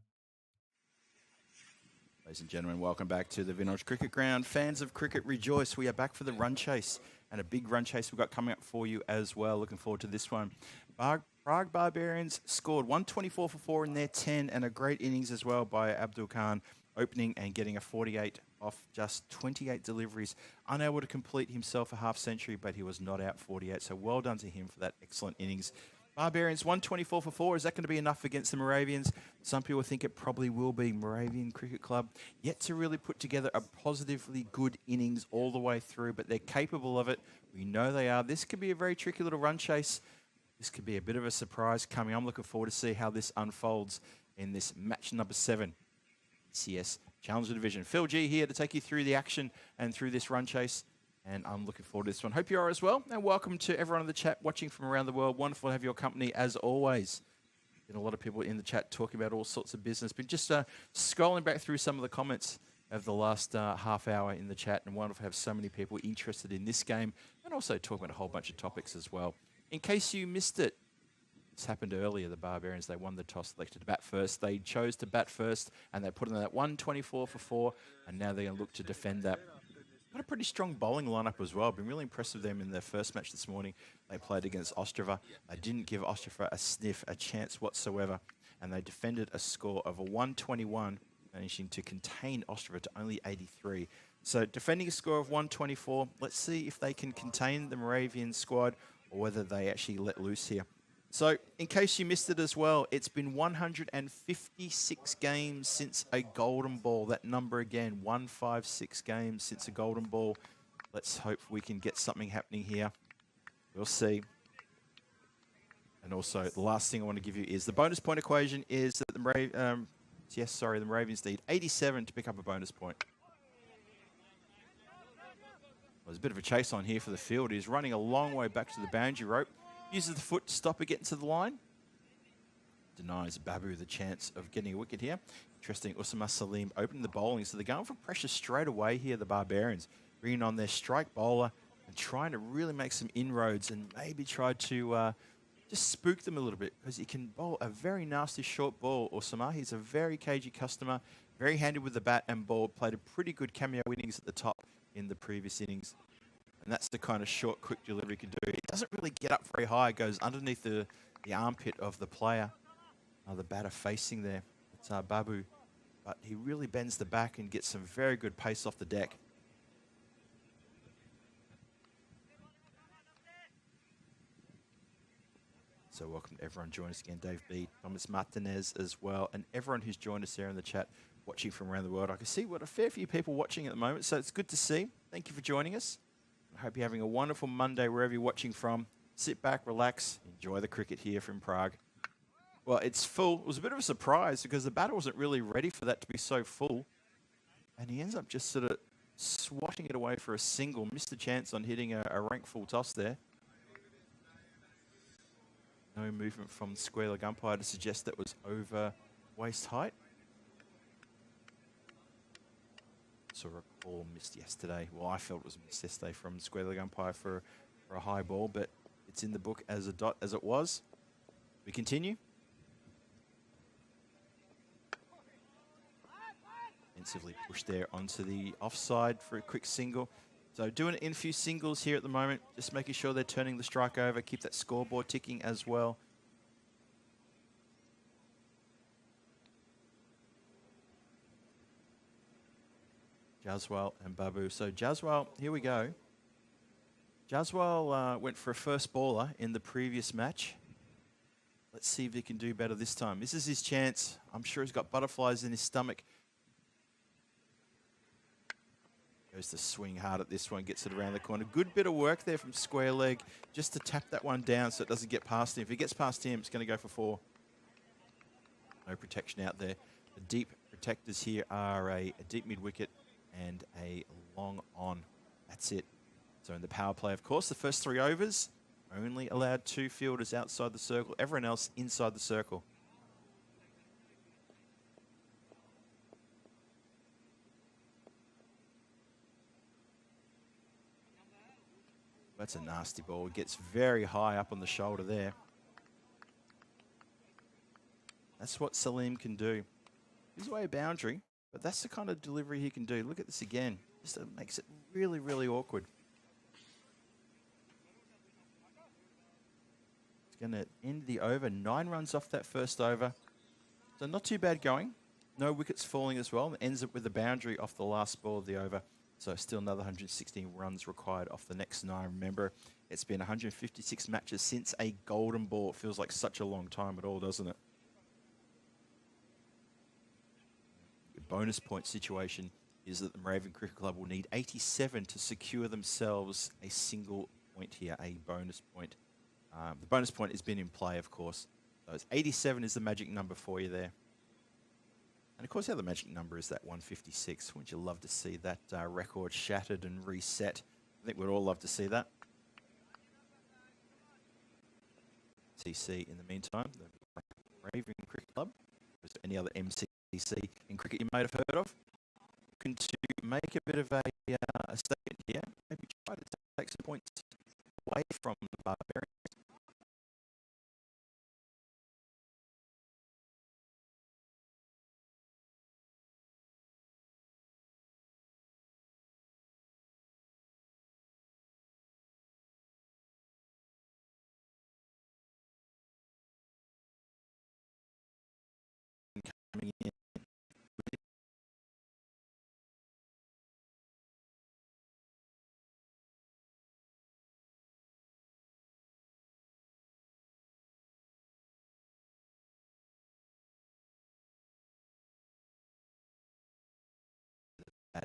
Ladies and gentlemen, welcome back to the Vinod Cricket Ground. Fans of cricket, rejoice. We are back for the run chase, and a big run chase we've got coming up for you as well. Looking forward to this one. Prague Barbarians scored 124 for 4 in their 10, and a great innings as well by Abdul Khan, opening and getting a 48 off just 28 deliveries. Unable to complete himself a half century, but he was not out 48, so well done to him for that excellent innings. Barbarians 124 for 4. Is that going to be enough against the Moravians? Some people think it probably will be. Moravian Cricket Club yet to really put together a positively good innings all the way through, but they're capable of it. We know they are. This could be a very tricky little run chase. This could be a bit of a surprise coming. I'm looking forward to see how this unfolds in this match number 7. ECS Challenger Division. Phil G here to take you through the action and through this run chase. And I'm looking forward to this one. Hope you are as well. And welcome to everyone in the chat watching from around the world. Wonderful to have your company as always. And a lot of people in the chat talking about all sorts of business. Been just scrolling back through some of the comments of the last half hour in the chat. And wonderful to have so many people interested in this game. And also talking about a whole bunch of topics as well. In case you missed it, this happened earlier. The Barbarians, they won the toss, elected to bat first. They chose to bat first, and they put in that 124 for 4. And now they're going to look to defend that. Got a pretty strong bowling lineup as well. Been really impressed with them in their first match this morning. They played against Ostrava. They didn't give Ostrava a sniff, a chance whatsoever. And they defended a score of a 121, managing to contain Ostrava to only 83. So defending a score of 124. Let's see if they can contain the Moravian squad or whether they actually let loose here. So, in case you missed it as well, it's been 156 games since a golden ball. That number again, 156 games since a golden ball. Let's hope we can get something happening here. We'll see. And also, the last thing I want to give you is the bonus point equation is that the Moravians need 87 to pick up a bonus point. There's a bit of a chase on here for the field. He's running a long way back to the boundary rope. Uses the foot to stop it getting to the line. Denies Babu the chance of getting a wicket here. Interesting, Usama Salim opening the bowling. So they're going for pressure straight away here, the Barbarians. Bringing on their strike bowler and trying to really make some inroads and maybe try to just spook them a little bit because he can bowl a very nasty short ball. Usama, he's a very cagey customer, very handy with the bat and ball. Played a pretty good cameo innings at the top in the previous innings. And that's the kind of short, quick delivery he can do. It doesn't really get up very high. It goes underneath the armpit of the player. The batter facing there. It's Babu. But he really bends the back and gets some very good pace off the deck. So welcome to everyone joining us again. Dave B, Thomas Martinez as well. And everyone who's joined us there in the chat watching from around the world. I can see what a fair few people watching at the moment. So it's good to see. Thank you for joining us. I hope you're having a wonderful Monday wherever you're watching from. Sit back, relax, enjoy the cricket here from Prague. Well, it's full. It was a bit of a surprise because the batter wasn't really ready for that to be so full. And he ends up just sort of swatting it away for a single. Missed the chance on hitting a rank full toss there. No movement from the square leg umpire to suggest that was over waist height. Saw a call missed yesterday. Well, I felt it was missed yesterday from square leg umpire for a high ball, but it's in the book as a dot as it was. We continue. Intensively pushed there onto the offside for a quick single. So doing it in a few singles here at the moment, just making sure they're turning the strike over, keep that scoreboard ticking as well. Jaswal and Babu. So Jaswal, here we go. Jaswal went for a first bowler in the previous match. Let's see if he can do better this time. This is his chance. I'm sure he's got butterflies in his stomach. Goes to swing hard at this one, gets it around the corner. Good bit of work there from square leg, just to tap that one down so it doesn't get past him. If it gets past him, it's going to go for 4. No protection out there. The deep protectors here are a deep mid-wicket and a long on. That's it. So in the power play, of course, the first 3 overs, only allowed 2 fielders outside the circle. Everyone else inside the circle. That's a nasty ball. It gets very high up on the shoulder there. That's what Salim can do. Gives away a boundary, but that's the kind of delivery he can do. Look at this again. Just makes it really, really awkward. It's going to end the over. 9 runs off that first over. So not too bad going. No wickets falling as well. It ends up with a boundary off the last ball of the over. So still another 116 runs required off the next 9. Remember, it's been 156 matches since a golden ball. It feels like such a long time at all, doesn't it? The bonus point situation is that the Moravian Cricket Club will need 87 to secure themselves a single point here, a bonus point. The bonus point has been in play, of course. So 87 is the magic number for you there. And of course, the other magic number is that 156. Wouldn't you love to see that record shattered and reset? I think we'd all love to see that. MCC in the meantime, the Moravian Cricket Club. Is there any other MCC in cricket you might have heard of? Looking to make a bit of a statement here. Maybe try to take some points away from the Barbarians. Coming in. At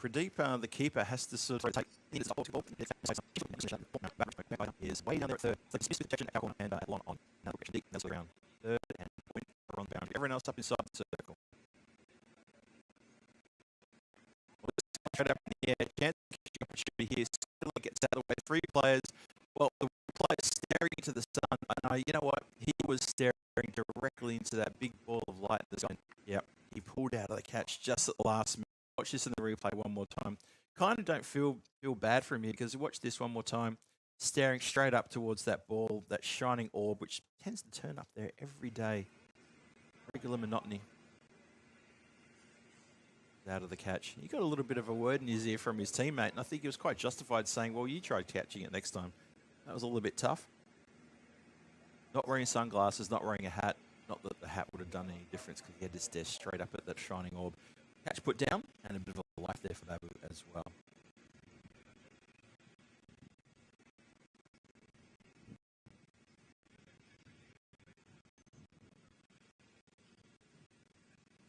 Pradeep, the keeper, has to sort of take is way down there at third. It's like Smith with protection, Alcorn and Lon on. Now Pradeep, that's around third and point on the boundary. Everyone else up inside the circle. Straight up in the air, chance opportunity here. Still gets out of the way. 3 players. Well, the player staring into the sun. I know, you know what? He was staring directly into that big ball of light in the sun. Yep, he pulled out of the catch just at the last minute. Watch this in the replay one more time. Kind of don't feel bad for him here because watch this one more time. Staring straight up towards that ball, that shining orb, which tends to turn up there every day. Regular monotony. Out of the catch. He got a little bit of a word in his ear from his teammate, and I think he was quite justified saying, well, you try catching it next time. That was a little bit tough. Not wearing sunglasses, not wearing a hat. Not that the hat would have done any difference because he had to stare straight up at that shining orb. Catch put down, and a bit of a life there for Babu as well.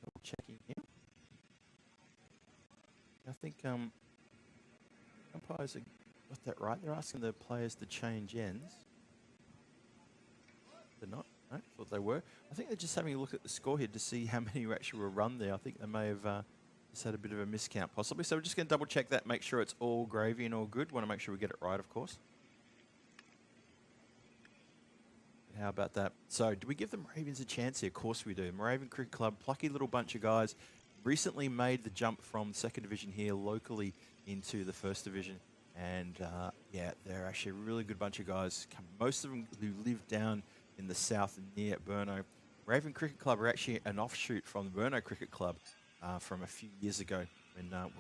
Double checking here. I think umpires have got that right. They're asking the players to change ends. They're not. No, thought they were. I think they're just having a look at the score here to see how many actually were run there. I think they may have just had a bit of a miscount possibly. So we're just going to double check that, make sure it's all gravy and all good. Want to make sure we get it right, of course. How about that? So do we give the Moravians a chance here? Of course we do. Moravian Cricket Club, plucky little bunch of guys, recently made the jump from second division here locally into the first division. And yeah, they're actually a really good bunch of guys. Most of them who live down in the south near Burno. Moravian Cricket Club are actually an offshoot from the Burno Cricket Club from a few years ago. When, well,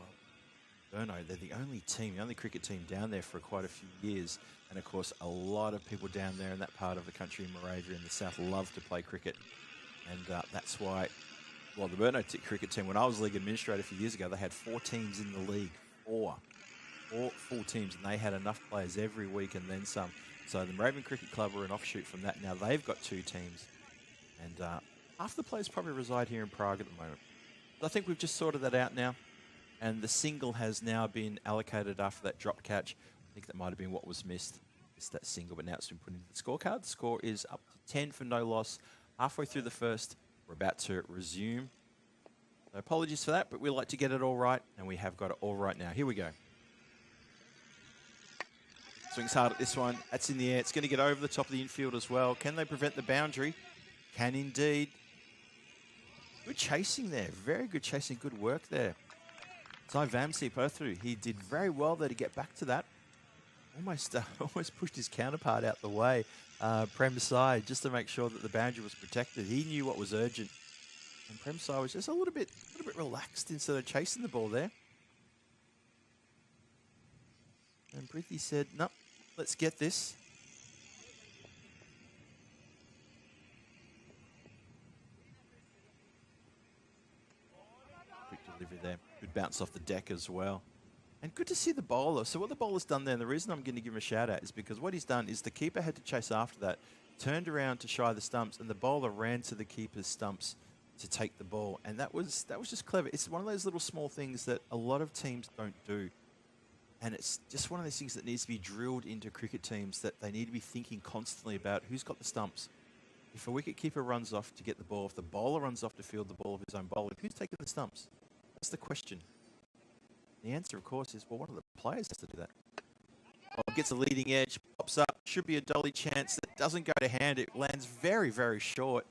Burno, they're the only team, the only cricket team down there for quite a few years. And of course, a lot of people down there in that part of the country in Moravia in the south love to play cricket. And that's why, well, the Burno cricket team, when I was league administrator a few years ago, they had 4 teams in the league. Four full teams, and they had enough players every week and then some. So the Moravian Cricket Club are an offshoot from that. Now they've got 2 teams. And half the players probably reside here in Prague at the moment. But I think we've just sorted that out now. And the single has now been allocated after that drop catch I think that might have been what was missed. Missed that single, but now it's been put into the scorecard. The score is up to 10 for no loss. Halfway through the first, we're about to resume. So apologies for that, but we like to get it all right, and we have got it all right now. Here we go. Swings hard at this one. That's in the air. It's going to get over the top of the infield as well. Can they prevent the boundary? Can indeed. Good chasing there. Very good chasing. Good work there. Sai Vamsi Perthru, he did very well there to get back to that. Almost pushed his counterpart out the way. Prem Sai, just to make sure that the boundary was protected. He knew what was urgent. And Prem Sai was just a little bit relaxed instead of chasing the ball there. And Prithi said, no, let's get this. Quick delivery there. Good bounce off the deck as well. And good to see the bowler. So what the bowler's done there, and the reason I'm going to give him a shout out is because what he's done is the keeper had to chase after that, turned around to shy the stumps, and the bowler ran to the keeper's stumps to take the ball. And that was just clever. It's one of those little small things that a lot of teams don't do. And it's just one of those things that needs to be drilled into cricket teams, that they need to be thinking constantly about who's got the stumps. If a wicketkeeper runs off to get the ball, if the bowler runs off to field the ball of his own bowling, who's taking the stumps? That's the question. The answer, of course, is, well, one of the players has to do that. Oh, gets a leading edge, pops up, should be a dolly chance that doesn't go to hand. It lands very, very short.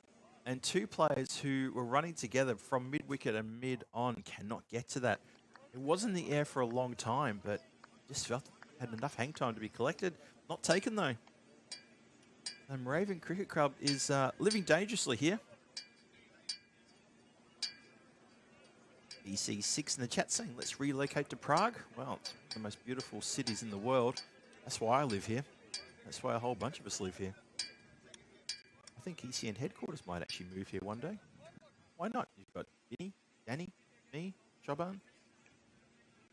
And two players who were running together from mid-wicket and mid-on cannot get to that. It was in the air for a long time, but just felt it had enough hang time to be collected. Not taken, though. The Moravian Cricket Club is living dangerously here. EC6 in the chat saying, let's relocate to Prague. Well, it's one of the most beautiful cities in the world. That's why I live here. That's why a whole bunch of us live here. I think ECN headquarters might actually move here one day. Why not? You've got Vinny, Danny, me, Shoban,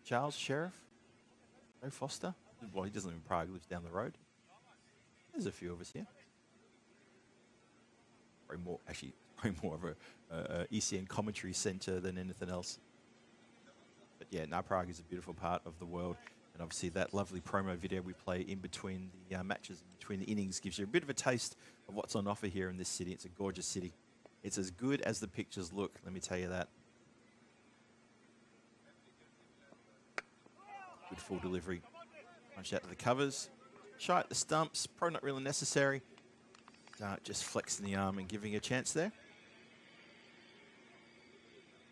Charles, Sheriff, Joe Foster. Well, he doesn't live in Prague, he lives down the road. There's a few of us here. Probably more of a ECN commentary centre than anything else. But yeah, now Prague is a beautiful part of the world. And obviously that lovely promo video we play in between the matches, in between the innings, gives you a bit of a taste of what's on offer here in this city. It's a gorgeous city. It's as good as the pictures look, let me tell you that. Good full delivery. Punch out to the covers. Shy at the stumps, probably not really necessary. Just flexing the arm and giving a chance there.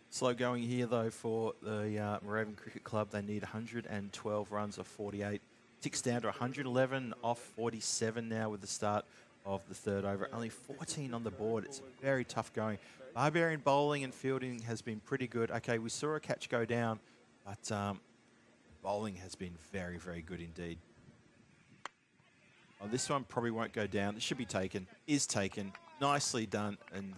Slow going here though for the Moravian Cricket Club. They need 112 runs off 48. Ticks down to 111 off 47 now with the start of the third over. Only 14 on the board. It's very tough going. Barbarian bowling and fielding has been pretty good. Okay, we saw a catch go down, but bowling has been very, very good indeed. Oh, this one probably won't go down. It should be taken. Is taken. Nicely done. And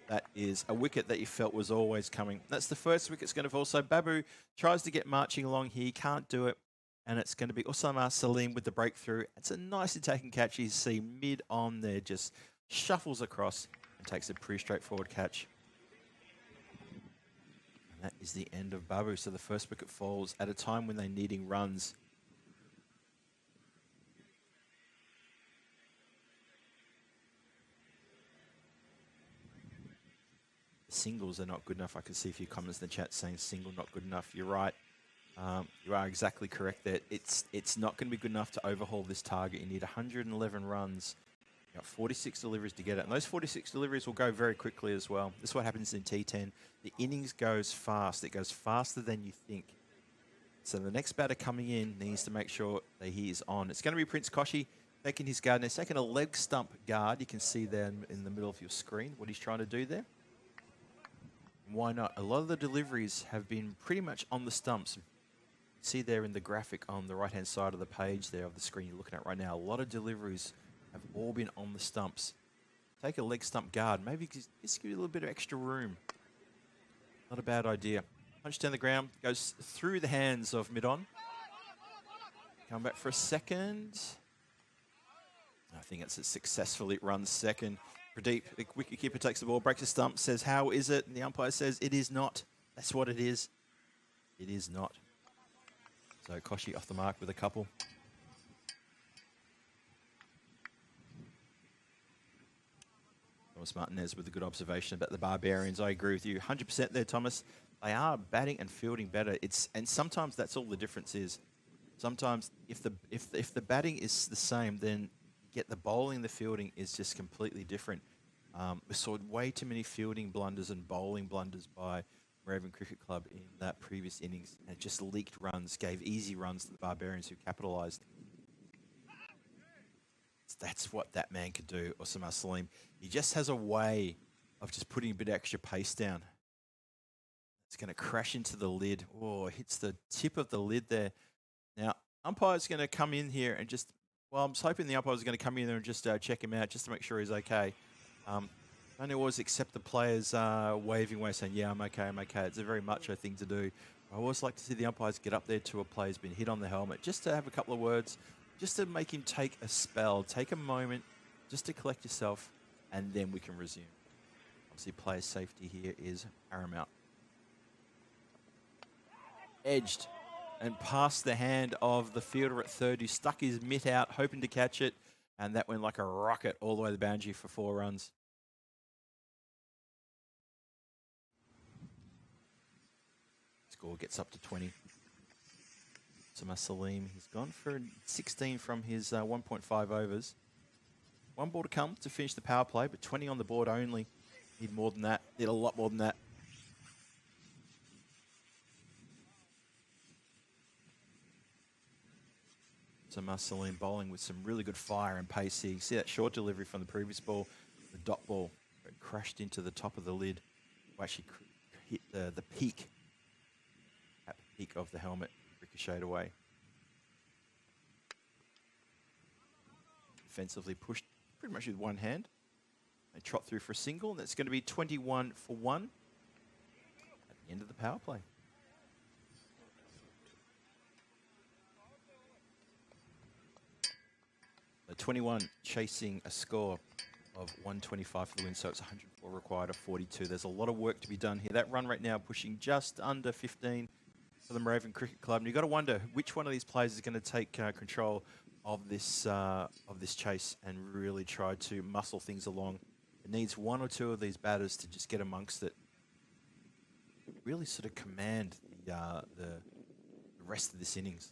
that is a wicket that you felt was always coming. That's the first wicket that's going to fall. So Babu tries to get marching along here. Can't do it. And it's going to be Osama Salim with the breakthrough. It's a nicely taken catch. You see mid on there, just shuffles across and takes a pretty straightforward catch. And that is the end of Babu. So the first wicket falls at a time when they're needing runs. Singles are not good enough. I can see a few comments in the chat saying single not good enough. You're right. You are exactly correct there. It's not going to be good enough to overhaul this target. You need 111 runs. You got 46 deliveries to get it. And those 46 deliveries will go very quickly as well. This is what happens in T10. The innings goes fast. It goes faster than you think. So the next batter coming in needs to make sure that he is on. It's going to be Prince Koshi taking his guard. And he's taking a leg stump guard. You can see there in the middle of your screen what he's trying to do there. Why not? A lot of the deliveries have been pretty much on the stumps. See there in the graphic on the right-hand side of the page there of the screen you're looking at right now, a lot of deliveries have all been on the stumps. Take a leg stump guard. Maybe just give you a little bit of extra room. Not a bad idea. Punch down the ground, goes through the hands of mid-on. Come back for a second. I think it's a successfully run second. Pradeep, the wicketkeeper, takes the ball, breaks the stump, says, how is it? And the umpire says, it is not. That's what it is. It is not. So Koshi off the mark with a couple. Thomas Martinez with a good observation about the Barbarians. I agree with you 100% there, Thomas. They are batting and fielding better. And sometimes that's all the difference is. Sometimes if the batting is the same, then get the bowling, the fielding is just completely different. We saw way too many fielding blunders and bowling blunders by Moravian Cricket Club in that previous innings, and it just leaked runs, gave easy runs to the Barbarians who capitalised. That's what that man could do, Osama Salim. He just has a way of just putting a bit of extra pace down. It's going to crash into the lid. Oh, hits the tip of the lid there. Now, umpire's going to come in here and just, well, I'm hoping the umpire's going to come in there and just check him out just to make sure he's okay. Don't always accept the players waving away saying, yeah, I'm okay, I'm okay. It's a very macho thing to do. I always like to see the umpires get up there to a player who's been hit on the helmet just to have a couple of words, just to make him take a spell, take a moment, just to collect yourself, and then we can resume. Obviously, player safety here is paramount. Edged and past the hand of the fielder at third, who stuck his mitt out, hoping to catch it, and that went like a rocket all the way to the boundary for 4 runs. Score gets up to 20. Osama Salim, he's gone for 16 from his 1.5 overs. 1 ball to come to finish the power play, but 20 on the board only. Need more than that, need a lot more than that. Osama Salim bowling with some really good fire and pace here. You see that short delivery from the previous ball, the dot ball, it crashed into the top of the lid. Actually hit the peak, at the peak of the helmet, ricocheted away. Defensively pushed pretty much with one hand. They trot through for a single, and that's going to be 21 for 1 at the end of the power play. The 21 chasing a score of 125 for the win, so it's 104 required of 42. There's a lot of work to be done here. That run rate now pushing just under 15 for the Moravian Cricket Club. And you've got to wonder which one of these players is going to take control of this chase and really try to muscle things along. It needs 1 or 2 of these batters to just get amongst it. Really sort of command the rest of this innings.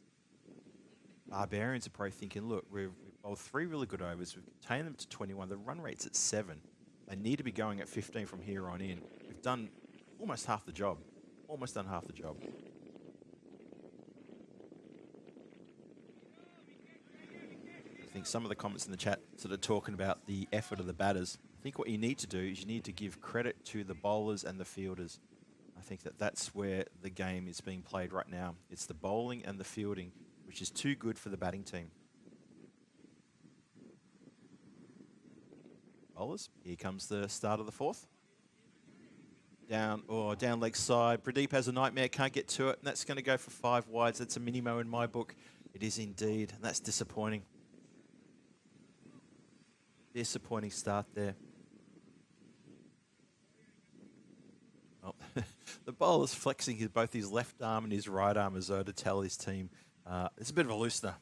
Barbarians are probably thinking, look, we've bowled 3 really good overs. We've contained them to 21. The run rate's at 7. They need to be going at 15 from here on in. We've done almost half the job. Almost done half the job. I think some of the comments in the chat sort of talking about the effort of the batters. I think what you need to do is you need to give credit to the bowlers and the fielders. I think that's where the game is being played right now. It's the bowling and the fielding, which is too good for the batting team. Bowlers, here comes the start of the 4th. Down leg side. Pradeep has a nightmare, can't get to it, and that's going to go for 5 wides. That's a minimo in my book. It is indeed, and that's disappointing. Disappointing start there. Oh, the bowler's flexing both his left arm and his right arm as though to tell his team. It's a bit of a loosener.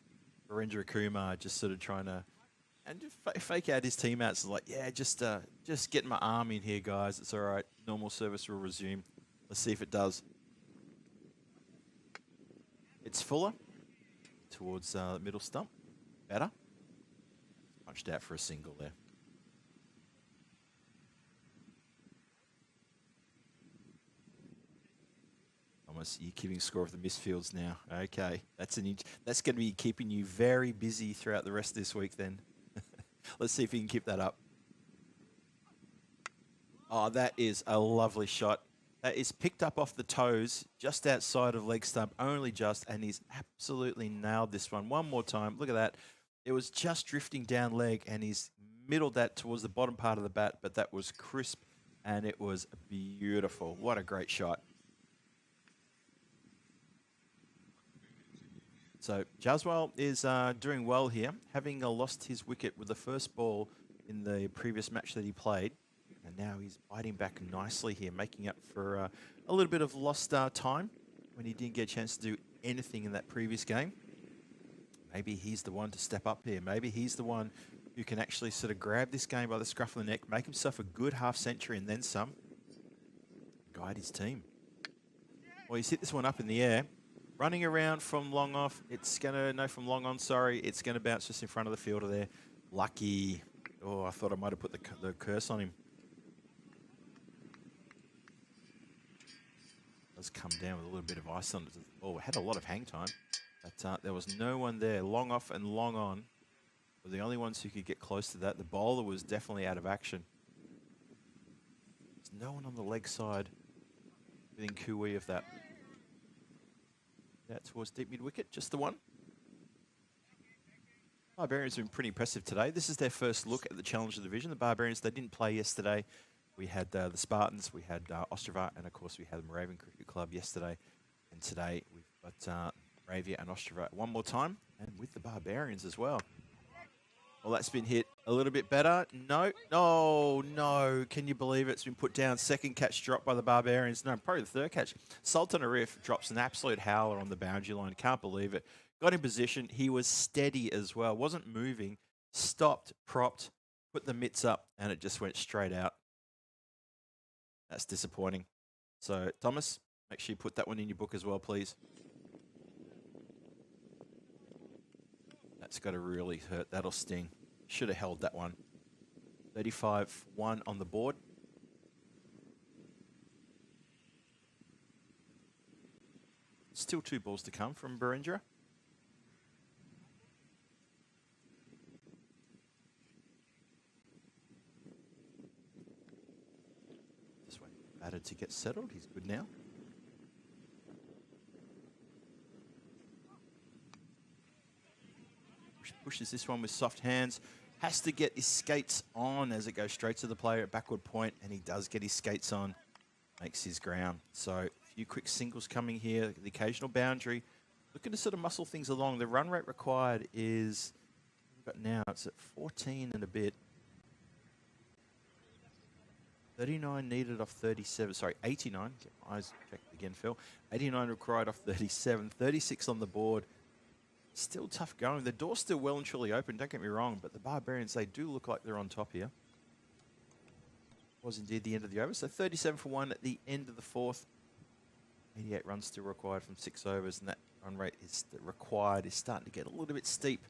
Virendra Kumar just sort of trying to fake out his team out. It's like, yeah, just get my arm in here, guys. It's all right. Normal service will resume. Let's see if it does. It's Fuller towards the middle stump. Better. Punched out for a single there. Thomas, you're keeping score of the misfields now. Okay, that's going to be keeping you very busy throughout the rest of this week then. Let's see if you can keep that up. Oh, that is a lovely shot. That is picked up off the toes, just outside of leg stump, only just, and he's absolutely nailed this one. One more time, look at that. It was just drifting down leg, and he's middled that towards the bottom part of the bat, but that was crisp, and it was beautiful. What a great shot. So Jaswal is doing well here, having lost his wicket with the first ball in the previous match that he played. And now he's biting back nicely here, making up for a little bit of lost time when he didn't get a chance to do anything in that previous game. Maybe he's the one to step up here. Maybe he's the one who can actually sort of grab this game by the scruff of the neck, make himself a good half century and then some, guide his team. Well, he's hit this one up in the air. Running around from long off. It's going to, no, from long on, sorry. It's going to bounce just in front of the fielder there. Lucky. Oh, I thought I might have put the curse on him. Does come down with a little bit of ice on it. Oh, it had a lot of hang time. But there was no one there. Long off and long on were the only ones who could get close to that. The bowler was definitely out of action. There's no one on the leg side within cooee of that. That towards deep mid-wicket, just the one. Barbarians have been pretty impressive today. This is their first look at the Challenger Division. The Barbarians, they didn't play yesterday. We had the Spartans, we had Ostrava, and of course we had the Moravian Cricket Club yesterday. And today we've got Moravia and Ostrava one more time, and with the Barbarians as well. Well, that's been hit a little bit better. No, no, no. Can you believe it? It's been put down. Second catch dropped by the Barbarians. No, probably the third catch. Sultan Arif drops an absolute howler on the boundary line. Can't believe it. Got in position. He was steady as well. Wasn't moving. Stopped, propped, put the mitts up, and it just went straight out. That's disappointing. So, Thomas, make sure you put that one in your book as well, please. That's got to really hurt. That'll sting. Should have held that one. 35-1 on the board. Still 2 balls to come from Berendra. Just wait for the batter to get settled. He's good now. Pushes this one with soft hands. Has to get his skates on as it goes straight to the player at backward point, and he does get his skates on. Makes his ground. So a few quick singles coming here. The occasional boundary. Looking to sort of muscle things along. The run rate required is, we've got now, it's at 14 and a bit. 39 needed off 37. Sorry, 89. Get my eyes checked again, Phil. 89 required off 37. 36 on the board. Still tough going. The door's still well and truly open, don't get me wrong, but the Barbarians, they do look like they're on top here. Was indeed the end of the over. So 37 for 1 at the end of the fourth. 88 runs still required from 6 overs, and that run rate is required is starting to get a little bit steep.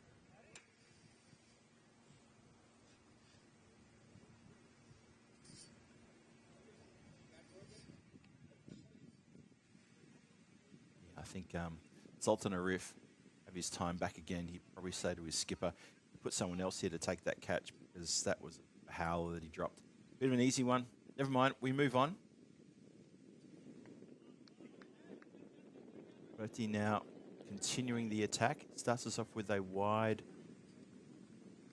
Yeah, I think Sultan Arif have his time back again. He'd probably say to his skipper, put someone else here to take that catch, because that was a howler that he dropped. Bit of an easy one. Never mind, we move on. Bertie now continuing the attack. Starts us off with a wide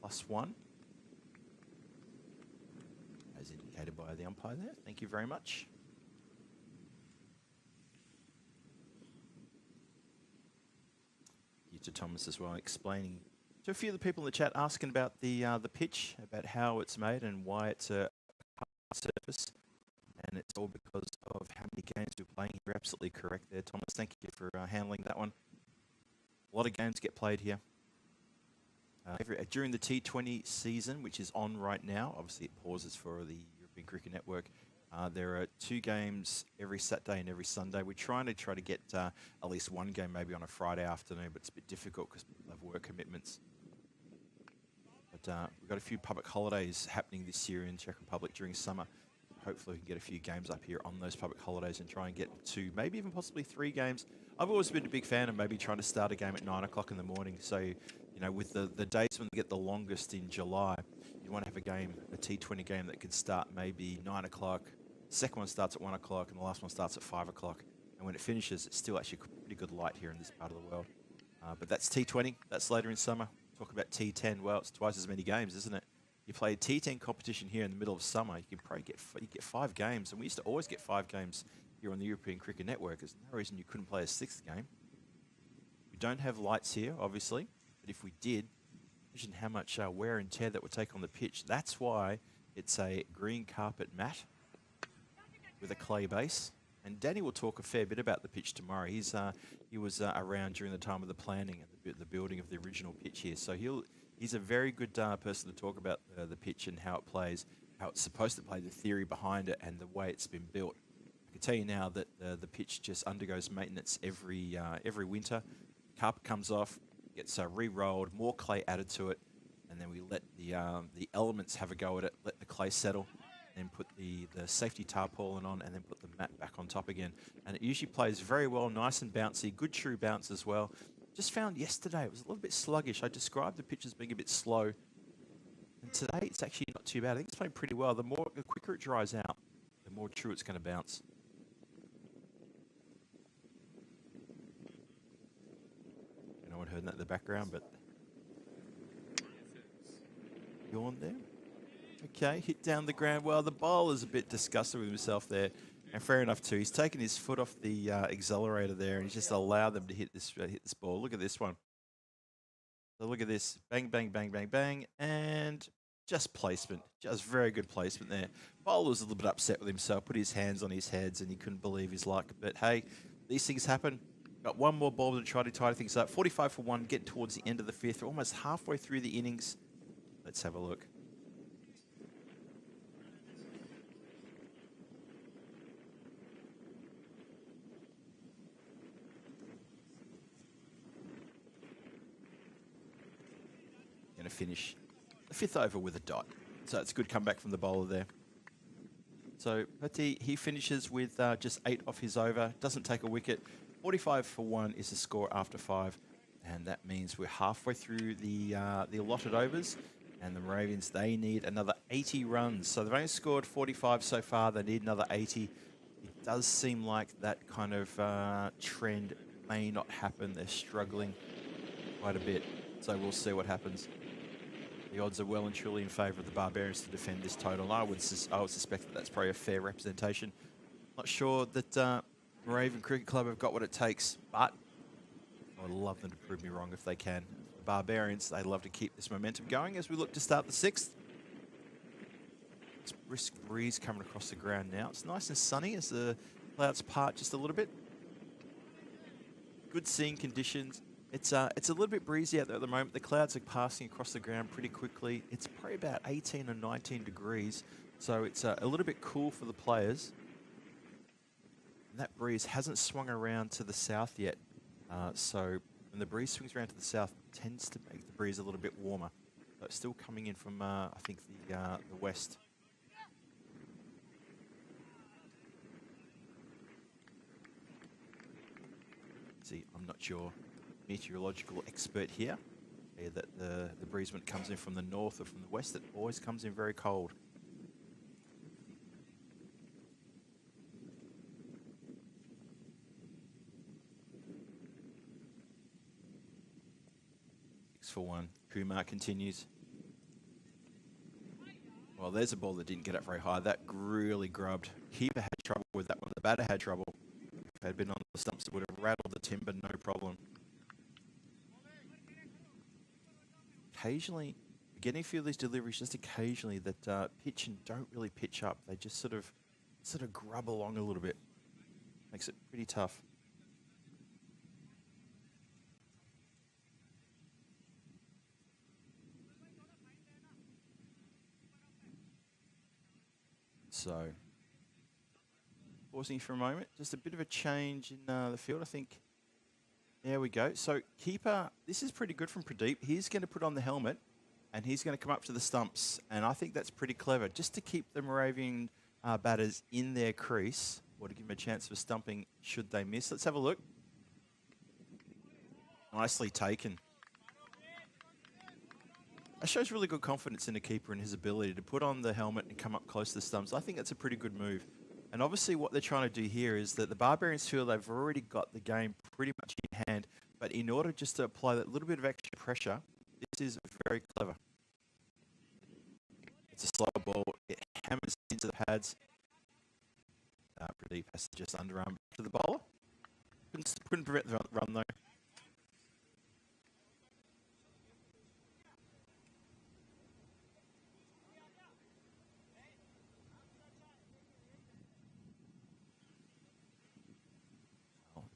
+1. As indicated by the umpire there. Thank you very much. To Thomas as well, explaining to a few of the people in the chat, asking about the pitch, about how it's made and why it's a hard surface, and it's all because of how many games we're playing. You're absolutely correct there, Thomas. Thank you for handling that one. A lot of games get played here. During the T20 season, which is on right now, obviously it pauses for the European Cricket Network. There are 2 games every Saturday and every Sunday. We're trying to get at least 1 game maybe on a Friday afternoon, but it's a bit difficult because people have work commitments. But we've got a few public holidays happening this year in Czech Republic during summer. Hopefully we can get a few games up here on those public holidays and try and get 2, maybe even possibly 3 games. I've always been a big fan of maybe trying to start a game at 9 o'clock in the morning. So, you know, with the days when they get the longest in July, you want to have a T20 game that can start maybe 9 o'clock. Second one starts at 1 o'clock, and the last one starts at 5 o'clock. And when it finishes, it's still actually pretty good light here in this part of the world. But that's T20. That's later in summer. Talk about T10. Well, it's twice as many games, isn't it? You play a T10 competition here in the middle of summer, you can probably get 5 games. And we used to always get 5 games here on the European Cricket Network. There's no reason you couldn't play a 6th game. We don't have lights here, obviously. But if we did, imagine how much wear and tear that would take on the pitch. That's why it's a green carpet mat with a clay base. And Danny will talk a fair bit about the pitch tomorrow. He was around during the time of the planning and the building of the original pitch here. So he'll He's a very good person to talk about the pitch and how it plays, how it's supposed to play, the theory behind it, and the way it's been built. I can tell you now that the pitch just undergoes maintenance every winter. Carpet comes off, gets re-rolled, more clay added to it, and then we let the elements have a go at it, let the clay settle, then put the safety tarpaulin on, and then put the mat back on top again. And it usually plays very well, nice and bouncy, good true bounce as well. Just found yesterday it was a little bit sluggish. I described the pitch as being a bit slow, and today it's actually not too bad. I think it's playing pretty well. The quicker it dries out, the more true it's going to bounce. No one heard that in the background, but yawn there. Okay, hit down the ground. Well, the bowler's a bit disgusted with himself there, and fair enough too. He's taken his foot off the accelerator there, and he's just allowed them to hit this ball. Look at this one. So look at this. Bang, bang, bang, bang, bang, and just placement. Just very good placement there. Bowler's a little bit upset with himself, put his hands on his heads, and he couldn't believe his luck. But hey, these things happen. Got one more ball to try to tidy things up. 45 for 1, getting towards the end of the 5th. We're almost halfway through the innings. Let's have a look. Going to finish the 5th over with a dot. So it's a good comeback from the bowler there. So Petit, he finishes with just 8 off his over. Doesn't take a wicket. 45 for 1 is the score after 5. And that means we're halfway through the allotted overs. And the Moravians, they need another 80 runs. So they've only scored 45 so far. They need another 80. It does seem like that kind of trend may not happen. They're struggling quite a bit. So we'll see what happens. The odds are well and truly in favour of the Barbarians to defend this total. I would suspect that that's probably a fair representation. Not sure that Moravian Cricket Club have got what it takes, but I would love them to prove me wrong if they can. The Barbarians, they love to keep this momentum going as we look to start the 6th. It's brisk breeze coming across the ground now. It's nice and sunny as the clouds part just a little bit. Good seeing conditions. It's a little bit breezy out there at the moment. The clouds are passing across the ground pretty quickly. It's probably about 18 or 19 degrees, so it's a little bit cool for the players. And that breeze hasn't swung around to the south yet, so when the breeze swings around to the south, it tends to make the breeze a little bit warmer. But it's still coming in from, I think, the west. See, I'm not your meteorological expert here. That the breeze when it comes in from the north or from the west, it always comes in very cold. For 1. Kumar continues. Well, there's a ball that didn't get up very high. That really grubbed. Keeper had trouble with that one. The batter had trouble. If it had been on the stumps, it would have rattled the timber, no problem. Occasionally, getting a few of these deliveries just occasionally that pitch and don't really pitch up. They just sort of grub along a little bit. Makes it pretty tough. So, pausing for a moment, just a bit of a change in the field, I think. There we go. So, keeper, this is pretty good from Pradeep. He's going to put on the helmet, and he's going to come up to the stumps, and I think that's pretty clever, just to keep the Moravian batters in their crease, or to give them a chance for stumping should they miss. Let's have a look. Nicely taken. That shows really good confidence in the keeper and his ability to put on the helmet and come up close to the stumps. I think that's a pretty good move. And obviously what they're trying to do here is that the Barbarians feel they've already got the game pretty much in hand. But in order just to apply that little bit of extra pressure, this is very clever. It's a slow ball. It hammers into the pads. Pradeep has to just underarm to the bowler. Couldn't prevent the run though.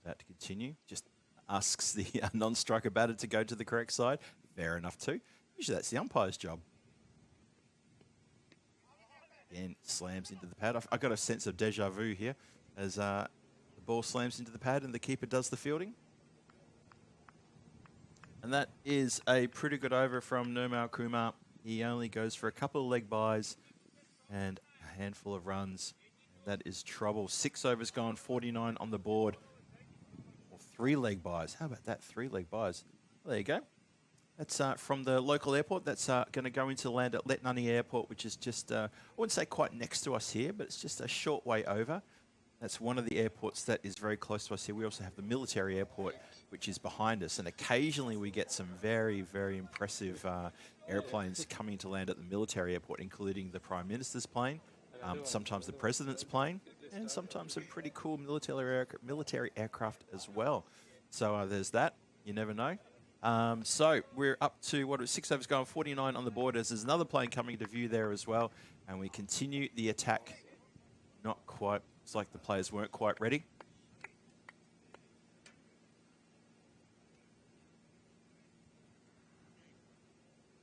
About to continue. Just asks the non-striker batter to go to the correct side. Fair enough too. Usually that's the umpire's job. Again, slams into the pad. I got a sense of deja vu here as the ball slams into the pad and the keeper does the fielding. And that is a pretty good over from Nirmal Kumar. He only goes for a couple of leg byes and a handful of runs. That is trouble. 6 overs gone, 49 on the board. Or 3 leg byes. How about that? 3 leg byes. Well, there you go. That's from the local airport. That's going to go into land at Letnani Airport, which is just, I wouldn't say quite next to us here, but it's just a short way over. That's one of the airports that is very close to us here. We also have the military airport, which is behind us. And occasionally we get some very, very impressive airplanes coming to land at the military airport, including the Prime Minister's plane, sometimes the President's plane, and sometimes some pretty cool military aircraft as well. So there's that. You never know. So we're up to, 6 overs gone, 49 on the board, as there's another plane coming to view there as well. And we continue the attack. Not quite. It's like the players weren't quite ready.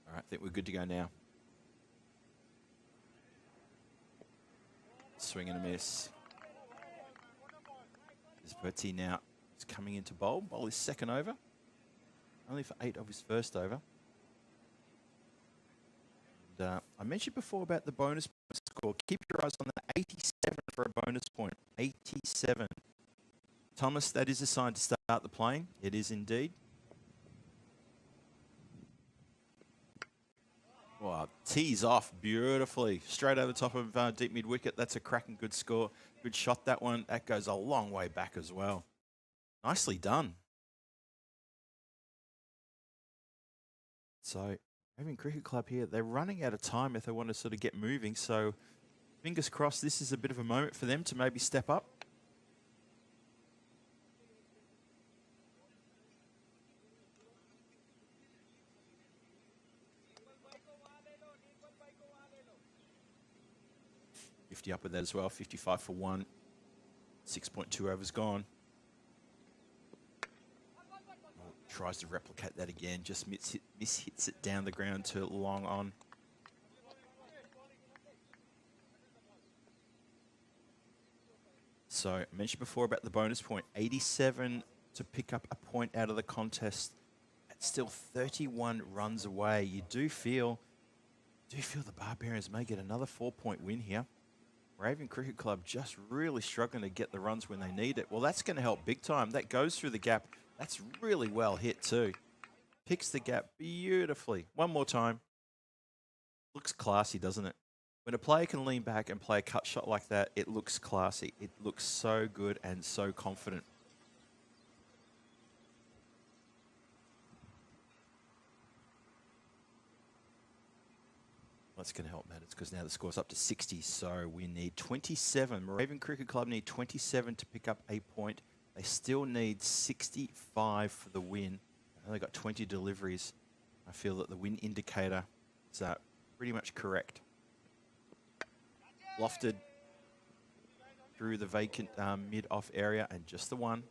All right, I think we're good to go now. Swing and a miss. There's Bertie now. He's coming into bowl. Bowl his second over. Only for 8 of his first over. And, I mentioned before about the bonus point score. Keep your eyes on that. 87 for a bonus point. 87. Thomas, that is assigned to start the playing. It is indeed. Wow, tees off beautifully. Straight over the top of deep mid wicket. That's a cracking good score. Good shot, that one. That goes a long way back as well. Nicely done. So, Moravian Cricket Club here, they're running out of time if they want to sort of get moving. So, fingers crossed this is a bit of a moment for them to maybe step up. Up with that as well, 55 for 1, 6.2 overs gone. Tries to replicate that again, just mishits it down the ground to long on. So I mentioned before about the bonus point, 87 to pick up a point out of the contest. That's still 31 runs away. You do feel the Barbarians may get another 4-point win here. Moravian Cricket Club just really struggling to get the runs when they need it. Well, that's going to help big time. That goes through the gap. That's really well hit too. Picks the gap beautifully. One more time. Looks classy, doesn't it? When a player can lean back and play a cut shot like that, it looks classy. It looks so good and so confident. That's going to help matters because now the score's up to 60, so we need 27. Moravian Cricket Club need 27 to pick up a point. They still need 65 for the win. They've only got 20 deliveries. I feel that the win indicator is pretty much correct. Lofted through the vacant mid-off area and just the one.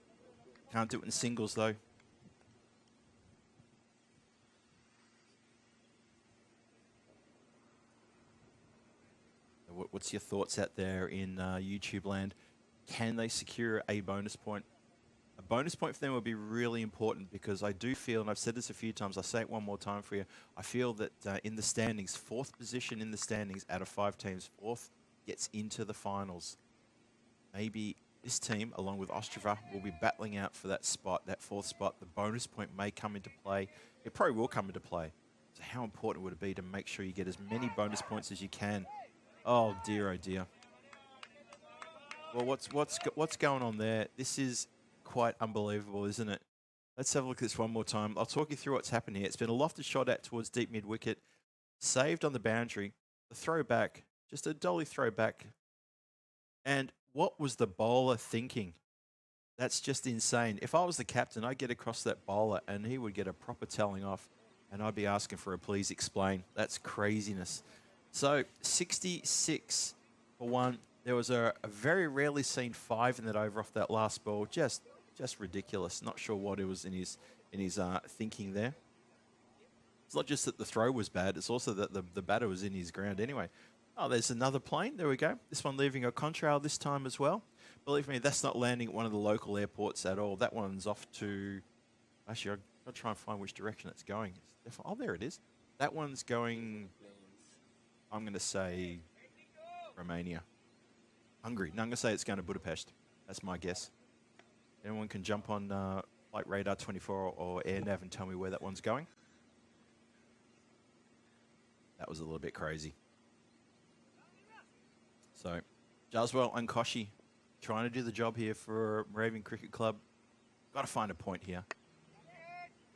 Can't do it in singles though. What's your thoughts out there in YouTube land? Can they secure a bonus point? A bonus point for them would be really important because I do feel, and I've said this a few times, I'll say it one more time for you, I feel that in the standings, 4th position in the standings out of 5 teams, 4th gets into the finals. Maybe this team, along with Ostrava, will be battling out for that spot, that 4th spot. The bonus point may come into play. It probably will come into play. So how important would it be to make sure you get as many bonus points as you can? Oh dear, oh dear. Well, what's going on there? This is quite unbelievable, isn't it? Let's have a look at this one more time. I'll talk you through what's happened here. It's been a lofted shot out towards deep mid wicket, saved on the boundary. The throwback, just a dolly throwback. And what was the bowler thinking? That's just insane. If I was the captain, I'd get across that bowler and he would get a proper telling off, and I'd be asking for a please explain. That's craziness. So 66 for 1. There was a very rarely seen 5 in that over off that last ball. Just ridiculous. Not sure what it was in his thinking there. It's not just that the throw was bad, it's also that the batter was in his ground anyway. Oh, there's another plane. There we go. This one leaving a contrail this time as well. Believe me, that's not landing at one of the local airports at all. That one's off to... Actually, I've got to try and find which direction it's going. Oh, there it is. That one's going... I'm going to say Romania. Hungary. No, I'm going to say it's going to Budapest. That's my guess. Anyone can jump on Flight Radar 24 or AirNav and tell me where that one's going. That was a little bit crazy. So, Jaswell and Koshi trying to do the job here for Moravian Cricket Club. Got to find a point here.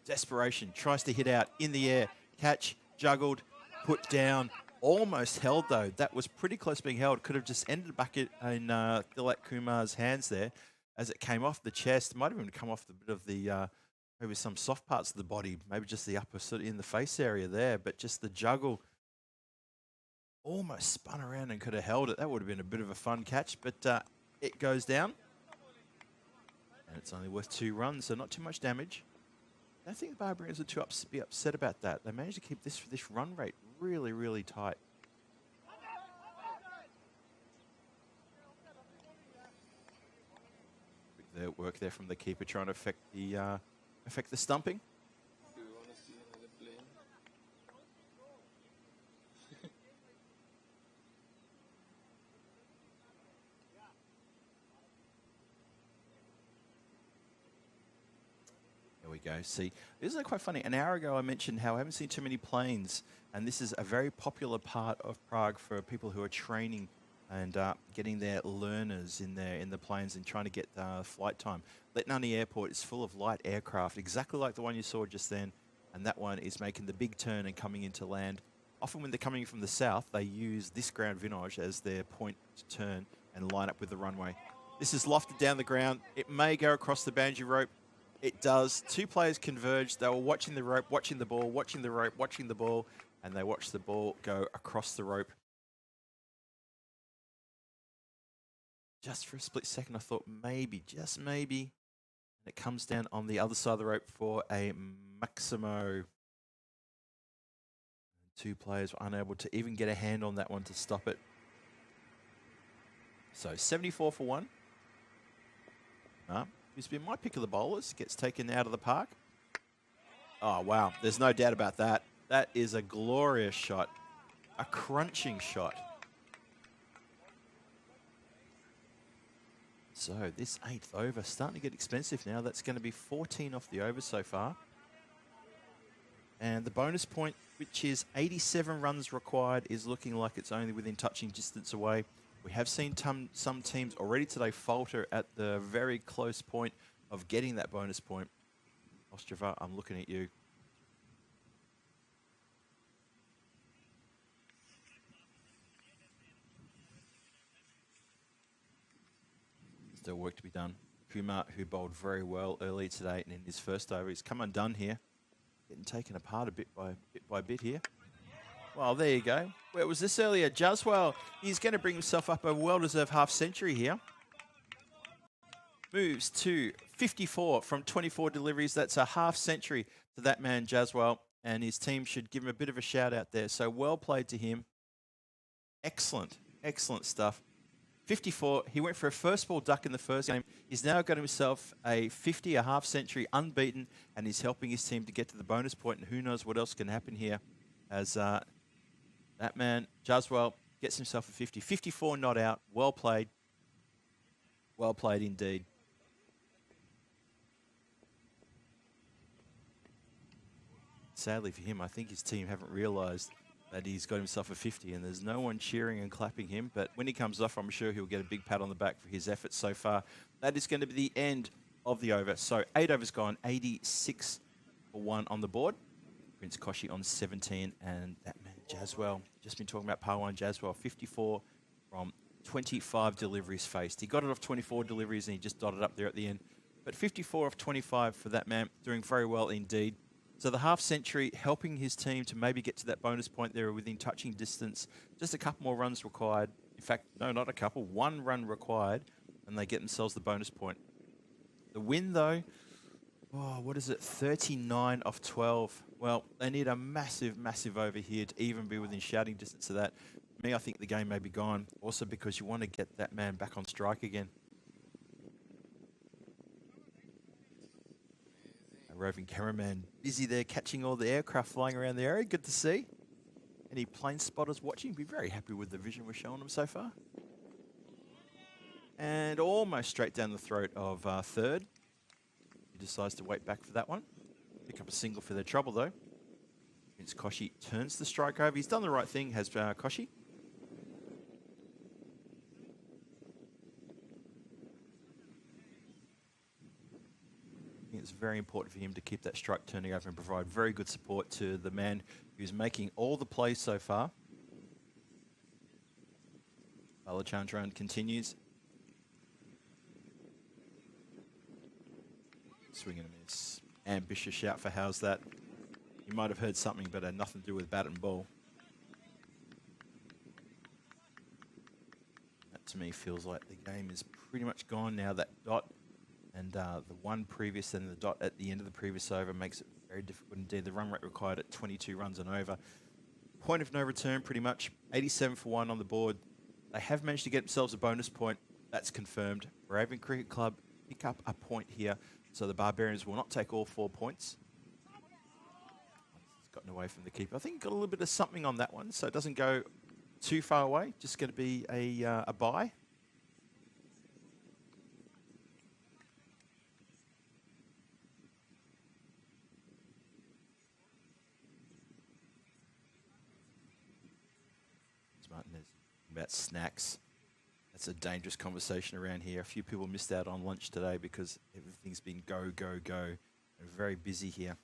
Desperation. Tries to hit out in the air. Catch. Juggled. Put down. Almost held, though. That was pretty close being held. Could have just ended back in Dilak Kumar's hands there as it came off the chest. Might have even come off the bit of the, maybe some soft parts of the body. Maybe just the upper sort of in the face area there. But just the juggle almost spun around and could have held it. That would have been a bit of a fun catch. But it goes down. And it's only worth 2 runs, so not too much damage. I don't think the Barbarians are too upset about that. They managed to keep this run rate really, really tight. Quick work there from the keeper trying to affect the stumping. Do you want to see another plane? There we go. See, this is quite funny. An hour ago, I mentioned how I haven't seen too many planes, and this is a very popular part of Prague for people who are training and getting their learners in the planes and trying to get flight time. Letnani Airport is full of light aircraft, exactly like the one you saw just then, and that one is making the big turn and coming into land. Often when they're coming from the south, they use this ground vinage as their point to turn and line up with the runway. This is lofted down the ground. It may go across the banji rope. It does. 2 players converge. They were watching the rope, watching the ball, watching the rope, watching the ball, and they watched the ball go across the rope. Just for a split second, I thought maybe, just maybe, and it comes down on the other side of the rope for a Maximo. 2 players were unable to even get a hand on that one to stop it. So 74 for 1. Who's been my pick of the bowlers, gets taken out of the park. Oh, wow. There's no doubt about that. That is a glorious shot. A crunching shot. So this 8th over starting to get expensive now. That's going to be 14 off the over so far. And the bonus point, which is 87 runs required, is looking like it's only within touching distance away. We have seen some teams already today falter at the very close point of getting that bonus point. Ostrava, I'm looking at you. Still work to be done. Kumar, who bowled very well early today and in his first over, he's come undone here. Getting taken apart a bit by bit here. Well, there you go. Where was this earlier? Jaswell, he's going to bring himself up a well-deserved half century here. Moves to 54 from 24 deliveries. That's a half century to that man, Jaswell. And his team should give him a bit of a shout out there. So well played to him. Excellent, excellent stuff. 54, he went for a first ball duck in the first game. He's now got himself a 50, a half century, unbeaten, and he's helping his team to get to the bonus point. And who knows what else can happen here as that man, Jaswell, gets himself a 50. 54 not out. Well played. Well played indeed. Sadly for him, I think his team haven't realised that he's got himself a 50 and there's no one cheering and clapping him. But when he comes off, I'm sure he'll get a big pat on the back for his efforts so far. That is going to be the end of the over. So 8 overs gone, 86 for 1 on the board. Prince Koshi on 17 and that man Jaswell. Just been talking about Parwan Jaswell, 54 from 25 deliveries faced. He got it off 24 deliveries and he just dotted up there at the end. But 54 off 25 for that man, doing very well indeed. So the half century helping his team to maybe get to that bonus point there within touching distance. Just a couple more runs required. In fact, no, not a couple. 1 run required and they get themselves the bonus point. The win, though, Oh, what is it? 39 off 12. Well, they need a massive, massive over here to even be within shouting distance of that. Me, I think the game may be gone. Also because you want to get that man back on strike again. A roving cameraman busy there catching all the aircraft flying around the area. Good to see. Any plane spotters watching? Be very happy with the vision we're showing them so far. And almost straight down the throat of third. He decides to wait back for that one. Pick up a single for their trouble though. Vince Koshi turns the strike over. He's done the right thing, has Koshi. I think it's very important for him to keep that strike turning over and provide very good support to the man who's making all the plays so far. Balachandran continues. Swing and a miss. Ambitious shout for how's that? You might have heard something but had nothing to do with bat and ball. That to me feels like the game is pretty much gone now. That dot and the one previous and the dot at the end of the previous over makes it very difficult indeed. The run rate required at 22 runs and over. Point of no return pretty much. 87 for 1 on the board. They have managed to get themselves a bonus point. That's confirmed. Moravian Cricket Club pick up a point here. So the Barbarians will not take all 4 points. He's gotten away from the keeper. I think he got a little bit of something on that one, so it doesn't go too far away. Just going to be a bye. Martinez about snacks. That's a dangerous conversation around here. A few people missed out on lunch today because everything's been go, go, go. We're very busy here.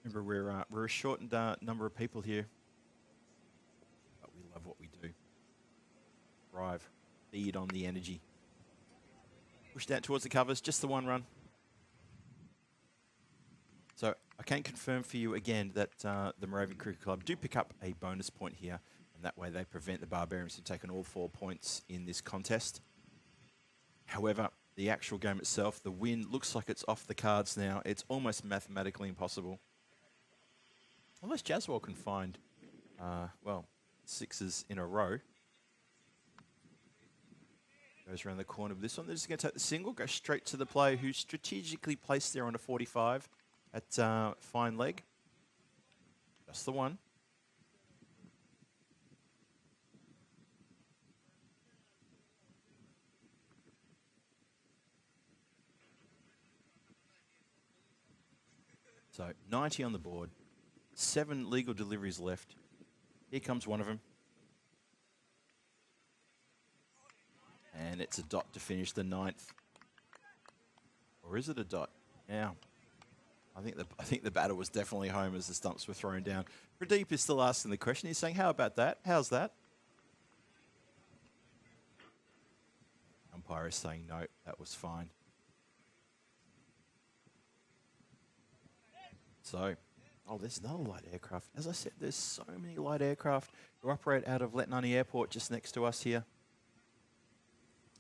Remember, we're a shortened number of people here, but we love what we do. Thrive, feed on the energy. Pushed out towards the covers, just the one run. So I can confirm for you again that the Moravian Cricket Club do pick up a bonus point here. That way they prevent the Barbarians from taking all 4 points in this contest. However, the actual game itself, the win looks like it's off the cards now. It's almost mathematically impossible. Unless Jaswell can find, well, 6s in a row. Goes around the corner of this one. They're just going to take the single, go straight to the player who's strategically placed there on a 45 at fine leg. Just the one. So 90 on the board, 7 legal deliveries left. Here comes one of them. And it's a dot to finish the 9th. Or is it a dot? Now, I think the batter was definitely home as the stumps were thrown down. Pradeep is still asking the question. He's saying, how about that? How's that? Umpire is saying, no, that was fine. So, oh, there's another light aircraft. As I said, there's so many light aircraft who operate out of Letnani Airport just next to us here.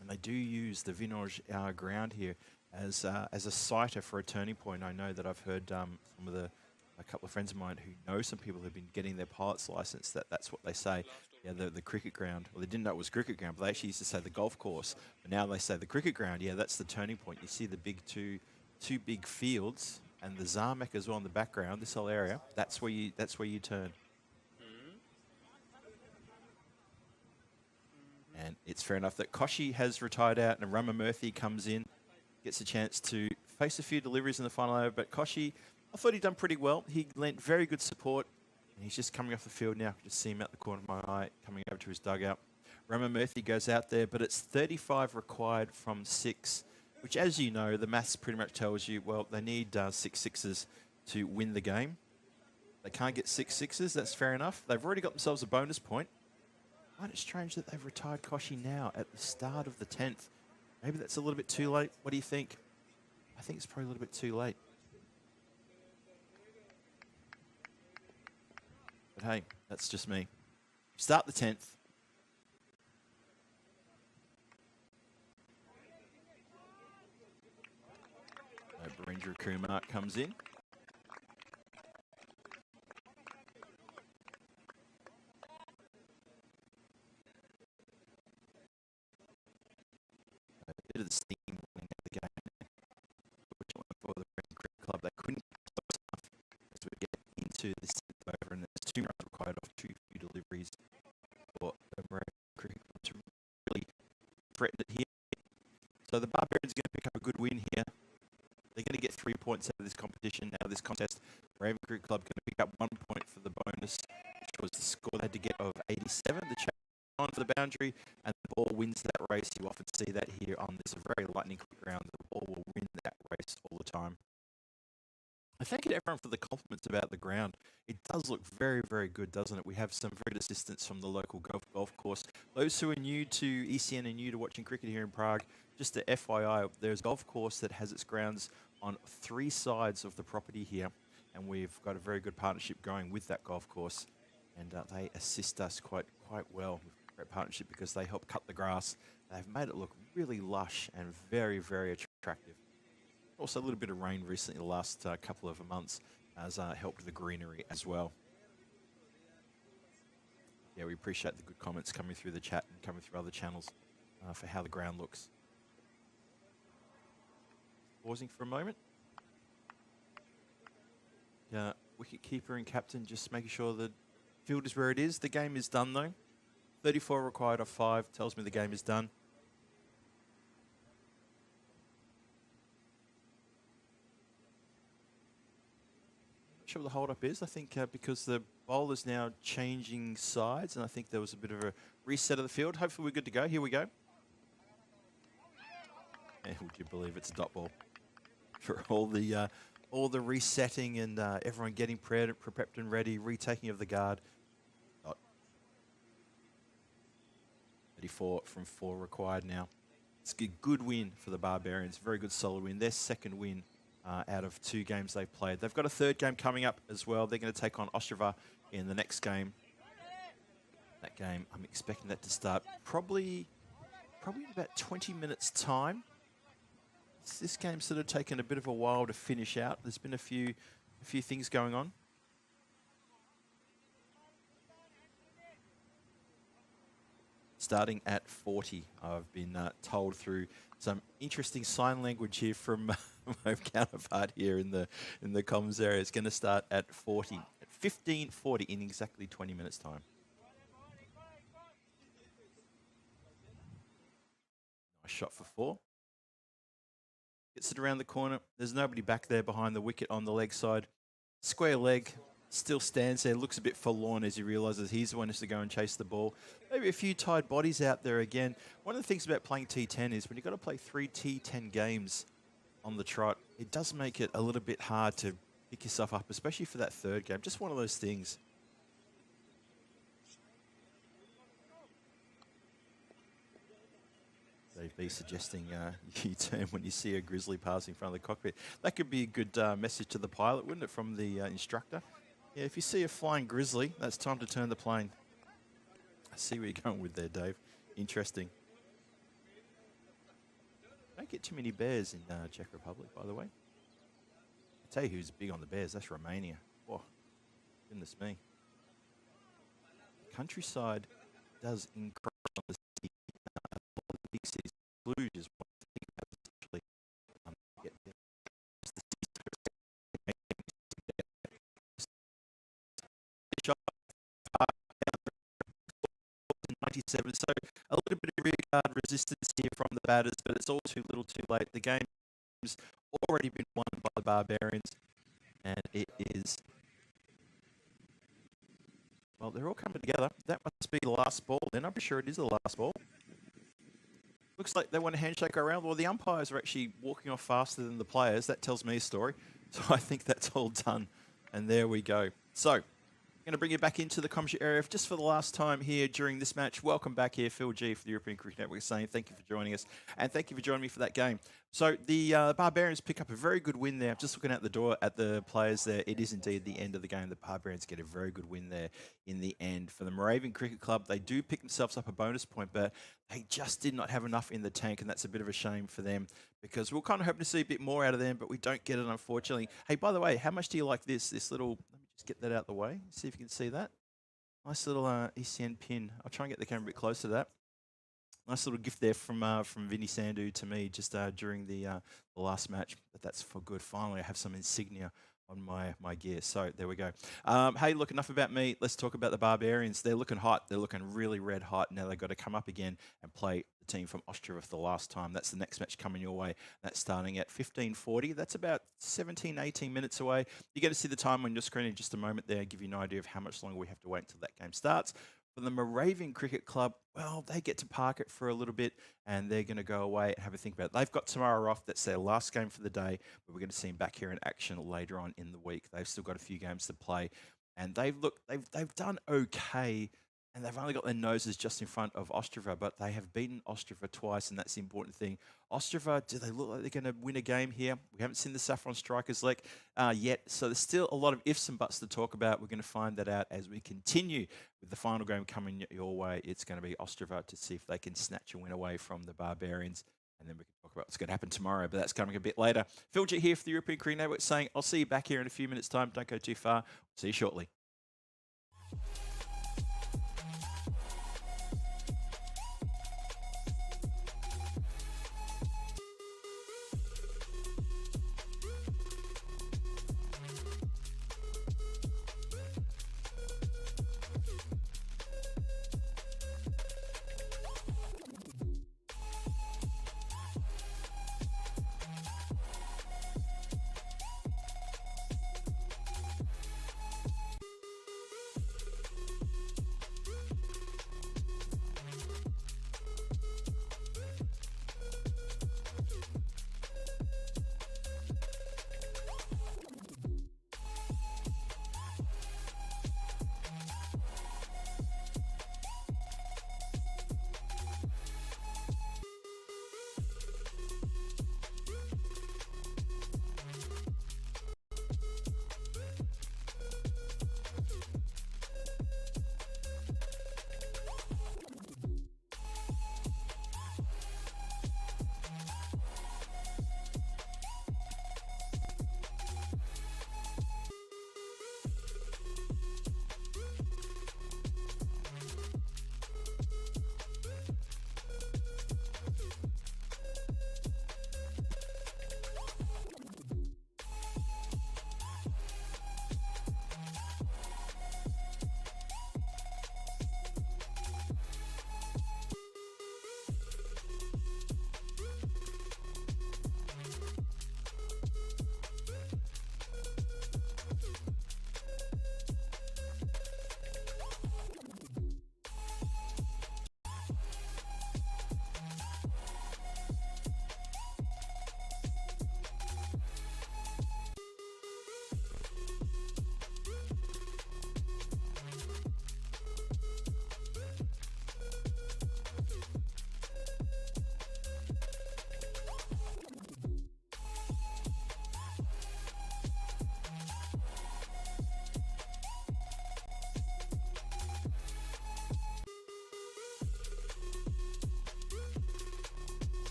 And they do use the Vinoj ground here as a sighter for a turning point. I know that I've heard a couple of friends of mine who know some people who've been getting their pilot's license, that's what they say. Yeah, the cricket ground. Well, they didn't know it was cricket ground, but they actually used to say the golf course. But now they say the cricket ground. Yeah, that's the turning point. You see the big two big fields. And the Zarmek as well in the background, this whole area, that's where you turn. And it's fair enough that Koshi has retired out and Rama Murthy comes in, gets a chance to face a few deliveries in the final over. But Koshi, I thought he'd done pretty well. He lent very good support. And he's just coming off the field now. I can just see him out the corner of my eye, coming over to his dugout. Rama Murthy goes out there, but it's 35 required from 6. Which, as you know, the maths pretty much tells you, well, they need 6 sixes to win the game. They can't get 6 sixes, that's fair enough. They've already got themselves a bonus point. I find it strange that they've retired Koshi now at the start of the 10th. Maybe that's a little bit too late. What do you think? I think it's probably a little bit too late. But hey, that's just me. Start the 10th. Ranger Kumar comes in. A bit of the steam running out of the game. Fortunately for the Ranger Cricket Club, they couldn't close enough as we get into the 6th over, and there's 2 runs required off 2 few deliveries for the Moravian Cricket Club to really threaten it here. So the Barbarians are going to pick up a good win here. They're going to get 3 points out of this competition, out of this contest. Moravian Cricket Club going to pick up 1 point for the bonus, which was the score they had to get of 87. The chase on for the boundary, and the ball wins that race. You often see that here on this very lightning quick round. The ball will win that race all the time. I thank everyone for the compliments about the ground. It does look very, very good, doesn't it? We have some very good assistance from the local golf course. Those who are new to ECN and new to watching cricket here in Prague, just a FYI, there's a golf course that has its grounds on 3 sides of the property here, and we've got a very good partnership going with that golf course, and they assist us quite well. Great partnership because they help cut the grass. They've made it look really lush and very, very attractive. Also, a little bit of rain recently, the last couple of months, has helped the greenery as well. Yeah, we appreciate the good comments coming through the chat and coming through other channels for how the ground looks. Pausing for a moment. Wicket keeper and captain just making sure the field is where it is. The game is done though. 34 required off 5 tells me the game is done. Not sure what the hold up is. I think because the bowler's now changing sides, and I think there was a bit of a reset of the field. Hopefully we're good to go. Here we go. And would you believe it's a dot ball? For all the resetting and everyone getting prepped and ready, retaking of the guard. 34 from 4 required now. It's a good win for the Barbarians. Very good solid win. Their 2nd win out of 2 games they've played. They've got a 3rd game coming up as well. They're going to take on Ostrava in the next game. That game, I'm expecting that to start probably in about 20 minutes time. This game's sort of taken a bit of a while to finish out. There's been a few things going on. Starting at 40, I've been told through some interesting sign language here from my counterpart here in the comms area. It's going to start at 40, at 15:40 in exactly 20 minutes time. Nice shot for 4. Gets it around the corner. There's nobody back there behind the wicket on the leg side. Square leg. Still stands there, looks a bit forlorn as he realises he's the one who has to go and chase the ball. Maybe a few tired bodies out there again. One of the things about playing T10 is when you've got to play 3 T10 games on the trot, it does make it a little bit hard to pick yourself up, especially for that 3rd game. Just one of those things. Dave B suggesting you turn when you see a grizzly pass in front of the cockpit. That could be a good message to the pilot, wouldn't it, from the instructor? Yeah, if you see a flying grizzly, that's time to turn the plane. I see where you're going with there, Dave. Interesting. Don't get too many bears in Czech Republic, by the way. I'll tell you who's big on the bears. That's Romania. Oh, goodness me. The countryside does encroach on the city. The big cities. Cluj is one thing about essentially get there. 97, so a little bit of rear guard resistance here from the batters, but it's all too little too late. The game's already been won by the Barbarians, and it is, well, they're all coming together. That must be the last ball then. I'm pretty sure it is the last ball. Looks like they want a handshake around. Well, the umpires are actually walking off faster than the players. That tells me a story. So I think that's all done. And there we go. So Going to bring you back into the commentary area just for the last time here during this match. Welcome back here, Phil G for the European Cricket Network saying thank you for joining us and thank you for joining me for that game. So the Barbarians pick up a very good win there. I'm just looking out the door at the players there. It is indeed the end of the game. The Barbarians get a very good win there in the end. For the Moravian Cricket Club, they do pick themselves up a bonus point, but they just did not have enough in the tank, and that's a bit of a shame for them because we're kind of hoping to see a bit more out of them, but we don't get it, unfortunately. Hey, by the way, how much do you like this little... Let me just get that out the way, see if you can see that. Nice little ECN pin. I'll try and get the camera a bit closer to that. Nice little gift there from Vinny Sandhu to me just during the last match. But that's for good. Finally, I have some insignia on my gear. So there we go. Hey, look, enough about me. Let's talk about the Barbarians. They're looking hot. They're looking really red hot. Now they've got to come up again and play the team from Ostrava for the last time. That's the next match coming your way. That's starting at 15:40. That's about 17, 18 minutes away. You're going to see the time on your screen in just a moment there, give you an idea of how much longer we have to wait until that game starts. For the Moravian Cricket Club, well, they get to park it for a little bit and they're going to go away and have a think about it. They've got tomorrow off. That's their last game for the day, but we're going to see them back here in action later on in the week. They've still got a few games to play and they've done okay, and they've only got their noses just in front of Ostrava, but they have beaten Ostrava twice, and that's the important thing. Ostrava, do they look like they're going to win a game here? We haven't seen the Saffron Strikers yet, so there's still a lot of ifs and buts to talk about. We're going to find that out as we continue with the final game coming your way. It's going to be Ostrava to see if they can snatch a win away from the Barbarians, and then we can talk about what's going to happen tomorrow, but that's coming a bit later. Phil G here for the European Cricket Network saying I'll see you back here in a few minutes' time. Don't go too far. See you shortly.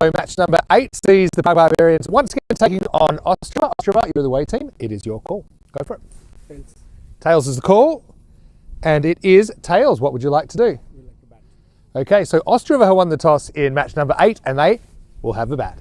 So match number 8 sees the Prague Barbarians once again taking on Ostrava. Ostrava, you're the away team. It is your call. Go for it. Tails. Tails is the call, and it is Tails. What would you like to do? We like to bat. Okay, so Ostrava have won the toss in match number 8, and they will have the bat.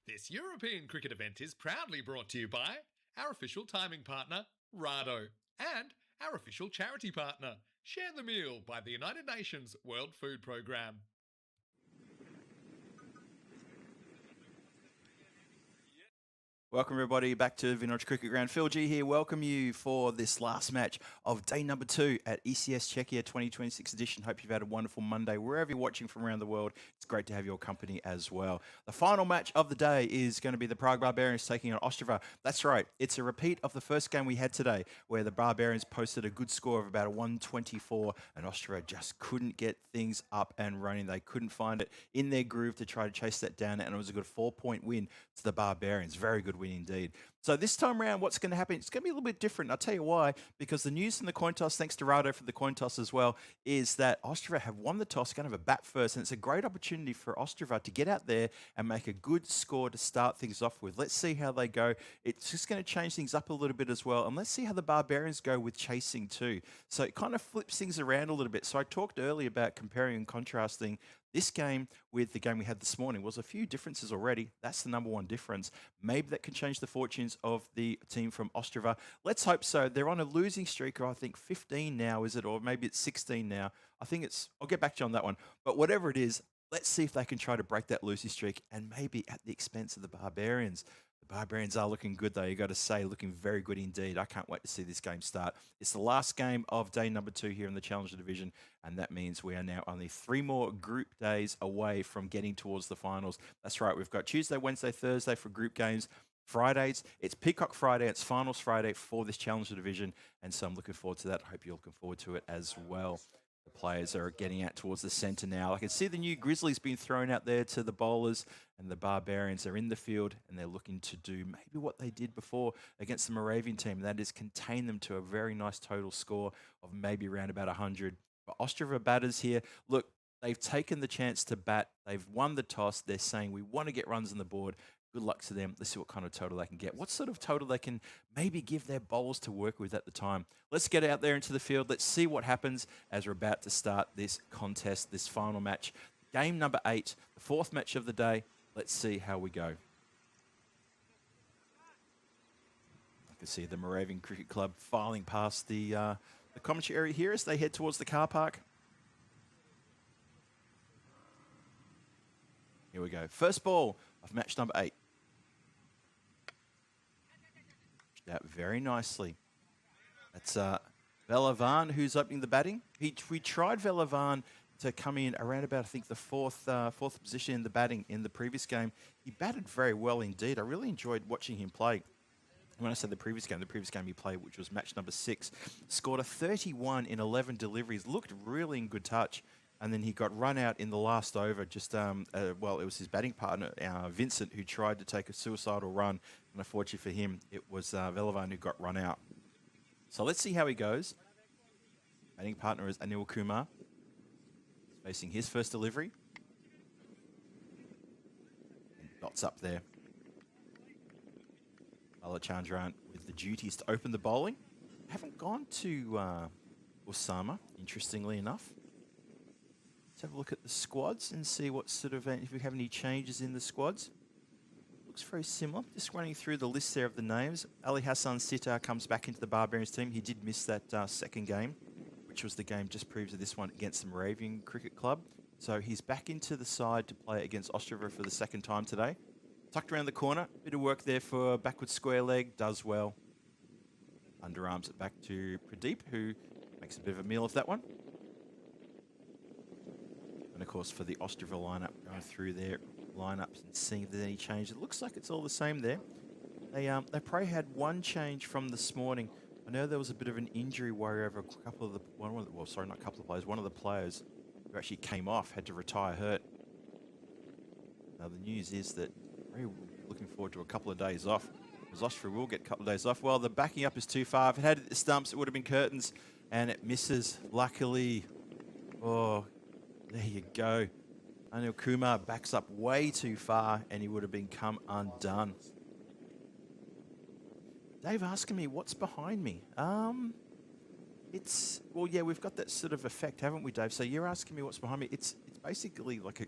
This European cricket event is proudly brought to you by our official timing partner, Rado, and our official charity partner, Share the Meal by the United Nations World Food Programme. Welcome everybody back to Vinod Cricket Ground. Phil G here. Welcome you for this last match of day number 2 at ECS Czechia 2026 edition. Hope you've had a wonderful Monday wherever you're watching from around the world. It's great to have your company as well. The final match of the day is going to be the Prague Barbarians taking on Ostrava. That's right. It's a repeat of the first game we had today where the Barbarians posted a good score of about a 124 and Ostrava just couldn't get things up and running. They couldn't find it in their groove to try to chase that down, and it was a good 4-point win to the Barbarians. Very good win indeed. So this time around, what's going to happen? It's going to be a little bit different. I'll tell you why. Because the news in the coin toss, thanks to Rado for the coin toss as well, is that Ostrava have won the toss, going to have a bat first, and it's a great opportunity for Ostrava to get out there and make a good score to start things off with. Let's see how they go. It's just going to change things up a little bit as well, and let's see how the Barbarians go with chasing too. So it kind of flips things around a little bit. So I talked earlier about comparing and contrasting this game with the game we had this morning. Was a few differences already. That's the number one difference. Maybe that can change the fortunes of the team from Ostrava. Let's hope so. They're on a losing streak of, I think, 15 now, is it? Or maybe it's 16 now. I think it's, I'll get back to you on that one. But whatever it is, let's see if they can try to break that losing streak, and maybe at the expense of the Barbarians. The Barbarians are looking good, though. You got to say, looking very good indeed. I can't wait to see this game start. It's the last game of day number 2 here in the Challenger Division, and that means we are now only 3 more group days away from getting towards the finals. That's right. We've got Tuesday, Wednesday, Thursday for group games. Fridays, it's Peacock Friday, it's Finals Friday for this Challenger Division, and so I'm looking forward to that. I hope you're looking forward to it as well. The players are getting out towards the centre now. I can see the new Grizzlies being thrown out there to the bowlers, and the Barbarians are in the field, and they're looking to do maybe what they did before against the Moravian team. That is contain them to a very nice total score of maybe around about 100. But Ostrava batters here, look, they've taken the chance to bat. They've won the toss. They're saying, we want to get runs on the board. Good luck to them. Let's see what kind of total they can get. What sort of total they can maybe give their bowlers to work with at the time. Let's get out there into the field. Let's see what happens as we're about to start this contest, this final match. Game number 8, the 4th match of the day. Let's see how we go. I can see the Moravian Cricket Club filing past the commentary area here as they head towards the car park. Here we go. First ball of match number 8. Out very nicely. That's Velavan who's opening the batting. We tried Velavan to come in around about, I think, the fourth position in the batting in the previous game. He batted very well indeed. I really enjoyed watching him play. When I said the previous game he played, which was match number 6, scored a 31 in 11 deliveries, looked really in good touch. And then he got run out in the last over. Well, it was his batting partner, Vincent, who tried to take a suicidal run. And unfortunately for him, it was Velavan who got run out. So let's see how he goes. Batting partner is Anil Kumar. He's facing his first delivery. And dots up there. Balachandran with the duties to open the bowling. Haven't gone to Osama, interestingly enough. Let's have a look at the squads and see what sort of, if we have any changes in the squads. Looks very similar. Just running through the list there of the names. Ali Hassan Sitar comes back into the Barbarians team. He did miss that second game, which was the game just previous to this one against the Moravian Cricket Club. So he's back into the side to play against Ostrava for the second time today. Tucked around the corner. Bit of work there for backward square leg. Does well. Underarms it back to Pradeep, who makes a bit of a meal of that one. And of course, for the Ostrava lineup, going through their lineups and seeing if there's any change. It looks like it's all the same there. They probably had one change from this morning. I know there was a bit of an injury worry over a couple of the one of the players who actually came off, had to retire hurt. Now the news is that very looking forward to a couple of days off. Because Ostrava will get a couple of days off. Well, the backing up is too far. If it had hit the stumps, it would have been curtains, and it misses. Luckily, oh. There you go. Anil Kumar backs up way too far and he would have been come undone. Dave asking me what's behind me. Well, yeah, we've got that sort of effect, haven't we, Dave? So you're asking me what's behind me. It's basically like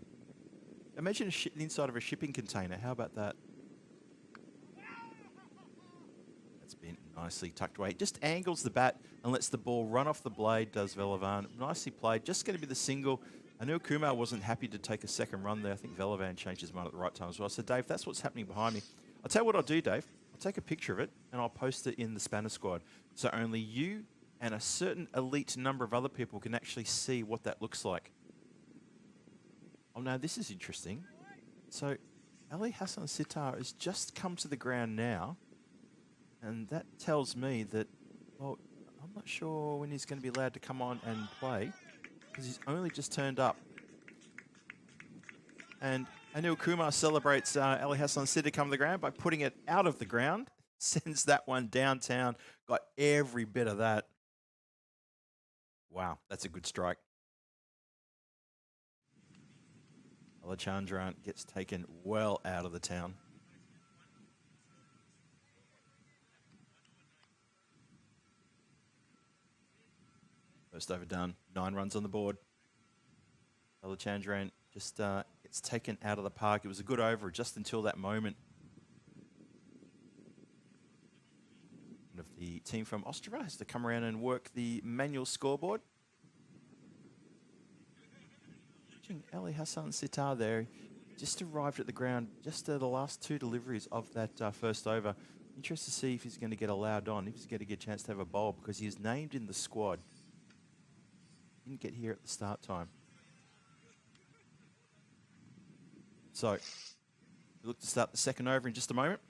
imagine the inside of a shipping container. How about that? That's been nicely tucked away. Just angles the bat and lets the ball run off the blade, does Velavan. Nicely played. Just going to be the single. Anil Kumar wasn't happy to take a second run there. I think Velavan changed his mind at the right time as well. So, Dave, that's what's happening behind me. I'll tell you what I'll do, Dave. I'll take a picture of it and I'll post it in the Spanner squad. So only you and a certain elite number of other people can actually see what that looks like. Oh, now this is interesting. So, Ali Hassan Sitar has just come to the ground now. And that tells me that, well, I'm not sure when he's going to be allowed to come on and play, because he's only just turned up. And Anil Kumar celebrates Ali Hassan Sitar come to the ground by putting it out of the ground. Sends that one downtown. Got every bit of that. Wow, that's a good strike. Alachandran gets taken well out of the town. First over done. 9 runs on the board. Alachandran just gets taken out of the park. It was a good over just until that moment. One of the team from Ostrava has to come around and work the manual scoreboard. Watching Ali Hassan Sitar there. Just arrived at the ground just the last 2 deliveries of that first over. Interested to see if he's going to get allowed on, if he's going to get a chance to have a bowl, because he is named in the squad. Didn't get here at the start time. So, we look to start the second over in just a moment.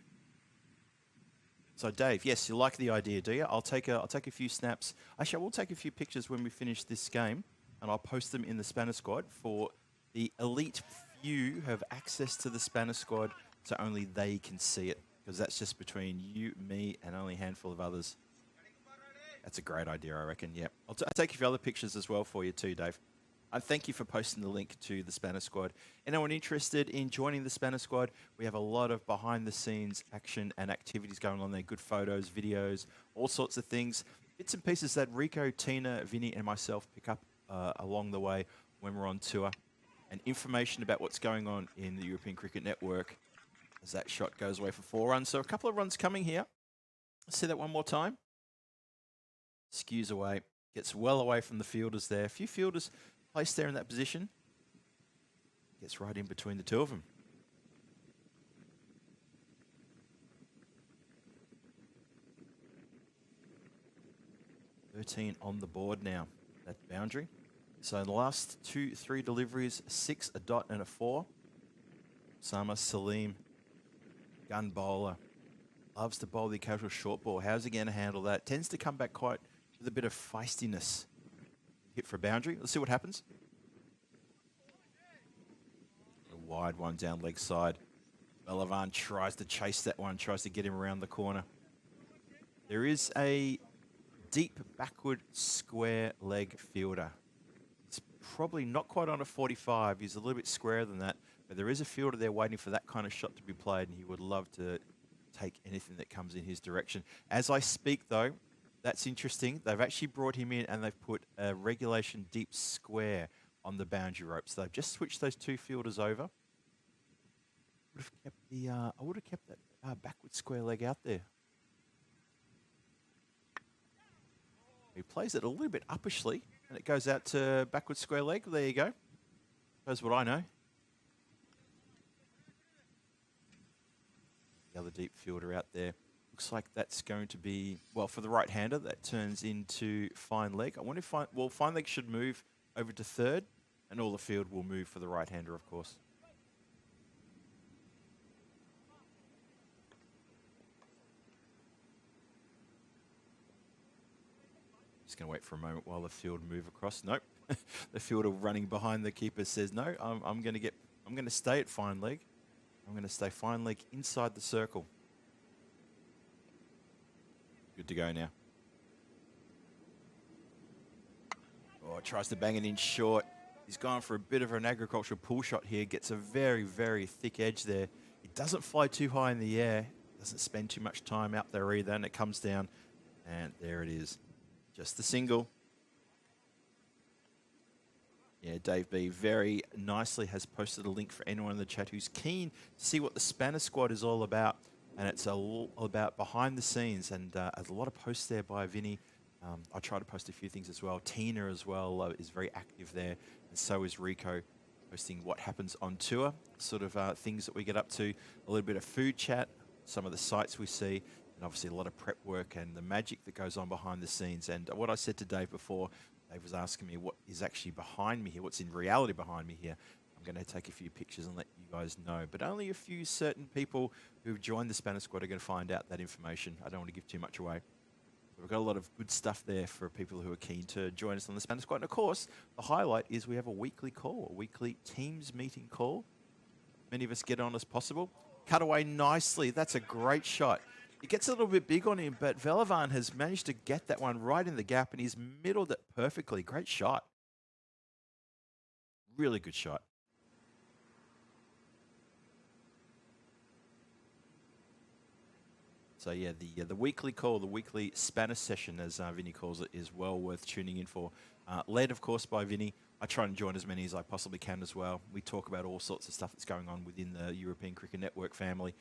So, Dave, yes, you like the idea, do you? I'll take a few snaps. Actually, I will take a few pictures when we finish this game. and I'll post them in the Spanner squad for the elite few who have access to the Spanner squad, so only they can see it, because that's just between you, me, and only a handful of others. That's a great idea, I reckon. Yep. I'll take a few other pictures as well for you too, Dave. And thank you for posting the link to the Spanner Squad. Anyone interested in joining the Spanner Squad, we have a lot of behind-the-scenes action and activities going on there. Good photos, videos, all sorts of things. Bits and pieces that Rico, Tina, Vinny, and myself pick up along the way when we're on tour. And information about what's going on in the European Cricket Network as that shot goes away for 4 runs. So a couple of runs coming here. Let's see that one more time. Skews away. Gets well away from the fielders there. A few fielders placed there in that position. Gets right in between the two of them. $13 on the board now, that boundary. So the last 2-3 deliveries, 6, a dot and a 4. Sama Salim, gun bowler, loves to bowl the occasional short ball. How's he going to handle that? Tends to come back quite with a bit of feistiness. Hit for a boundary. Let's see what happens. A wide one down leg side. Balavan tries to chase that one, tries to get him around the corner. There is a deep backward square leg fielder. It's probably not quite on a 45. He's a little bit squarer than that. But there is a fielder there waiting for that kind of shot to be played, and he would love to take anything that comes in his direction. As I speak, though, that's interesting. They've actually brought him in and they've put a regulation deep square on the boundary rope. So they've just switched those two fielders over. I would have kept that backward square leg out there. He plays it a little bit uppishly, and it goes out to backward square leg. There you go. That's what I know. The other deep fielder out there. Looks like that's going to be, well, for the right-hander, that turns into fine leg. I wonder if fine leg should move over to third, and all the field will move for the right-hander, of course. Just going to wait for a moment while the field move across. Nope. The fielder running behind the keeper says, no, I'm going to stay at fine leg. I'm going to stay fine leg inside the circle. Good to go now. Oh, tries to bang it in short. He's gone for a bit of an agricultural pull shot here. Gets a very, very thick edge there. It doesn't fly too high in the air. Doesn't spend too much time out there either. And it comes down. And there it is. Just the single. Yeah, Dave B very nicely has posted a link for anyone in the chat who's keen to see what the Spanner Squad is all about. And it's all about behind the scenes, and a lot of posts there by Vinny. I try to post a few things as well. Tina as well is very active there, and so is Rico, posting what happens on tour, sort of things that we get up to, a little bit of food chat, some of the sights we see, and obviously a lot of prep work and the magic that goes on behind the scenes. And what I said to Dave before, Dave was asking me what is actually behind me here, what's in reality behind me here. I'm going to take a few pictures and let you guys know, but only a few certain people who've joined the Spanner Squad are going to find out that information. I don't want to give too much away. But we've got a lot of good stuff there for people who are keen to join us on the Spanner Squad. And of course, the highlight is we have a weekly call, a weekly Teams meeting call. Many of us get on as possible. Cut away nicely. That's a great shot. It gets a little bit big on him, but Velavan has managed to get that one right in the gap, and he's middled it perfectly. Great shot. Really good shot. So yeah, the weekly call, the weekly Spanner session, as Vinny calls it, is well worth tuning in for. Led, of course, by Vinny. I try and join as many as I possibly can as well. We talk about all sorts of stuff that's going on within the European Cricket Network family.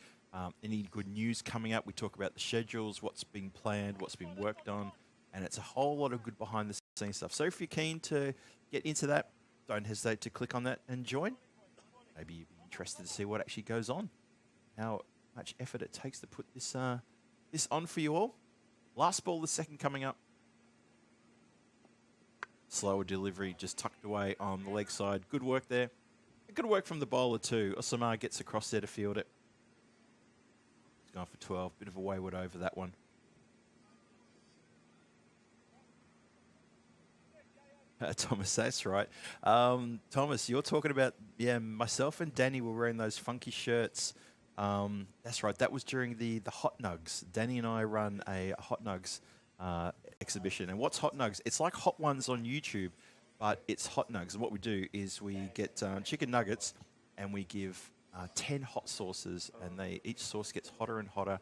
Any good news coming up, we talk about the schedules, what's been planned, what's been worked on, and it's a whole lot of good behind-the-scenes stuff. So if you're keen to get into that, don't hesitate to click on that and join. Maybe you'd be interested to see what actually goes on, how much effort it takes to put this on for you all. Last ball, the second coming up. Slower delivery, just tucked away on the leg side. Good work there. Good work from the bowler too. Osama gets across there to field it. He's gone for 12. Bit of a wayward over that one. Thomas, that's right. Thomas, you're talking about, yeah, myself and Danny were wearing those funky shirts. That's right. That was during the Hot Nugs. Danny and I run a Hot Nugs exhibition. And what's Hot Nugs? It's like Hot Ones on YouTube, but it's Hot Nugs. And what we do is we get chicken nuggets and we give 10 hot sauces, and each sauce gets hotter and hotter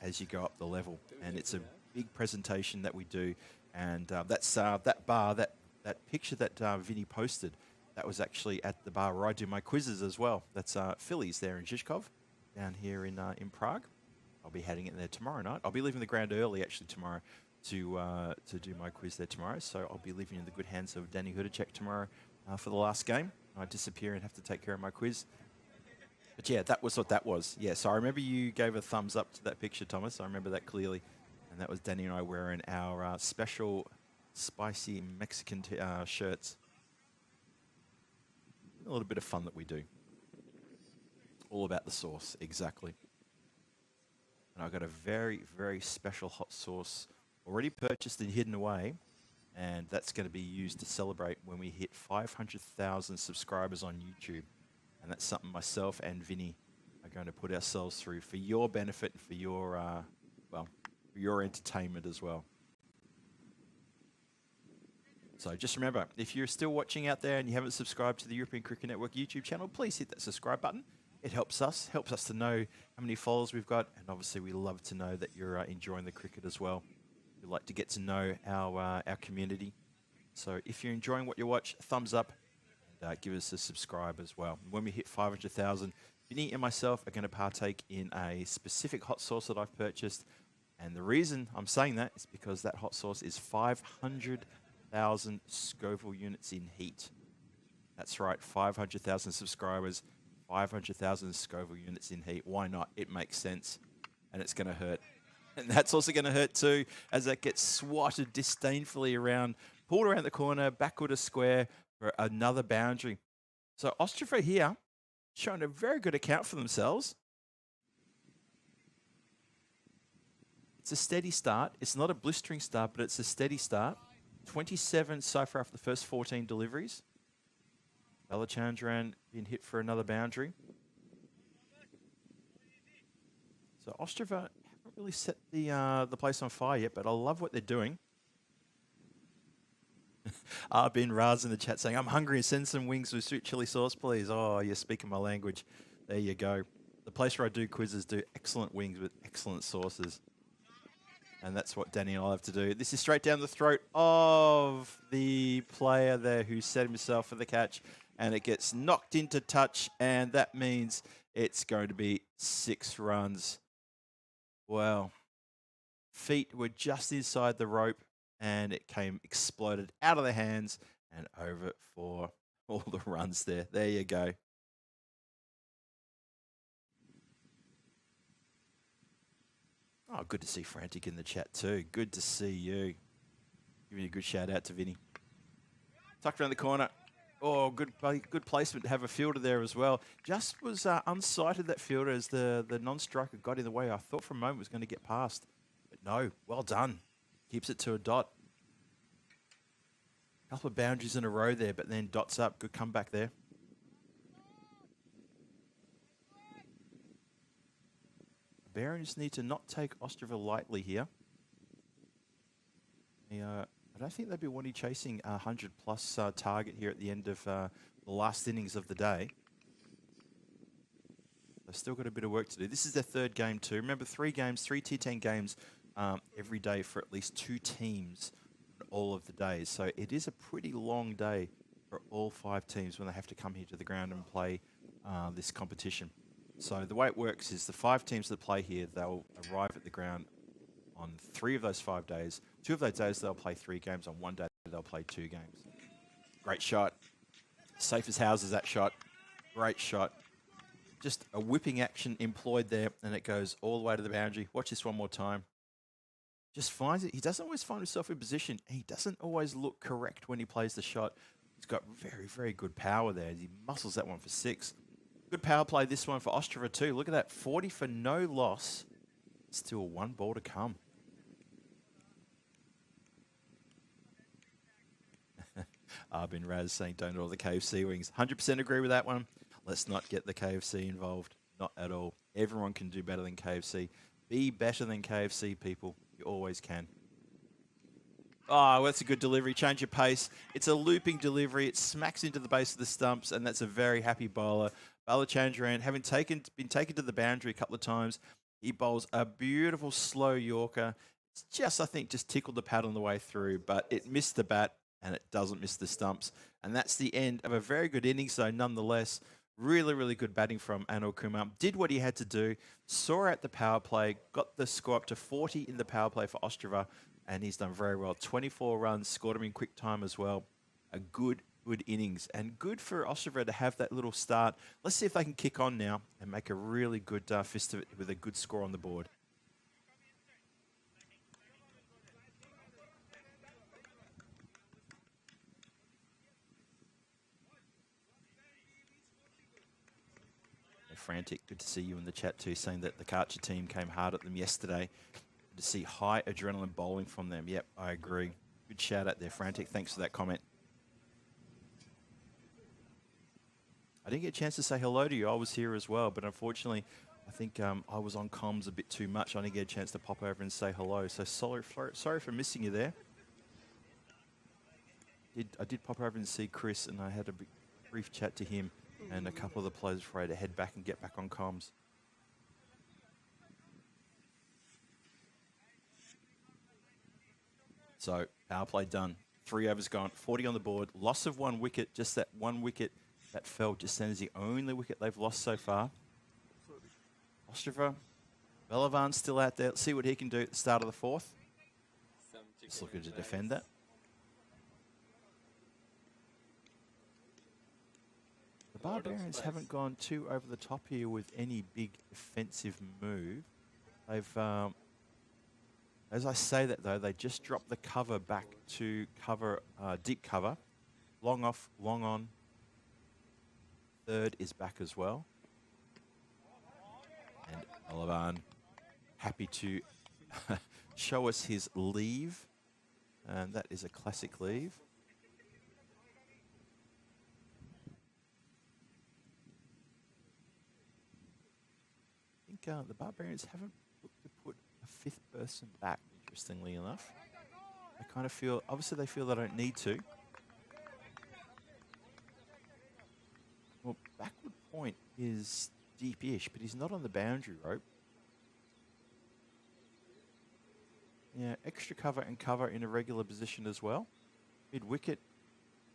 as you go up the level. And it's a big presentation that we do. And that's that bar, that picture that Vinny posted, that was actually at the bar where I do my quizzes as well. That's Phillies there in Žižkov, down here in Prague. I'll be heading in there tomorrow night. I'll be leaving the ground early actually tomorrow to do my quiz there tomorrow. So I'll be leaving in the good hands of Danny Hudacek tomorrow for the last game. I disappear and have to take care of my quiz. But yeah, that was what that was. Yeah, so I remember you gave a thumbs up to that picture, Thomas. I remember that clearly. And that was Danny and I wearing our special spicy Mexican shirts. A little bit of fun that we do. All about the sauce, exactly. And I've got a very, very special hot sauce already purchased and hidden away. And that's going to be used to celebrate when we hit 500,000 subscribers on YouTube. And that's something myself and Vinny are going to put ourselves through for your benefit and for your, for your entertainment as well. So just remember, if you're still watching out there and you haven't subscribed to the European Cricket Network YouTube channel, please hit that subscribe button. It helps us to know how many followers we've got. And obviously we love to know that you're enjoying the cricket as well. We like to get to know our community. So if you're enjoying what you watch, thumbs up and give us a subscribe as well. When we hit 500,000, Vinny and myself are going to partake in a specific hot sauce that I've purchased. And the reason I'm saying that is because that hot sauce is 500,000 Scoville units in heat. That's right, 500,000 subscribers, 500,000 Scoville units in heat. Why not? It makes sense, and it's going to hurt. And that's also going to hurt too, as that gets swatted disdainfully around, pulled around the corner, backward a square for another boundary. So Ostrava here, showing a very good account for themselves. It's a steady start. It's not a blistering start, but it's a steady start. 27 so far after the first 14 deliveries. Balachandran being hit for another boundary. So Ostrava haven't really set the place on fire yet, but I love what they're doing. Ben Raz in the chat saying, I'm hungry, send some wings with sweet chili sauce, please. Oh, you're speaking my language. There you go. The place where I do quizzes do excellent wings with excellent sauces. And that's what Danny and I have to do. This is straight down the throat of the player there who set himself for the catch. And it gets knocked into touch. And that means it's going to be 6 runs. Well, feet were just inside the rope. And it exploded out of the hands and over for all the runs there. There you go. Oh, good to see Frantic in the chat too. Good to see you. Giving you a good shout out to Vinny. Tucked around the corner. Oh, good placement to have a fielder there as well. Just was unsighted, that fielder, as the non-striker got in the way. I thought for a moment it was going to get past. But no, well done. Keeps it to a dot. Couple of boundaries in a row there, but then dots up. Good comeback there. Barons need to not take Ostrava lightly here. I don't think they'd be wanting chasing a 100-plus target here at the end of the last innings of the day. They've still got a bit of work to do. This is their 3rd game too. Remember, 3 games, 3 T10 games every day for at least 2 teams all of the days. So it is a pretty long day for all 5 teams when they have to come here to the ground and play this competition. So the way it works is the 5 teams that play here, they'll arrive at the ground on 3 of those 5 days. 2 of those days, they'll play 3 games. On 1 day, they'll play 2 games. Great shot. Safe as houses, that shot. Great shot. Just a whipping action employed there, and it goes all the way to the boundary. Watch this one more time. Just finds it. He doesn't always find himself in position. He doesn't always look correct when he plays the shot. He's got very, very good power there. He muscles that one for 6. Good power play, this one for Ostrava too. Look at that, 40 for no loss. Still 1 ball to come. Arbin Raz saying don't order the KFC wings. 100% agree with that one. Let's not get the KFC involved. Not at all. Everyone can do better than KFC. Be better than KFC, people. You always can. Oh, that's a good delivery. Change your pace. It's a looping delivery. It smacks into the base of the stumps, and that's a very happy bowler. Bowler Chandran, having been taken to the boundary a couple of times, he bowls a beautiful slow Yorker. It's just, I think, just tickled the pad on the way through, but it missed the bat, and it doesn't miss the stumps. And that's the end of a very good innings, though, nonetheless. Really, really good batting from Anil Kumar. Did what he had to do, saw out the power play, got the score up to 40 in the power play for Ostrava, and he's done very well. 24 runs, scored him in quick time as well. A good innings, and good for Ostrava to have that little start. Let's see if they can kick on now and make a really good fist of it with a good score on the board. Frantic, good to see you in the chat too, saying that the Karcher team came hard at them yesterday. Good to see high adrenaline bowling from them. Yep, I agree. Good shout out there, Frantic. Thanks for that comment. I didn't get a chance to say hello to you. I was here as well, but unfortunately, I think I was on comms a bit too much. I didn't get a chance to pop over and say hello. So sorry for missing you there. I did pop over and see Chris, and I had a brief chat to him and a couple of the players before I had to head back and get back on comms. So, power play done. 3 overs gone, 40 on the board. Loss of 1 wicket, just that 1 wicket that fell just then is the only wicket they've lost so far. Ostrava, Belavan's still out there. Let's see what he can do at the start of the 4th. Just looking to defend that. The Barbarians haven't gone too over the top here with any big defensive move. They've, as I say that though, they just dropped the cover back to cover, deep cover. Long off, long on. Third is back as well. And Belavan happy to show us his leave. And that is a classic leave. I think the Barbarians haven't looked to put a 5th person back, interestingly enough. I kind of feel, obviously they feel they don't need to. Well, backward point is deep-ish, but he's not on the boundary rope. Yeah, extra cover and cover in a regular position as well. Mid-wicket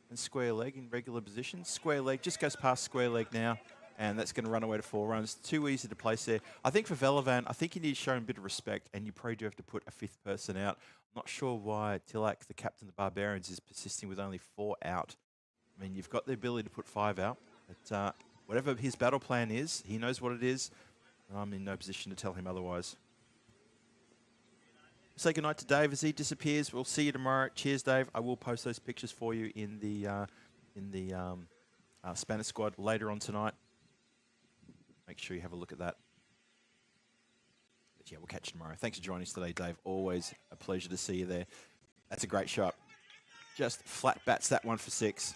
and square leg in regular position. Square leg just goes past square leg now, and that's going to run away to 4 runs. Too easy to place there. I think for Belavan, I think you need to show him a bit of respect, and you probably do have to put a 5th person out. I'm not sure why Tilak, the captain of the Barbarians, is persisting with only 4 out. I mean, you've got the ability to put 5 out, but whatever his battle plan is, he knows what it is, and I'm in no position to tell him otherwise. Say goodnight to Dave as he disappears. We'll see you tomorrow. Cheers, Dave. I will post those pictures for you in the Spanish squad later on tonight. Make sure you have a look at that. But yeah, we'll catch you tomorrow. Thanks for joining us today, Dave. Always a pleasure to see you there. That's a great shot. Just flat bats that one for 6.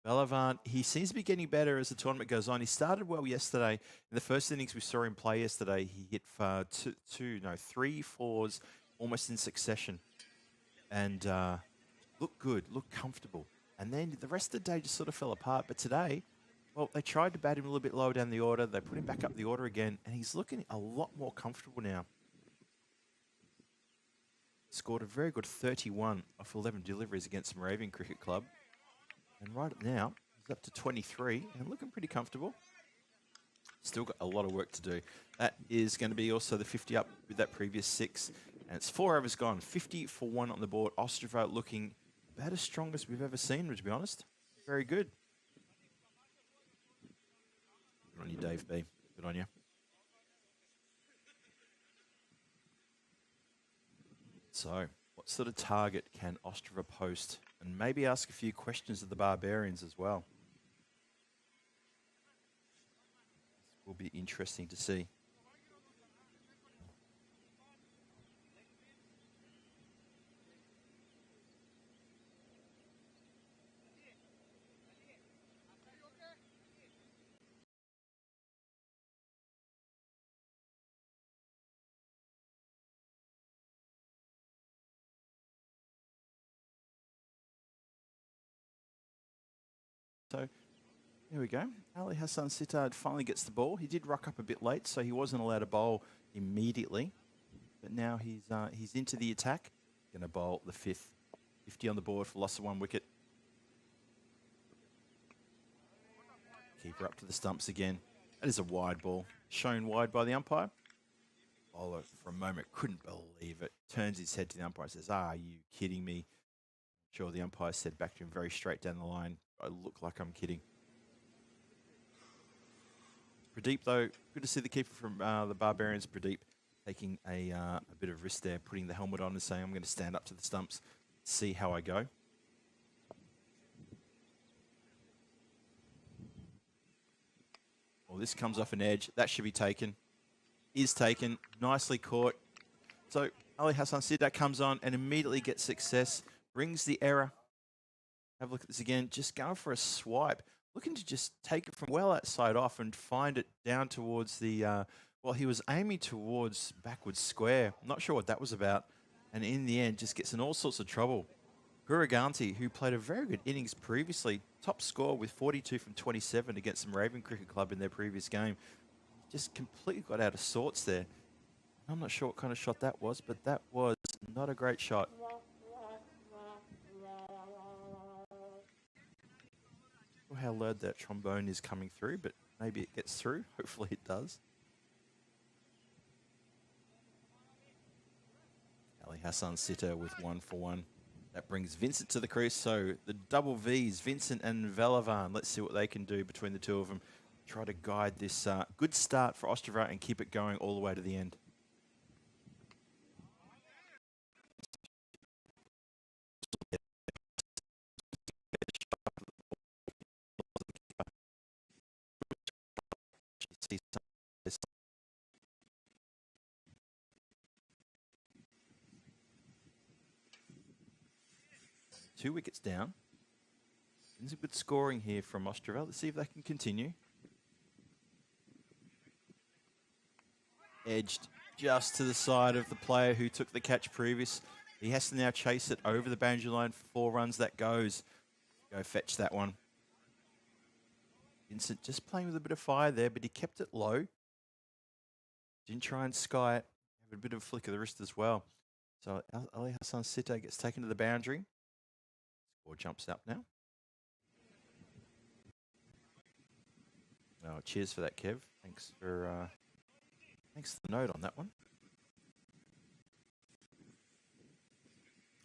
Belavan, he seems to be getting better as the tournament goes on. He started well yesterday. In the first innings we saw him play yesterday, he hit 3 fours almost in succession. And looked good, looked comfortable. And then the rest of the day just sort of fell apart. But today, well, they tried to bat him a little bit lower down the order. They put him back up the order again, and he's looking a lot more comfortable now. Scored a very good 31 off 11 deliveries against the Moravian Cricket Club. And right now, he's up to 23 and looking pretty comfortable. Still got a lot of work to do. That is going to be also the 50 up with that previous 6. And it's 4 overs gone. 50 for 1 on the board. Ostrava looking about as strong as we've ever seen, to be honest. Very good. Good on you, Dave B. Good on you. So, what sort of target can Ostrava post? And maybe ask a few questions of the Barbarians as well. This will be interesting to see. So there we go. Ali Hassan Sittard finally gets the ball. He did rock up a bit late, so he wasn't allowed to bowl immediately. But now he's into the attack. Going to bowl the fifth. 50 on the board for loss of 1 wicket. Keeper up to the stumps again. That is a wide ball. Shown wide by the umpire. Bowler, for a moment, couldn't believe it. Turns his head to the umpire and says, "Are you kidding me?" Sure, the umpire said back to him very straight down the line, "I look like I'm kidding." Pradeep, though, good to see the keeper from the Barbarians, Pradeep, taking a bit of risk there, putting the helmet on and saying, "I'm going to stand up to the stumps, see how I go." Well, this comes off an edge. That should be taken. Is taken. Nicely caught. So Ali Hassan Sittard comes on and immediately gets success. Brings the error. Have a look at this again. Just going for a swipe. Looking to just take it from well outside off and find it down towards the... well, he was aiming towards backwards square. I'm not sure what that was about. And in the end, just gets in all sorts of trouble. Guraganti, who played a very good innings previously, top score with 42 from 27 against the Moravian Cricket Club in their previous game, just completely got out of sorts there. I'm not sure what kind of shot that was, but that was not a great shot. Not sure how loud that trombone is coming through, but maybe it gets through. Hopefully it does. Ali Hassan Sittard with 1 for 1. That brings Vincent to the crease. So the double Vs, Vincent and Velavan. Let's see what they can do between the two of them. Try to guide this good start for Ostrava and keep it going all the way to the end. Two wickets down. There's a good scoring here from Ostrava. Let's see if they can continue. Edged just to the side of the player who took the catch previous. He has to now chase it over the boundary line for 4 runs. That goes. Go fetch that one. Vincent just playing with a bit of fire there, but he kept it low. Didn't try and sky it. Have a bit of a flick of the wrist as well. So Ali Hassan Sittard gets taken to the boundary. Score jumps up now. Oh, cheers for that, Kev. Thanks for the note on that one.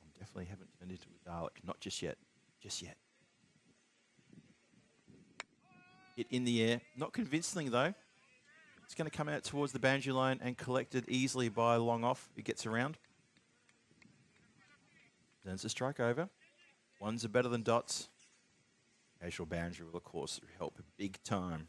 I definitely haven't turned into a Dalek. Not just yet. Just yet. Hit in the air. Not convincingly, though. It's going to come out towards the boundary line and collected easily by long off. It gets around. Turns the strike over. Ones are better than dots. Casual boundary will, of course, help big time.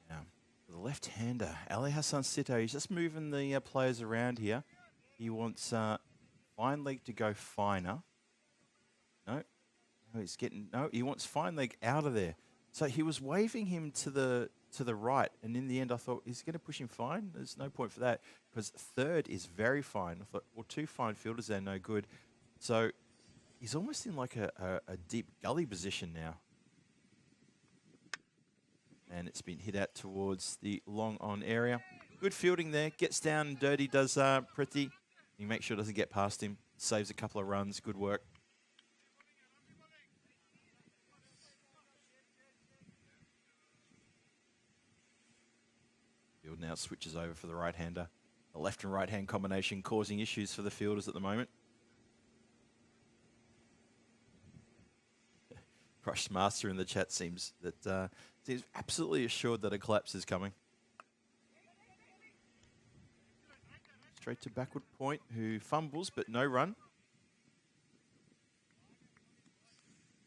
Now, for the left-hander, Ali Hassan Sittard, he's just moving the players around here. He wants fine leg to go finer. No, he's getting he wants fine leg out of there. So he was waving him to the right, and in the end, I thought he's going to push him fine. There's no point for that because third is very fine. I thought, well, 2 fine fielders there, no good. So he's almost in like a deep gully position now, and it's been hit out towards the long on area. Good fielding there. Gets down and dirty. Does Priti. He makes sure it doesn't get past him. Saves a couple of runs. Good work. Field now switches over for the right-hander. The left and right-hand combination causing issues for the fielders at the moment. Crush Master in the chat seems absolutely assured that a collapse is coming. Straight to backward point, who fumbles but no run.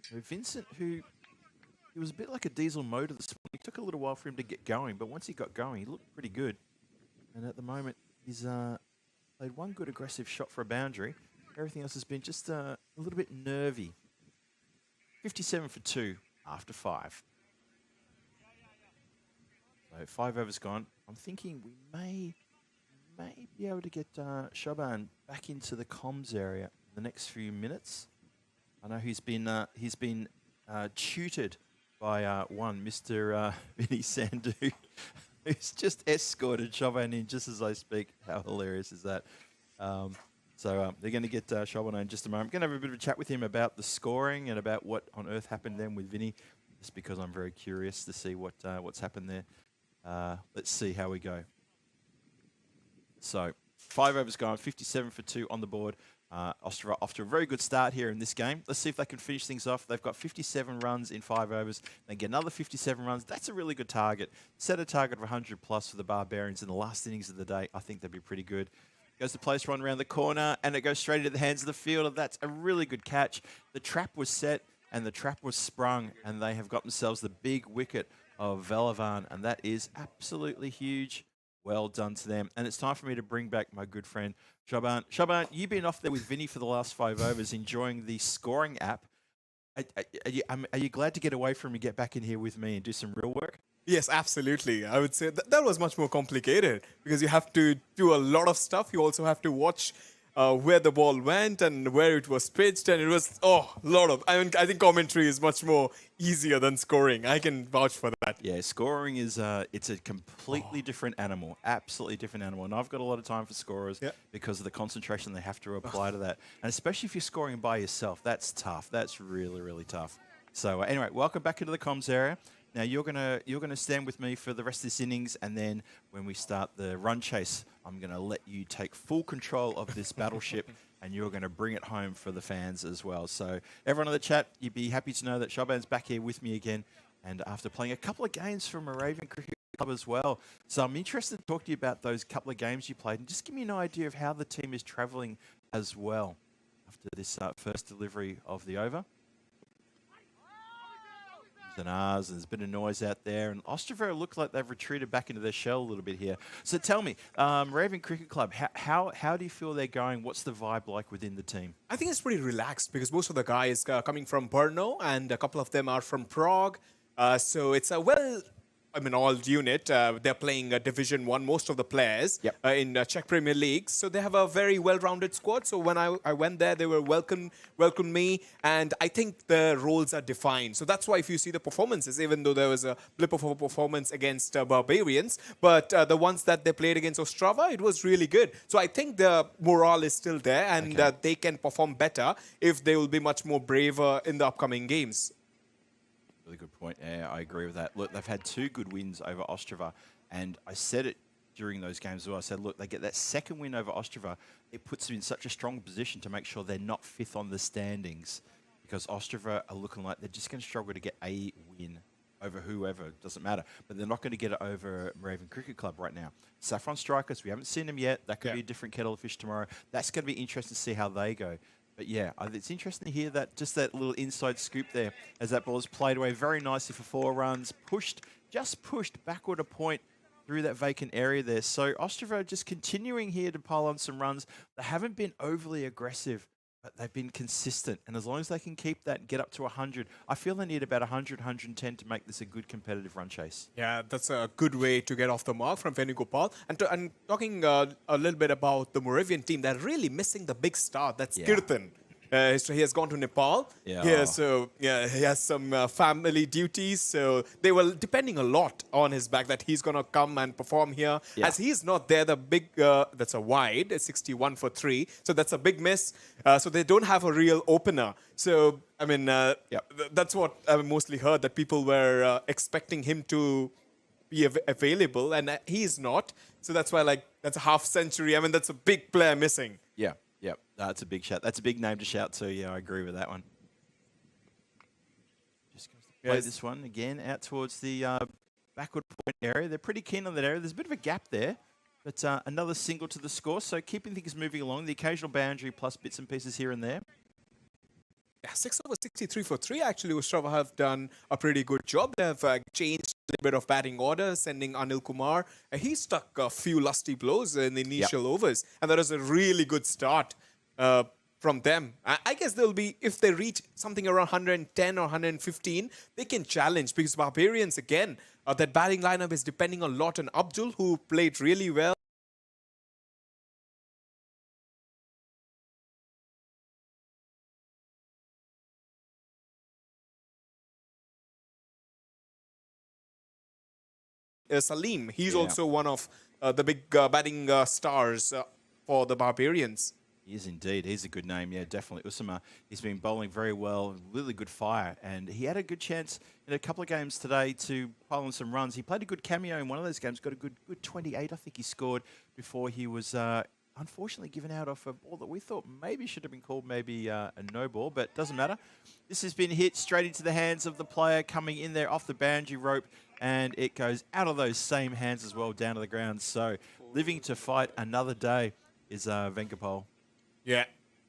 So Vincent, who he was a bit like a diesel motor this morning. It took a little while for him to get going, but once he got going, he looked pretty good. And at the moment, he's played 1 good aggressive shot for a boundary. Everything else has been just a little bit nervy. 57 for 2 after 5. So 5 overs gone. I'm thinking we may may be able to get Shaban back into the comms area in the next few minutes. I know he's been tutored by one Mr. Vinny Sandu, who's just escorted Shaban in just as I speak. How hilarious is that? So they're going to get Shaban in just a moment. I'm going to have a bit of a chat with him about the scoring and about what on earth happened then with Vinny, just because I'm very curious to see what's happened there. Let's see how we go. So 5 overs gone, 57 for 2 on the board. Ostrava off to a very good start here in this game. Let's see if they can finish things off. They've got 57 runs in 5 overs. They get another 57 runs. That's a really good target. Set a target of 100 plus for the Barbarians in the last innings of the day. I think they'd be pretty good. Goes the place run around the corner, and it goes straight into the hands of the fielder. That's a really good catch. The trap was set, and the trap was sprung, and they have got themselves the big wicket of Velavan, and that is absolutely huge. Well done to them. And it's time for me to bring back my good friend, Shaban. Shaban, you've been off there with Vinny for the last 5 overs, enjoying the scoring app. Are you glad to get away from him and get back in here with me and do some real work? Yes, absolutely. I would say that was much more complicated because you have to do a lot of stuff. You also have to watch where the ball went and where it was pitched, and it was a lot of. I mean, I think commentary is much more easier than scoring. I can vouch for that. Yeah, scoring is it's a completely different animal, absolutely different animal. And I've got a lot of time for scorers because of the concentration they have to apply to that, and especially if you're scoring by yourself, that's tough. That's really, really tough. So anyway, welcome back into the comms area. Now you're gonna stand with me for the rest of this innings, and then when we start the run chase, I'm gonna let you take full control of this battleship, and you're gonna bring it home for the fans as well. So everyone in the chat, you'd be happy to know that Shaban's back here with me again, and after playing a couple of games for Moravian Cricket Club as well. So I'm interested to talk to you about those couple of games you played, and just give me an idea of how the team is travelling as well after this first delivery of the over. And there's a bit of noise out there, and Ostrava look like they've retreated back into their shell a little bit here. So tell me, Moravian Cricket Club, how do you feel they're going? What's the vibe like within the team? I think it's pretty relaxed because most of the guys are coming from Brno and a couple of them are from Prague. So it's a all unit. They're playing Division 1, most of the players in Czech Premier League. So they have a very well-rounded squad. So when I went there, they were welcomed me. And I think the roles are defined. So that's why if you see the performances, even though there was a blip of a performance against Barbarians, but the ones that they played against Ostrava, it was really good. So I think the morale is still there, and they can perform better if they will be much more braver in the upcoming games. Really good point. Yeah, I agree with that. Look, they've had 2 good wins over Ostrava, and I said it during those games as well. I said, look, they get that second win over Ostrava, it puts them in such a strong position to make sure they're not 5th on the standings, because Ostrava are looking like they're just going to struggle to get a win over whoever, it doesn't matter. But they're not going to get it over Moravian Cricket Club right now. Saffron Strikers, we haven't seen them yet. That could be a different kettle of fish tomorrow. That's going to be interesting to see how they go. But yeah, it's interesting to hear that, just that little inside scoop there, as that ball is played away very nicely for 4 runs, just pushed backward a point through that vacant area there. So Ostrava just continuing here to pile on some runs. They haven't been overly aggressive, but they've been consistent. And as long as they can keep that and get up to 100, I feel they need about 100, 110 to make this a good competitive run chase. Yeah, that's a good way to get off the mark from Venugopal. And talking a little bit about the Moravian team, they're really missing the big star. That's Kirtan. So he has gone to Nepal. So he has some family duties. So they were depending a lot on his back that he's going to come and perform here. As he's not there, the big, that's a wide, 61 for 3. So that's a big miss. So they don't have a real opener. So, I mean, that's what I mostly heard, that people were expecting him to be available, and he's not. So that's why, that's a half century. I mean, that's a big player missing. Yeah. Yep, that's a big shout. That's a big name to shout to. Yeah, I agree with that one. Just goes to play this one again out towards the backward point area. They're pretty keen on that area. There's a bit of a gap there, but another single to the score. So keeping things moving along. The occasional boundary plus bits and pieces here and there. Yeah, 6 over 63 for 3. Actually, Ostrava have done a pretty good job. They have changed a little bit of batting order, sending Anil Kumar. He stuck a few lusty blows in the initial overs, and that was a really good start from them. I guess they'll be, if they reach something around 110 or 115, they can challenge, because Barbarians, again, that batting lineup is depending a lot on Abdul, who played really well. Salim. He's Yeah. also one of the big batting stars for the Barbarians. He is indeed. He's a good name. Yeah, definitely. Usama, he's been bowling very well, really good fire, and he had a good chance in a couple of games today to pile on some runs. He played a good cameo in one of those games, got a good 28, I think he scored, before he was unfortunately given out off a ball that we thought maybe should have been called maybe a no ball, but doesn't matter. This has been hit straight into the hands of the player coming in there off the boundary rope, and it goes out of those same hands as well down to the ground. So living to fight another day is Venkapal. Yeah.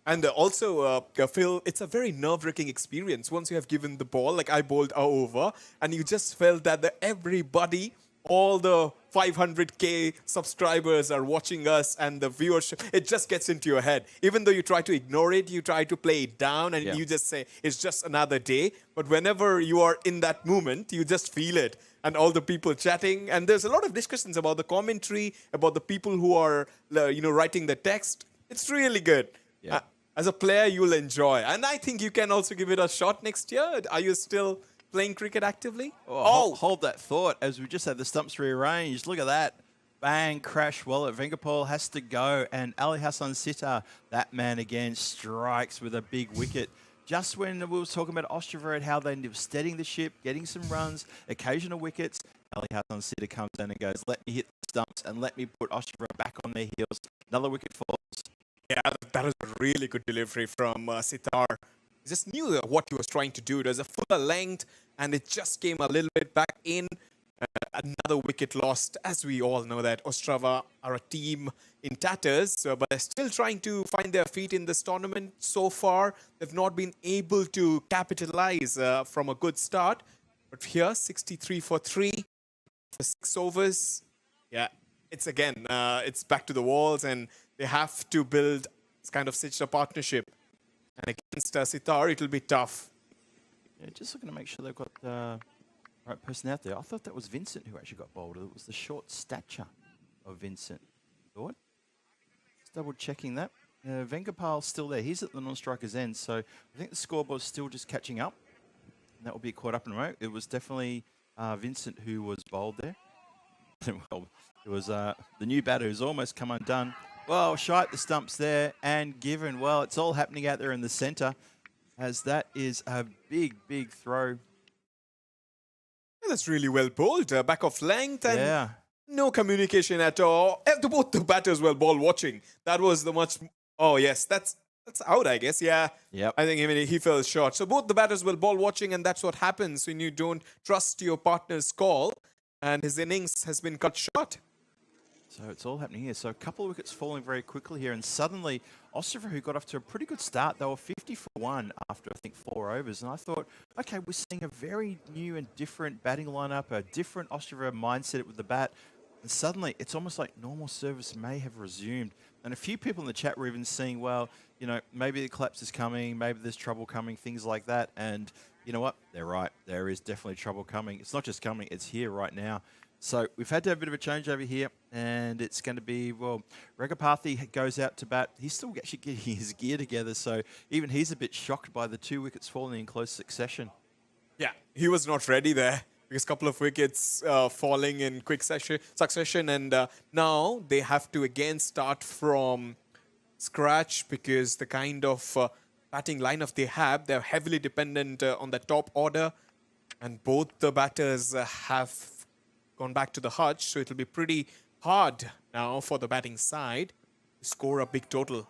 And also, Phil, it's a very nerve-wracking experience once you have given the ball, like I bowled a over, and you just felt that everybody, all the 500K subscribers are watching us, and the viewership, it just gets into your head. Even though you try to ignore it, you try to play it down, and you just say, it's just another day. But whenever you are in that moment, you just feel it. And all the people chatting, and there's a lot of discussions about the commentary, about the people who are, writing the text. It's really good. Yeah. As a player, you'll enjoy. And I think you can also give it a shot next year. Are you still playing cricket actively? Hold that thought as we just had the stumps rearranged. Look at that. Bang, crash, wallet. Venkapal has to go. And Ali Hassan Sitar, that man again, strikes with a big wicket. Just when we were talking about Ostrava and how they were steadying the ship, getting some runs, occasional wickets, Ali Hassan Sitar comes in and goes, let me hit the stumps and let me put Ostrava back on their heels. Another wicket falls. Yeah, that was a really good delivery from Sitar. He just knew what he was trying to do. It was a fuller length, and it just came a little bit back in. Another wicket lost. As we all know that Ostrava are a team in tatters, but they're still trying to find their feet in this tournament. So far, they've not been able to capitalize from a good start. But here, 63 for 3 for 6 overs. Yeah, it's again, it's back to the walls, and they have to build this kind of stitched partnership. And against Sitar, it'll be tough. Yeah, just looking to make sure they've got the right person out there. I thought that was Vincent who actually got bowled. It was the short stature of Vincent. Thought. Just double checking that. Venkapal's still there. He's at the non-striker's end, so I think the scoreboard's still just catching up. And that will be caught up in a moment. It was definitely Vincent who was bowled there. Well, it was the new batter who's almost come undone. Well, shy at the stumps there and given. Well, it's all happening out there in the centre, as that is a big, big throw. Yeah, that's really well bowled. Back off length and no communication at all. Both the batters were ball watching. That was the much... Oh, yes, that's out, I guess. Yeah, Yep. I think he fell short. So both the batters were ball watching, and that's what happens when you don't trust your partner's call. And his innings has been cut short. So it's all happening here. So a couple of wickets falling very quickly here, and suddenly Ostrava, who got off to a pretty good start, they were 50 for 1 after, I think, 4 overs. And I thought, okay, we're seeing a very new and different batting lineup, a different Ostrava mindset with the bat. And suddenly, it's almost like normal service may have resumed. And a few people in the chat were even saying, well, maybe the collapse is coming, maybe there's trouble coming, things like that. And you know what? They're right. There is definitely trouble coming. It's not just coming, it's here right now. So we've had to have a bit of a change over here, and it's going to be, well, Ragapathy goes out to bat. He's still actually getting his gear together, so even he's a bit shocked by the 2 wickets falling in close succession. Yeah, he was not ready there because a couple of wickets falling in quick succession, and now they have to again start from scratch because the kind of batting lineup they have, they're heavily dependent on the top order, and both the batters have gone back to the hutch, so it'll be pretty hard now for the batting side to score a big total.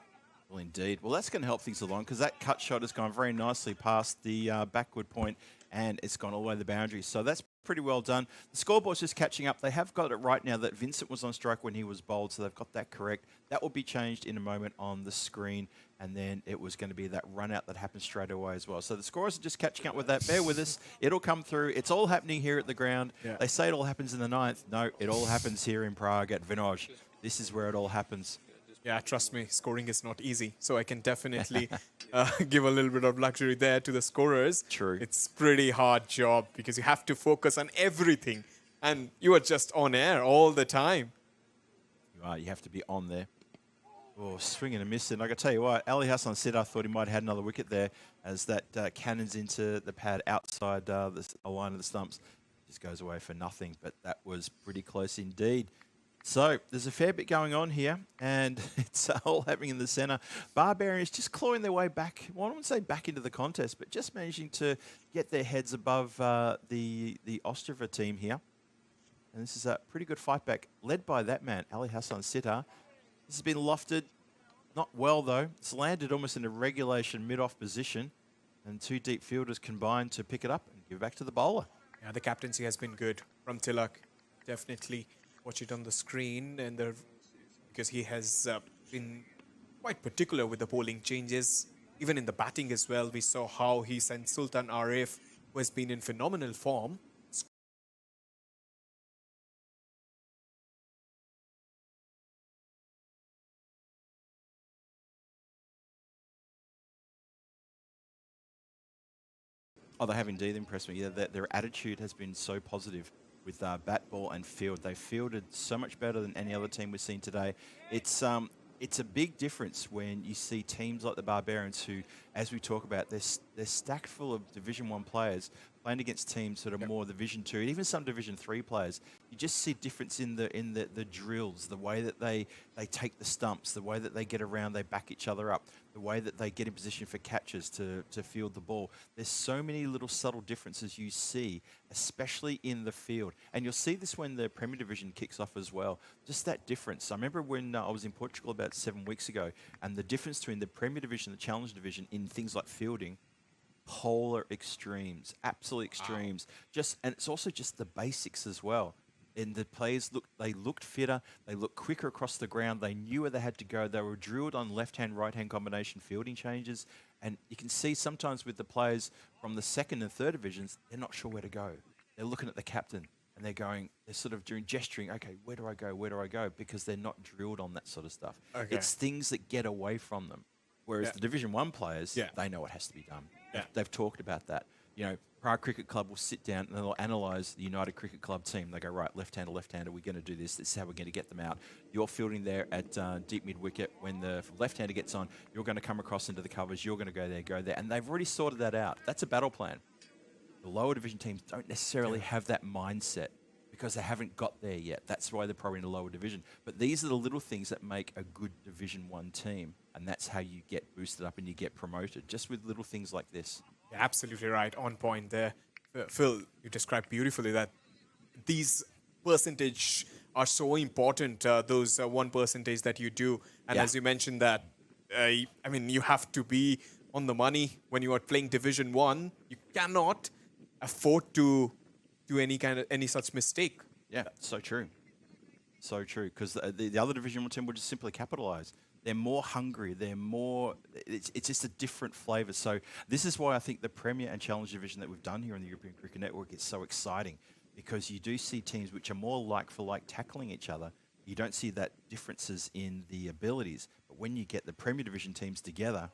Well, indeed. Well, that's going to help things along because that cut shot has gone very nicely past the backward point, and it's gone all the way to the boundary. So that's pretty well done. The scoreboard's just catching up. They have got it right now that Vincent was on strike when he was bowled, so they've got that correct. That will be changed in a moment on the screen, and then it was going to be that run out that happened straight away as well. So the scorers are just catching up with that. Bear with us. It'll come through. It's all happening here at the ground. Yeah. They say it all happens in the 9th. No, it all happens here in Prague at Vinoj. This is where it all happens. Yeah, trust me, scoring is not easy. So I can definitely give a little bit of luxury there to the scorers. True. It's pretty hard job because you have to focus on everything. And you are just on air all the time. You are. You have to be on there. Oh, swinging and missing. I can tell you what, Ali Hassan said I thought he might have had another wicket there as that cannons into the pad outside the line of the stumps. just goes away for nothing. But that was pretty close indeed. So there's a fair bit going on here, and it's all happening in the centre. Barbarians just clawing their way back. Well, I wouldn't say back into the contest, but just managing to get their heads above the Ostrava team here. And this is a pretty good fight back, led by that man, Ali Hassan Sitar. This has been lofted, not well though. It's landed almost in a regulation mid-off position, and two deep fielders combined to pick it up and give it back to the bowler. Yeah, the captaincy has been good from Tilak. Definitely watch it on the screen, and because he has been quite particular with the bowling changes. Even in the batting as well, we saw how he sent Sultan Arif, who has been in phenomenal form. Oh, they have indeed impressed me. Yeah, their attitude has been so positive with bat, ball and field. They fielded so much better than any other team we've seen today. It's a big difference when you see teams like the Barbarians who, as we talk about, they're stacked full of Division 1 players playing against teams that are more Division 2 and even some Division 3 players. You just see difference in the drills, the way that they take the stumps, the way that they get around, they back each other up, the way that they get in position for catches to field the ball. There's so many little subtle differences you see, especially in the field. And you'll see this when the Premier Division kicks off as well. Just that difference. I remember when I was in Portugal about 7 weeks ago, and the difference between the Premier Division and the Challenge Division in things like fielding, polar extremes, absolute extremes. Wow. And it's also just the basics as well. And the players looked fitter, they looked quicker across the ground, they knew where they had to go, they were drilled on left-hand, right-hand combination fielding changes, and you can see sometimes with the players from the second and third divisions, they're not sure where to go. They're looking at the captain, and they're sort of doing gesturing, okay, where do I go, because they're not drilled on that sort of stuff. Okay. It's things that get away from them. Whereas the Division 1 players, they know what has to be done. Yeah. They've talked about that. You know, Prague Cricket Club will sit down and they'll analyse the United Cricket Club team. They go, right, left-hander, we're going to do this. This is how we're going to get them out. You're fielding there at deep mid-wicket. When the left-hander gets on, you're going to come across into the covers. You're going to go there. And they've already sorted that out. That's a battle plan. The lower division teams don't necessarily have that mindset because they haven't got there yet. That's why they're probably in a lower division. But these are the little things that make a good Division 1 team. And that's how you get boosted up and you get promoted, just with little things like this. Yeah, absolutely right. On point there. Phil, you described beautifully that these percentage are so important, those 1% that you do. And as you mentioned that, I mean, you have to be on the money when you are playing Division 1. You cannot afford to do any such mistake. Yeah, so true. So true. Because the other Division 1 team will just simply capitalise. They're more hungry. They're more. It's just a different flavour. So this is why I think the Premier and Challenge Division that we've done here on the European Cricket Network is so exciting, because you do see teams which are more like for like tackling each other. You don't see that differences in the abilities. But when you get the Premier Division teams together,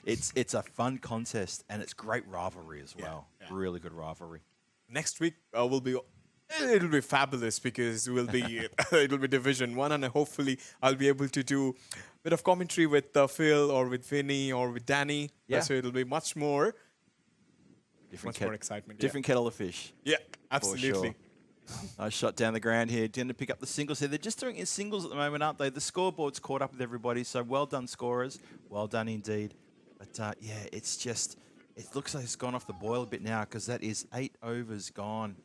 it's a fun contest and it's great rivalry as well. Yeah. Really good rivalry. Next week it'll be fabulous because it'll be Division 1, and hopefully I'll be able to do a bit of commentary with Phil or with Vinny or with Danny. Yeah. So it'll be much more excitement. Different kettle of fish. Yeah, absolutely. Sure. Nice shot down the ground here. Didn't to pick up the singles here. They're just doing it in singles at the moment, aren't they? The scoreboard's caught up with everybody, so well done, scorers. Well done indeed. But it looks like it's gone off the boil a bit now, because that is 8 overs gone.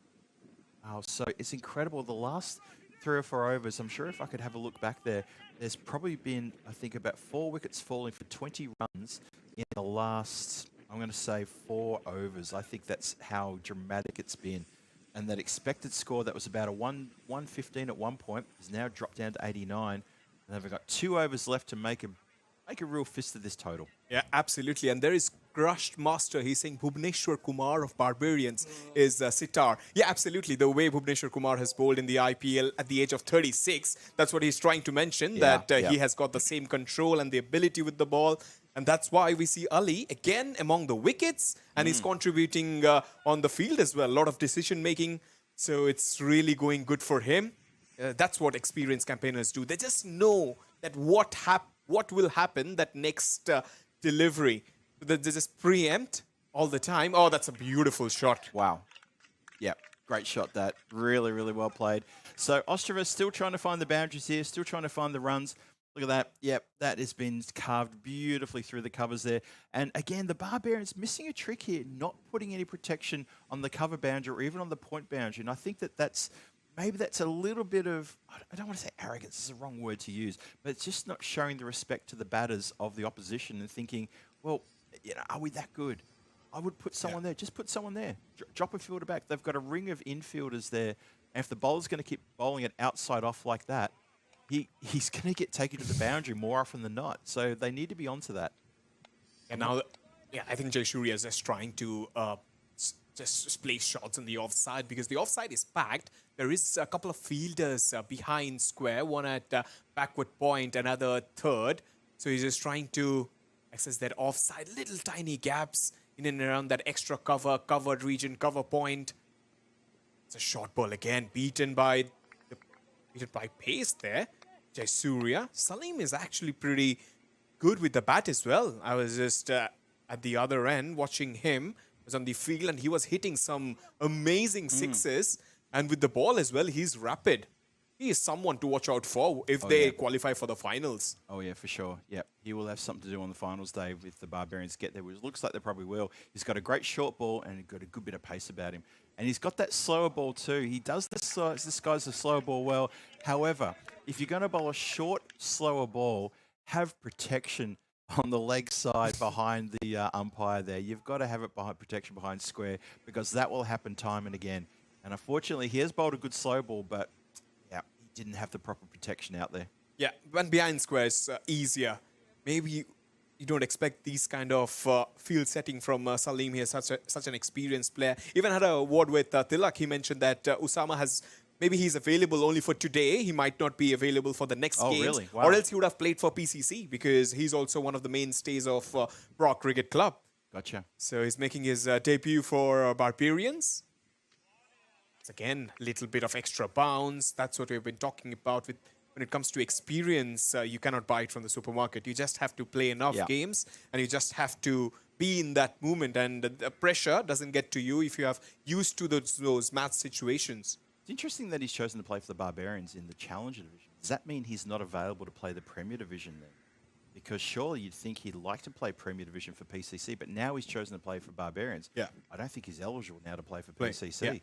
Oh, so it's incredible. The last 3 or 4 overs, I'm sure if I could have a look back there, there's probably been, I think, about 4 wickets falling for 20 runs in the last, I'm going to say, 4 overs. I think that's how dramatic it's been. And that expected score that was about a 115 at one point is now dropped down to 89. And they've got 2 overs left to make a real fist of this total. Yeah, absolutely. And there is crushed master. He's saying Bhuvneshwar Kumar of Barbarians is Sitar. Yeah, absolutely. The way Bhuvneshwar Kumar has bowled in the IPL at the age of 36, that's what he's trying to mention, he has got the same control and the ability with the ball. And that's why we see Ali again among the wickets, and he's contributing on the field as well. A lot of decision making. So it's really going good for him. That's what experienced campaigners do. They just know that what will happen that next delivery. They just preempt all the time. Oh, that's a beautiful shot. Wow. Yep, great shot that. Really, really well played. So Ostrava still trying to find the boundaries here, still trying to find the runs. Look at that. Yep, that has been carved beautifully through the covers there. And again, the Barbarians missing a trick here, not putting any protection on the cover boundary or even on the point boundary. And I think that maybe that's a little bit of, I don't want to say arrogance, is the wrong word to use, but it's just not showing the respect to the batters of the opposition and thinking, well, are we that good? I would put someone there. Just put someone there. Drop a fielder back. They've got a ring of infielders there. And if the bowler's going to keep bowling it outside off like that, he's going to get taken to the boundary more often than not. So they need to be onto that. And now, I think Jaisuriya is just trying to just place shots on the offside because the offside is packed. There is a couple of fielders behind square, one at backward point, another third. So he's just trying to access that offside, little tiny gaps in and around that extra covered region, cover point. It's a short ball again, beaten by pace there. Jaisuriya. Salim is actually pretty good with the bat as well. I was just at the other end watching him. He was on the field and he was hitting some amazing sixes. And with the ball as well, he's rapid. He is someone to watch out for if they qualify for the finals. Oh, yeah, for sure. Yep. He will have something to do on the finals day if the Barbarians get there, which looks like they probably will. He's got a great short ball and he's got a good bit of pace about him. And he's got that slower ball too. He does this guy's a slower ball well. However, if you're going to bowl a short, slower ball, have protection on the leg side behind the umpire there. You've got to have it behind protection behind square because that will happen time and again. And unfortunately, he has bowled a good slow ball, but yeah, he didn't have the proper protection out there. Yeah, when behind square is easier. Maybe you don't expect these kind of field setting from Salim here, such an experienced player. Even had a word with Tilak. He mentioned that Usama maybe he's available only for today. He might not be available for the next games. Really? Wow. Or else he would have played for PCC because he's also one of the mainstays of Prague Cricket Club. Gotcha. So he's making his debut for Barbarians. It's again, a little bit of extra bounce. That's what we've been talking about with. When it comes to experience, you cannot buy it from the supermarket. You just have to play enough games and you just have to be in that moment. And the pressure doesn't get to you if you have used to those match situations. It's interesting that he's chosen to play for the Barbarians in the Challenger Division. Does that mean he's not available to play the Premier Division then? Because surely you'd think he'd like to play Premier Division for PCC, but now he's chosen to play for Barbarians. Yeah. I don't think he's eligible now to play for PCC.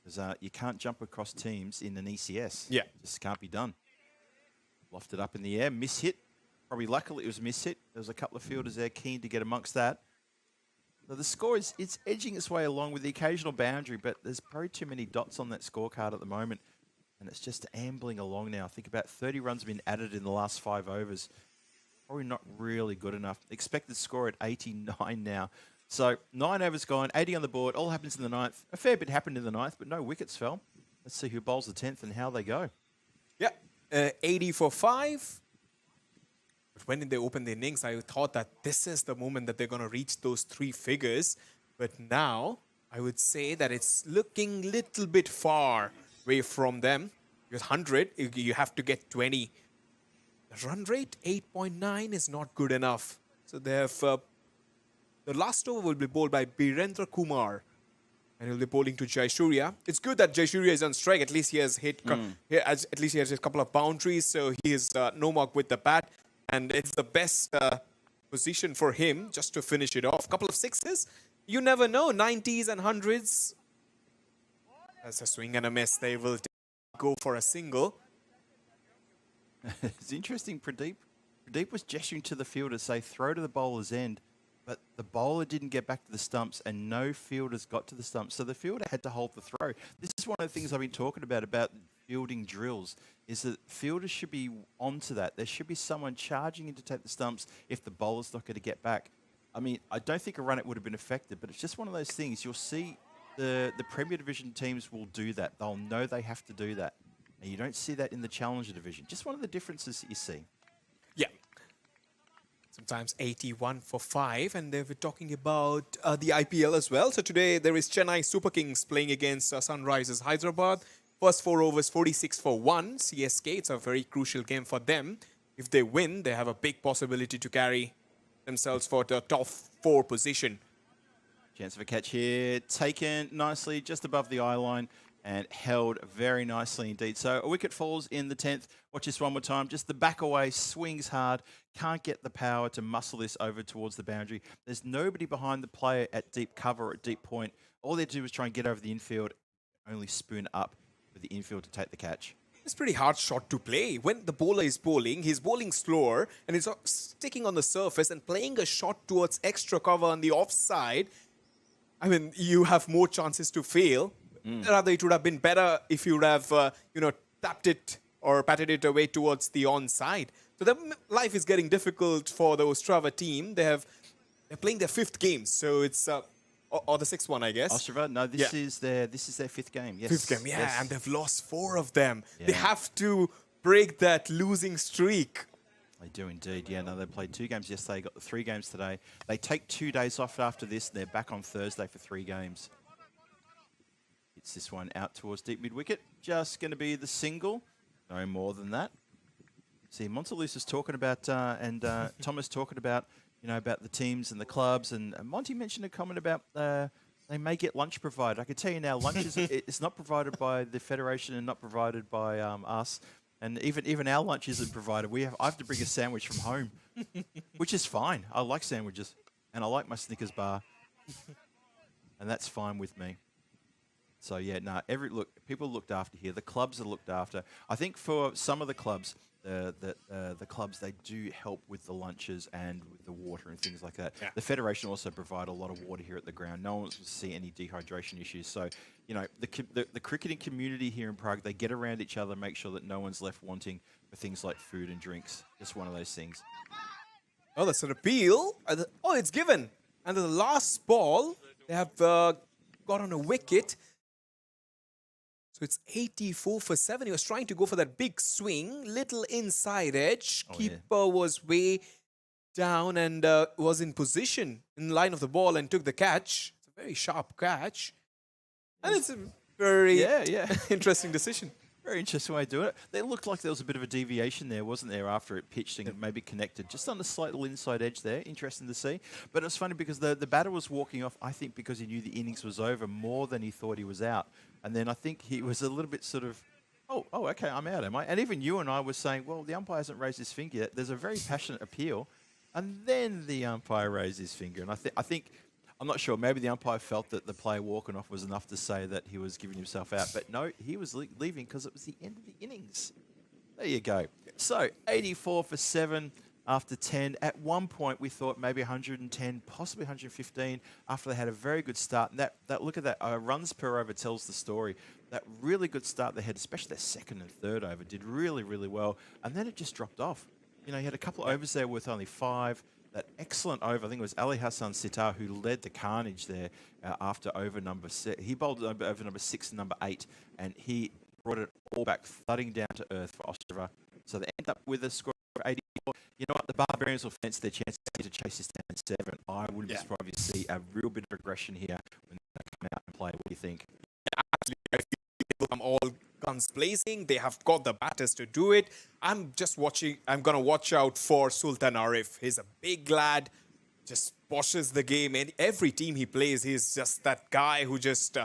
Because you can't jump across teams in an ECS. Yeah. Just can't be done. Lofted up in the air, miss-hit. Probably luckily it was a miss-hit. There was a couple of fielders there keen to get amongst that. So the score it's edging its way along with the occasional boundary, but there's probably too many dots on that scorecard at the moment. And it's just ambling along now. I think about 30 runs have been added in the last 5 overs. Probably not really good enough. Expected score at 89 now. So 9 overs gone, 80 on the board. All happens in the 9th. A fair bit happened in the 9th, but no wickets fell. Let's see who bowls the 10th and how they go. Yeah. 80 for 5. But when they opened the innings, I thought that this is the moment that they're going to reach those 3 figures. But now, I would say that it's looking a little bit far away from them. Because 100, you have to get 20. The run rate, 8.9, is not good enough. So they have... the last over will be bowled by Birendra Kumar. And he'll be bowling to Jaisuriya. It's good that Jaisuriya is on strike. At least he has hit. At least he has a couple of boundaries, so he is no mark with the bat, and it's the best position for him just to finish it off. Couple of sixes. You never know. 90s and 100s. That's a swing and a miss. They will go for a single. It's interesting. Pradeep was gesturing to the fielder to say throw to the bowler's end. But the bowler didn't get back to the stumps and no fielders got to the stumps. So the fielder had to hold the throw. This is one of the things I've been talking about fielding drills, is that fielders should be onto that. There should be someone charging in to take the stumps if the bowler's not going to get back. I mean, I don't think a run-out would have been affected, but it's just one of those things. You'll see the Premier Division teams will do that. They'll know they have to do that. And you don't see that in the Challenger Division. Just one of the differences that you see. Yeah. Sometimes 81 for 5, and they were talking about the IPL as well. So today there is Chennai Super Kings playing against Sunrisers Hyderabad. First 4 overs, 46 for 1. CSK, it's a very crucial game for them. If they win, they have a big possibility to carry themselves for the top 4 position. Chance of a catch here. Taken nicely just above the eye line and held very nicely indeed. So a wicket falls in the 10th. Watch this one more time. Just the back away, swings hard. Can't get the power to muscle this over towards the boundary. There's nobody behind the player at deep cover or at deep point. All they do is try and get over the infield, only spoon up with the infield to take the catch. It's a pretty hard shot to play. When the bowler is bowling, he's bowling slower and he's sticking on the surface and playing a shot towards extra cover on the offside. I mean, you have more chances to fail. Rather, it would have been better if you would have, tapped it or patted it away towards the onside. So the life is getting difficult for the Ostrava team. They're playing their 5th game, so it's or the 6th one, I guess. Ostrava? No, this is their 5th game. Yes. 5th game, yeah, Yes. and they've lost 4 of them. They Yeah. have to break that losing streak. They do indeed. Yeah, no, they played 2 games yesterday, got the 3 games today. They take 2 days off after this. They're back on Thursday for 3 games. It's this one out towards deep mid-wicket. Just going to be the single. No more than that. See, Montelus is talking about, and Thomas talking about, about the teams and the clubs. And Monty mentioned a comment about they may get lunch provided. I can tell you now, lunch is it's not provided by the Federation and not provided by us. And even our lunch isn't provided. I have to bring a sandwich from home, which is fine. I like sandwiches, and I like my Snickers bar, and that's fine with me. So yeah, no, people looked after here. The clubs are looked after. I think for some of the clubs, the clubs, they do help with the lunches and with the water and things like that. Yeah. The Federation also provide a lot of water here at the ground. No one wants to see any dehydration issues. So, the cricketing community here in Prague, they get around each other, make sure that no one's left wanting for things like food and drinks. Just one of those things. Oh, that's an appeal. Oh, it's given. And the last ball, they have got on a wicket. So it's 84 for 7. He was trying to go for that big swing, little inside edge. Oh, Keeper was way down and was in position in line of the ball and took the catch. It's a very sharp catch. And it's a very interesting decision. Very interesting way to do it. It looked like there was a bit of a deviation there, wasn't there, after it pitched and maybe connected. Just on the slight little inside edge there. Interesting to see. But it was funny because the batter was walking off, I think, because he knew the innings was over more than he thought he was out. And then I think he was a little bit sort of, oh, okay, I'm out, am I? And even you and I were saying, well, the umpire hasn't raised his finger yet. There's a very passionate appeal. And then the umpire raised his finger. And I think, I'm not sure, maybe the umpire felt that the player walking off was enough to say that he was giving himself out. But no, he was leaving because it was the end of the innings. There you go. So, 84 for 7 after 10. At one point, we thought maybe 110, possibly 115 after they had a very good start. And that look at that, runs per over tells the story. That really good start they had, especially their second and third over, did really, really well. And then it just dropped off. You had a couple of overs there with only 5. That excellent over, I think it was Ali Hassan Sitar who led the carnage there after over number 6. He bowled over number 6 and number 8, and he brought it all back, thudding down to earth for Ostrava. So they end up with a score of 84. You know what? The Barbarians will fence their chances to chase this down 7. I wouldn't be surprised if you see a real bit of aggression here when they come out and play. What do you think? Absolutely. I'm all guns blazing. They have got the batters to do it. I'm going to watch out for Sultan Arif. He's a big lad, just washes the game. And every team he plays, he's just that guy who just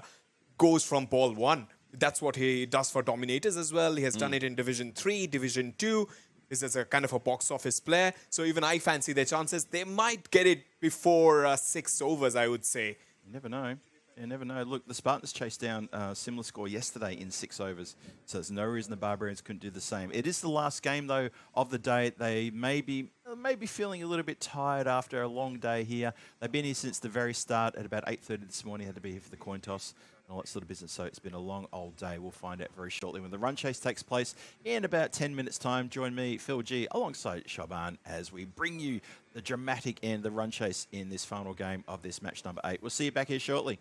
goes from ball 1. That's what he does for Dominators as well. He has done it in Division 3, Division 2. He's as a kind of a box office player. So even I fancy their chances. They might get it before 6 overs, I would say. You never know. You never know. Look, the Spartans chased down a similar score yesterday in 6 overs, so there's no reason the Barbarians couldn't do the same. It is the last game, though, of the day. They may be feeling a little bit tired after a long day here. They've been here since the very start at about 8:30 this morning. Had to be here for the coin toss and all that sort of business, so it's been a long old day. We'll find out very shortly when the run chase takes place in about 10 minutes' time. Join me, Phil G, alongside Shaban as we bring you the dramatic end, the run chase in this final game of this match number 8. We'll see you back here shortly.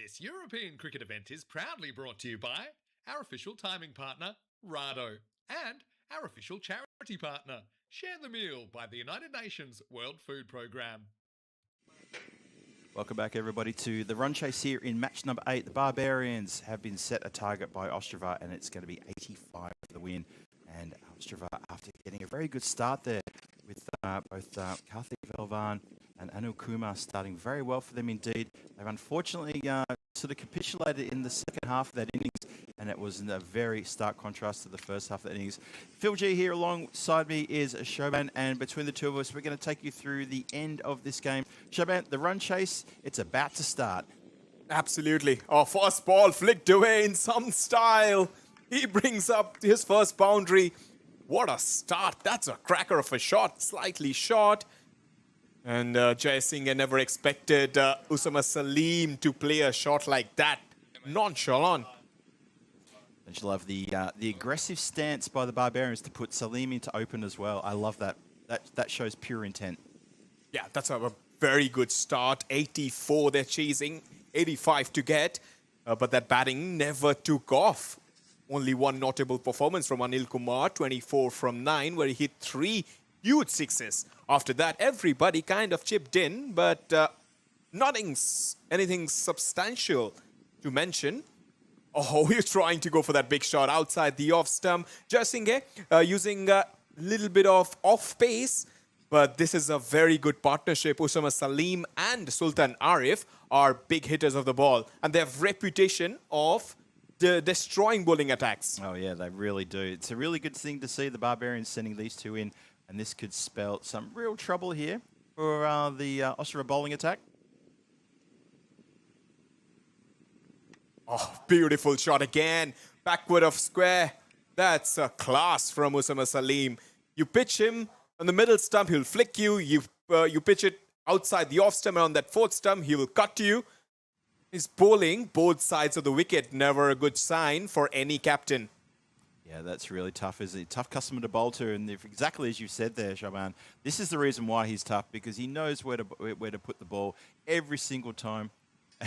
This European cricket event is proudly brought to you by our official timing partner, Rado, and our official charity partner, Share the Meal by the United Nations World Food Programme. Welcome back, everybody, to the run chase here in match number 8. The Barbarians have been set a target by Ostrava, and it's going to be 85 for the win. And Ostrava, after getting a very good start there with both Karthik Velvan and Anil Kumar starting very well for them indeed, they've unfortunately sort of capitulated in the second half of that innings, and it was in a very stark contrast to the first half of that innings. Phil G here alongside me is Shoban, and between the two of us, we're going to take you through the end of this game. Shoban, the run chase, it's about to start. Absolutely. Our first ball flicked away in some style. He brings up his first boundary. What a start. That's a cracker of a shot. Slightly short. And Jai Singh never expected Usama Salim to play a shot like that. Nonchalant. And you'll have the aggressive stance by the Barbarians to put Salim into open as well. I love that. That shows pure intent. Yeah, that's a very good start. 84 they're chasing. 85 to get. But that batting never took off. Only one notable performance from Anil Kumar, 24 from 9, where he hit 3 huge sixes. After that, everybody kind of chipped in, but anything substantial to mention. Oh, he's trying to go for that big shot outside the off stump. Jaisinghe using a little bit of off pace, but this is a very good partnership. Usama Salim and Sultan Arif are big hitters of the ball, and they have reputation of destroying bowling attacks. Oh, yeah, they really do. It's a really good thing to see the Barbarians sending these two in, and this could spell some real trouble here for the Ostrava bowling attack. Oh, beautiful shot again. Backward of square. That's a class from Usama Salim. You pitch him on the middle stump, he'll flick you. You pitch it outside the off stump, and on that fourth stump, he will cut you. He's bowling both sides of the wicket. Never a good sign for any captain. Yeah, that's really tough, isn't it? Tough customer to bowl to, and exactly as you said there, Shaban, this is the reason why he's tough, because he knows where to put the ball every single time.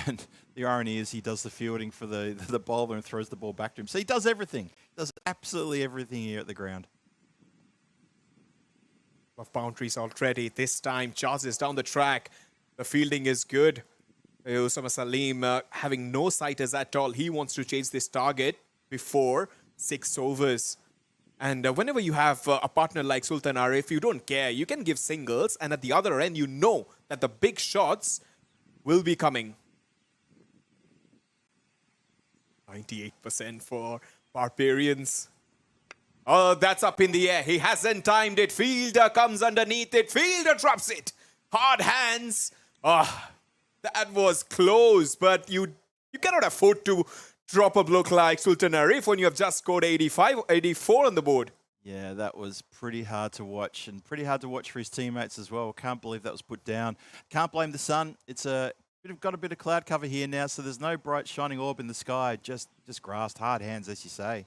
And the irony is he does the fielding for the bowler and throws the ball back to him. So he does everything. He does absolutely everything here at the ground. Of boundaries already. This time, Charles is down the track. The fielding is good. Usama Salim having no sighters at all. He wants to chase this target before 6 overs. And whenever you have a partner like Sultan Arif, you don't care. You can give singles, and at the other end, you know that the big shots will be coming. 98% for Barbarians. Oh, that's up in the air. He hasn't timed it. Fielder comes underneath it. Fielder drops it. Hard hands. Ah. That was close, but you cannot afford to drop a bloke like Sultan Arif when you have just scored 84 on the board. Yeah, that was pretty hard to watch, and pretty hard to watch for his teammates as well. Can't believe that was put down. Can't blame the sun. It's got a bit of cloud cover here now, so there's no bright shining orb in the sky. Just grasped, hard hands, as you say.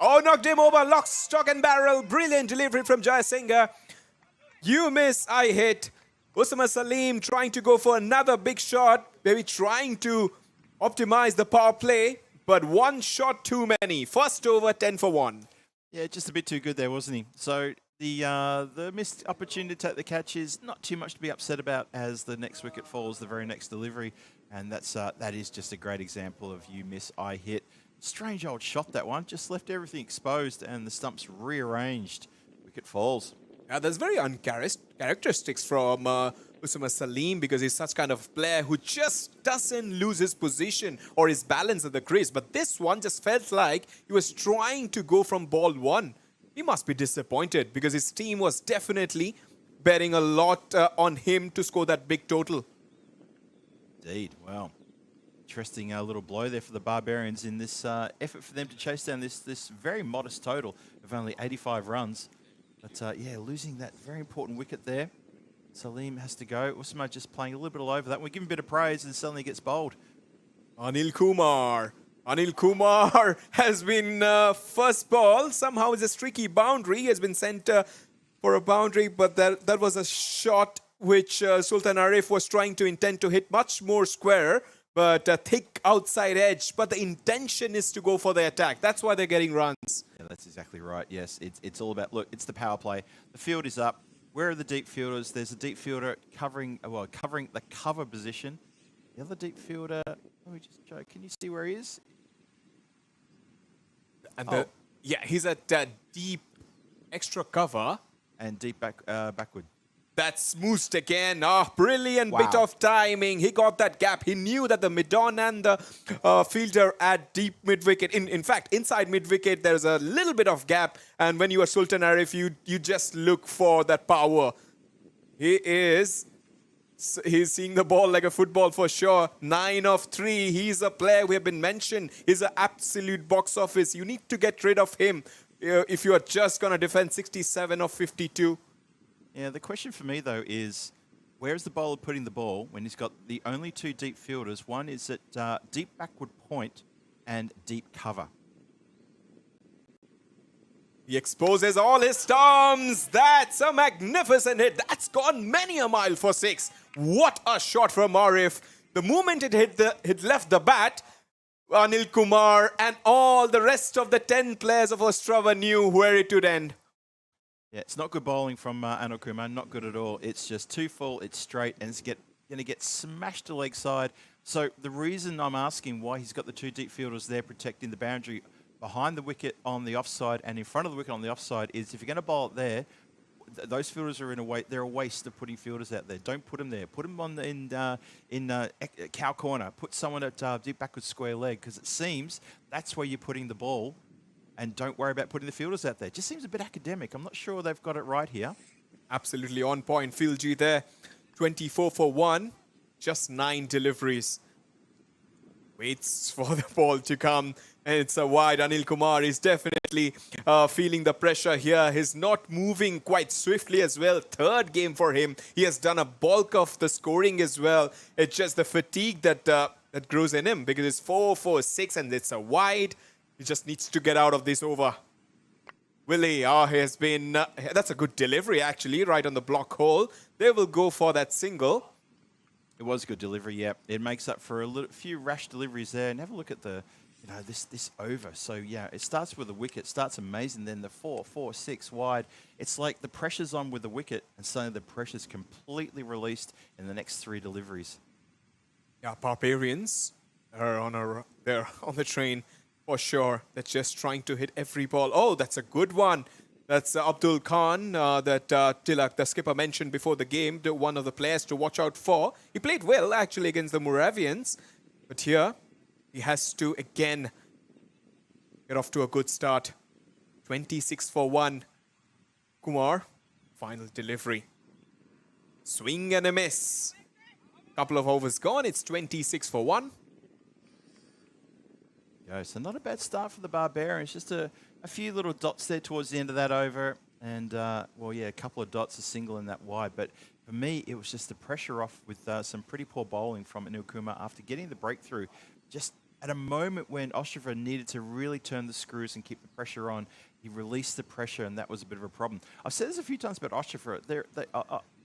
Oh, knocked him over. Lock, stock and barrel. Brilliant delivery from Jai Singh. You miss, I hit. Usama Salim trying to go for another big shot, maybe trying to optimize the power play, but one shot too many. First over, 10 for 1. Yeah, just a bit too good there, wasn't he? So the missed opportunity to take the catch is not too much to be upset about, as the next wicket falls the very next delivery, and that is just a great example of you miss, I hit. Strange old shot, that one. Just left everything exposed, and the stumps rearranged. Wicket falls. Yeah, there's very uncharacteristics from Usama Salim, because he's such kind of player who just doesn't lose his position or his balance at the crease. But this one just felt like he was trying to go from ball 1. He must be disappointed, because his team was definitely betting a lot on him to score that big total. Indeed. Wow. Interesting little blow there for the Barbarians in this effort for them to chase down this very modest total of only 85 runs. But yeah, losing that very important wicket there. Salim has to go. Usama just playing a little bit all over that. We give him a bit of praise, and suddenly gets bowled. Anil Kumar. Anil Kumar has been first ball. Somehow it's a streaky boundary. He has been sent for a boundary, but that was a shot which Sultan Arif was trying to intend to hit much more square. but a thick outside edge. But the intention is to go for the attack. That's why they're getting runs. Yeah, that's exactly right. Yes, it's all about, look, it's the power play. The field is up. Where are the deep fielders? There's a deep fielder covering the cover position. The other deep fielder, let me just show. Can you see where he is? And yeah, he's at deep extra cover. And deep backward. That's smooshed again. Brilliant Wow. bit of timing. He got that gap. He knew that the mid-on and the fielder at deep mid-wicket. In fact, inside mid-wicket, there's a little bit of gap. And when you are Sultan Arif, you just look for that power. He's seeing the ball like a football for sure. 9 of 3. He's a player we have been mentioned. He's an absolute box office. You need to get rid of him if you are just going to defend 67 of 52. Yeah, the question for me, though, is where's the bowler putting the ball when he's got the only 2 deep fielders? One is at deep backward point and deep cover. He exposes all his storms. That's a magnificent hit. That's gone many a mile for 6. What a shot from Arif. The moment it left the bat, Anil Kumar and all the rest of the 10 players of Ostrava knew where it would end. Yeah, it's not good bowling from Anil Kumar, not good at all. It's just too full, it's straight, and it's going to get smashed to leg side. So the reason I'm asking why he's got the 2 deep fielders there protecting the boundary behind the wicket on the offside and in front of the wicket on the offside is if you're going to bowl it there, those fielders are they're a waste of putting fielders out there. Don't put them there. Put them on in cow corner. Put someone at deep backward square leg because it seems that's where you're putting the ball. And don't worry about putting the fielders out there. Just seems a bit academic. I'm not sure they've got it right here. Absolutely on point. Philji there. 24 for 1. Just 9 deliveries. Waits for the ball to come. And it's a wide. Anil Kumar is definitely feeling the pressure here. He's not moving quite swiftly as well. 3rd game for him. He has done a bulk of the scoring as well. It's just the fatigue that grows in him because it's 4-4-6 and it's a wide. He just needs to get out of this over. Willie, he has been... that's a good delivery, actually, right on the block hole. They will go for that single. It was a good delivery, yeah. It makes up for a few rash deliveries there. And have a look at the, this over. So, yeah, it starts with the wicket. Starts amazing. Then the 4-4-6 wide. It's like the pressure's on with the wicket. And suddenly the pressure's completely released in the next 3 deliveries. Yeah, Barbarians are they're on the train. For sure, they're just trying to hit every ball. Oh, that's a good one. That's Abdul Khan that Tilak, the skipper, mentioned before the game. One of the players to watch out for. He played well, actually, against the Moravians. But here, he has to, again, get off to a good start. 26 for 1. Kumar, final delivery. Swing and a miss. Couple of overs gone. It's 26 for 1. So not a bad start for the Barbarians. Just a few little dots there towards the end of that over. And, well, yeah, a couple of dots, a single in that wide. But for me, it was just the pressure off with some pretty poor bowling from Anil Kumar after getting the breakthrough. Just at a moment when Ostrava needed to really turn the screws and keep the pressure on, he released the pressure, and that was a bit of a problem. I've said this a few times about Ostrava.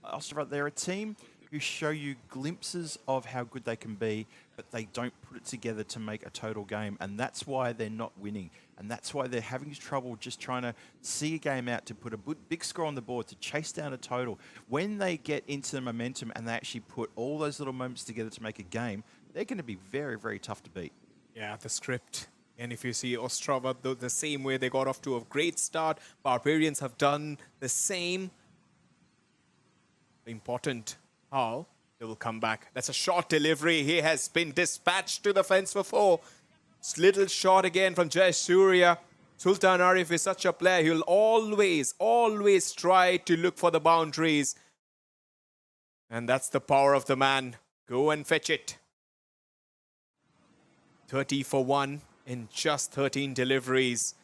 Ostrava, they're a team who show you glimpses of how good they can be, but they don't put it together to make a total game. And that's why they're not winning. And that's why they're having trouble just trying to see a game out, to put a big score on the board, to chase down a total. When they get into the momentum and they actually put all those little moments together to make a game, they're going to be very, very tough to beat. Yeah, the script. And if you see Ostrava, the same way they got off to a great start, Barbarians have done the same. Important how they will come back. That's a short delivery. He has been dispatched to the fence for 4. Little shot again from Jay Surya. Sultan Arif is such a player. He'll always try to look for the boundaries. And that's the power of the man. Go and fetch it. 30 for 1 in just 13 deliveries.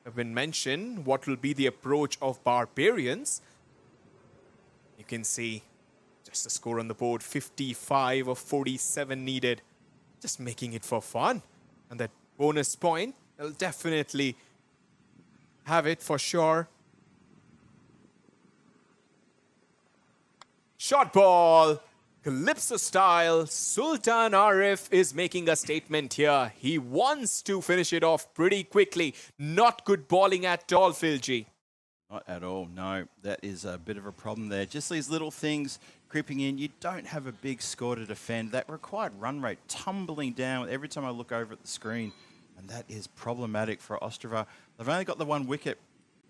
Have been mentioned what will be the approach of Barbarians. You can see just the score on the board, 55 of 47 needed. Just making it for fun. And that bonus point, they'll definitely have it for sure. Shot ball. Calypso style, Sultan Arif is making a statement here. He wants to finish it off pretty quickly. Not good bowling at all, Philji. Not at all, no. That is a bit of a problem there. Just these little things creeping in. You don't have a big score to defend. That required run rate tumbling down every time I look over at the screen. And that is problematic for Ostrava. They've only got the one wicket.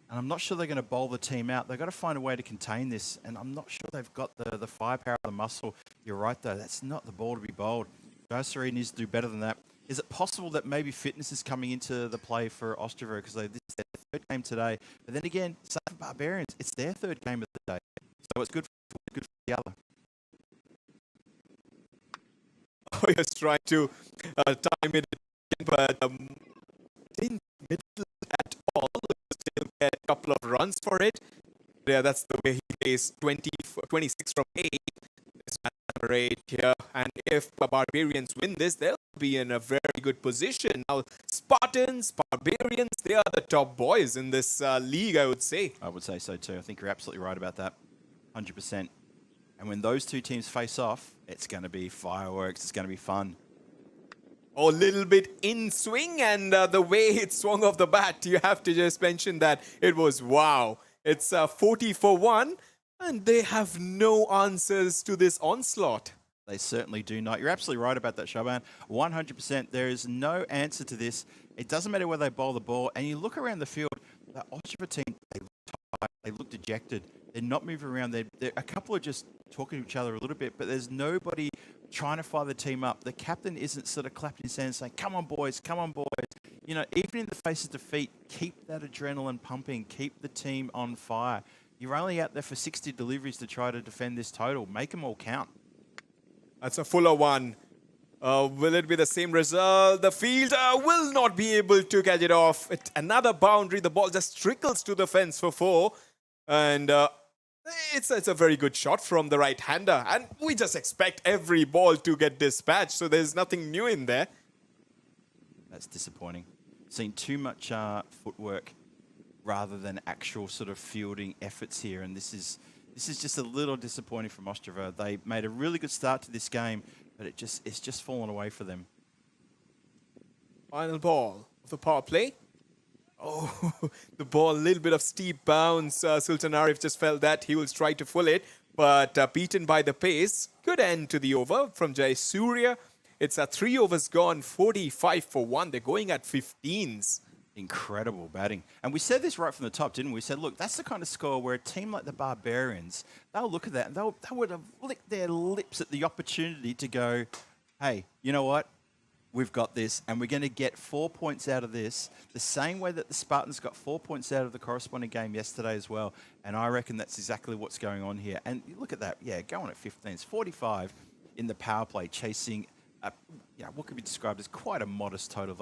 And I'm not sure they're going to bowl the team out. They've got to find a way to contain this. And I'm not sure they've got the firepower, the muscle. You're right, though. That's not the ball to be bowled. Josari needs to do better than that. Is it possible that maybe fitness is coming into the play for Ostrava because this is their third game today? But then again, same for Barbarians. It's their third game of the day. So it's good for the other. I was trying to time it, but didn't middle at all. Still get a couple of runs for it. Yeah, that's the way he plays. 26 from 8. This number 8 here. And if the Barbarians win this, they'll be in a very good position. Now, Spartans, Barbarians, they are the top boys in this league, I would say. I would say so too. I think you're absolutely right about that. 100%. And when those two teams face off, it's going to be fireworks. It's going to be fun. Oh, a little bit in swing, and the way it swung off the bat, you have to just mention that it was wow. It's 40 for 1, and they have no answers to this onslaught. They certainly do not. You're absolutely right about that, Shaban. 100%. There is no answer to this. It doesn't matter where they bowl the ball. And you look around the field, the Ostrava team, they look tired. They look dejected. They're not moving around. They're a couple are just talking to each other a little bit, but there's nobody trying to fire the team up. The captain isn't sort of clapping his hands saying, come on, boys, come on, boys. You know, even in the face of defeat, keep that adrenaline pumping. Keep the team on fire. You're only out there for 60 deliveries to try to defend this total. Make them all count. That's a fuller one. Will it be the same result? The fielder will not be able to catch it off. Another boundary. The ball just trickles to the fence for 4. And it's a very good shot from the right-hander. And we just expect every ball to get dispatched. So there's nothing new in there. That's disappointing. Seen too much footwork rather than actual sort of fielding efforts here. And this is just a little disappointing from Ostrava. They made a really good start to this game, but it's just fallen away for them. Final ball of the power play. Oh, the ball, a little bit of steep bounce. Sultan Arif just felt that. He will try to full it, but beaten by the pace. Good end to the over from Jai Surya. It's 3 overs gone, 45 for 1. They're going at 15s. Incredible batting. And we said this right from the top, didn't we? We said, look, that's the kind of score where a team like the Barbarians, they'll look at that and they would have licked their lips at the opportunity to go, hey, you know what? We've got this, and we're going to get 4 points out of this, the same way that the Spartans got 4 points out of the corresponding game yesterday as well. And I reckon that's exactly what's going on here. And look at that. Yeah, going at 15. It's 45 in the power play, chasing what could be described as quite a modest total of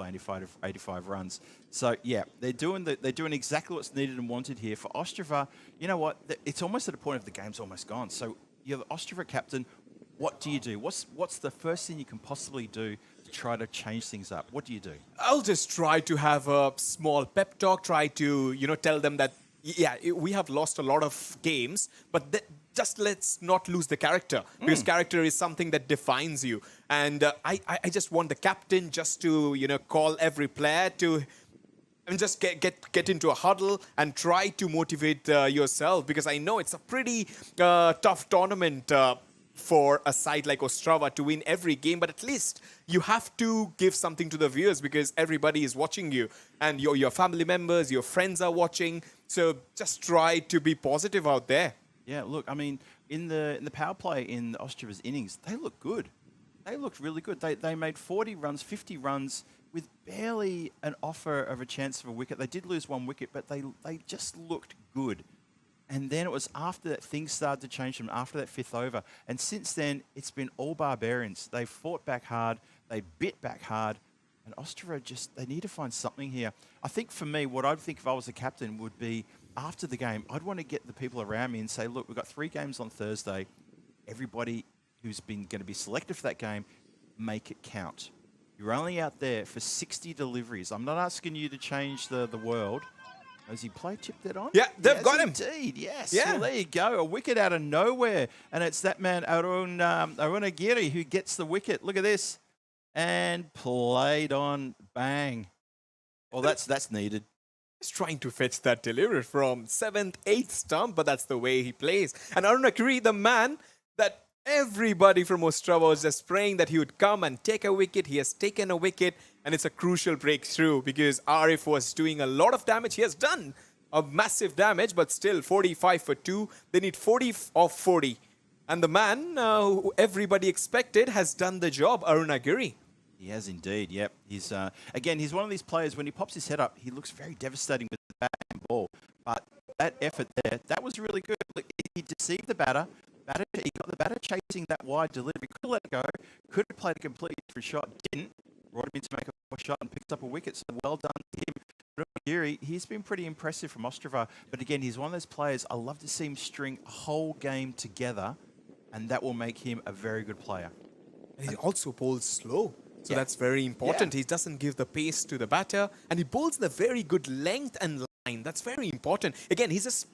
85 runs. So yeah, they're doing exactly what's needed and wanted here for Ostrava. You know what? It's almost at a point of the game's almost gone. So you're the Ostrava captain. What do you do? What's the first thing you can possibly do to try to change things up? What do you do? I'll just try to have a small pep talk. Try to tell them that we have lost a lot of games, but just let's not lose the character, because character is something that defines you. And I just want the captain just to call every player to and just get into a huddle and try to motivate yourself, because I know it's a pretty tough tournament for a side like Ostrava to win every game, but at least you have to give something to the viewers, because everybody is watching you and your family members, your friends are watching. So just try to be positive out there. Yeah, look, I mean, in the power play in Ostrava's innings, they looked good. They looked really good. They made 40 runs, 50 runs with barely an offer of a chance of a wicket. They did lose 1 wicket, but they just looked good. And then it was after that things started to change them, after that 5th over. And since then, it's been all Barbarians. They fought back hard. They bit back hard. And Ostrava they need to find something here. I think for me, what I'd think if I was a captain would be, after the game, I'd want to get the people around me and say, look, we've got 3 games on Thursday. Everybody who's going to be selected for that game, make it count. You're only out there for 60 deliveries. I'm not asking you to change the world, Has he play tipped that on? Yeah, they've Yes, got him. Indeed, yes. Yeah. Well, there you go. A wicket out of nowhere. And it's that man, Arunagiri, who gets the wicket. Look at this. And played on. Bang. Well, that's needed. He's trying to fetch that delivery from 7th, 8th stump, but that's the way he plays. And Arunagiri, the man that everybody from Ostrava was just praying that he would come and take a wicket. He has taken a wicket, and it's a crucial breakthrough because Arif was doing a lot of damage. He has done a massive damage, but still 45 for 2. They need 40 of 40. And the man who everybody expected has done the job, Arunagiri. He has indeed, yep. He's again, he's one of these players, when he pops his head up, he looks very devastating with the bat and ball. But that effort there, that was really good. Look, he deceived the batter. He got the batter chasing that wide delivery. Could have let it go. Could have played a completely different shot. Didn't. Brought him in to make a shot and picked up a wicket. So well done to him. Giri, he's been pretty impressive from Ostrava. But again, he's one of those players, I love to see him string a whole game together, and that will make him a very good player. And he also bowls slow. So Yeah. that's very important. Yeah. He doesn't give the pace to the batter, and he bowls in a very good length and line. That's very important. Again, he's just,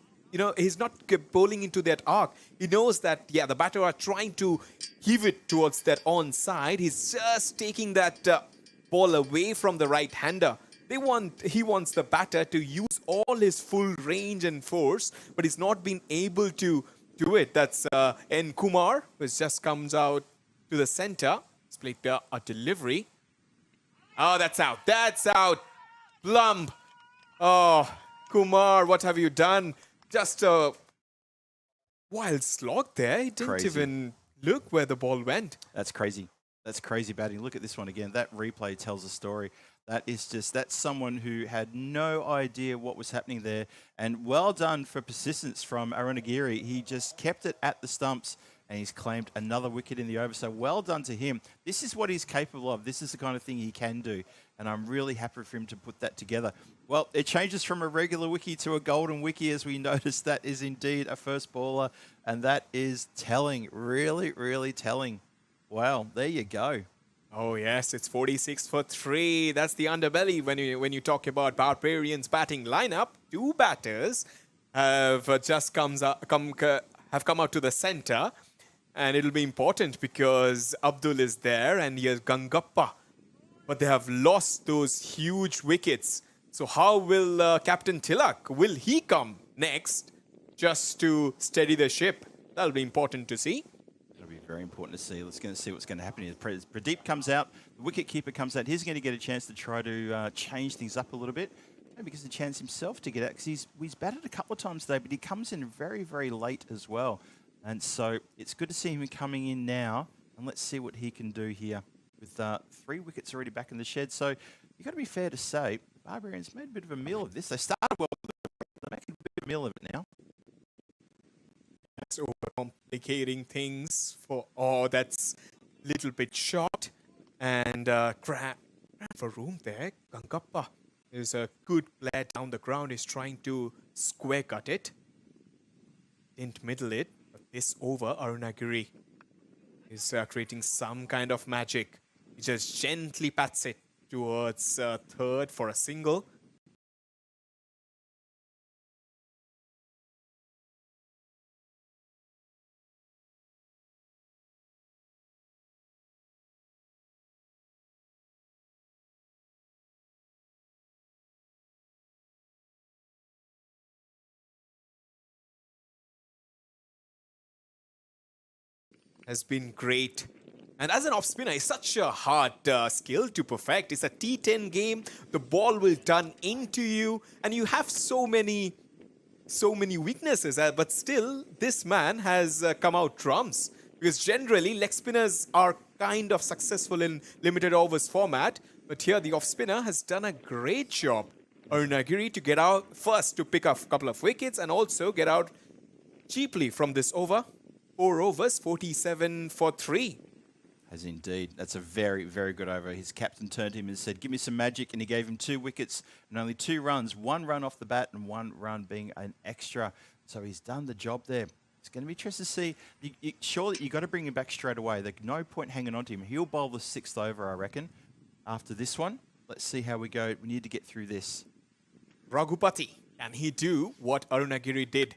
he's not bowling into that arc. He knows that, yeah, the batter are trying to heave it towards that onside. He's just taking that ball away from the right-hander. He wants the batter to use all his full range and force, but he's not been able to do it. That's N. Kumar, which just comes out to the center. Played a delivery. Oh, that's out. That's out. Plumb. Oh, Kumar, what have you done? Just a wild slog there. He didn't Crazy. even look where the ball went. That's crazy. That's crazy batting. Look at this one again. That replay tells a story. That's someone who had no idea what was happening there. And well done for persistence from Arunagiri. He just kept it at the stumps, and he's claimed another wicket in the over. So well done to him. This is what he's capable of. This is the kind of thing he can do. And I'm really happy for him to put that together. Well, it changes from a regular wiki to a golden wiki, as we noticed. That is indeed a first baller. And that is telling. Really, really telling. Wow, there you go. Oh yes, it's 46 for 3. That's the underbelly when you talk about Barbarians' batting lineup. 2 batters have just come out to the center, and it'll be important because Abdul is there and he has Gangappa, but they have lost those huge wickets. So how will Captain Tilak, will he come next just to steady the ship? That'll be important to see. It'll be very important to see. Let's going to see what's going to happen here. Pradeep comes out, the wicket-keeper comes out. He's going to get a chance to try to change things up a little bit. Maybe gives a chance himself to get out, because he's batted a couple of times today, but he comes in very, very late as well. And so it's good to see him coming in now. And let's see what he can do here with 3 wickets already back in the shed. So you've got to be fair to say, Barbarians made a bit of a meal of this. They started well, they're making a bit of a meal of it now. That's overcomplicating things for, oh, that's a little bit short. And grab for room there. Gangappa is a good player down the ground. He's trying to square cut it. Didn't middle it. But this over, Arunagiri is creating some kind of magic. He just gently pats it towards third for a single. Has been great. And as an off spinner, it's such a hard skill to perfect. It's a T10 game. The ball will turn into you, and you have so many weaknesses. But still, this man has come out trumps, because generally leg spinners are kind of successful in limited overs format. But here, the off spinner has done a great job. Arunagiri to get out first to pick up a couple of wickets, and also get out cheaply from this over. 4 overs, 47 for 3. Has indeed. That's a very, very good over. His captain turned to him and said, give me some magic, and he gave him 2 wickets and only 2 runs. 1 run off the bat and 1 run being an extra. So he's done the job there. It's going to be interesting to see. Surely you've got to bring him back straight away. There's no point hanging on to him. He'll bowl the 6th over, I reckon, after this one. Let's see how we go. We need to get through this. Raghupati Can he do what Arunagiri did?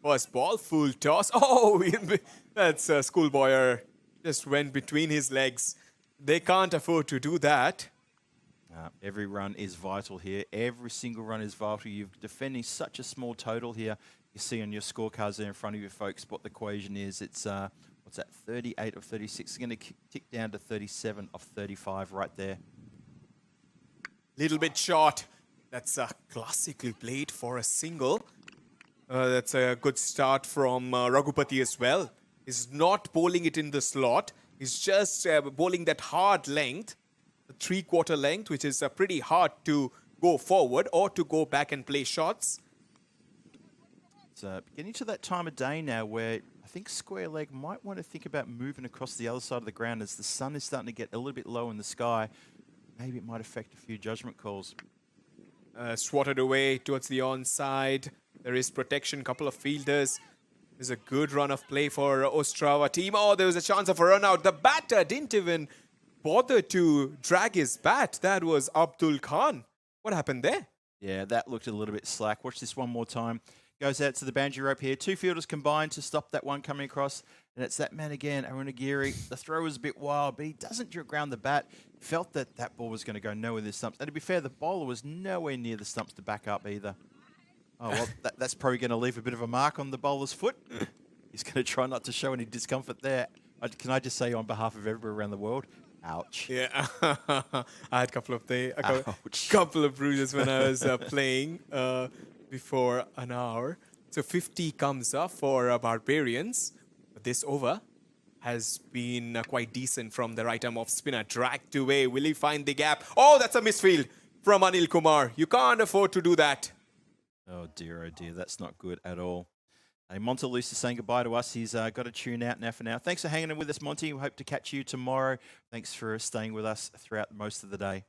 First ball, full toss. Oh, that's a schoolboy just went between his legs. They can't afford to do that. Every run is vital here. Every single run is vital. You're defending such a small total here. You see on your scorecards there in front of you, folks, what the equation is. It's, what's that, 38 of 36. It's going to tick down to 37 of 35 right there. Little bit short. That's classically played for a single. That's a good start from Raghupati as well. He's not bowling it in the slot. He's just bowling that hard length, the 3/4 length, which is pretty hard to go forward or to go back and play shots. It's getting to that time of day now where I think square leg might want to think about moving across the other side of the ground as the sun is starting to get a little bit low in the sky. Maybe it might affect a few judgment calls. Swatted away towards the onside. There is protection, couple of fielders. There's a good run of play for Ostrava team. Oh, there was a chance of a run out. The batter didn't even bother to drag his bat. That was Abdul Khan. What happened there? Yeah, that looked a little bit slack. Watch this one more time. Goes out to the boundary rope here. Two fielders combined to stop that one coming across. And it's that man again, Arunagiri. The throw was a bit wild, but he doesn't ground the bat. Felt that that ball was going to go nowhere near the stumps. And to be fair, the bowler was nowhere near the stumps to back up either. Oh, well, that's probably going to leave a bit of a mark on the bowler's foot. He's going to try not to show any discomfort there. Can I just say on behalf of everybody around the world, ouch. Yeah, I had a couple of bruises when I was playing before an hour. So 50 comes up for Barbarians. But this over has been quite decent from the right arm off spinner. Dragged away. Will he find the gap? Oh, that's a misfield from Anil Kumar. You can't afford to do that. Oh dear, that's not good at all. Hey, Montelus is saying goodbye to us. He's got to tune out now for now. Thanks for hanging in with us, Monty. We hope to catch you tomorrow. Thanks for staying with us throughout most of the day.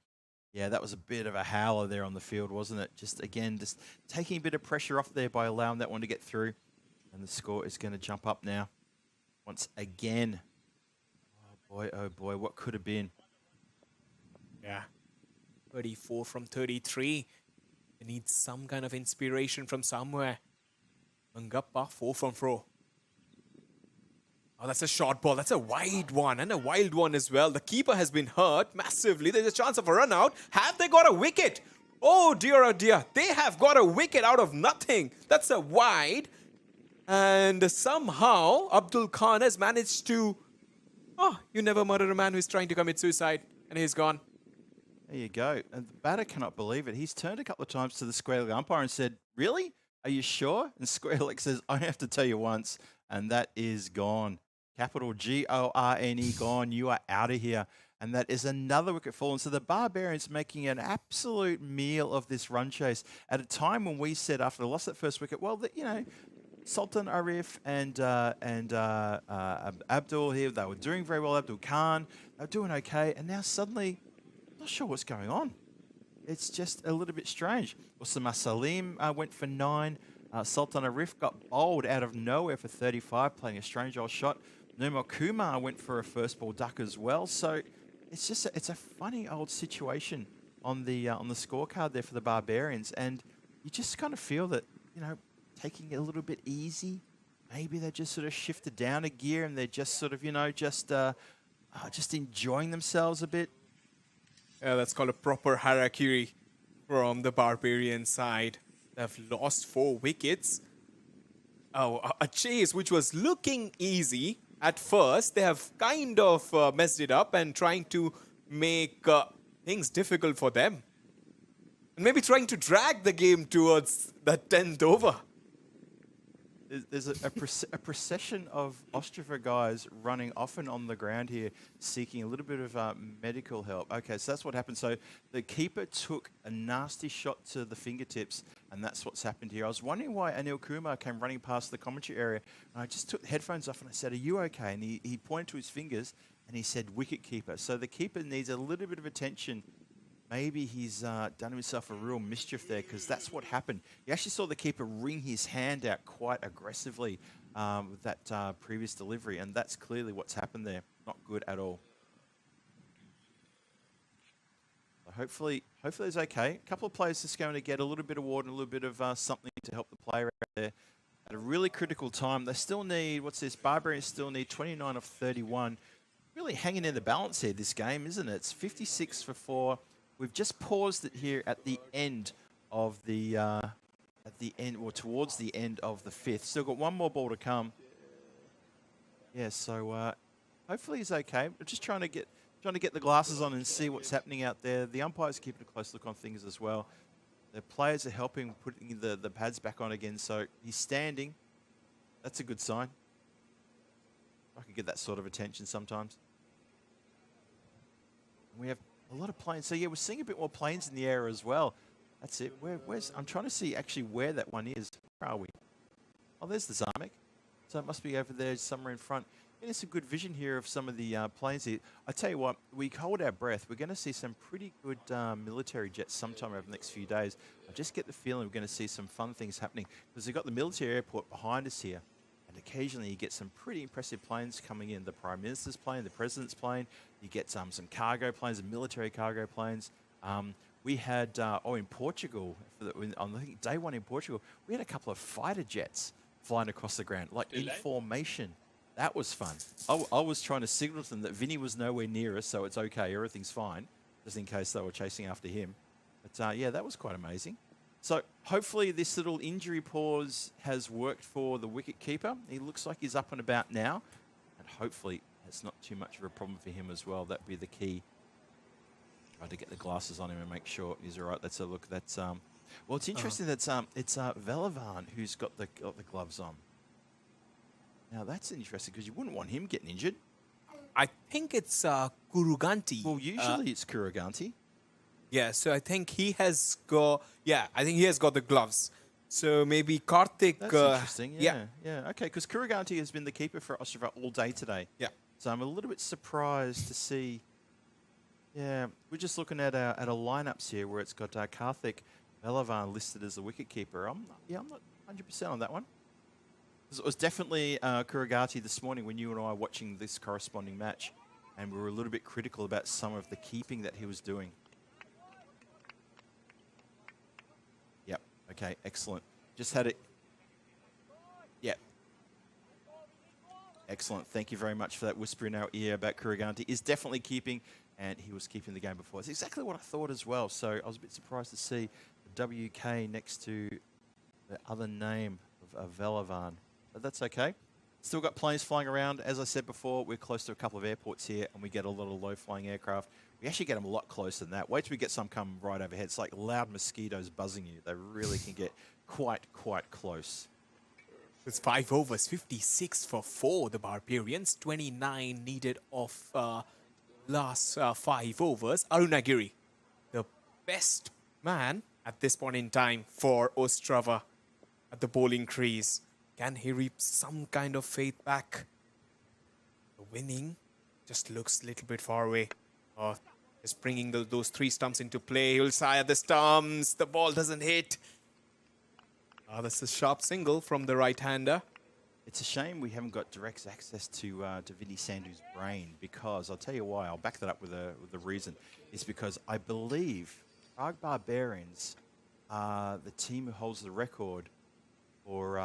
Yeah, that was a bit of a howler there on the field, wasn't it? Just taking a bit of pressure off there by allowing that one to get through. And the score is going to jump up now. Once again. Oh boy, what could have been? Yeah. 34 from 33. They need some kind of inspiration from somewhere. Mangappa, 4 from 4. Oh, that's a short ball. That's a wide one and a wild one as well. The keeper has been hurt massively. There's a chance of a run out. Have they got a wicket? Oh dear. They have got a wicket out of nothing. That's a wide. And somehow Abdul Khan has managed to... Oh, you never murder a man who's trying to commit suicide. And he's gone. There you go. And the batter cannot believe it. He's turned a couple of times to the square leg umpire and said, really? Are you sure? And square leg says, I have to tell you once. And that is gone. Capital G-O-R-N-E, gone. You are out of here. And that is another wicket fallen. So the Barbarians making an absolute meal of this run chase at a time when we said after they lost that first wicket, well, Sultan Arif and Abdul here, they were doing very well. Abdul Khan, they were doing okay. And now suddenly... Not sure what's going on. It's just a little bit strange. Osama Salim went for 9. Sultan Arif got bowled out of nowhere for 35, playing a strange old shot. Nirmal Kumar went for a first ball duck as well. So it's a funny old situation on the scorecard there for the Barbarians, and you just kind of feel that taking it a little bit easy. Maybe they just sort of shifted down a gear and they're just sort of just enjoying themselves a bit. Yeah, that's called a proper harakiri from the Barbarian side. They've lost 4 wickets. Oh, a chase which was looking easy at first. They have kind of messed it up and trying to make things difficult for them. And maybe trying to drag the game towards the 10th over. There's a procession of Ostrava guys running off and on the ground here, seeking a little bit of medical help. Okay, so that's what happened. So the keeper took a nasty shot to the fingertips, and that's what's happened here. I was wondering why Anil Kumar came running past the commentary area, and I just took the headphones off and I said, are you okay? And he pointed to his fingers, and he said, wicket keeper. So the keeper needs a little bit of attention. Maybe he's done himself a real mischief there, because that's what happened. You actually saw the keeper wring his hand out quite aggressively with that previous delivery, and that's clearly what's happened there. Not good at all. Hopefully it's okay. A couple of players just going to get a little bit of water and a little bit of something to help the player out there at a really critical time. They still need, what's this? Barbarians still need 29 of 31. Really hanging in the balance here, this game, isn't it? It's 56 for 4. We've just paused it here at the end of the, towards the end of the 5th. Still got one more ball to come. Yeah, so hopefully he's okay. I'm just trying to get the glasses on and see what's happening out there. The umpires keeping a close look on things as well. The players are helping putting the pads back on again. So he's standing. That's a good sign. I can get that sort of attention sometimes. We have a lot of planes. So yeah, we're seeing a bit more planes in the air as well. That's it. Where's? I'm trying to see actually where that one is. Where are we? Oh, there's the Zarmek. So it must be over there somewhere in front. And it's a good vision here of some of the planes here. I tell you what, we hold our breath. We're going to see some pretty good military jets sometime over the next few days. I just get the feeling we're going to see some fun things happening because we've got the military airport behind us here. And occasionally you get some pretty impressive planes coming in. The Prime Minister's plane, the President's plane. You get some cargo planes and military cargo planes. We had, in Portugal, on I think day 1 in Portugal, we had a couple of fighter jets flying across the ground, like in formation. That was fun. I was trying to signal to them that Vinny was nowhere near us, so it's okay, everything's fine, just in case they were chasing after him. But yeah, that was quite amazing. So hopefully this little injury pause has worked for the wicket-keeper. He looks like he's up and about now, and hopefully it's not too much of a problem for him as well. That'd be the key. Try to get the glasses on him and make sure he's all right. That's a look. That's well, it's interesting that it's Velavan who's got the gloves on. Now that's interesting because you wouldn't want him getting injured. I think it's Kuruganti. Well, usually it's Kuruganti. Yeah, so I think he has got. Yeah, I think he has got the gloves. So maybe Karthik. That's interesting. Yeah. Okay, because Kuruganti has been the keeper for Ostrava all day today. Yeah. So I'm a little bit surprised to see. Yeah, we're just looking at our lineups here where it's got Karthik Velavan listed as the wicketkeeper. I'm not 100% on that one. It was definitely Kuragati this morning when you and I were watching this corresponding match, and we were a little bit critical about some of the keeping that he was doing. Yep. Okay. Excellent. Just had it. Yep. Excellent. Thank you very much for that whisper in our ear about Kuragati. Is definitely keeping, and he was keeping the game before. It's exactly what I thought as well. So I was a bit surprised to see the WK next to the other name of Velavan. But that's okay. Still got planes flying around. As I said before, we're close to a couple of airports here, and we get a lot of low-flying aircraft. We actually get them a lot closer than that. Wait till we get some come right overhead. It's like loud mosquitoes buzzing you. They really can get quite close. It's 5 overs, 56 for 4, the Barbarians. 29 needed of last 5 overs. Arunagiri, the best man at this point in time for Ostrava at the bowling crease. Can he reap some kind of faith back? The winning just looks a little bit far away. Just bringing those 3 stumps into play. He'll sigh at the stumps. The ball doesn't hit. That's a sharp single from the right-hander. It's a shame we haven't got direct access to Vinny Sandhu's brain, because I'll tell you why. I'll back that up with a reason. It's because I believe Prague Barbarians are the team who holds the record for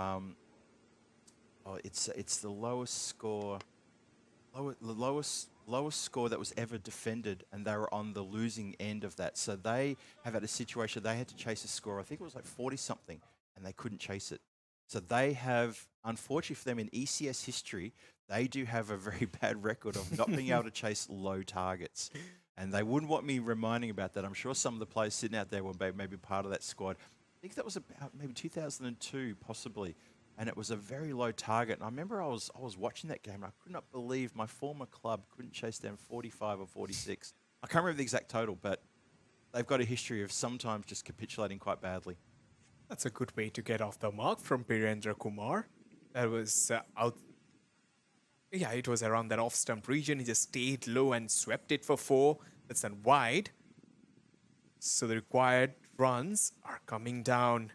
it's the lowest score, lowest score that was ever defended, and they were on the losing end of that. So they have had a situation they had to chase a score. I think it was like 40 something, and they couldn't chase it. So they have, unfortunately for them, in ECS history, they do have a very bad record of not being able to chase low targets. And they wouldn't want me reminding about that. I'm sure some of the players sitting out there were maybe part of that squad. I think that was about maybe 2002, possibly. And it was a very low target. And I remember I was watching that game, and I could not believe my former club couldn't chase down 45 or 46. I can't remember the exact total, but they've got a history of sometimes just capitulating quite badly. That's a good way to get off the mark from Birendra Kumar. That was out. Yeah, it was around that off-stump region. He just stayed low and swept it for 4. That's then wide. So the required runs are coming down.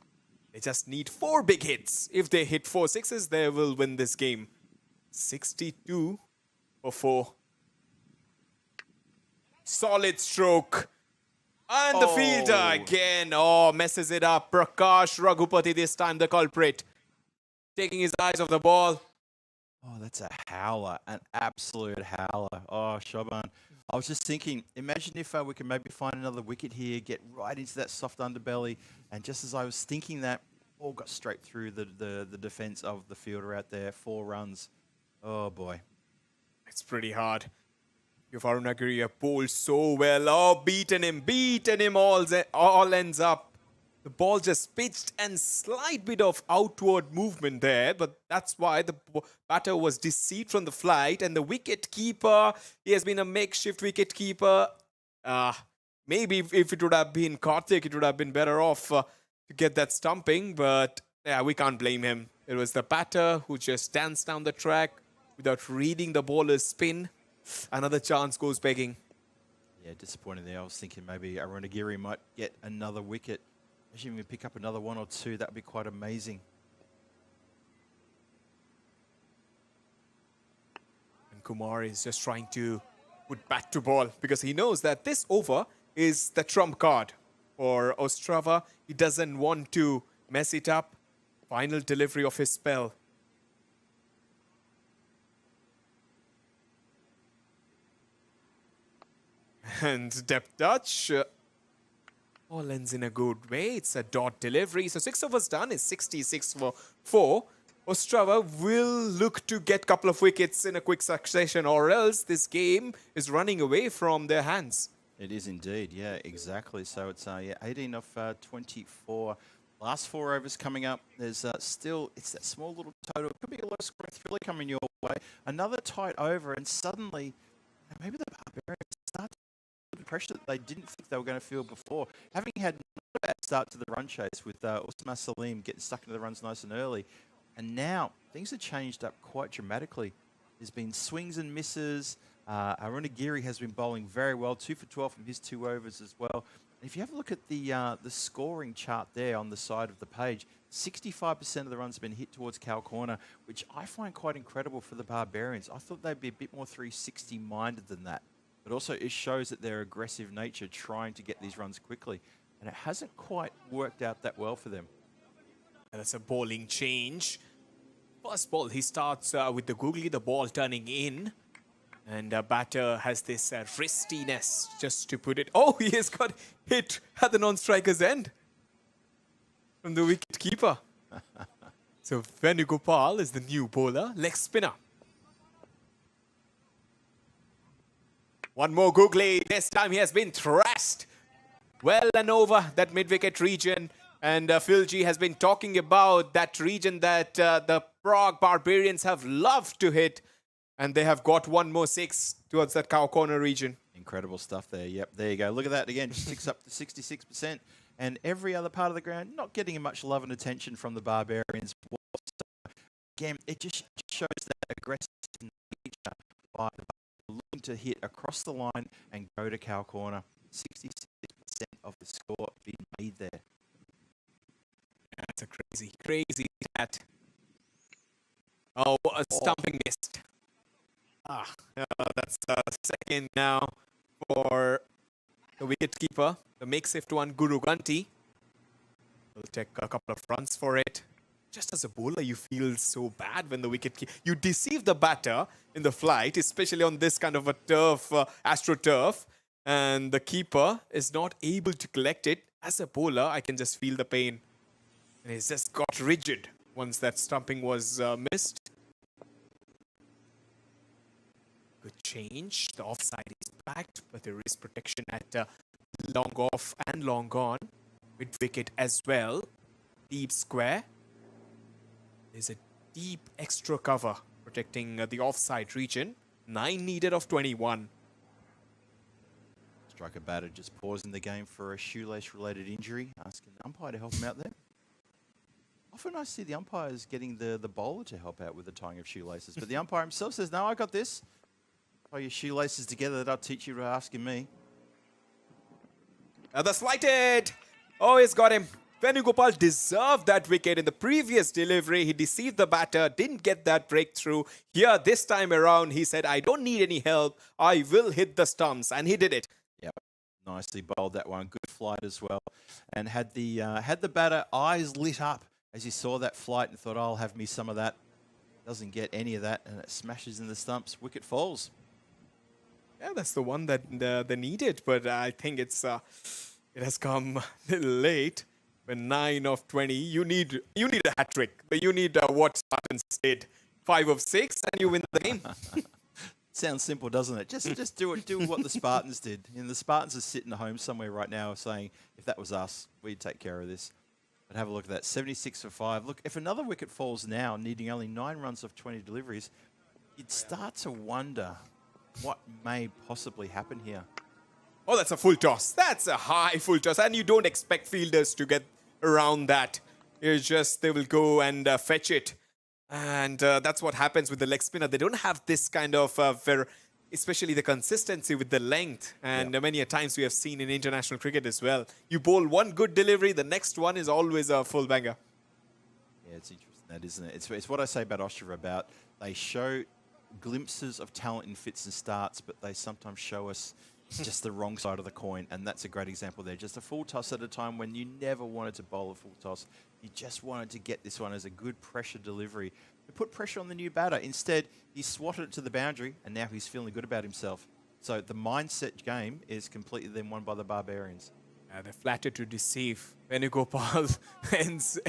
They just need 4 big hits. If they hit 4 sixes, they will win this game. 62 for 4. Solid stroke. And the fielder again, messes it up. Prakash Raghupati this time, the culprit. Taking his eyes off the ball. Oh, that's a howler, an absolute howler. Oh, Shoban. I was just thinking, imagine if we could maybe find another wicket here, get right into that soft underbelly. And just as I was thinking that, ball got straight through the defence of the fielder out there. 4 runs. Oh, boy. It's pretty hard. If Arunagiri bowled so well. Oh, beaten him all ends up. The ball just pitched and slight bit of outward movement there, but that's why the batter was deceived from the flight. And the wicket keeper, he has been a makeshift wicket keeper. Maybe if it would have been Karthik, it would have been better off to get that stumping, but yeah, we can't blame him. It was the batter who just danced down the track without reading the bowler's spin. Another chance goes begging. Yeah, disappointing there. I was thinking maybe Arunagiri might get another wicket. Imagine if we pick up another 1 or 2, that would be quite amazing. And Kumar is just trying to put bat to ball because he knows that this over is the trump card for Ostrava. He doesn't want to mess it up. Final delivery of his spell. And depth touch. All ends in a good way. It's a dot delivery. So 6 overs done is 66 for 4. Ostrava will look to get a couple of wickets in a quick succession, or else this game is running away from their hands. It is indeed, yeah, exactly. So it's 18 of 24. Last 4 overs coming up. There's still, it's that small little total. It could be a low scoring thriller coming your way. Another tight over, and suddenly maybe the Barbarians start the pressure that they didn't think they were going to feel before. Having had not a bad start to the run chase with Usman Salim getting stuck into the runs nice and early. And now things have changed up quite dramatically. There's been swings and misses. Arunagiri has been bowling very well, 2 for 12 from his 2 overs as well. And if you have a look at the scoring chart there on the side of the page, 65% of the runs have been hit towards cow corner, which I find quite incredible for the Barbarians. I thought they'd be a bit more 360-minded than that. But also it shows that their aggressive nature trying to get these runs quickly. And it hasn't quite worked out that well for them. And that's a bowling change. First ball, he starts with the googly, the ball turning in. And batter has this wristiness, just to put it. Oh, he has got hit at the non-striker's end from the wicket keeper. So Venugopal is the new bowler, leg spinner. One more googly. This time he has been thrashed well and over that mid-wicket region. And Phil G has been talking about that region that the Prague Barbarians have loved to hit. And they have got 1 more 6 towards that cow corner region. Incredible stuff there. Yep, there you go. Look at that again. Just ticks up to 66%. And every other part of the ground not getting much love and attention from the Barbarians. Again, it just shows that aggressive nature by the looking to hit across the line and go to cow corner. 66% of the score being made there. That's a crazy stat. Oh, what a stumping missed. That's second now for the wicketkeeper, the makeshift one, Guru Ganti. Will take a couple of runs for it. Just as a bowler, you feel so bad when the wicketkeeper... You deceive the batter in the flight, especially on this kind of a turf, AstroTurf, and the keeper is not able to collect it. As a bowler, I can just feel the pain. And he's just got rigid once that stumping was missed. Good change. The offside is backed, but there is protection at long off and long on. Mid wicket as well. Deep square. There's a deep extra cover protecting the offside region. 9 needed of 21. Striker batter just pausing the game for a shoelace-related injury, asking the umpire to help him out there. Often I see the umpires getting the bowler to help out with the tying of shoelaces, but the umpire himself says, no, I got this. Tie your shoelaces together, that'll teach you to asking me. The slighted! Oh, he's got him. Venugopal deserved that wicket in the previous delivery. He deceived the batter, didn't get that breakthrough. Here, this time around, he said, I don't need any help. I will hit the stumps. And he did it. Yep. nicely bowled that one. Good flight as well, and had the batter eyes lit up as he saw that flight and thought, "I'll have me some of that." Doesn't get any of that, and it smashes in the stumps. Wicket falls. Yeah, that's the one that they needed, but I think it has come a little late. When 9 of 20, you need a hat trick. You need what Spartans did, 5 of 6, and you win the game. Sounds simple, doesn't it? Just do what the Spartans did. And the Spartans are sitting at home somewhere right now saying, if that was us, we'd take care of this. But have a look at that, 76 for 5. Look, if another wicket falls now, needing only 9 runs off 20 deliveries, you'd start to wonder what may possibly happen here. Oh, that's a full toss. That's a high full toss. And you don't expect fielders to get around that. It's just they will go and fetch it. And that's what happens with the leg spinner. They don't have this kind of, especially the consistency with the length. And many a times we have seen in international cricket as well. You bowl one good delivery, the next one is always a full banger. Yeah, it's interesting, that, isn't it? It's what I say about Ostrava, about they show glimpses of talent in fits and starts, but they sometimes show us just the wrong side of the coin, and that's a great example there. Just a full toss at a time when you never wanted to bowl a full toss. You just wanted to get this one as a good pressure delivery. To put pressure on the new batter. Instead, he swatted it to the boundary, and now he's feeling good about himself. So the mindset game is completely then won by the Barbarians. They're flattered to deceive. Venugopal ends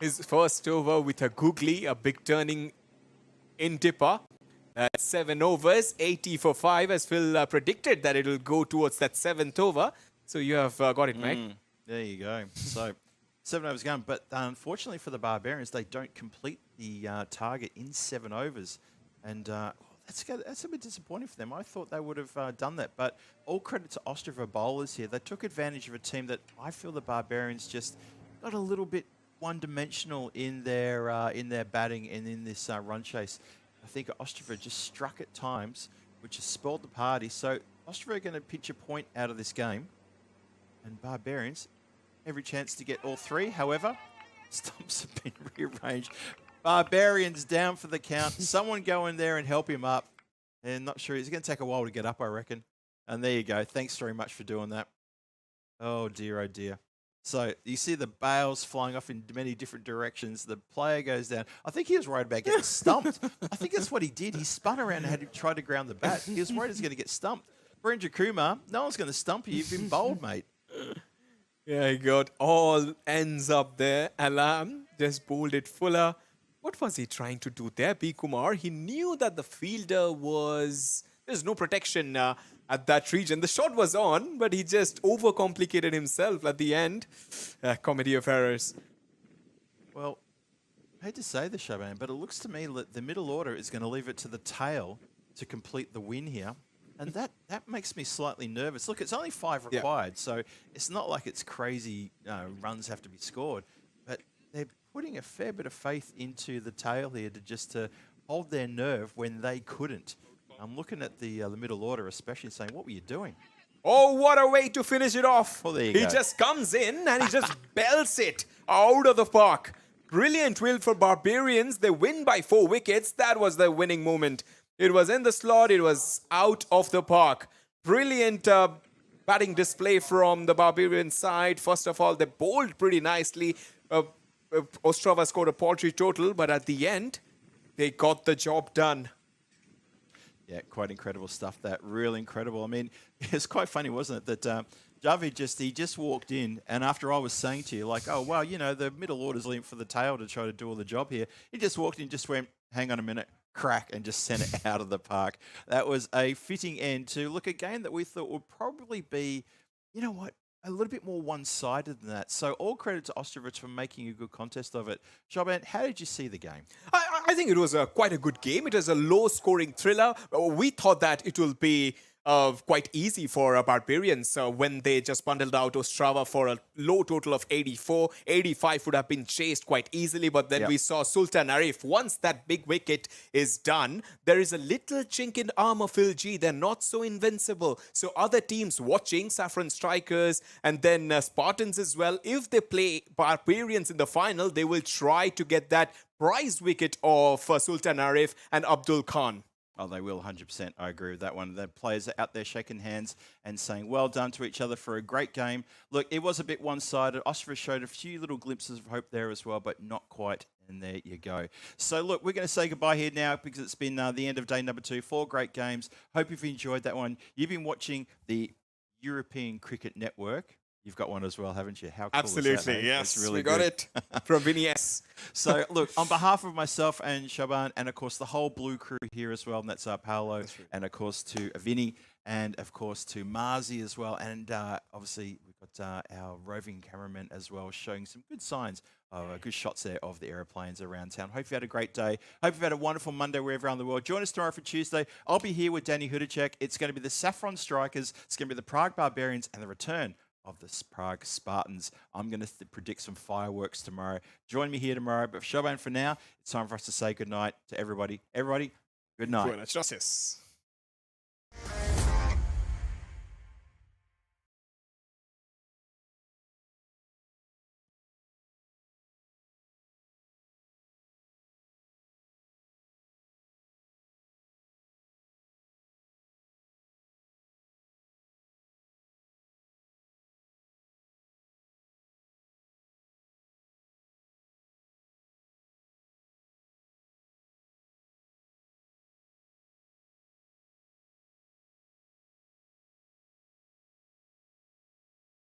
his first over with a googly, a big turning in dipper. 7 overs, 80 for 5, as Phil predicted that it will go towards that 7th over. So you have got it, mate. There you go. So 7 overs gone, but unfortunately for the Barbarians, they don't complete the target in 7 overs. And that's a bit disappointing for them. I thought they would have done that, but all credit to Ostrava bowlers here. They took advantage of a team that I feel the Barbarians just got a little bit one-dimensional in their batting and in this run chase. I think Ostrava just struck at times, which has spoiled the party. So Ostrava are going to pitch a point out of this game. And Barbarians, every chance to get all 3. However, stumps have been rearranged. Barbarians down for the count. Someone go in there and help him up. And not sure. It's going to take a while to get up, I reckon. And there you go. Thanks very much for doing that. Oh, dear, oh, dear. So you see the bails flying off in many different directions. The player goes down. I think he was worried about getting stumped. I think that's what he did. He spun around and had to try to ground the bat. He was worried he was going to get stumped. Brendra Kumar, no one's going to stump you. You've been bowled, mate. Yeah, he got all ends up there. Alam just bowled it fuller. What was he trying to do there, B. Kumar? He knew that the fielder was... There's no protection at that region. The shot was on, but he just overcomplicated himself at the end. Comedy of errors. Well, I hate to say this, Shaban, but it looks to me that the middle order is going to leave it to the tail to complete the win here. And that makes me slightly nervous. Look, it's only 5 required, so it's not like it's crazy runs have to be scored. But they're putting a fair bit of faith into the tail here to hold their nerve when they couldn't. I'm looking at the middle order especially saying, what were you doing? Oh, what a way to finish it off. Well, there you go. He just comes in and he just belts it out of the park. Brilliant win for Barbarians. They win by 4 wickets. That was the winning moment. It was in the slot. It was out of the park. Brilliant batting display from the Barbarian side. First of all, they bowled pretty nicely. Ostrava scored a paltry total, but at the end, they got the job done. Yeah, quite incredible stuff. That really incredible. I mean, it's quite funny, wasn't it, that Javi just walked in, and after I was saying to you, like, oh, well, you know, the middle order's leaving for the tail to try to do all the job here. He just walked in, just went, hang on a minute, crack, and just sent it out of the park. That was a fitting end to look a game that we thought would probably be, you know what, a little bit more one-sided than that. So all credit to Ostrava for making a good contest of it. Shaban, how did you see the game? I think it was quite a good game. It was a low-scoring thriller. We thought that it will be quite easy for Barbarians when they just bundled out Ostrava for a low total of 84. 85 would have been chased quite easily, but then we saw Sultan Arif. Once that big wicket is done, there is a little chink in armor, Phil G. They're not so invincible. So other teams watching, Saffron Strikers and then Spartans as well, if they play Barbarians in the final, they will try to get that prize wicket of Sultan Arif and Abdul Khan. Oh, they will, 100%. I agree with that one. The players are out there shaking hands and saying well done to each other for a great game. Look, it was a bit one-sided. Ostrava showed a few little glimpses of hope there as well, but not quite. And there you go. So, look, we're going to say goodbye here now because it's been the end of day number 2. 4 great games. Hope you've enjoyed that one. You've been watching the European Cricket Network. You've got one as well, haven't you? How cool Absolutely, is that, mate? yes. It's really we got good. it from Vinny S. So, look, on behalf of myself and Shaban, and of course the whole Blue crew here as well, and that's Paolo, and of course to Vinny, and of course to Marzi as well, and obviously we've got our roving cameraman as well, showing some good signs of good shots there of the aeroplanes around town. Hope you had a great day. Hope you've had a wonderful Monday wherever around the world. Join us tomorrow for Tuesday. I'll be here with Danny Hudacek. It's going to be the Saffron Strikers. It's going to be the Prague Barbarians and the return of the Prague Spartans. I'm going to predict some fireworks tomorrow. Join me here tomorrow. But for Shaban, for now, it's time for us to say goodnight to everybody. Everybody, good night. Buenas noches.